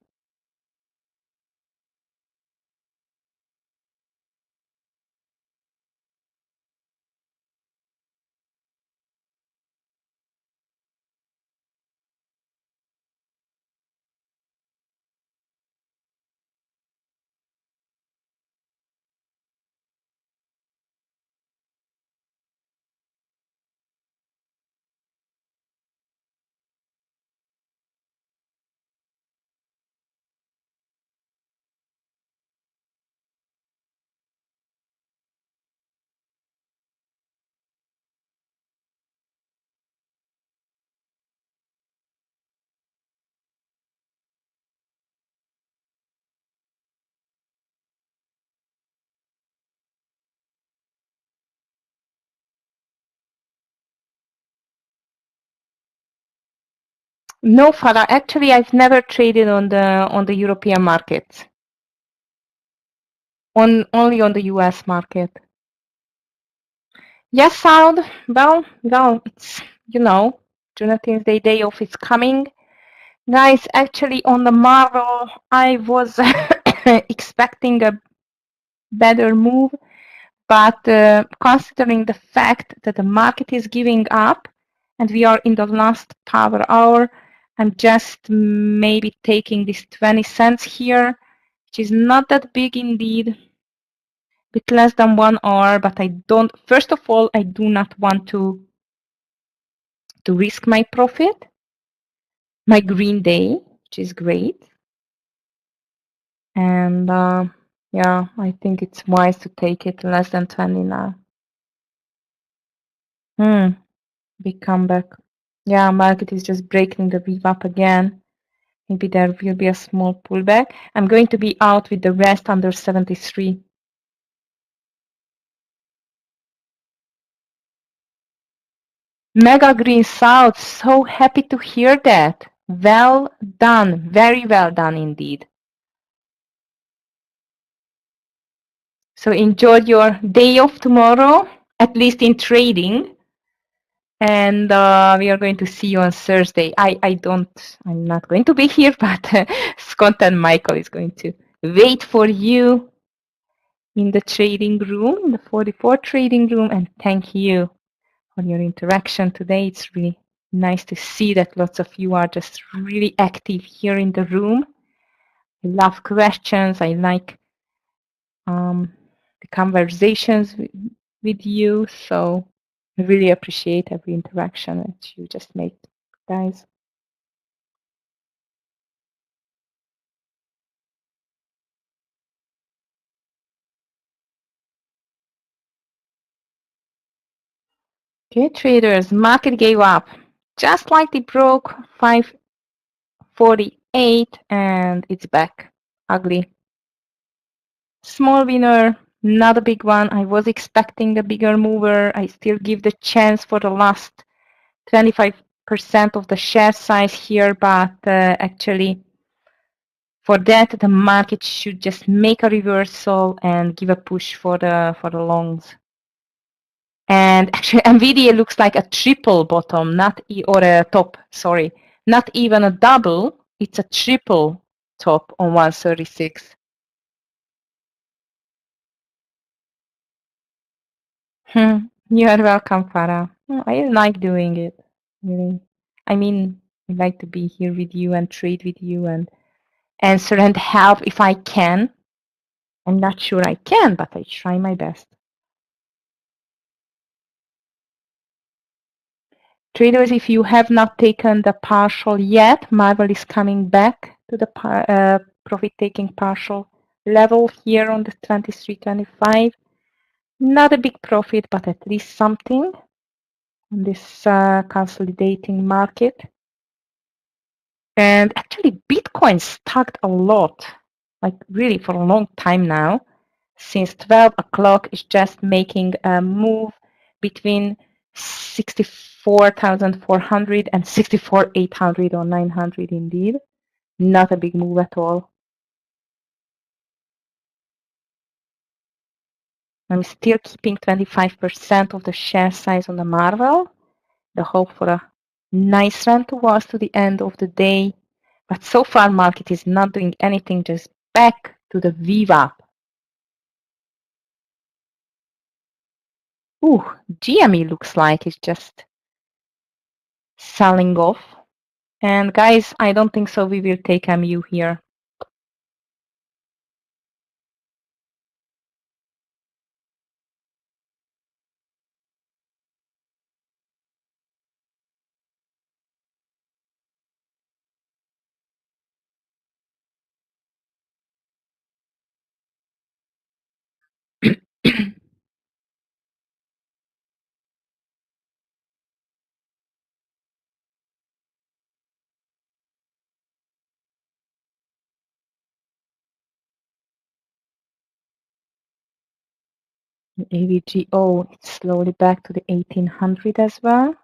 No, Farah. Actually, I've never traded on the European markets. Only on the US market. Yes, Saud. Well, it's Jonathan's day off is coming. Guys, actually on the Marvel, I was expecting a better move, but considering the fact that the market is giving up and we are in the last power hour, I'm just maybe taking this 20 cents here, which is not that big indeed, bit less than 1 hour, but I don't, first of all, I do not want to risk my profit, my green day, which is great. And yeah, I think it's wise to take it less than 20 now. Big comeback. Yeah, market is just breaking the weave up again. Maybe there will be a small pullback. I'm going to be out with the rest under 73. Mega Green South, so happy to hear that. Well done, very well done indeed. So enjoy your day off tomorrow, at least in trading. And we are going to see you on Thursday. I'm not going to be here, but Scott and Michael is going to wait for you in the trading room, in the 44 trading room. And thank you for your interaction today. It's really nice to see that lots of you are just really active here in the room. I love questions. I like the conversations with you. So I really appreciate every interaction that you just make, guys. Okay, traders, market gave up. Just like it broke 548 and it's back. Ugly. Small winner, not a big one. I was expecting a bigger mover. I still give the chance for the last 25% of the share size here, but actually for that the market should just make a reversal and give a push for the longs. And actually Nvidia looks like a triple bottom, or a top, sorry, not even a double, it's a triple top on 136. You are welcome, Farah. I like doing it, really. I mean, I like to be here with you and trade with you and answer and help if I can. I'm not sure I can, but I try my best. Traders, if you have not taken the partial yet, Marvel is coming back to the profit-taking partial level here on the 23.25. Not a big profit, but at least something on this consolidating market. And actually, Bitcoin stuck a lot, like really for a long time now. Since 12 o'clock, is just making a move between 64,400 and 64,800 or 900 indeed. Not a big move at all. I'm still keeping 25% of the share size on the Marvel. The hope for a nice run towards to the end of the day. But so far, market is not doing anything, just back to the VWAP. Ooh, GME looks like it's just selling off. And guys, I don't think so we will take MU here. AVGO, it's slowly back to the 1800 as well.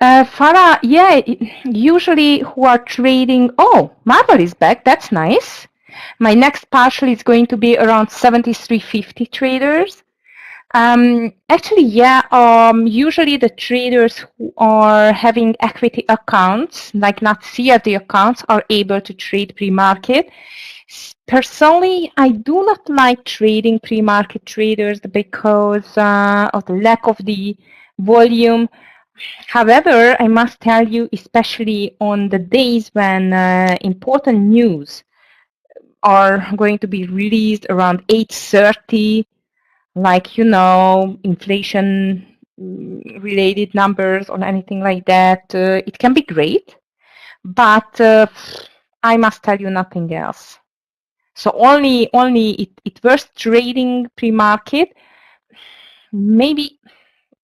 Farah, yeah, usually who are trading, oh, Marvel is back, that's nice. My next partial is going to be around 7350 traders. Actually, yeah, usually the traders who are having equity accounts, like not CFD accounts, are able to trade pre-market. Personally, I do not like trading pre-market traders because of the lack of the volume. However, I must tell you, especially on the days when important news are going to be released around 8:30, like, you know, inflation related numbers or anything like that, it can be great, but I must tell you nothing else. So only it worth trading pre-market, maybe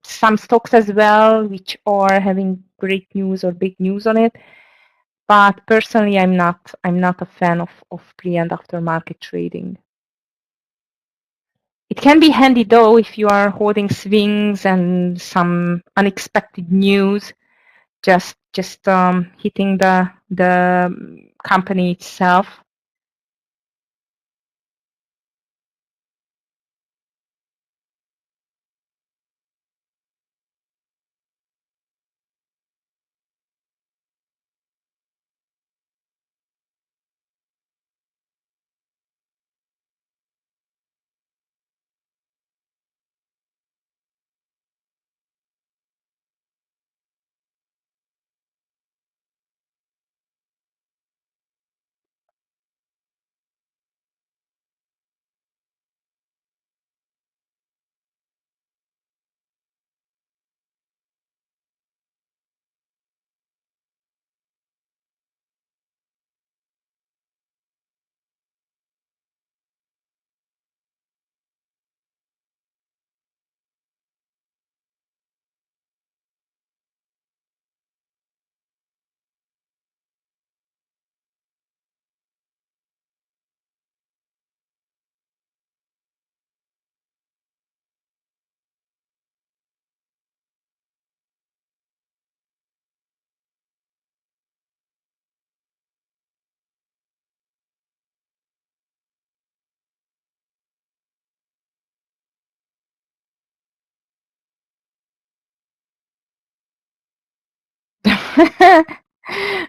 some stocks as well, which are having great news or big news on it. But personally, I'm not a fan of pre and after market trading. It can be handy though if you are holding swings and some unexpected news, just hitting the company itself.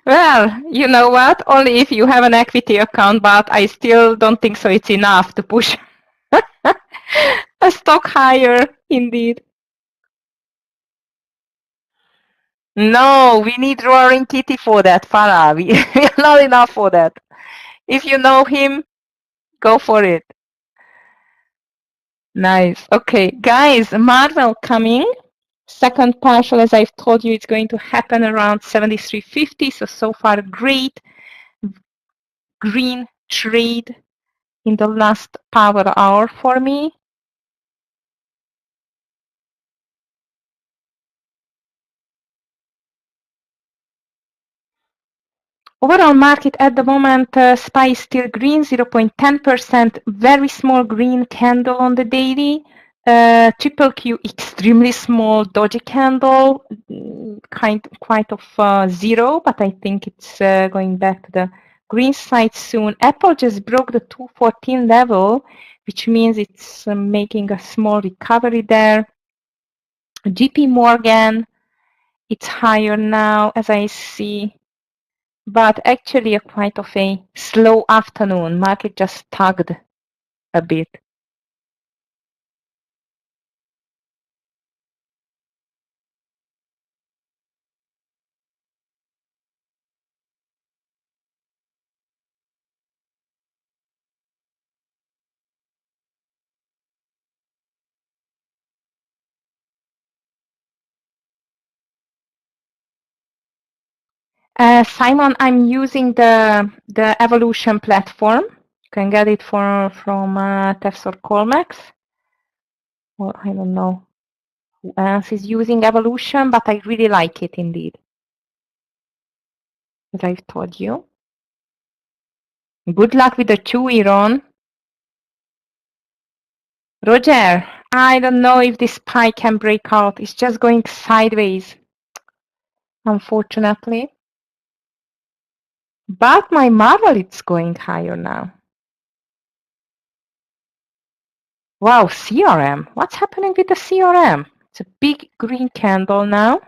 Well, you know what? Only if you have an equity account, but I still don't think so it's enough to push a stock higher, indeed. No, we need Roaring Kitty for that, Farah. We're not enough for that. If you know him, go for it. Nice. Okay, guys, Marvel coming. Second partial, as I've told you, it's going to happen around 73.50. So far, great green trade in the last power hour for me. Overall market at the moment, SPY is still green, 0.10%, very small green candle on the daily. Triple Q, extremely small doji candle, quite of zero, but I think it's going back to the green side soon. Apple just broke the 214 level, which means it's making a small recovery there. JP Morgan, it's higher now, as I see. But actually a quite of a slow afternoon. Market just tugged a bit. Simon, I'm using the Evolution platform. You can get it from TEFS or Colmex. Well, I don't know who else is using Evolution, but I really like it indeed. As I've told you. Good luck with the chewy, Ron. Roger, I don't know if this pie can break out. It's just going sideways, unfortunately. But my Marvel is going higher now. Wow, CRM. What's happening with the CRM? It's a big green candle now.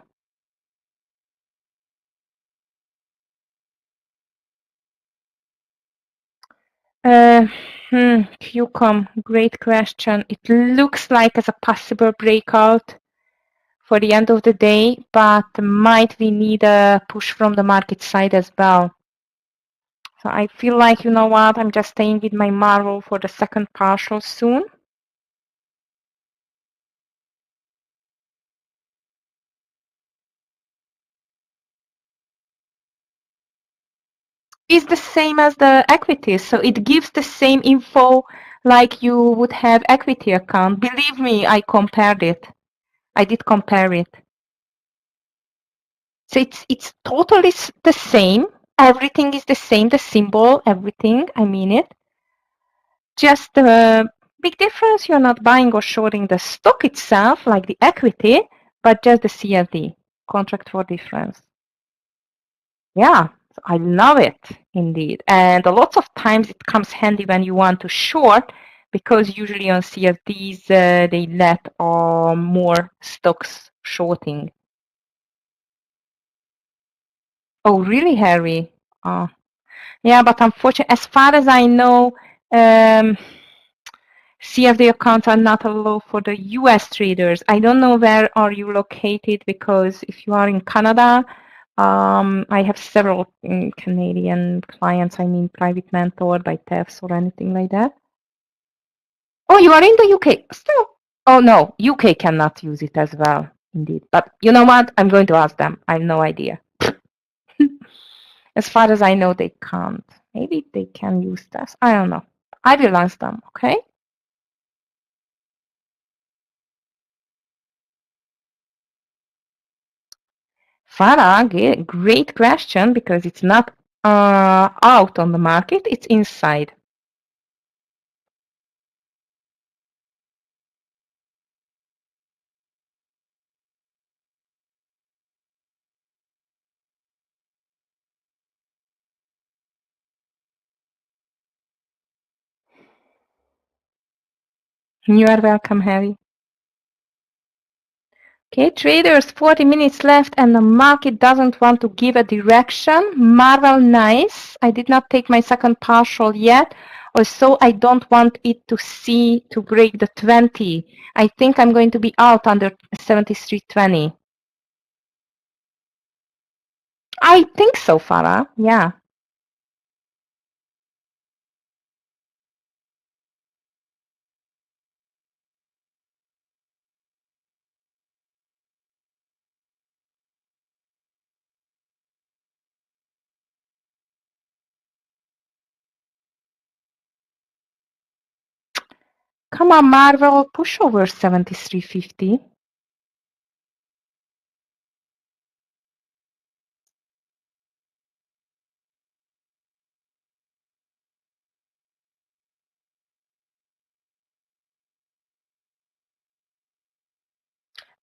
QCOM, great question. It looks like as a possible breakout for the end of the day, but might we need a push from the market side as well. So I feel like, you know what, I'm just staying with my Marvel for the second partial soon. Is the same as the equities, so it gives the same info like you would have equity account. Believe me, I compared it. I did compare it. So it's totally the same. Everything is the same, the symbol, everything, I mean it. Just the big difference, you're not buying or shorting the stock itself, like the equity, but just the CFD, contract for difference. Yeah, I love it, indeed. And a lot of times it comes handy when you want to short, because usually on CFDs, they let more stocks shorting. Oh, really, Harry? Yeah, but unfortunately, as far as I know, CFD accounts are not allowed for the US traders. I don't know where are you located, because if you are in Canada, I have several Canadian clients, I mean private mentor by TEFs or anything like that. Oh, you are in the UK still? Oh no, UK cannot use it as well, indeed. But you know what? I'm going to ask them. I have no idea. As far as I know, they can't. Maybe they can use this. I don't know. I will ask them, okay? Farah, great question, because it's not out on the market, it's inside. You are welcome, Harry. Okay, traders, 40 minutes left and the market doesn't want to give a direction. Marvel, nice. I did not take my second partial yet. Also, I don't want it to break the 20. I think I'm going to be out under 73.20. I think so, Farah. Yeah. Come on, Marvel, push over 73.50.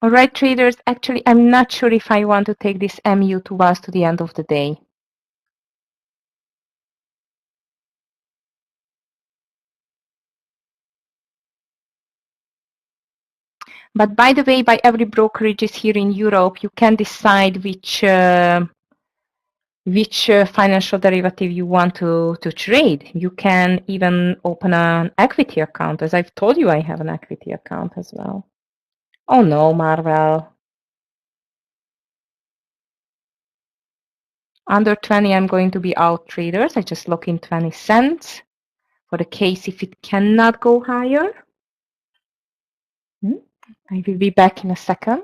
All right, traders, actually, I'm not sure if I want to take this MU to us to the end of the day. But by the way, by every brokerages here in Europe, you can decide which financial derivative you want to trade. You can even open an equity account. As I've told you, I have an equity account as well. Oh no, Marvel. Under 20, I'm going to be out, traders. I just lock in 20 cents for the case if it cannot go higher. I will be back in a second.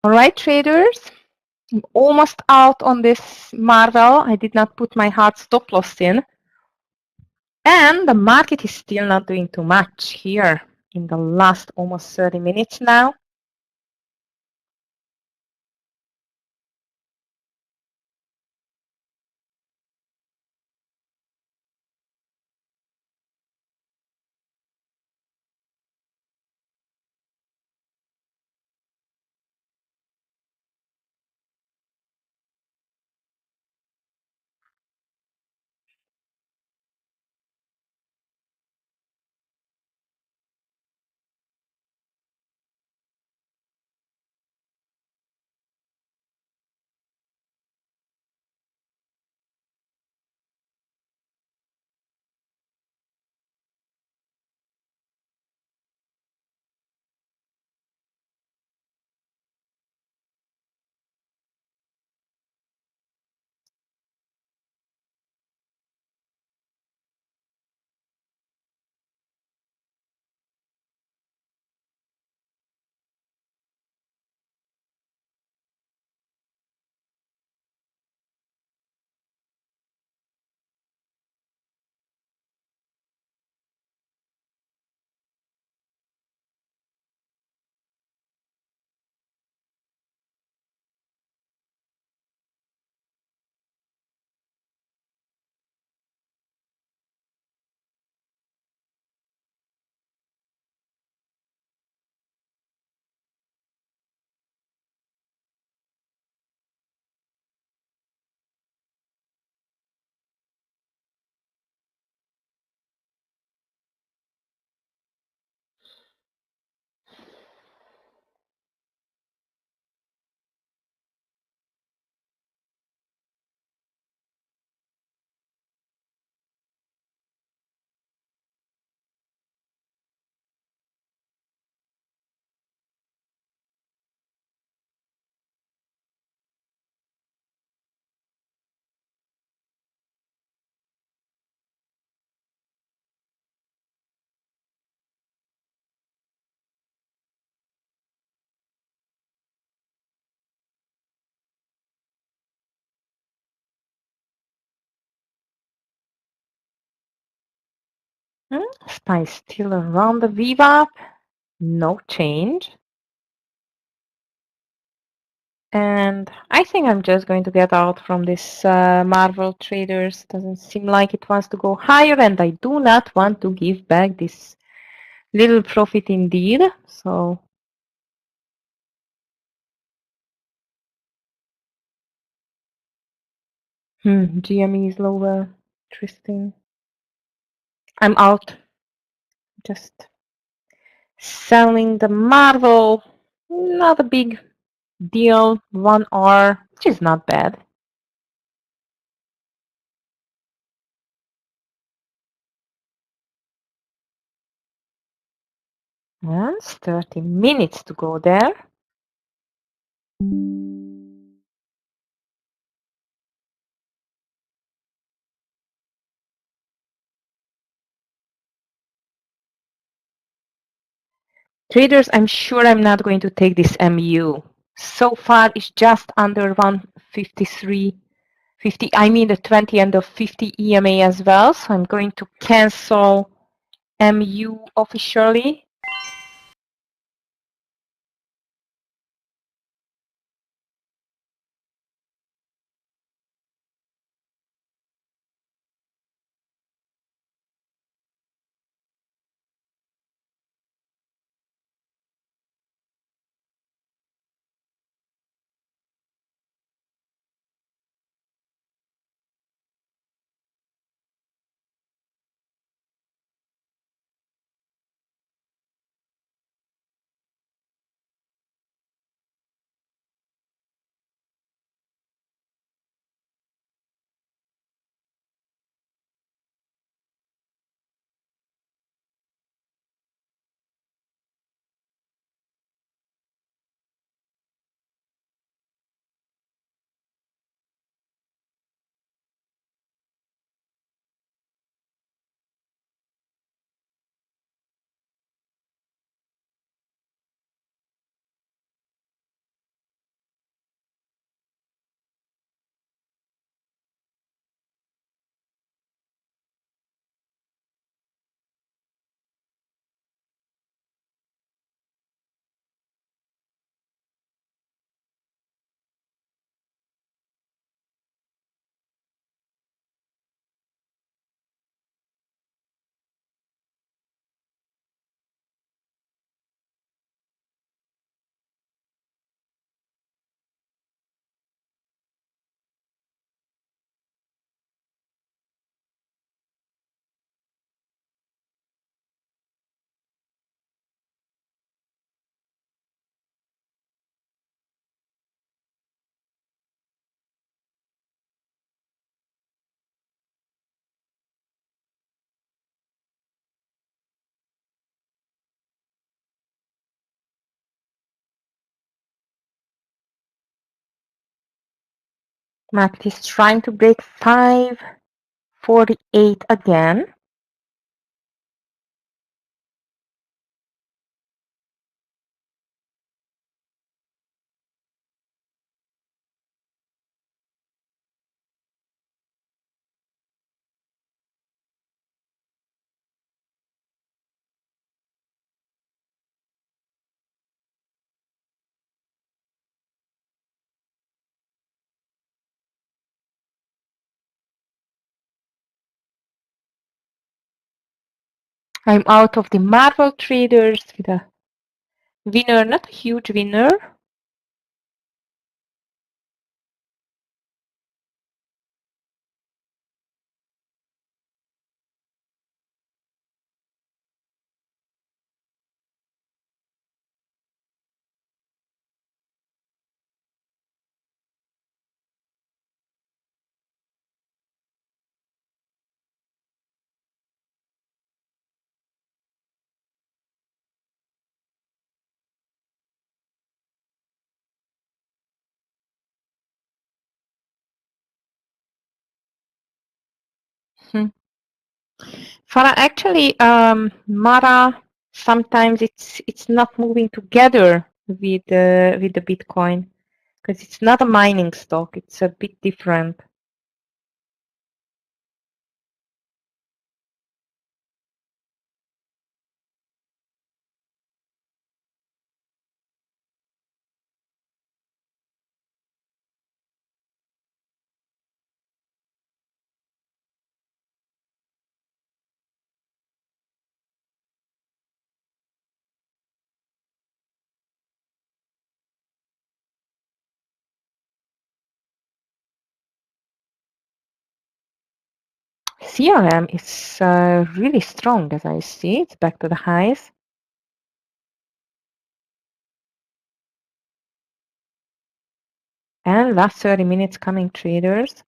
All right, traders. I'm almost out on this Marvel. I did not put my hard stop loss in. And the market is still not doing too much here in the last almost 30 minutes now. SPY still around the VWAP. No change. And I think I'm just going to get out from this Marvel traders. Doesn't seem like it wants to go higher, and I do not want to give back this little profit indeed. So GME is lower. Interesting. I'm out. Just selling the Marvel. Not a big deal. 1 hour, which is not bad. And 30 minutes to go there. Traders, I'm sure I'm not going to take this MU. So far, it's just under 153.50. I mean the 20 and the 50 EMA as well. So I'm going to cancel MU officially. Market is trying to break 548 again. I'm out of the Marvel traders with a winner, not a huge winner. Farah, actually, Mara, sometimes it's not moving together with the Bitcoin because it's not a mining stock. It's a bit different. CRM is really strong as I see. It's back to the highs. And last 30 minutes coming traders.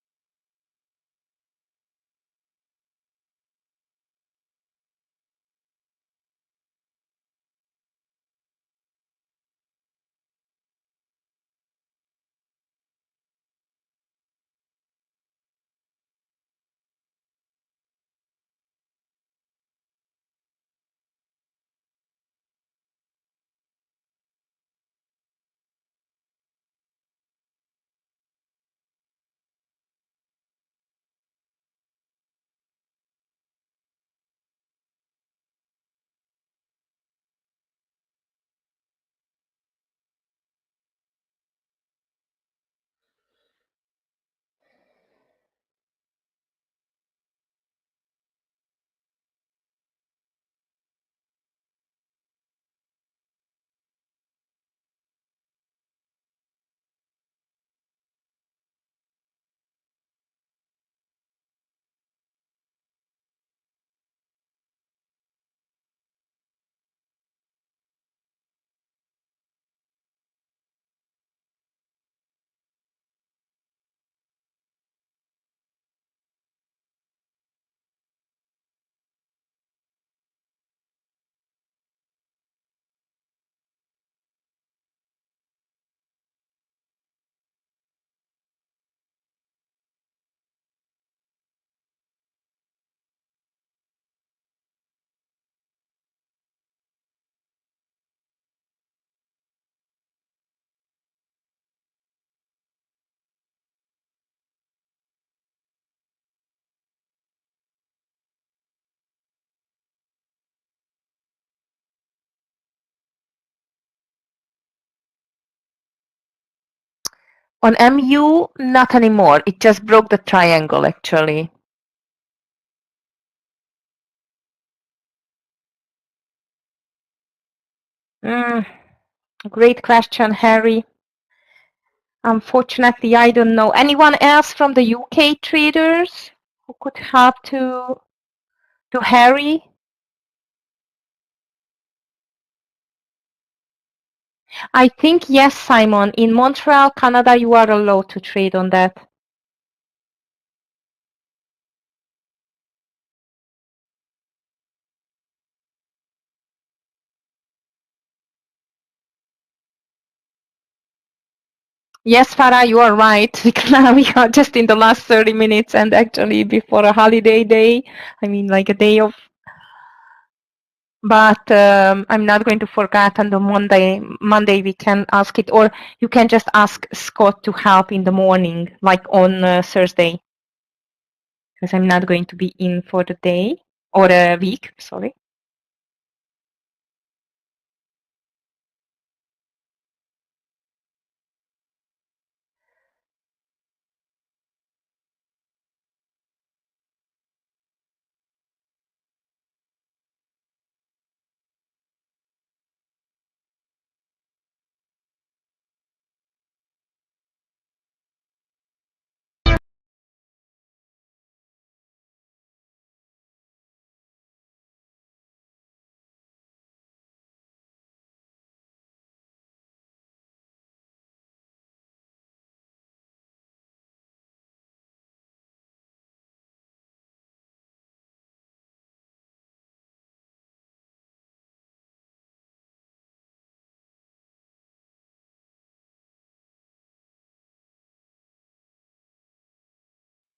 On MU, not anymore. It just broke the triangle actually. Great question, Harry. Unfortunately, I don't know. Anyone else from the UK traders who could help to Harry? I think yes, Simon. In Montreal, Canada, you are allowed to trade on that. Yes, Farah, you are right. Because now we are just in the last 30 minutes and actually before a holiday day. I mean, like a day of. But I'm not going to forget on the Monday. Monday we can ask it, or you can just ask Scott to help in the morning, like on Thursday, because I'm not going to be in for the day or a week. Sorry.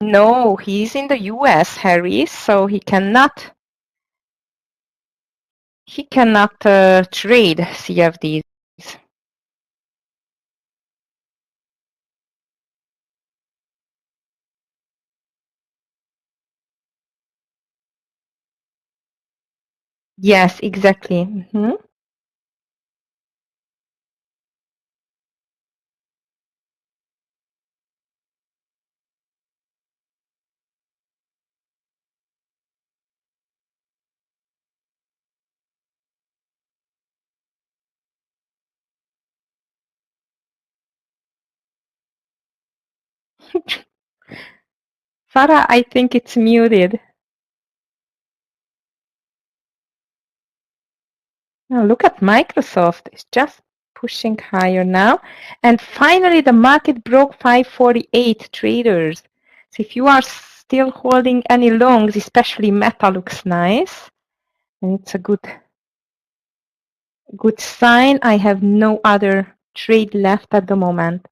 No, he's in the US, Harry, so he cannot trade CFDs. Yes, exactly. Farah, I think it's muted. Oh, look at Microsoft. It's just pushing higher now. And finally, the market broke 548 traders. So if you are still holding any longs, especially Meta looks nice. And it's a good sign. I have no other trade left at the moment.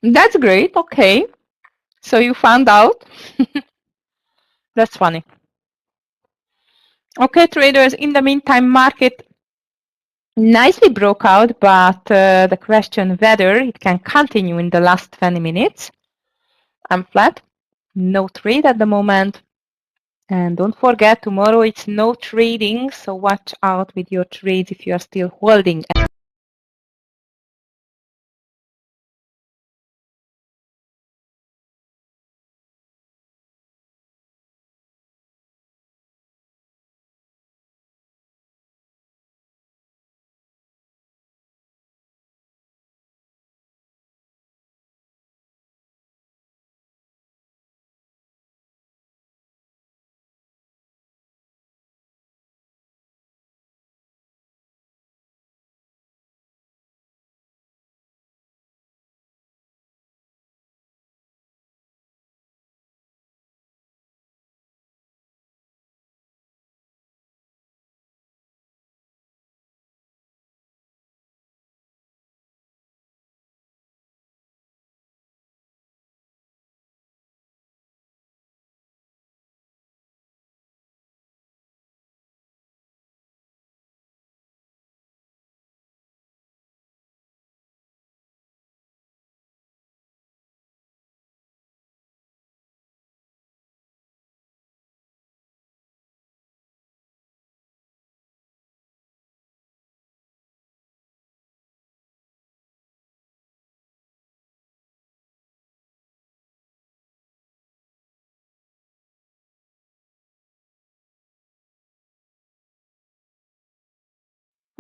That's great. Okay. So you found out. That's funny. Okay, traders, in the meantime, market nicely broke out, but the question whether it can continue in the last 20 minutes. I'm flat. No trade at the moment. And don't forget, tomorrow it's no trading, so watch out with your trades if you are still holding.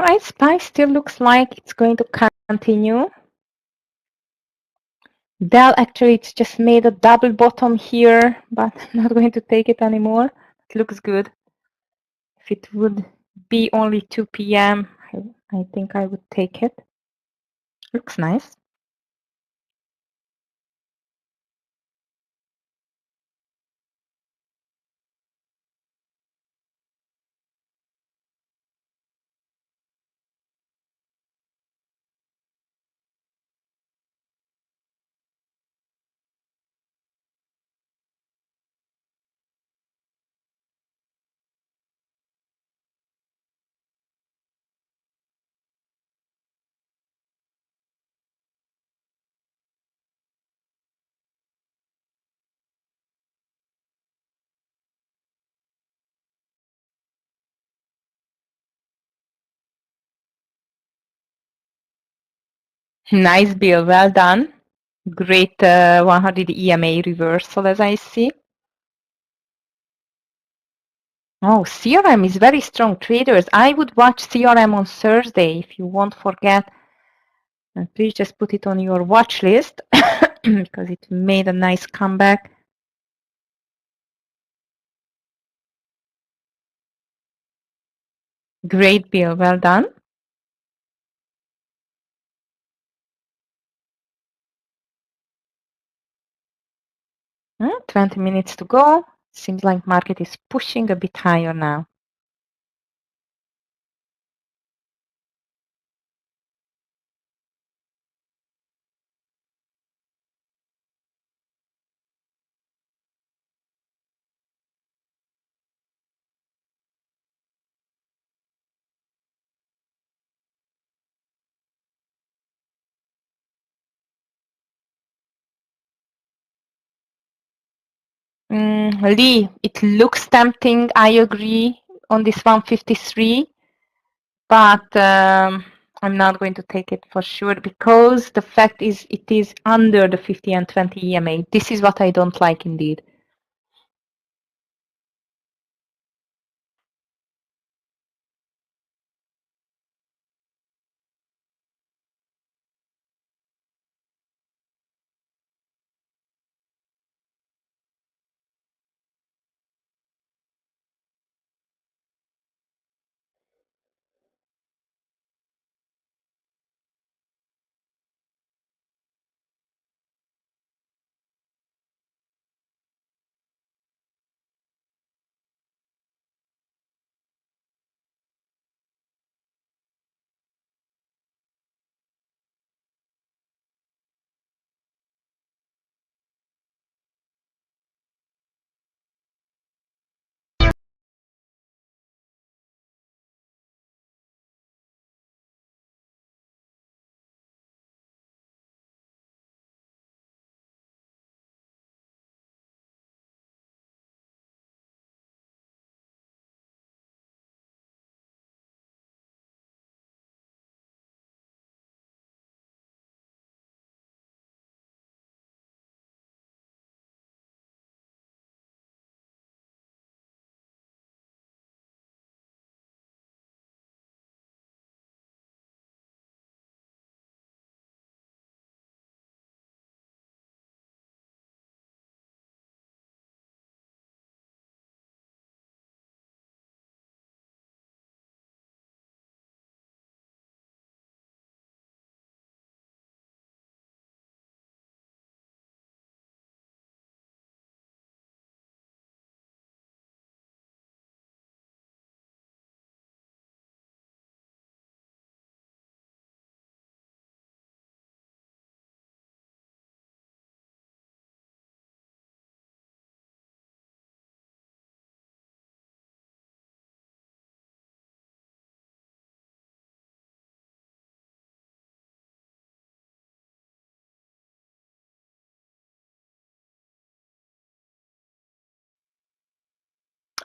Right, SPY still looks like it's going to continue. Dell actually it's just made a double bottom here, but I'm not going to take it anymore. It looks good. If it would be only 2 p.m., I think I would take it. Looks nice. Nice bill, well done. Great 100 EMA reversal as I see. Oh, CRM is very strong, traders. I would watch CRM on Thursday if you won't forget. And please just put it on your watch list because it made a nice comeback. Great bill, well done. 20 minutes to go. Seems like market is pushing a bit higher now. Lee, it looks tempting. I agree on this 153, but I'm not going to take it for sure because the fact is it is under the 50 and 20 EMA. This is what I don't like indeed.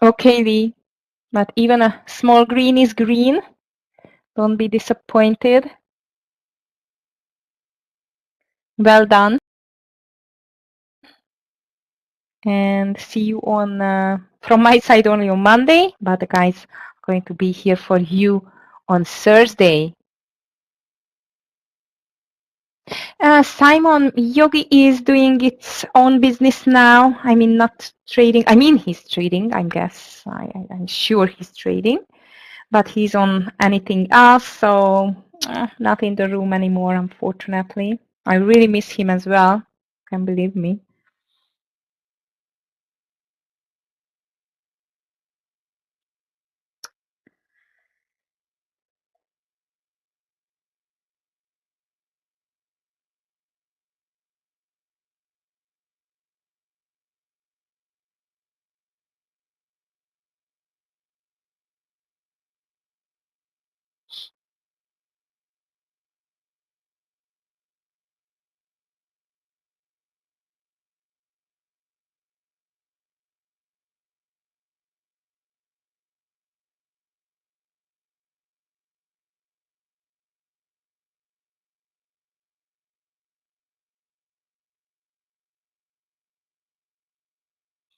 Okay, Lee. But even a small green is green. Don't be disappointed. Well done. And see you on, from my side only on Monday, but the guys are going to be here for you on Thursday. Simon, Yogi is doing its own business now. I mean, not trading. I mean, he's trading, I guess. I'm sure he's trading, but he's on anything else, so not in the room anymore, unfortunately. I really miss him as well. Can believe me.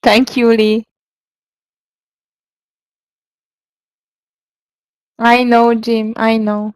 Thank you, Lee. I know, Jim. I know.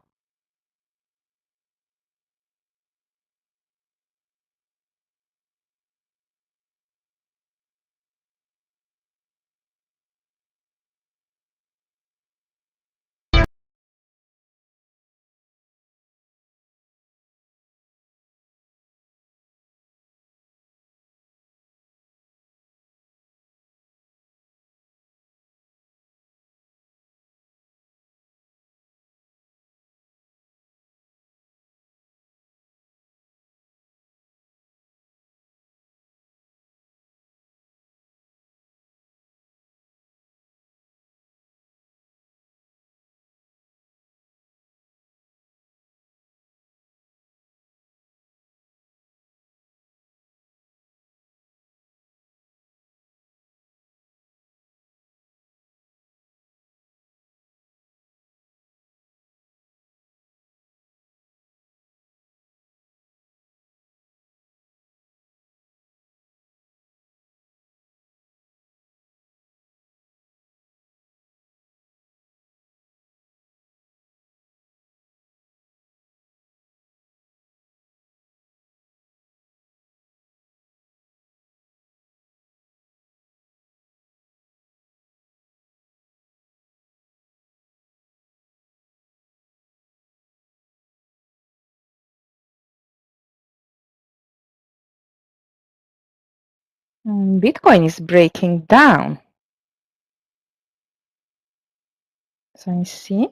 Bitcoin is breaking down. So I see.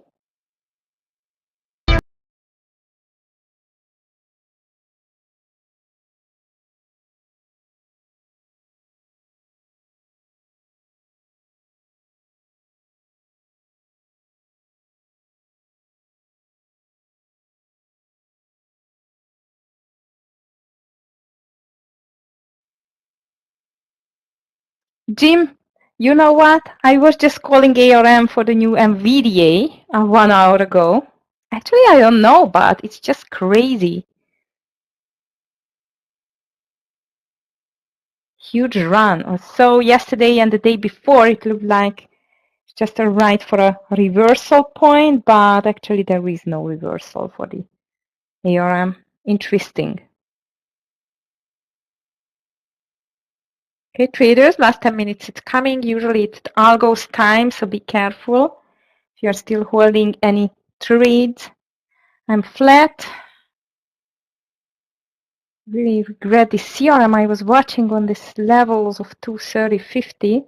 Jim, you know what? I was just calling ARM for the new NVDA 1 hour ago. Actually, I don't know, but it's just crazy. Huge run. So yesterday and the day before, it looked like just a right for a reversal point, but actually there is no reversal for the ARM. Interesting. Okay, traders, last 10 minutes it's coming. Usually it's algo's time, so be careful. If you're still holding any trades, I'm flat. Really regret the CRM I was watching on this levels of 230.50.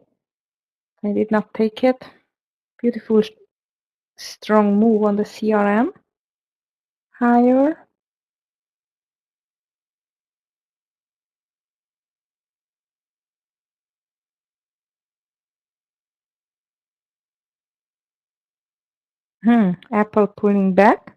I did not take it. Beautiful, strong move on the CRM. Higher. Apple pulling back.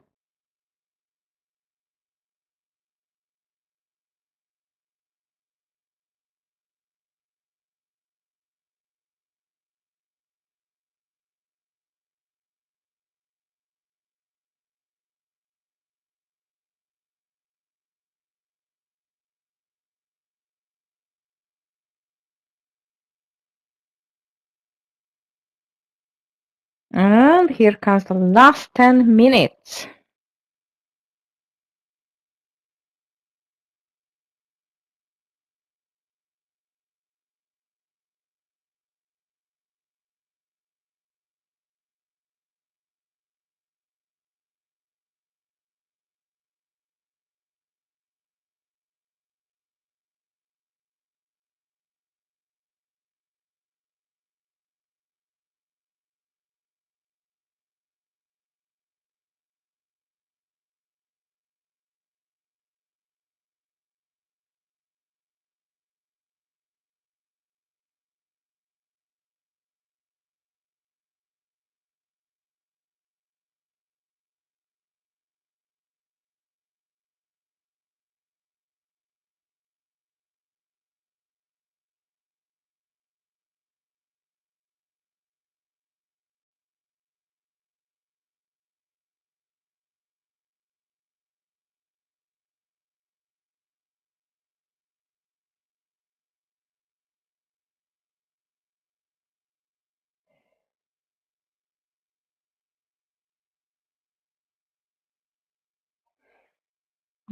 And here comes the last 10 minutes.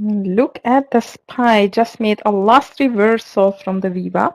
Look at the SPY, just made a last reversal from the VWAP.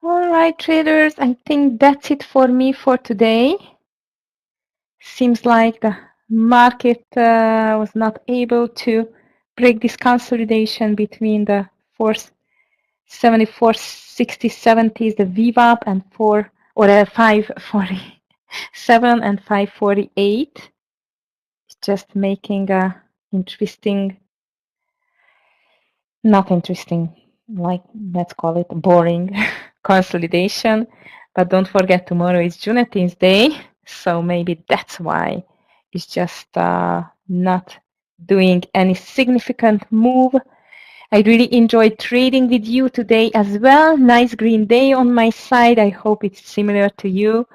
All right, traders, I think that's it for me for today. Seems like the market was not able to break this consolidation between the 474, 60, 70s, the VWAP, and 547 and 548. It's just making a interesting, not interesting, like let's call it boring consolidation. But don't forget, tomorrow is Juneteenth Day, so maybe that's why it's just not doing any significant move. I really enjoyed trading with you today as well. Nice green day on my side. I hope it's similar to you.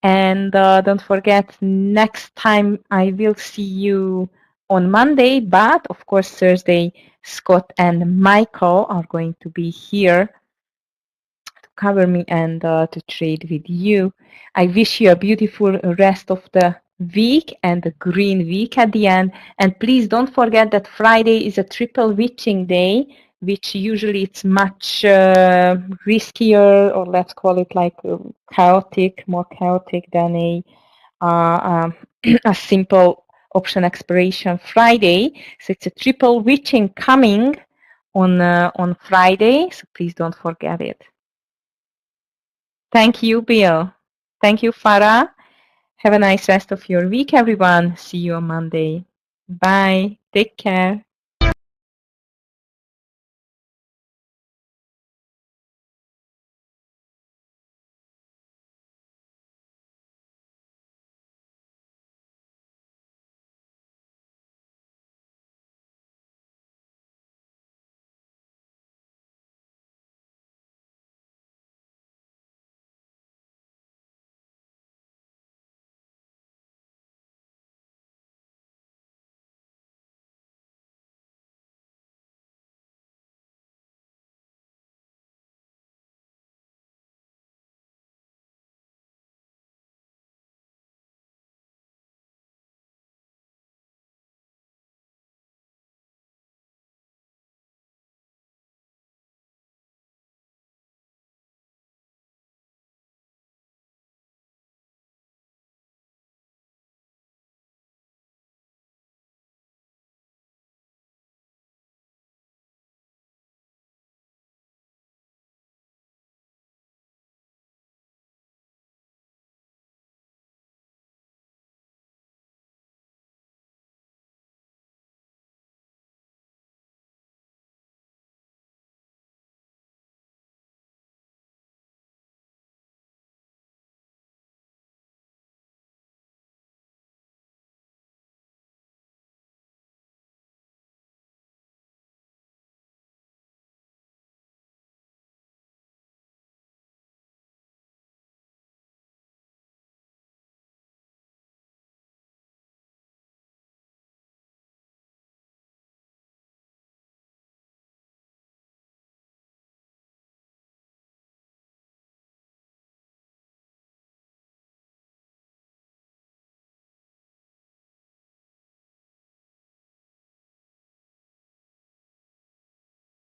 And don't forget, next time I will see you on Monday, but of course Thursday, Scott and Michael are going to be here to cover me and to trade with you. I wish you a beautiful rest of the week and a green week at the end. And please don't forget that Friday is a triple witching day, which usually it's much riskier, or let's call it like chaotic, more chaotic than a simple option expiration Friday. So it's a triple witching coming on Friday. So please don't forget it. Thank you, Bill. Thank you, Farah. Have a nice rest of your week, everyone. See you on Monday. Bye. Take care.